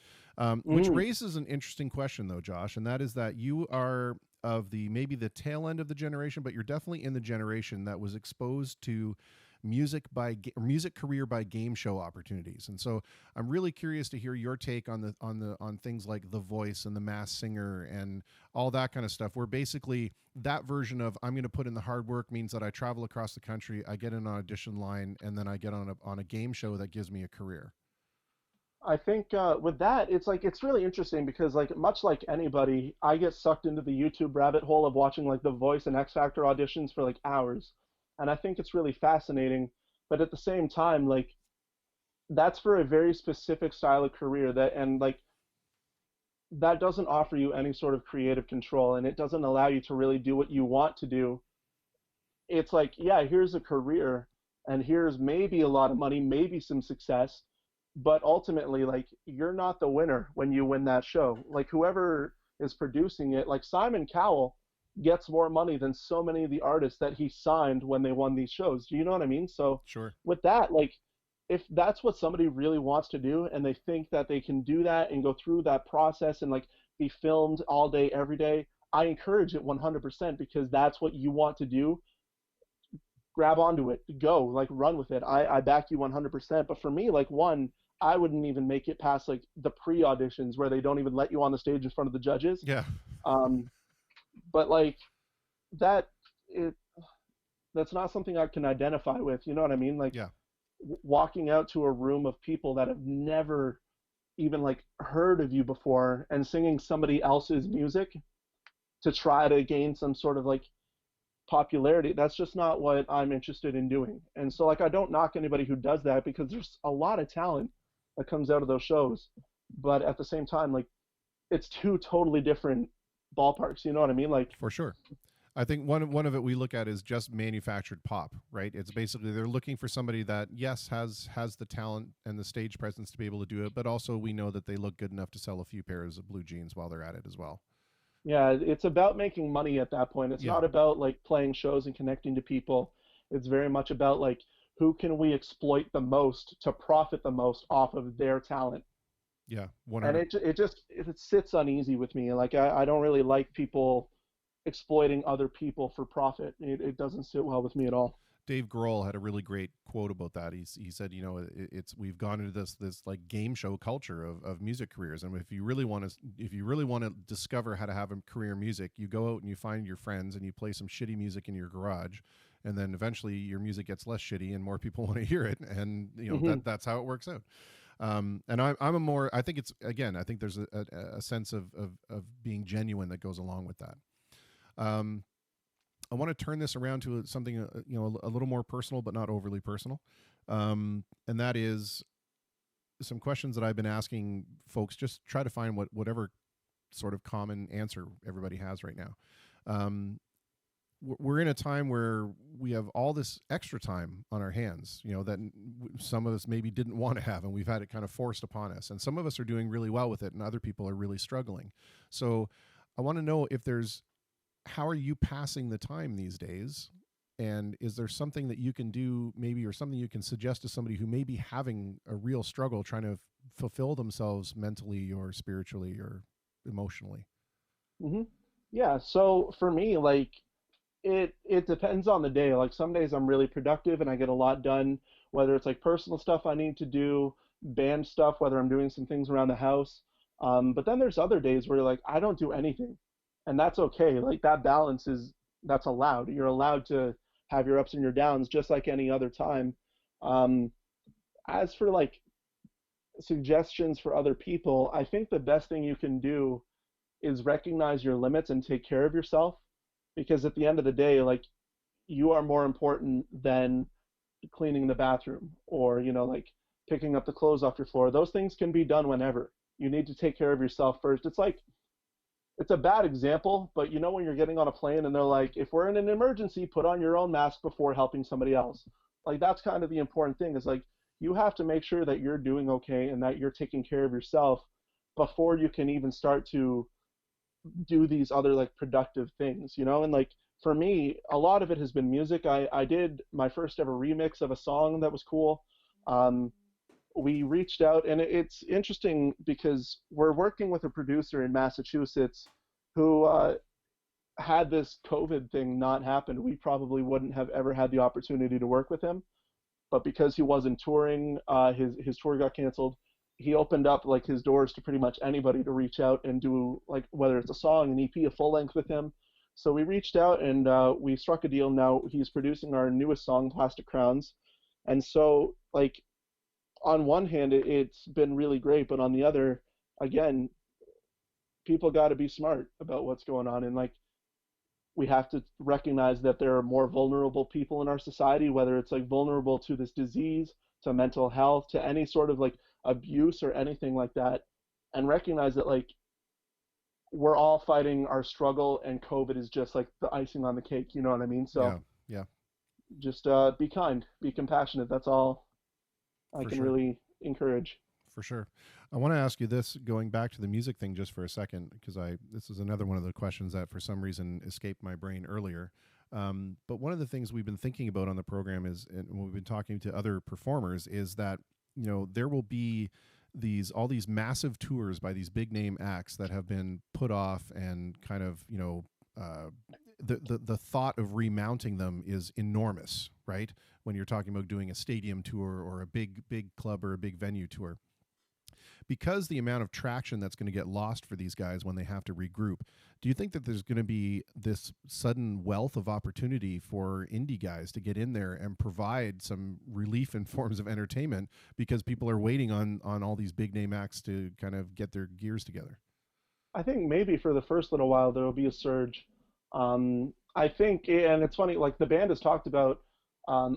Which raises an interesting question, though, Josh, and that is that you are of maybe the tail end of the generation, but you're definitely in the generation that was exposed to music career by game show opportunities. And so I'm really curious to hear your take on things like The Voice and The Masked Singer and all that kind of stuff, where basically that version of I'm going to put in the hard work means that I travel across the country, I get an audition line, and then I get on a game show that gives me a career. I think with that, it's really interesting because like much like anybody, I get sucked into the YouTube rabbit hole of watching like The Voice and X Factor auditions for like hours, and I think it's really fascinating. But at the same time, like that's for a very specific style of career that doesn't offer you any sort of creative control, and it doesn't allow you to really do what you want to do. It's like, yeah, here's a career, and here's maybe a lot of money, maybe some success, but ultimately, like, you're not the winner when you win that show. Like, whoever is producing it, like Simon Cowell gets more money than so many of the artists that he signed when they won these shows. Do you know what I mean? So Sure. with that, like, if that's what somebody really wants to do and they think that they can do that and go through that process and like be filmed all day, every day, I encourage it 100% because that's what you want to do. Grab onto it, go, like run with it. I back you 100%. But for me, like I wouldn't even make it past like the pre-auditions where they don't even let you on the stage in front of the judges. Yeah. Um, but like that, it that's not something I can identify with. You know what I mean? Like Yeah. walking out to a room of people that have never even like heard of you before and singing somebody else's music to try to gain some sort of like popularity, that's just not what I'm interested in doing. And so like I don't knock anybody who does that because there's a lot of talent that comes out of those shows, but at the same time, like it's two totally different ballparks, you know what I mean? Like For sure. I think one of it we look at is just manufactured pop, right? It's basically they're looking for somebody that yes has the talent and the stage presence to be able to do it, but also we know that they look good enough to sell a few pairs of blue jeans while they're at it as well. yeah, it's about making money at that point. It's Yeah. not about like playing shows and connecting to people. It's very much about like who can we exploit the most to profit the most off of their talent. Yeah, And 100. it sits uneasy with me. Like I don't really like people exploiting other people for profit. It doesn't sit well with me at all. Dave Grohl had a really great quote about that. He said, you know, it's we've gone into this like game show culture of music careers, and if you really want to discover how to have a career in music, you go out and you find your friends and you play some shitty music in your garage, and then eventually your music gets less shitty and more people want to hear it, and you know that's how it works out. And I think it's again, I think there's a sense of being genuine that goes along with that. I want to turn this around to something you know a little more personal, but not overly personal, and that is some questions that I've been asking folks. Just try to find whatever sort of common answer everybody has right now. We're in a time where we have all this extra time on our hands, you know, that some of us maybe didn't want to have, and we've had it kind of forced upon us. And some of us are doing really well with it, and other people are really struggling. So I want to know if there's how are you passing the time these days? And is there something that you can do maybe, or something you can suggest to somebody who may be having a real struggle trying to fulfill themselves mentally or spiritually or emotionally? hmm Yeah. So for me, like it depends on the day. Like some days I'm really productive and I get a lot done, whether it's like personal stuff I need to do, band stuff, whether I'm doing some things around the house. But then there's other days where like I don't do anything, and that's okay. Like that balance that's allowed. You're allowed to have your ups and your downs just like any other time. Um, as for like suggestions for other people, I think the best thing you can do is recognize your limits and take care of yourself, because at the end of the day, like you are more important than cleaning the bathroom or like picking up the clothes off your floor. Those things can be done whenever. You need to take care of yourself first. It's like it's a bad example, but when you're getting on a plane and they're like, if we're in an emergency, put on your own mask before helping somebody else. Like that's kind of the important thing, is like you have to make sure that you're doing okay and that you're taking care of yourself before you can even start to do these other like productive things, and like for me, a lot of it has been music. I did my first ever remix of a song that was cool. We reached out, and it's interesting because we're working with a producer in Massachusetts who had this COVID thing not happened, we probably wouldn't have ever had the opportunity to work with him. But because he wasn't touring, his tour got canceled. He opened up like his doors to pretty much anybody to reach out and do, like, whether it's a song, an EP, a full length with him. So we reached out and we struck a deal. Now he's producing our newest song, Plastic Crowns. And so, like, on one hand, it's been really great, but on the other, again, people got to be smart about what's going on. And like, we have to recognize that there are more vulnerable people in our society, whether it's like vulnerable to this disease, to mental health, to any sort of like abuse or anything like that, and recognize that like we're all fighting our struggle, and COVID is just like the icing on the cake. You know what I mean? So yeah, just be kind, be compassionate. That's all I can really encourage. For sure. I want to ask you this, going back to the music thing just for a second, because this is another one of the questions that for some reason escaped my brain earlier. But one of the things we've been thinking about on the program is, and we've been talking to other performers, is that there will be all these massive tours by these big name acts that have been put off, and kind of, the thought of remounting them is enormous, right? When you're talking about doing a stadium tour or a big club or a big venue tour, because the amount of traction that's going to get lost for these guys when they have to regroup. Do you think that there's going to be this sudden wealth of opportunity for indie guys to get in there and provide some relief in forms of entertainment, because people are waiting on all these big name acts to kind of get their gears together? I think maybe for the first little while there will be a surge. I think, and it's funny, like the band has talked about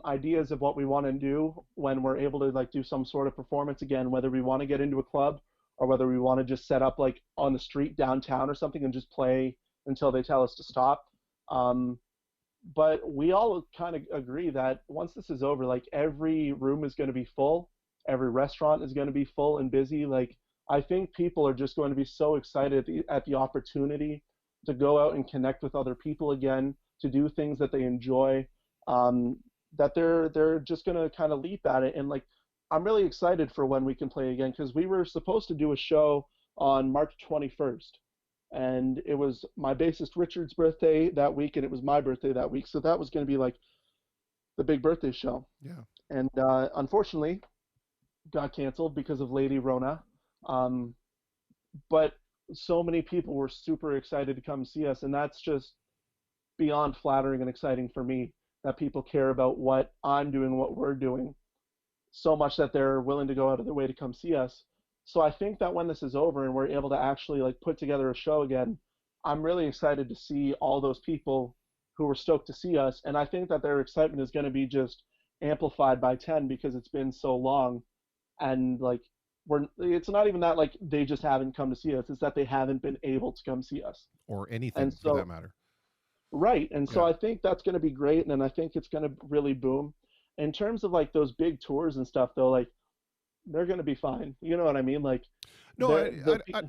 ideas of what we want to do when we're able to like do some sort of performance again, whether we want to get into a club or whether we want to just set up like on the street downtown or something and just play until they tell us to stop. But we all kind of agree that once this is over, like every room is going to be full, every restaurant is going to be full and busy. Like I think people are just going to be so excited at the opportunity to go out and connect with other people again, to do things that they enjoy. That they're just going to kind of leap at it. And like I'm really excited for when we can play again, because we were supposed to do a show on March 21st, and it was my bassist Richard's birthday that week, and it was my birthday that week, so that was going to be like the big birthday show. Yeah. And unfortunately got canceled because of Lady Rona. But so many people were super excited to come see us, and that's just beyond flattering and exciting for me, that people care about what I'm doing, what we're doing, so much that they're willing to go out of their way to come see us. So I think that when this is over and we're able to actually like put together a show again, I'm really excited to see all those people who were stoked to see us. And I think that their excitement is going to be just amplified by 10 because it's been so long. And like it's not even that like they just haven't come to see us, it's that they haven't been able to come see us. Or anything for that matter. Right. And so I think that's going to be great. And then I think it's going to really boom. In terms of like those big tours and stuff, though, like they're going to be fine. You know what I mean? Like, no,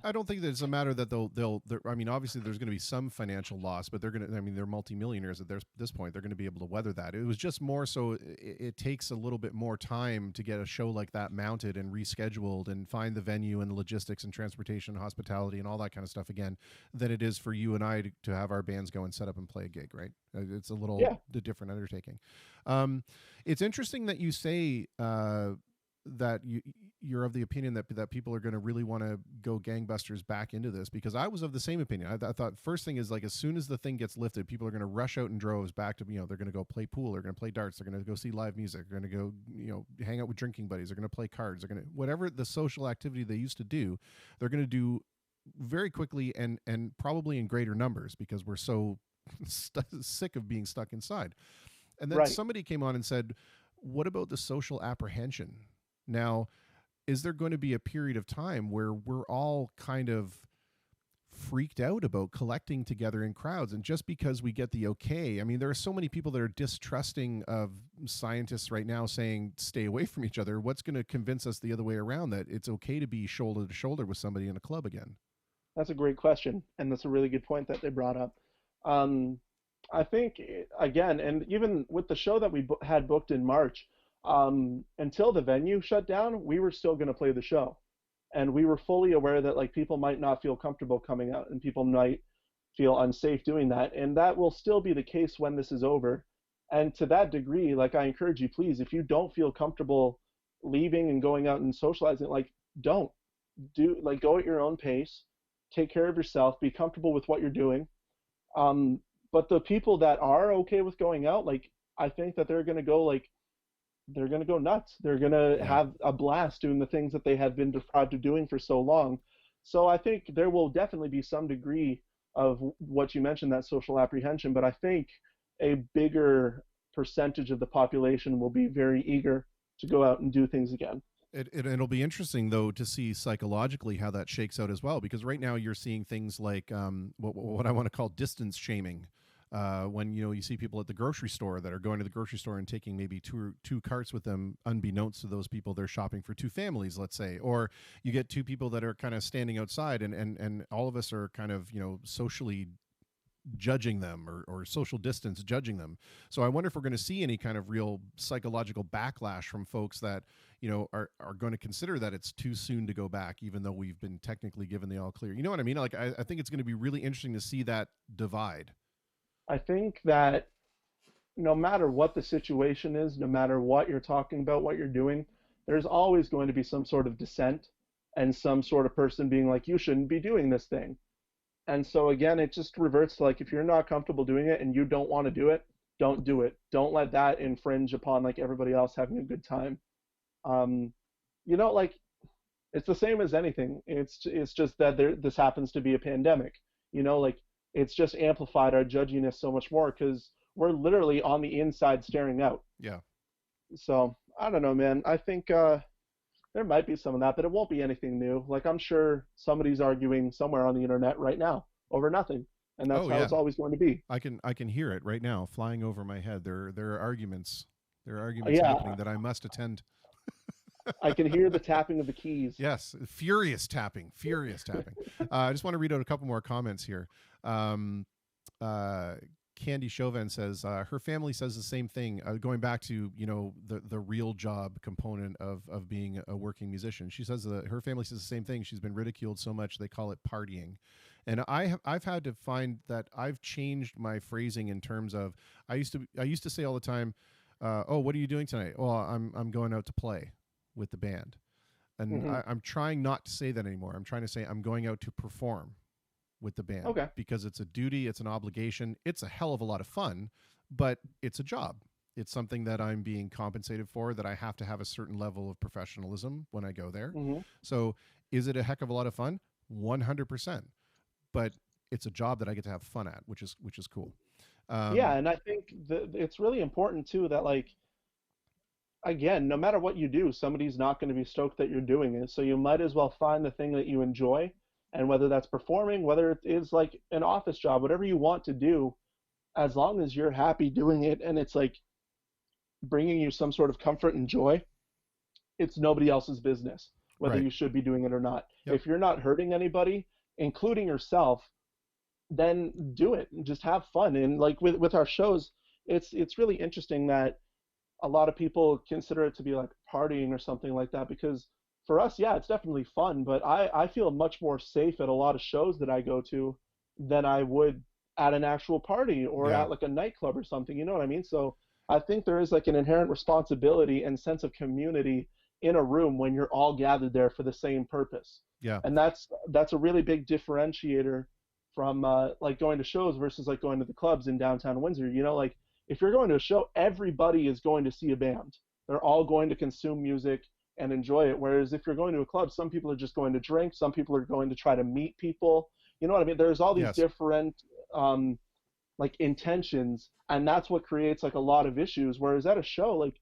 I don't think that it's a matter that they'll. I mean, obviously there's going to be some financial loss, but they're going to. I mean, they're multimillionaires at this point. They're going to be able to weather that. It was just more so. It takes a little bit more time to get a show like that mounted and rescheduled and find the venue and the logistics and transportation, and hospitality, and all that kind of stuff again, than it is for you and I to have our bands go and set up and play a gig. Right? It's a little different undertaking. It's interesting that you say that you're of the opinion that people are going to really want to go gangbusters back into this, because I was of the same opinion. I thought first thing is like as soon as the thing gets lifted, people are going to rush out in droves back to, they're going to go play pool, they're going to play darts, they're going to go see live music, they're going to go, hang out with drinking buddies, they're going to play cards, they're going to, whatever the social activity they used to do, they're going to do very quickly and probably in greater numbers, because we're so sick of being stuck inside. And then somebody came on and said, what about the social apprehension? Now, is there going to be a period of time where we're all kind of freaked out about collecting together in crowds? And just because we get the okay, I mean, there are so many people that are distrusting of scientists right now saying, stay away from each other. What's going to convince us the other way around, that it's okay to be shoulder to shoulder with somebody in a club again? That's a great question. And that's a really good point that they brought up. I think, again, and even with the show that we had booked in March, until the venue shut down, we were still going to play the show. And we were fully aware that like people might not feel comfortable coming out and people might feel unsafe doing that. And that will still be the case when this is over. And to that degree, like I encourage you, please, if you don't feel comfortable leaving and going out and socializing, like go at your own pace, take care of yourself, be comfortable with what you're doing. But the people that are okay with going out, like I think that they're going to go nuts. They're going to have a blast doing the things that they have been deprived of doing for so long. So I think there will definitely be some degree of what you mentioned, that social apprehension, but I think a bigger percentage of the population will be very eager to go out and do things again. It'll be interesting, though, to see psychologically how that shakes out as well, because right now you're seeing things like what I want to call distance shaming. When you see people at the grocery store that are going to the grocery store and taking maybe two carts with them, unbeknownst to those people, they're shopping for two families, let's say, or you get two people that are kind of standing outside, and all of us are kind of socially judging them or social distance judging them. So I wonder if we're going to see any kind of real psychological backlash from folks that, are going to consider that it's too soon to go back, even though we've been technically given the all clear. You know what I mean? Like, I think it's going to be really interesting to see that divide. I think that no matter what the situation is, no matter what you're talking about, what you're doing, there's always going to be some sort of dissent and some sort of person being like, you shouldn't be doing this thing. And so again, it just reverts to like, if you're not comfortable doing it and you don't want to do it, don't do it. Don't let that infringe upon like everybody else having a good time. Like it's the same as anything. It's just that this happens to be a pandemic. Like it's just amplified our judginess so much more because we're literally on the inside staring out. Yeah. So I don't know, man. I think there might be some of that, but it won't be anything new. Like I'm sure somebody's arguing somewhere on the internet right now over nothing, and that's how it's always going to be. I can hear it right now, flying over my head. There are arguments. There are arguments happening that I must attend. I can hear the tapping of the keys. Yes, furious tapping. I just want to read out a couple more comments here. Candy Chauvin says her family says the same thing. Going back to the real job component of being a working musician, she says that her family says the same thing. She's been ridiculed so much they call it partying, and I've had to find that I've changed my phrasing in terms of I used to say all the time, oh, what are you doing tonight? Well, I'm going out to play with the band, and I'm trying not to say that anymore. I'm trying to say I'm going out to perform with the band, because it's a duty, it's an obligation, it's a hell of a lot of fun, but it's a job. It's something that I'm being compensated for, that I have to have a certain level of professionalism when I go there. So is it a heck of a lot of fun? 100%. But it's a job that I get to have fun at, which is cool. And I think it's really important too that, like, again, no matter what you do, somebody's not going to be stoked that you're doing it. So you might as well find the thing that you enjoy. And whether that's performing, whether it is like an office job, whatever you want to do, as long as you're happy doing it and it's like bringing you some sort of comfort and joy, it's nobody else's business whether you should be doing it or not. If you're not hurting anybody, including yourself, then do it and just have fun. And like with our shows, it's really interesting that a lot of people consider it to be like partying or something like that, because for us, yeah, it's definitely fun, but I feel much more safe at a lot of shows that I go to than I would at an actual party or at like a nightclub or something, you know what I mean? So I think there is like an inherent responsibility and sense of community in a room when you're all gathered there for the same purpose. Yeah. And that's a really big differentiator from like going to shows versus like going to the clubs in downtown Windsor. Like if you're going to a show, everybody is going to see a band. They're all going to consume music and enjoy it. Whereas if you're going to a club, some people are just going to drink, some people are going to try to meet people. You know what I mean? There's all these different like intentions, and that's what creates like a lot of issues. Whereas at a show, like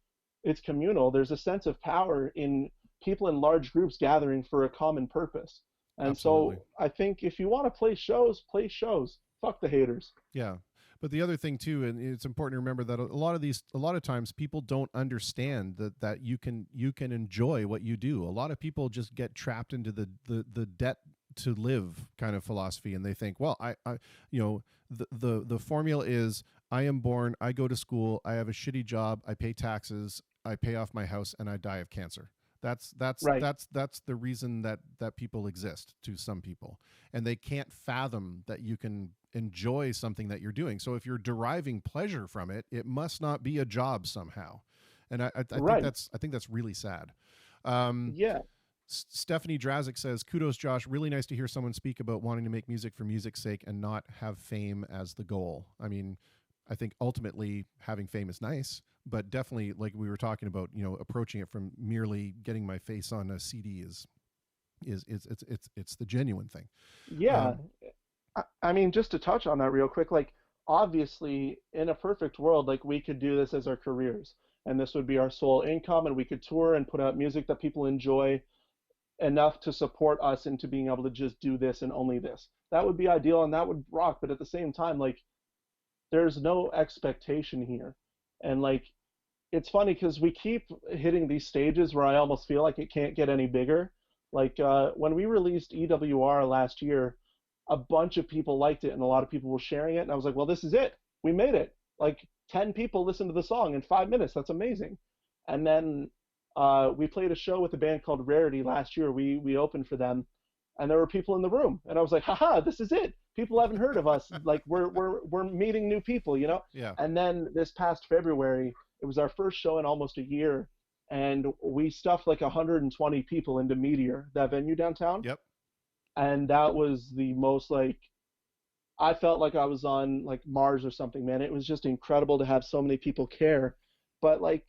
it's communal. There's a sense of power in people in large groups gathering for a common purpose. And so I think if you want to play shows, play shows. Fuck the haters. Yeah. But the other thing too, and it's important to remember that a lot of times people don't understand that you can enjoy what you do. A lot of people just get trapped into the debt to live kind of philosophy, and they think, well, the formula is I am born, I go to school, I have a shitty job, I pay taxes, I pay off my house, and I die of cancer. That's the reason that people exist to some people, and they can't fathom that you can enjoy something that you're doing. So if you're deriving pleasure from it, it must not be a job somehow. And I think that's really sad. Stephanie Drazik says, kudos, Josh. Really nice to hear someone speak about wanting to make music for music's sake and not have fame as the goal. I mean, I think ultimately having fame is nice, but definitely, like we were talking about, approaching it from merely getting my face on a CD is it's the genuine thing. Yeah. I mean, just to touch on that real quick, like obviously in a perfect world, like we could do this as our careers and this would be our sole income, and we could tour and put out music that people enjoy enough to support us into being able to just do this and only this. That would be ideal and that would rock. But at the same time, like there's no expectation here. And like, it's funny because we keep hitting these stages where I almost feel like it can't get any bigger. Like when we released EWR last year, a bunch of people liked it and a lot of people were sharing it. And I was like, well, this is it. We made it. Like 10 people listened to the song in 5 minutes. That's amazing. And then we played a show with a band called Rarity last year. We opened for them, and there were people in the room, and I was like, haha, this is it. People haven't heard of us. Like we're meeting new people, you know? Yeah. And then this past February, it was our first show in almost a year, and we stuffed like 120 people into Meteor, that venue downtown. Yep. And that was the most like, I felt like I was on like Mars or something, man. It was just incredible to have so many people care. But like,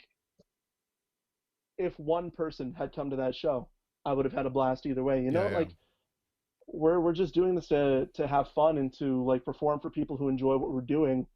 if one person had come to that show, I would have had a blast either way. You know, Yeah. like we're just doing this to have fun and to like perform for people who enjoy what we're doing.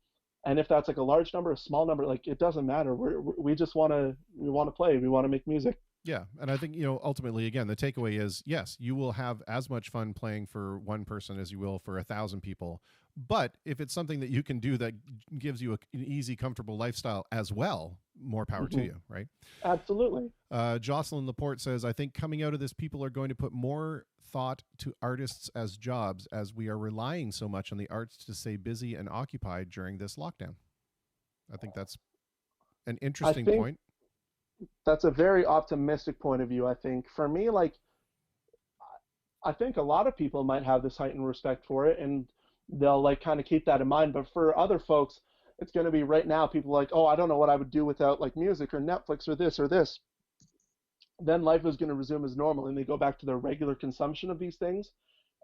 And if that's like a large number, a small number, like it doesn't matter. We just want to play. We want to make music. Yeah, and I think, ultimately, again, the takeaway is, yes, you will have as much fun playing for one person as you will for 1,000 people. But if it's something that you can do that gives you an easy, comfortable lifestyle as well, more power to you, right? Absolutely. Jocelyn Laporte says, I think coming out of this, people are going to put more thought to artists as jobs, as we are relying so much on the arts to stay busy and occupied during this lockdown. I think that's an interesting point. That's a very optimistic point of view, I think. For me, like, I think a lot of people might have this heightened respect for it, and they'll, like, kind of keep that in mind. But for other folks, it's going to be right now, people like, oh, I don't know what I would do without, like, music or Netflix or this or this. Then life is going to resume as normal, and they go back to their regular consumption of these things,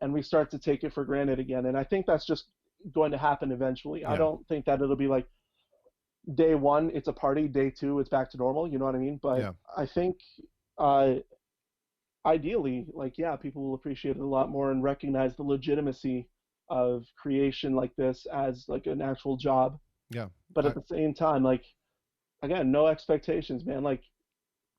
and we start to take it for granted again. And I think that's just going to happen eventually. Yeah. I don't think that it'll be like, day one, it's a party. Day two, it's back to normal. You know what I mean? But yeah. I think ideally, like, yeah, people will appreciate it a lot more and recognize the legitimacy of creation like this as like an actual job. Yeah. But at the same time, like, again, no expectations, man. Like,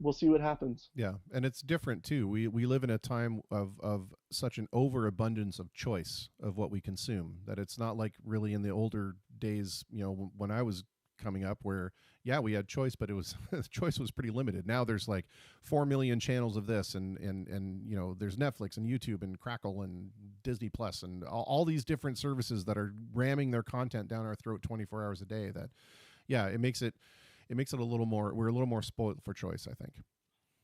we'll see what happens. Yeah, and it's different too. We live in a time of such an overabundance of choice of what we consume that it's not like really in the older days, when I was coming up, where we had choice, but it was the choice was pretty limited. Now there's like 4 million channels of this, and there's Netflix and YouTube and Crackle and Disney Plus and all these different services that are ramming their content down our throat 24 hours a day. That it makes it a little more, we're a little more spoiled for choice, I think.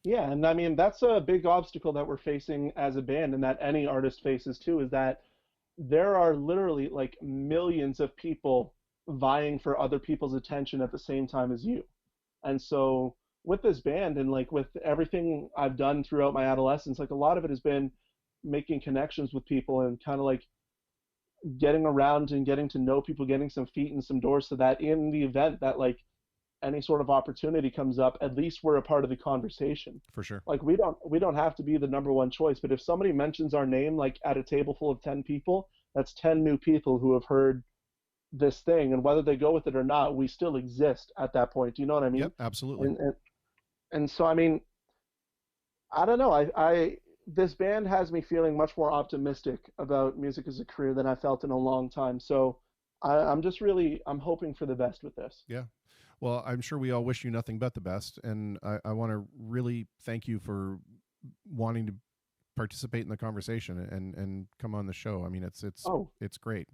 Yeah, and I mean that's a big obstacle that we're facing as a band, and that any artist faces too, is that there are literally like millions of people vying for other people's attention at the same time as you. And so with this band and like with everything I've done throughout my adolescence, like a lot of it has been making connections with people and kind of like getting around and getting to know people, getting some feet in some doors, so that in the event that like any sort of opportunity comes up, at least we're a part of the conversation. For sure. Like we don't have to be the number one choice, but if somebody mentions our name like at a table full of 10 people, that's 10 new people who have heard this thing, and whether they go with it or not, we still exist at that point. Do you know what I mean? Yep, absolutely. And so I mean, I don't know. I this band has me feeling much more optimistic about music as a career than I felt in a long time. So I'm hoping for the best with this. Yeah. Well, I'm sure we all wish you nothing but the best, and I want to really thank you for wanting to participate in the conversation and come on the show. I mean, it's great.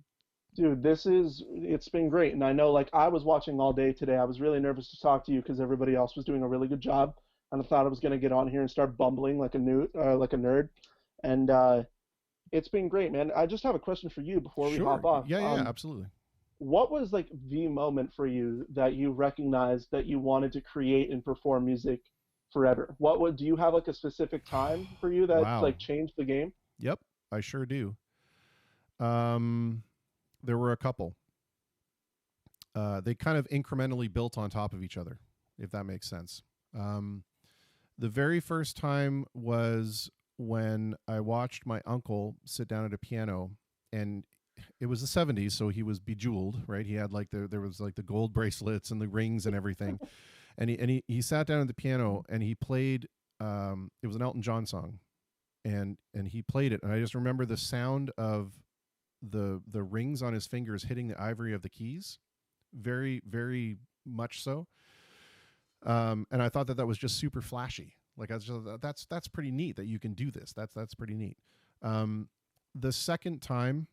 Dude, it's been great. And I know, like, I was watching all day today. I was really nervous to talk to you because everybody else was doing a really good job. And I thought I was going to get on here and start bumbling like a nerd. And it's been great, man. I just have a question for you before we hop off. Yeah, absolutely. What was, like, the moment for you that you recognized that you wanted to create and perform music forever? Do you have, like, a specific time for you that, like, changed the game? Yep, I sure do. There were a couple. They kind of incrementally built on top of each other, if that makes sense. The very first time was when I watched my uncle sit down at a piano, and it was the 70s, so he was bejeweled, right? He had like there was like the gold bracelets and the rings and everything. and he sat down at the piano and he played it was an Elton John song. And he played it, and I just remember the sound of the rings on his fingers hitting the ivory of the keys, very, very much so. And I thought that was just super flashy. Like that's pretty neat that you can do this. That's pretty neat. The second time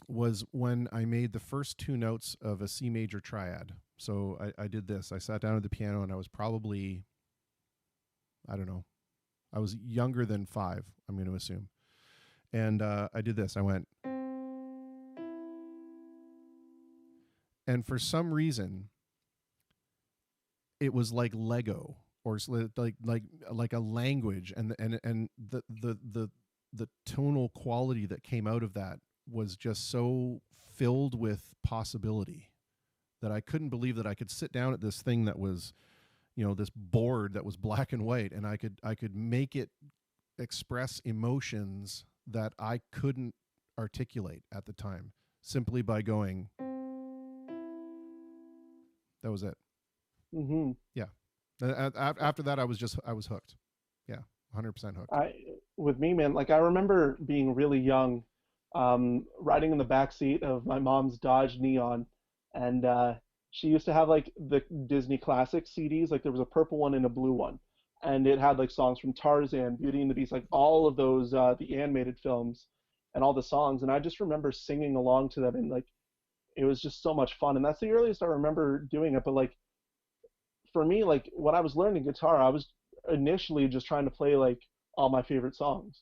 was when I made the first two notes of a C major triad. So I did this. I sat down at the piano and I was probably, I don't know, I was younger than 5, I'm going to assume. And I did this. I went, and for some reason, it was like Lego, or like a language, and the tonal quality that came out of that was just so filled with possibility that I couldn't believe that I could sit down at this thing that was, this board that was black and white, and I could make it express emotions that I couldn't articulate at the time simply by going. That was it. Mm-hmm. Yeah. After that, I was hooked. Yeah, 100% hooked. With me, man, like I remember being really young, riding in the back seat of my mom's Dodge Neon, and she used to have like the Disney classic CDs. Like there was a purple one and a blue one, and it had like songs from Tarzan, Beauty and the Beast, like all of those the animated films, and all the songs. And I just remember singing along to them, and like it was just so much fun. And that's the earliest I remember doing it. But like for me, like when I was learning guitar, I was initially just trying to play like all my favorite songs.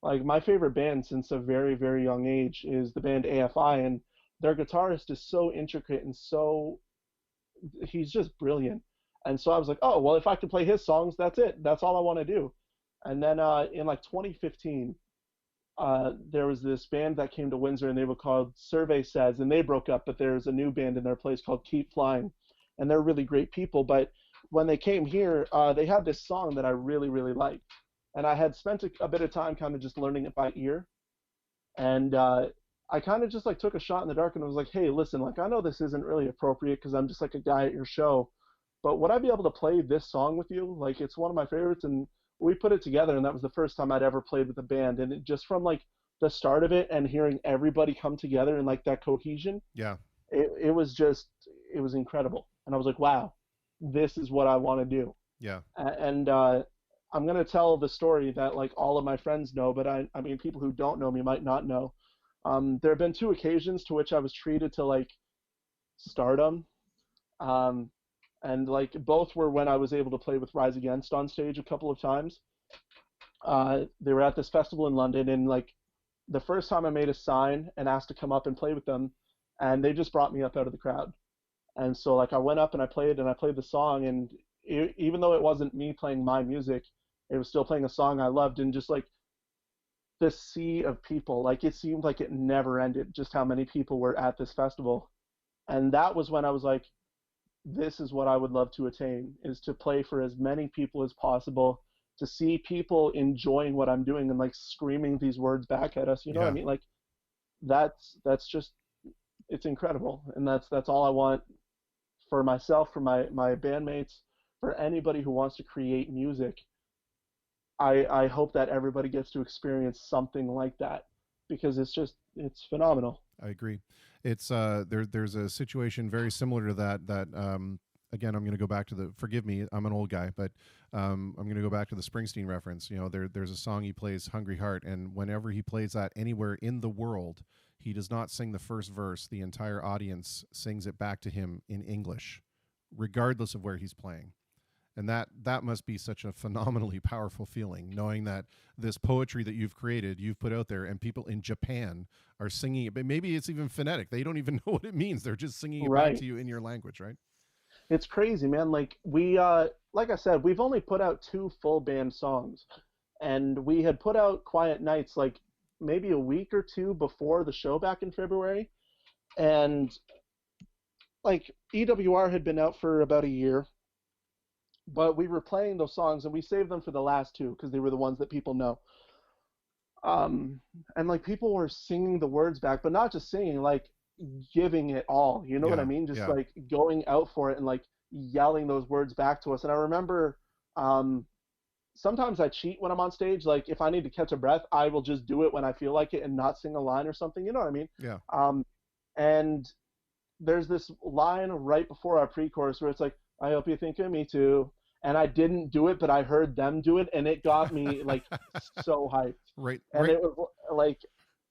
Like my favorite band since a very, very young age is the band AFI, and their guitarist is so intricate and he's just brilliant. And so I was like, oh, well, if I can play his songs, that's it. That's all I want to do. And then in like 2015, there was this band that came to Windsor, and they were called Survey Says, and they broke up, but there's a new band in their place called Keep Flying, and they're really great people. But when they came here, they had this song that I really, really liked, and I had spent a bit of time kind of just learning it by ear, and I kind of just like took a shot in the dark, and I was like, hey, listen, like I know this isn't really appropriate because I'm just like a guy at your show, but would I be able to play this song with you? Like it's one of my favorites, and we put it together, and that was the first time I'd ever played with a band, and it just from like the start of it and hearing everybody come together and like that cohesion, yeah, it was incredible. And I was like, wow, this is what I want to do. Yeah. And I'm going to tell the story that like all of my friends know, but I mean, people who don't know me might not know. There have been 2 occasions to which I was treated to like stardom. And like both were when I was able to play with Rise Against on stage a couple of times. They were at this festival in London, and like the first time I made a sign and asked to come up and play with them, and they just brought me up out of the crowd. And so like I went up and I played the song, and even though it wasn't me playing my music, it was still playing a song I loved, and just like this sea of people, like it seemed like it never ended, just how many people were at this festival. And that was when I was like, this is what I would love to attain, is to play for as many people as possible, to see people enjoying what I'm doing and like screaming these words back at us. You know what I mean? Like that's just, it's incredible. And that's all I want for myself, for my bandmates, for anybody who wants to create music. I hope that everybody gets to experience something like that, because it's phenomenal. I agree. It's there's a situation very similar to that again, I'm going to go back to forgive me, I'm an old guy, but I'm going to go back to the Springsteen reference. There's a song he plays, Hungry Heart, and whenever he plays that anywhere in the world, he does not sing the first verse. The entire audience sings it back to him in English, regardless of where he's playing. And that must be such a phenomenally powerful feeling, knowing that this poetry that you've created, you've put out there, and people in Japan are singing it. But maybe it's even phonetic. They don't even know what it means. They're just singing it back to you in your language, right? It's crazy, man. Like we, like I said, we've only put out 2 full band songs, and we had put out Quiet Nights like maybe a week or 2 before the show back in February, and like EWR had been out for about a year. But we were playing those songs, and we saved them for the last 2 because they were the ones that people know. And like people were singing the words back, but not just singing, like giving it all. You know what I mean? Just like going out for it and like yelling those words back to us. And I remember sometimes I cheat when I'm on stage. Like if I need to catch a breath, I will just do it when I feel like it and not sing a line or something. You know what I mean? Yeah. And there's this line right before our pre-chorus where it's like, I hope you think of me too. And I didn't do it, but I heard them do it, and it got me like so hyped. Right. And it was like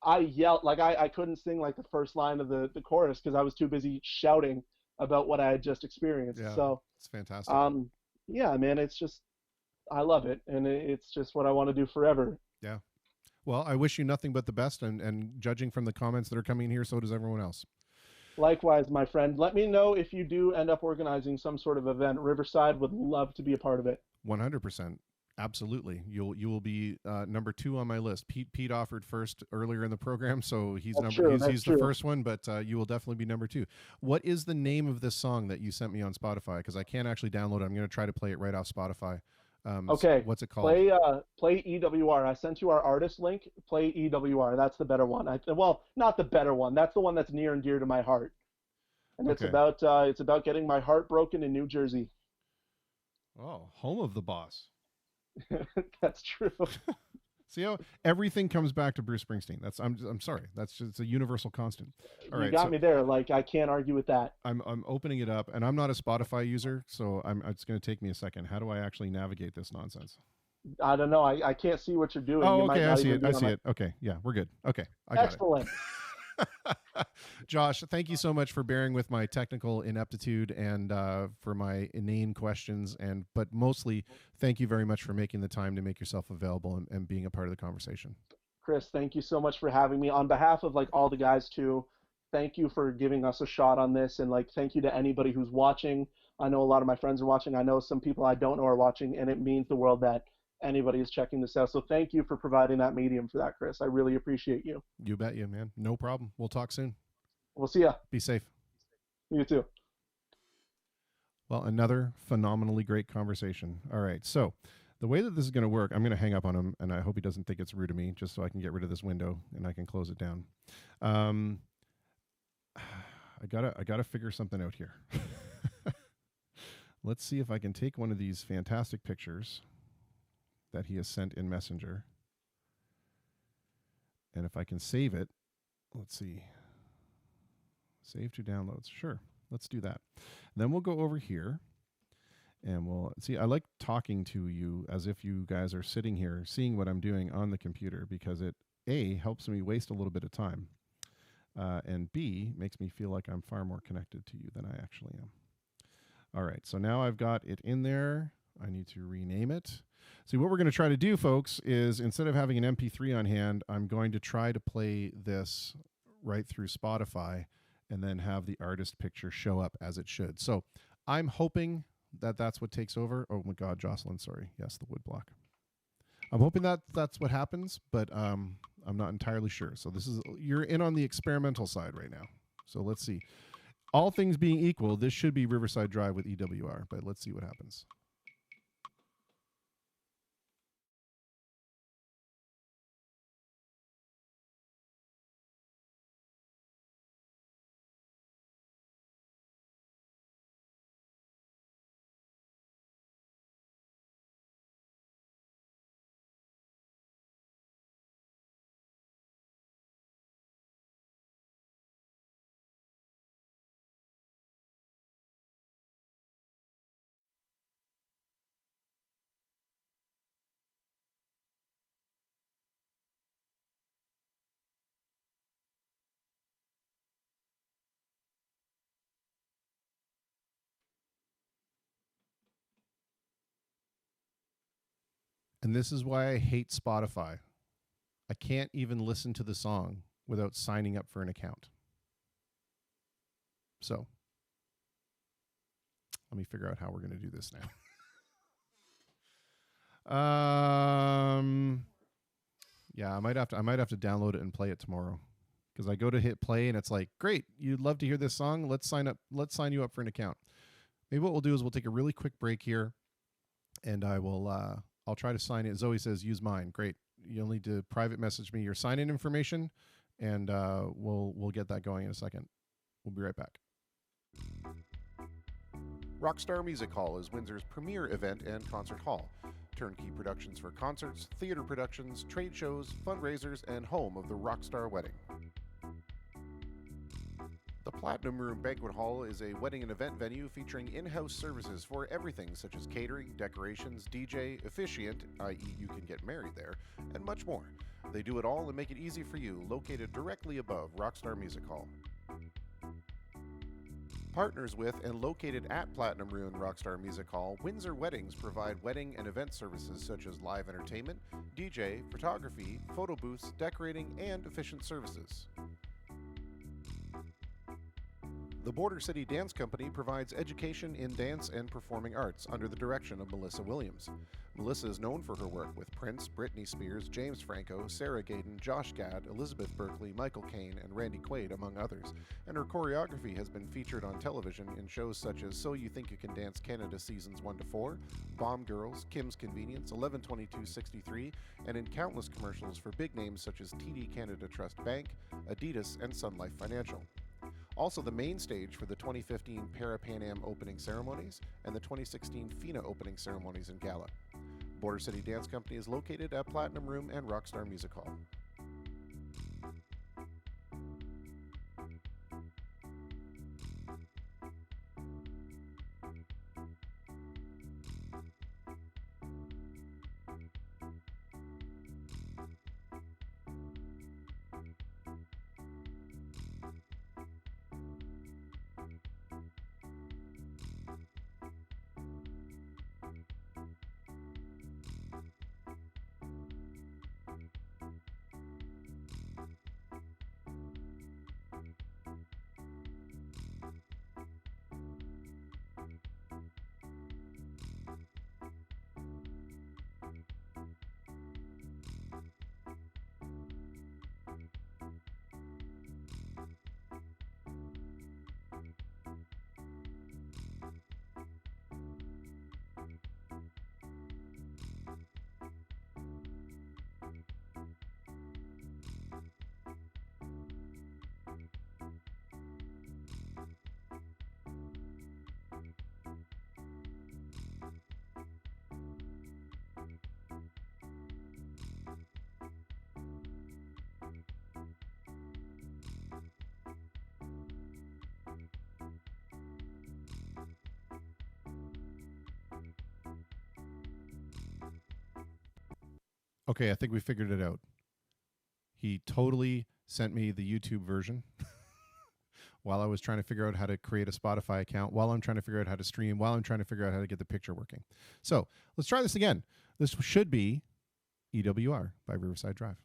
I yelled, like I couldn't sing like the first line of the chorus because I was too busy shouting about what I had just experienced. Yeah, So, it's fantastic. yeah, man, it's just, I love it. And it's just what I want to do forever. Yeah. Well, I wish you nothing but the best, and judging from the comments that are coming in here, so does everyone else. Likewise, my friend, let me know if you do end up organizing some sort of event. Riverside would love to be a part of it. 100%. Absolutely. You will be number 2 on my list. Pete offered first earlier in the program, so he's That's true, he's that's the true. first one, but you will definitely be number 2. What is the name of this song that you sent me on Spotify? Because I can't actually download it. I'm going to try to play it right off Spotify. Okay, What's it called? play EWR. I sent you our artist link. Play EWR. That's the better one. Well, not the better one. That's the one that's near and dear to my heart. And Okay. it's about getting my heart broken in New Jersey. Oh, home of the boss. That's true. See how everything comes back to Bruce Springsteen. I'm sorry. That's just a universal constant. All right, You got so me there. Like, I can't argue with that. I'm opening it up, and I'm not a Spotify user, so it's going to take me a second. How do I actually navigate this nonsense? I don't know. I can't see what you're doing. Oh, You might okay, I not see even it. be I on see my- it. Okay, yeah, we're good. Okay, I got Excellent. it. Josh, thank you so much for bearing with my technical ineptitude and for my inane questions, but mostly thank you very much for making the time to make yourself available and being a part of the conversation. Chris, thank you so much for having me. On behalf of like all the guys too, thank you for giving us a shot on this, and like thank you to anybody who's watching. I know a lot of my friends are watching. I know some people I don't know are watching, and it means the world that anybody is checking this out. So thank you for providing that medium for that, Chris. I really appreciate you. You bet you, man. No problem. We'll talk soon. We'll see ya. Be safe. You too. Well, another phenomenally great conversation. All right, so the way that this is going to work, I'm going to hang up on him, and I hope he doesn't think it's rude of me, just so I can get rid of this window and I can close it down. I gotta figure something out here. Let's see if I can take one of these fantastic pictures that he has sent in Messenger, and if I can save it. Let's see. Save to downloads. Sure, let's do that. And then we'll go over here. And we'll see. I like talking to you as if you guys are sitting here seeing what I'm doing on the computer, because it A, helps me waste a little bit of time, and B, makes me feel like I'm far more connected to you than I actually am. All right, so now I've got it in there. I need to rename it. See, what we're going to try to do, folks, is instead of having an MP3 on hand, I'm going to try to play this right through Spotify and then have the artist picture show up as it should. So I'm hoping that's what takes over. Oh my God, Jocelyn, sorry. Yes, the wood block. I'm hoping that's what happens, but I'm not entirely sure. So you're in on the experimental side right now. So let's see. All things being equal, this should be Riverside Drive with EWR, but let's see what happens. And this is why I hate Spotify. I can't even listen to the song without signing up for an account. So let me figure out how we're going to do this now. Yeah, I might have to download it and play it tomorrow, because I go to hit play and it's like, great, you'd love to hear this song. Let's sign you up for an account. Maybe what we'll do is we'll take a really quick break here, and I'll try to sign it. Zoe says use mine. Great. You'll need to private message me your sign-in information, and we'll get that going in a second. We'll be right back. Rockstar Music Hall is Windsor's premier event and concert hall. Turnkey productions for concerts, theater productions, trade shows, fundraisers, and home of the Rockstar Wedding. The Platinum Room Banquet Hall is a wedding and event venue featuring in-house services for everything such as catering, decorations, DJ, officiant, i.e. you can get married there, and much more. They do it all and make it easy for you, located directly above Rockstar Music Hall. Partners with and located at Platinum Room Rockstar Music Hall, Windsor Weddings provide wedding and event services such as live entertainment, DJ, photography, photo booths, decorating, and efficient services. The Border City Dance Company provides education in dance and performing arts under the direction of Melissa Williams. Melissa is known for her work with Prince, Britney Spears, James Franco, Sarah Gaden, Josh Gad, Elizabeth Berkley, Michael Caine, and Randy Quaid, among others, and her choreography has been featured on television in shows such as So You Think You Can Dance Canada Seasons 1 to 4, Bomb Girls, Kim's Convenience, 11/22/63, and in countless commercials for big names such as TD Canada Trust Bank, Adidas, and Sun Life Financial. Also the main stage for the 2015 Para-Pan Am opening ceremonies and the 2016 FINA opening ceremonies and gala. Border City Dance Company is located at Platinum Room and Rockstar Music Hall. Okay, I think we figured it out. He totally sent me the YouTube version while I was trying to figure out how to create a Spotify account, while I'm trying to figure out how to stream, while I'm trying to figure out how to get the picture working. So let's try this again. This should be EWR by Riverside Drive.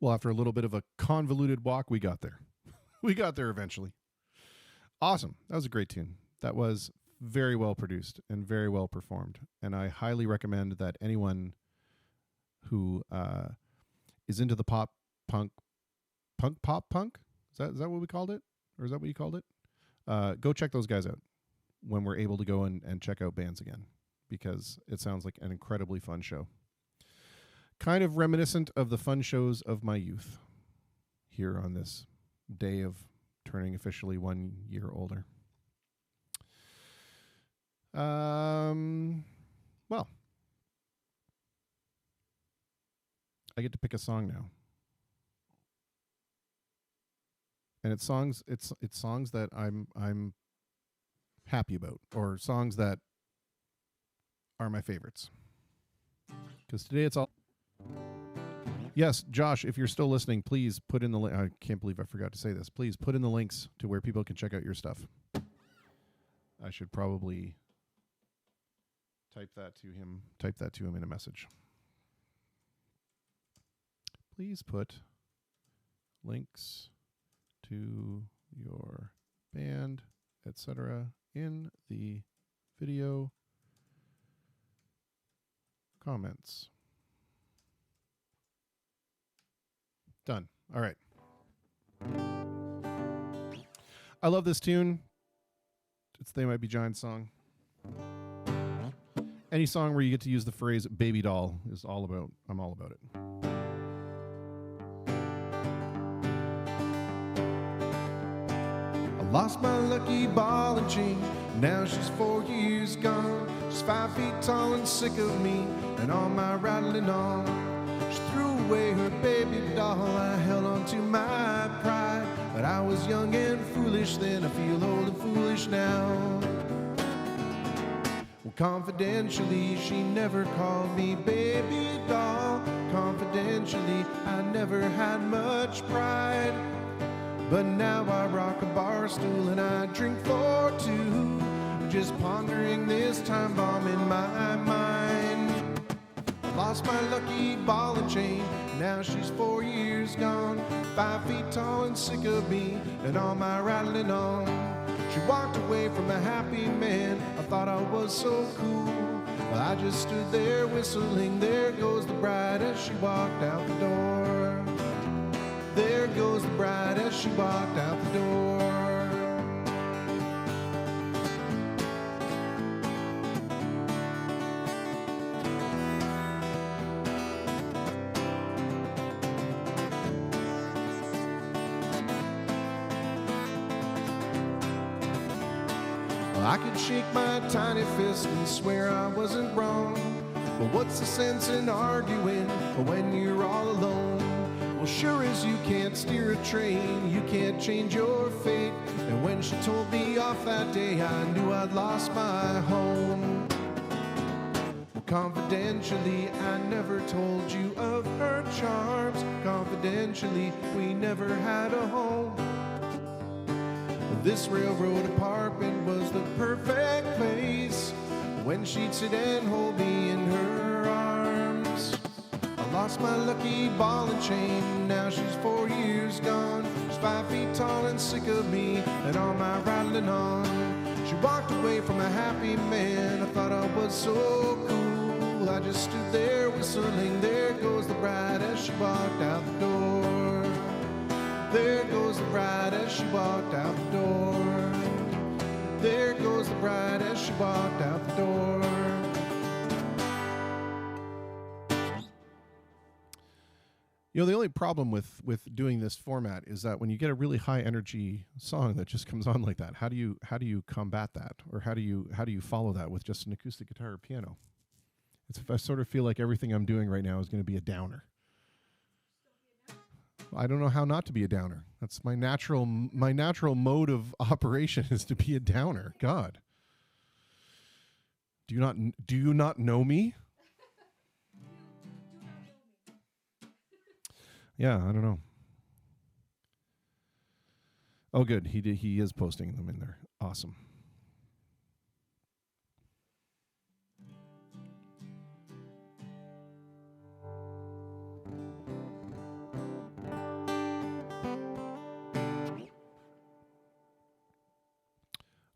Well, after a little bit of a convoluted walk, we got there. We got there eventually. Awesome. That was a great tune. That was very well produced and very well performed. And I highly recommend that anyone who is into the pop punk. Is that what we called it? Or is that what you called it? Go check those guys out when we're able to go and check out bands again, because it sounds like an incredibly fun show. Kind of reminiscent of the fun shows of my youth here on this day of turning officially 1 year older. Well, I get to pick a song now. And it's songs that I'm happy about, or songs that are my favorites. Because today it's all. Yes, Josh, if you're still listening, please put in the link. I can't believe I forgot to say this. Please put in the links to where people can check out your stuff. I should probably type that to him in a message. Please put links to your band, etc., in the video comments. Done. All right. I love this tune. It's They Might Be Giants song. Any song where you get to use the phrase baby doll is all about. I'm all about it. Lost my lucky ball and chain. Now she's 4 years gone. She's 5 feet tall and sick of me and all my rattling on. She threw away her baby doll. I held on to my pride, but I was young and foolish then. I feel old and foolish now. Well, confidentially, she never called me baby doll. Confidentially, I never had much pride. But now I rock a bar stool and I drink for two, just pondering this time bomb in my mind. Lost my lucky ball and chain, now she's 4 years gone. 5 feet tall and sick of me and all my rattling on. She walked away from a happy man, I thought I was so cool. Well, I just stood there whistling, there goes the bride as she walked out the door. There goes the bride as she walked out the door. Well, I could shake my tiny fist and swear I wasn't wrong. But what's the sense in arguing when you're all alone? Well, sure as you can't steer a train, you can't change your fate. And when she told me off that day, I knew I'd lost my home. Well, confidentially, I never told you of her charms. Confidentially, we never had a home. This railroad apartment was the perfect place when she'd sit and hold me in her arms. I lost my lucky ball and chain, now she's 4 years gone. She's 5 feet tall and sick of me and all my rattling on. She walked away from a happy man, I thought I was so cool. I just stood there whistling, there goes the bride as she walked out the door. There goes the bride as she walked out the door. There goes the bride as she walked out the door. You know, the only problem with doing this format is that when you get a really high energy song that just comes on like that, how do you combat that, or how do you follow that with just an acoustic guitar or piano? I sort of feel like everything I'm doing right now is going to be a downer. I don't know how not to be a downer. That's my natural mode of operation is to be a downer. God, do you not know me? Yeah, I don't know. Oh, good. He is posting them in there. Awesome.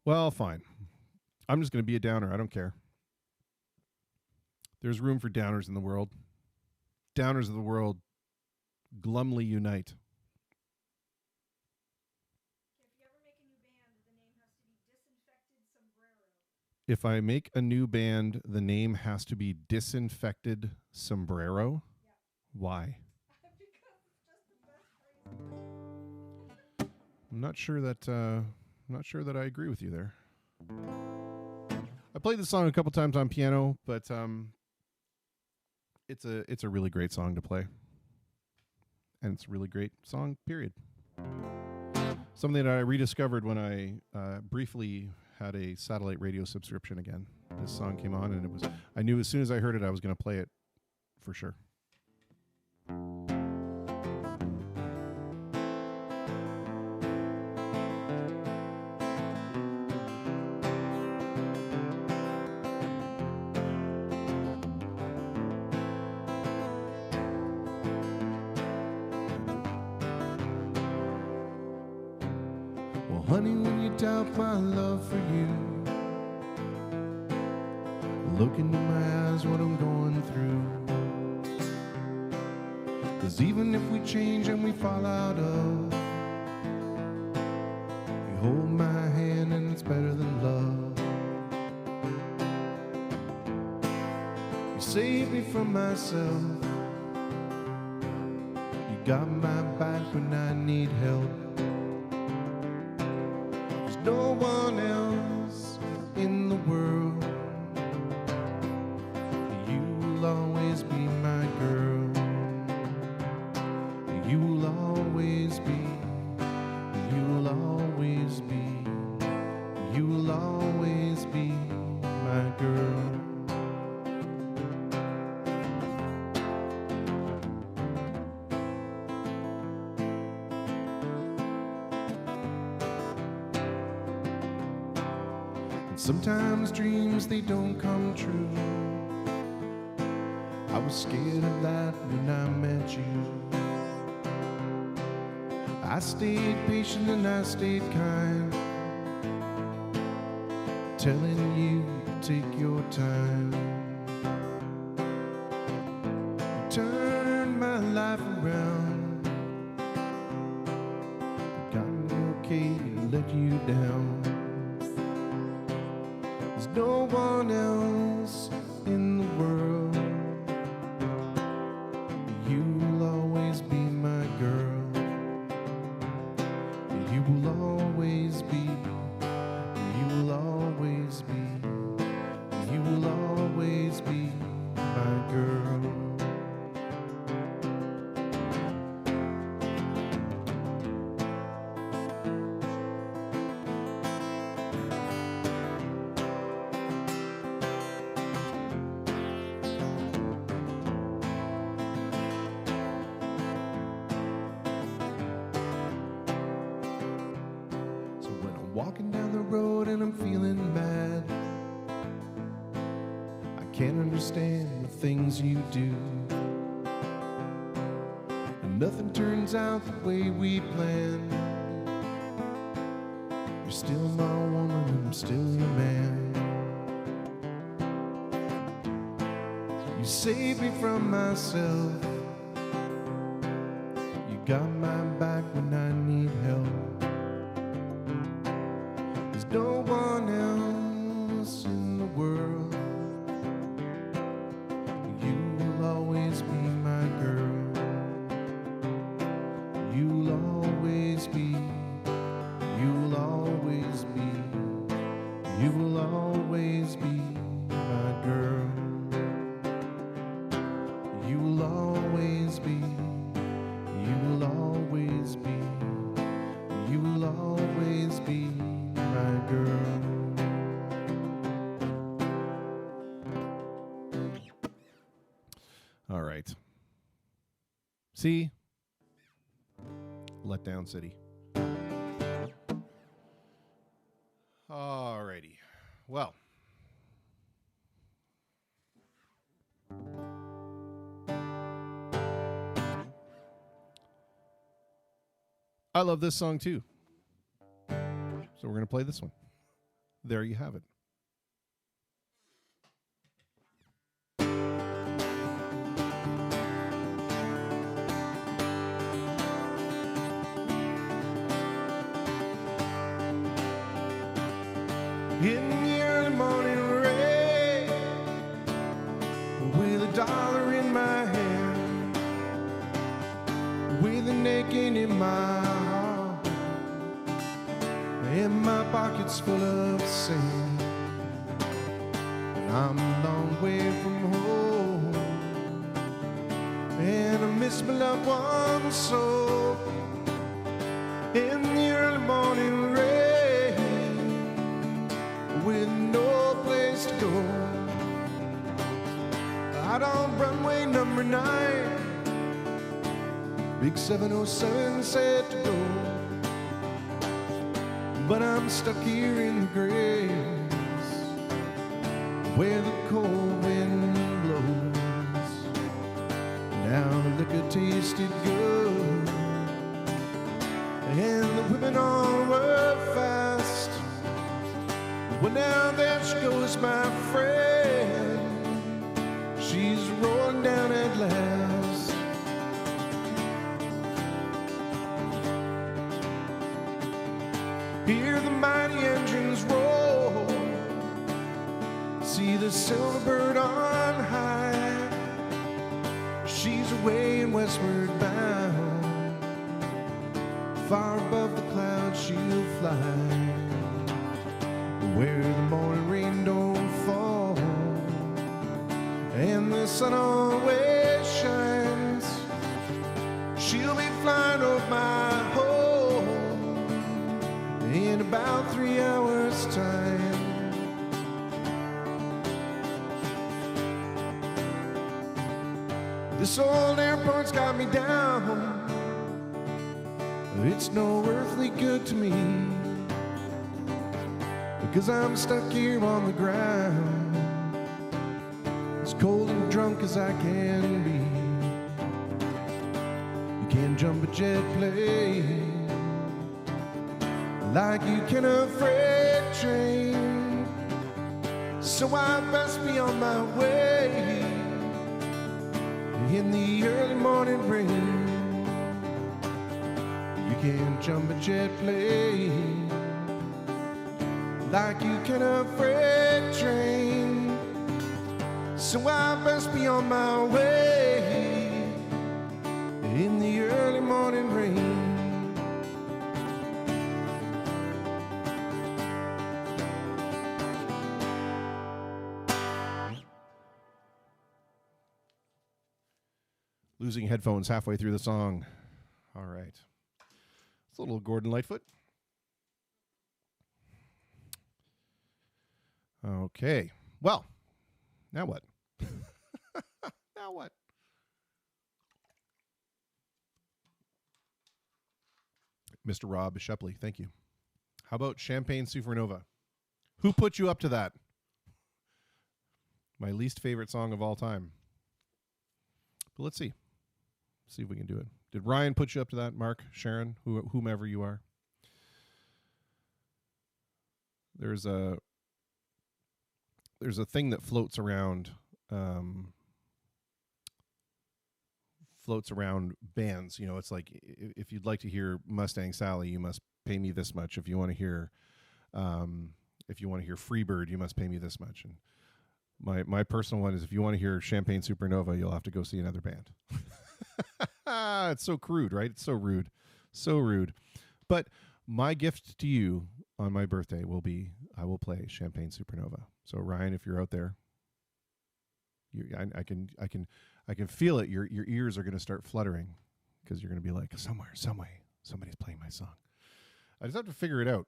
Well, fine. I'm just going to be a downer. I don't care. There's room for downers in the world. Downers of the world glumly unite. If I make a new band, the name has to be Disinfected Sombrero. Yeah. Why? I'm not sure that I agree with you there. I played this song a couple times on piano, but it's a really great song to play, and it's a really great song. Period. Something that I rediscovered when I briefly had a satellite radio subscription again. This song came on, and I knew as soon as I heard it, I was going to play it for sure. Honey, when you doubt my love for you, look into my eyes, what I'm going through. 'Cause even if we change and we fall out of, you hold my hand and it's better than love. You saved me from myself. You got my back when I need help. No one else in the world. You will always be my girl. You will always be. You will always be. You will always be my girl. Sometimes dreams, they don't come true. I was scared of that when I met you. I stayed patient and I stayed kind, telling you to take your time. You turned my life around. You got me okay to let you down. There's no one else in the world. You will always be my girl. You will always be. You will always be. You will always be my girl. Walking down the road and I'm feeling bad. I can't understand the things you do, and nothing turns out the way we planned. You're still my woman and I'm still your man. You saved me from myself. You got my back when I need help. No one else in the world. You will always be my girl. You will always be. You will always be. You will always be my girl. You will always be. You will always be. You will always be my girl. All right. See? Letdown City. All righty. Well. I love this song too. So we're going to play this one. there you have it. In the early morning rain, with $1 in my hand, with an aching in my heart, and my pockets full of sand. And I'm a long way from home, and I miss my loved ones so. In the early morning rain, with no place to go, out on runway number 9, big 707 set to go. But I'm stuck here in the graves, where the cold wind blows. Now the liquor tasted good, and the women all were fast. Well, now there she goes, my friend. She's rolling down at last. Hear the mighty engines roll, see the silver bird on high. She's away and westward bound, far above the clouds she'll fly, where the morning rain don't fall and the sun always shines. She'll be flying over my home in about 3 hours' time. This old airport's got me down, it's no earthly good to me, because I'm stuck here on the ground, as cold and drunk as I can be. You can't jump a jet plane like you can a freight train, so I best be on my way in the early morning rain. You can't jump a jet plane like you can a freight train, so I best be on my way in the early morning rain. Losing headphones halfway through the song. All right. It's a little Gordon Lightfoot. Okay. Well, now what? Now what? Mr. Rob Shepley, thank you. How about Champagne Supernova? Who put you up to that? My least favorite song of all time. But let's see. See if we can do it. Did Ryan put you up to that? Mark, Sharon, whomever you are. There's a thing that floats around bands. You know, it's like, if you'd like to hear Mustang Sally, you must pay me this much. If you want to hear Freebird, you must pay me this much. And my personal one is, if you want to hear Champagne Supernova, you'll have to go see another band. It's so crude, right? It's so rude. So rude. But my gift to you on my birthday will be, I will play Champagne Supernova. So Ryan, if you're out there, I can feel it. Your ears are going to start fluttering, because you're going to be like, some way, somebody's playing my song. I just have to figure it out.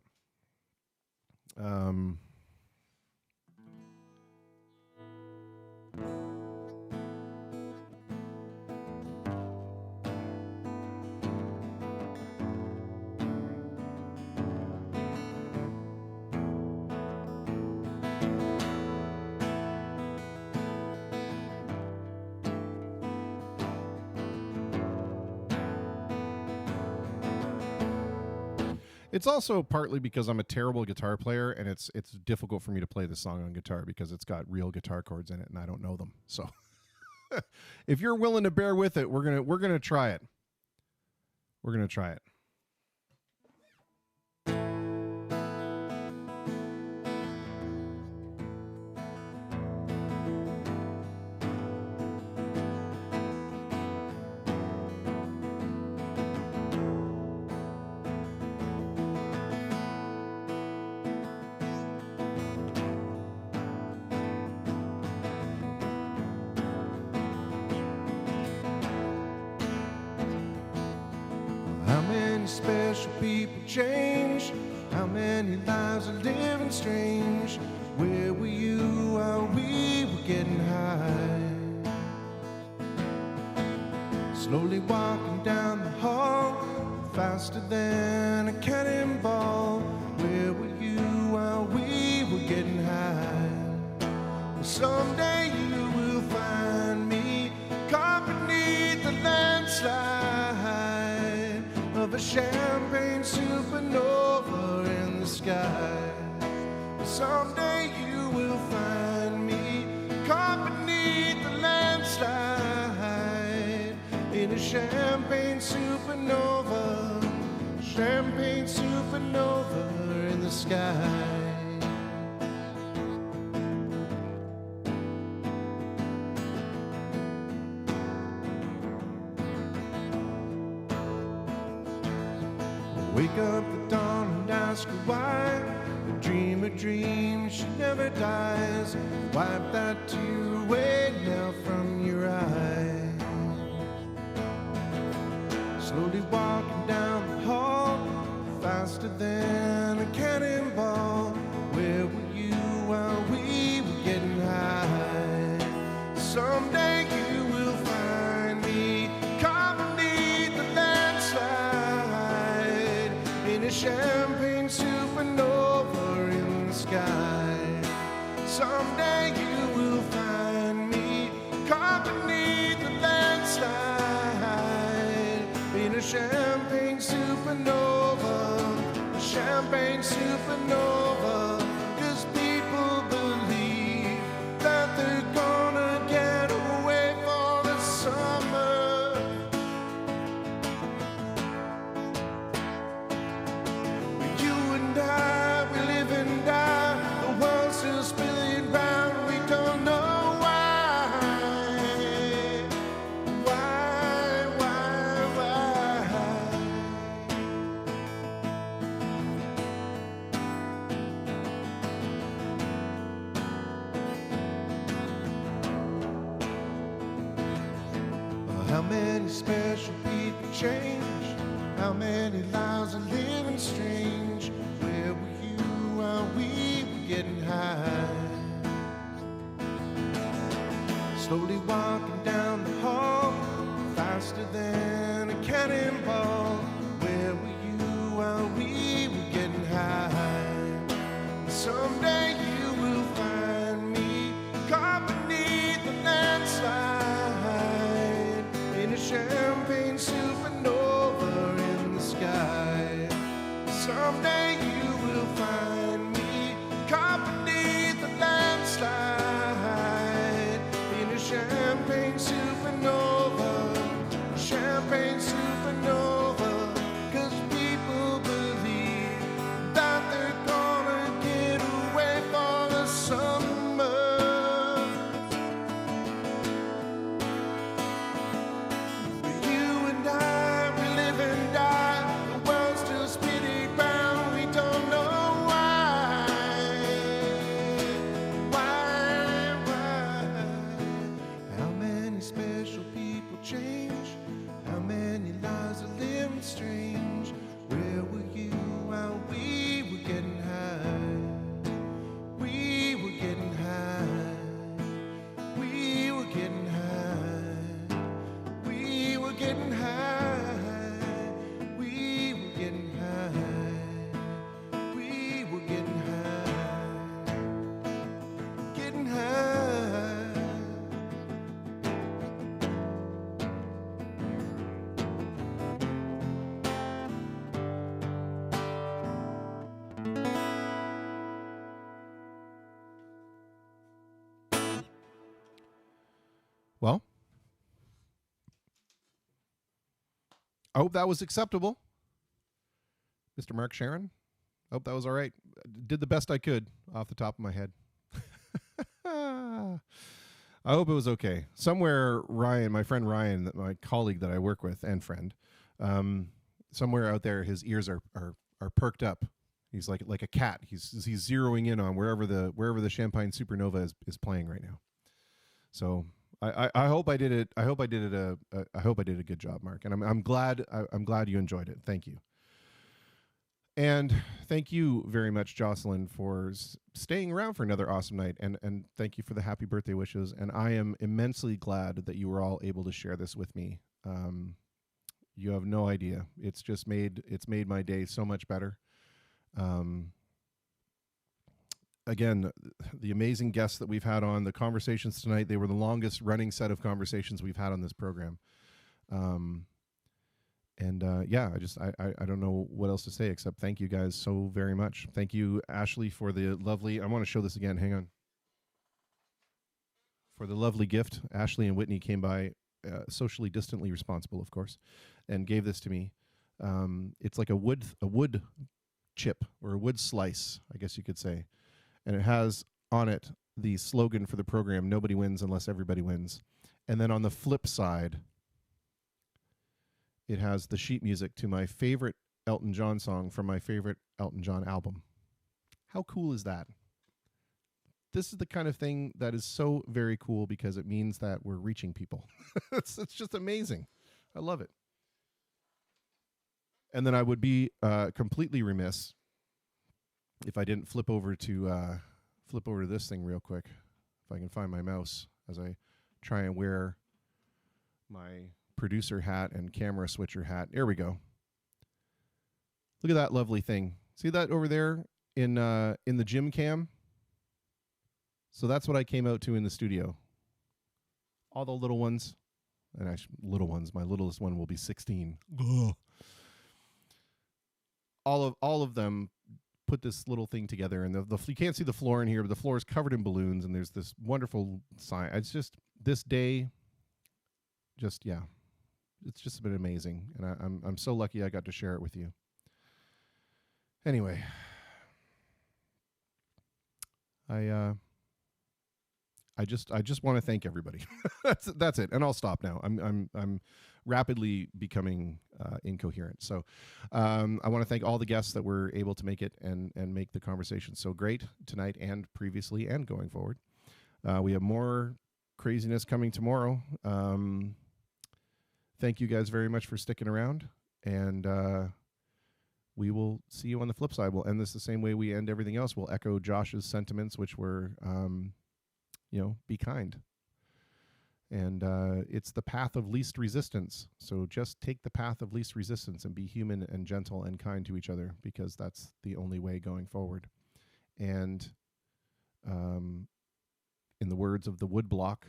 It's also partly because I'm a terrible guitar player, and it's difficult for me to play this song on guitar because it's got real guitar chords in it, and I don't know them. So, if you're willing to bear with it, we're gonna try it. We're gonna try it. How many special people change? How many lives are living strange? Where were you while we were getting high? Slowly walking down the hall, faster than a cannonball. Where were you while we were getting high? Well, someday you will find me caught beneath the landslide of a champagne supernova in the sky. Someday you will find me caught beneath the landslide in a champagne supernova in the sky. Wake up the dawn and ask her why. A dream, she never dies. Wipe that tear away now from your eye. Slowly walking down the hall, faster than a cannonball. Where were you while we were getting high? Someday you will find me caught beneath the landslide in a champagne supernova in the sky. Someday you will find me caught beneath the landslide in a champagne supernova. 'Cause people believe that they're gonna get away for the summer. You and I, we live and die. The world's still spinning round. We don't know why. How many special people change? How many lives are living strange? Where were you while we were getting high? Slowly walking down the hall, faster than a cannonball. Where were you while we were getting high? Someday you will find me caught beneath the landslide in a champagne supernova in the sky. Someday you will find me caught beneath the landslide in a champagne supernova. 'Cause people believe that they're gonna get away for Well, I hope that was acceptable, Mr. Mark Sharon. I hope that was all right. Did the best I could off the top of my head. I hope it was okay. Somewhere, Ryan, my friend Ryan, my colleague that I work with and friend, somewhere out there, his ears are perked up. He's like a cat. He's zeroing in on wherever the Champagne Supernova is playing right now. So I hope I did it. I hope I did a good job, Mark. And I'm glad you enjoyed it. Thank you. And thank you very much, Jocelyn, for staying around for another awesome night. And thank you for the happy birthday wishes. And I am immensely glad that you were all able to share this with me. You have no idea. It's made my day so much better. Again, the amazing guests that we've had on, the conversations tonight, they were the longest running set of conversations we've had on this program. Yeah, I don't know what else to say except thank you guys so very much. Thank you, Ashley, for the lovely, I want to show this again, hang on. For the lovely gift. Ashley and Whitney came by, socially distantly responsible, of course, and gave this to me. It's like a wood chip or a wood slice, I guess you could say. And it has on it the slogan for the program, nobody wins unless everybody wins. And then on the flip side, it has the sheet music to my favorite Elton John song from my favorite Elton John album. How cool is that? This is the kind of thing that is so very cool because it means that we're reaching people. It's just amazing. I love it. And then I would be completely remiss if I didn't flip over to this thing real quick. If I can find my mouse as I try and wear my producer hat and camera switcher hat. There we go. Look at that lovely thing. See that over there in the gym cam? So that's what I came out to in the studio. All the little ones. And actually, little ones. My littlest one will be 16. Ugh. All of them put this little thing together, and you can't see the floor in here, but the floor is covered in balloons, and there's this wonderful sign. It's just this day. Yeah. It's just been amazing, and I'm so lucky I got to share it with you. Anyway, I just want to thank everybody. that's it, and I'll stop now. I'm rapidly becoming incoherent. So I want to thank all the guests that were able to make it and make the conversation so great tonight and previously and going forward. We have more craziness coming tomorrow. Thank you guys very much for sticking around, and we will see you on the flip side. We'll end this the same way we end everything else. We'll echo Josh's sentiments, which were, be kind. And it's the path of least resistance. So just take the path of least resistance and be human and gentle and kind to each other, because that's the only way going forward. And in the words of the wood block,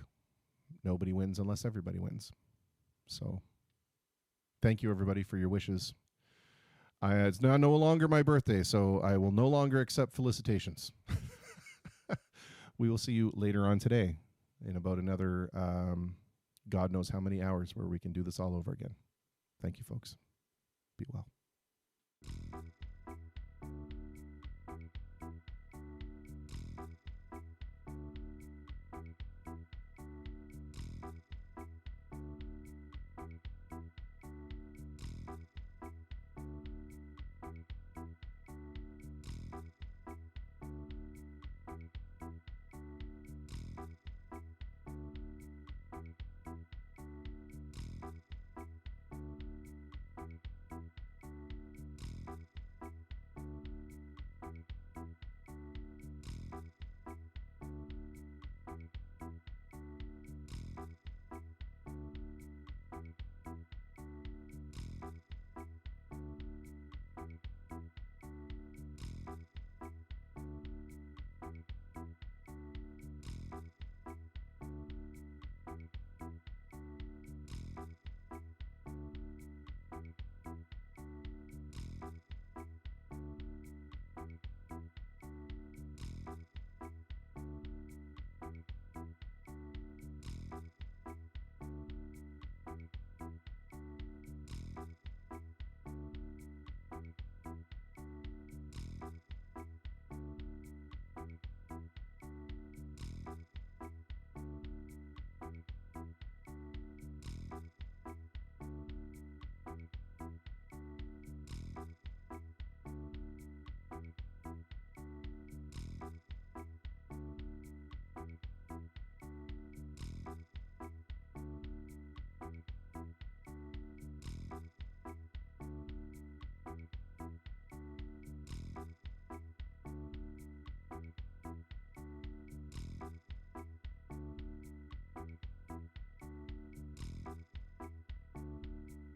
nobody wins unless everybody wins. So thank you, everybody, for your wishes. It's now no longer my birthday, so I will no longer accept felicitations. We will see you later on today in about another God knows how many hours where we can do this all over again. Thank you, folks. Be well.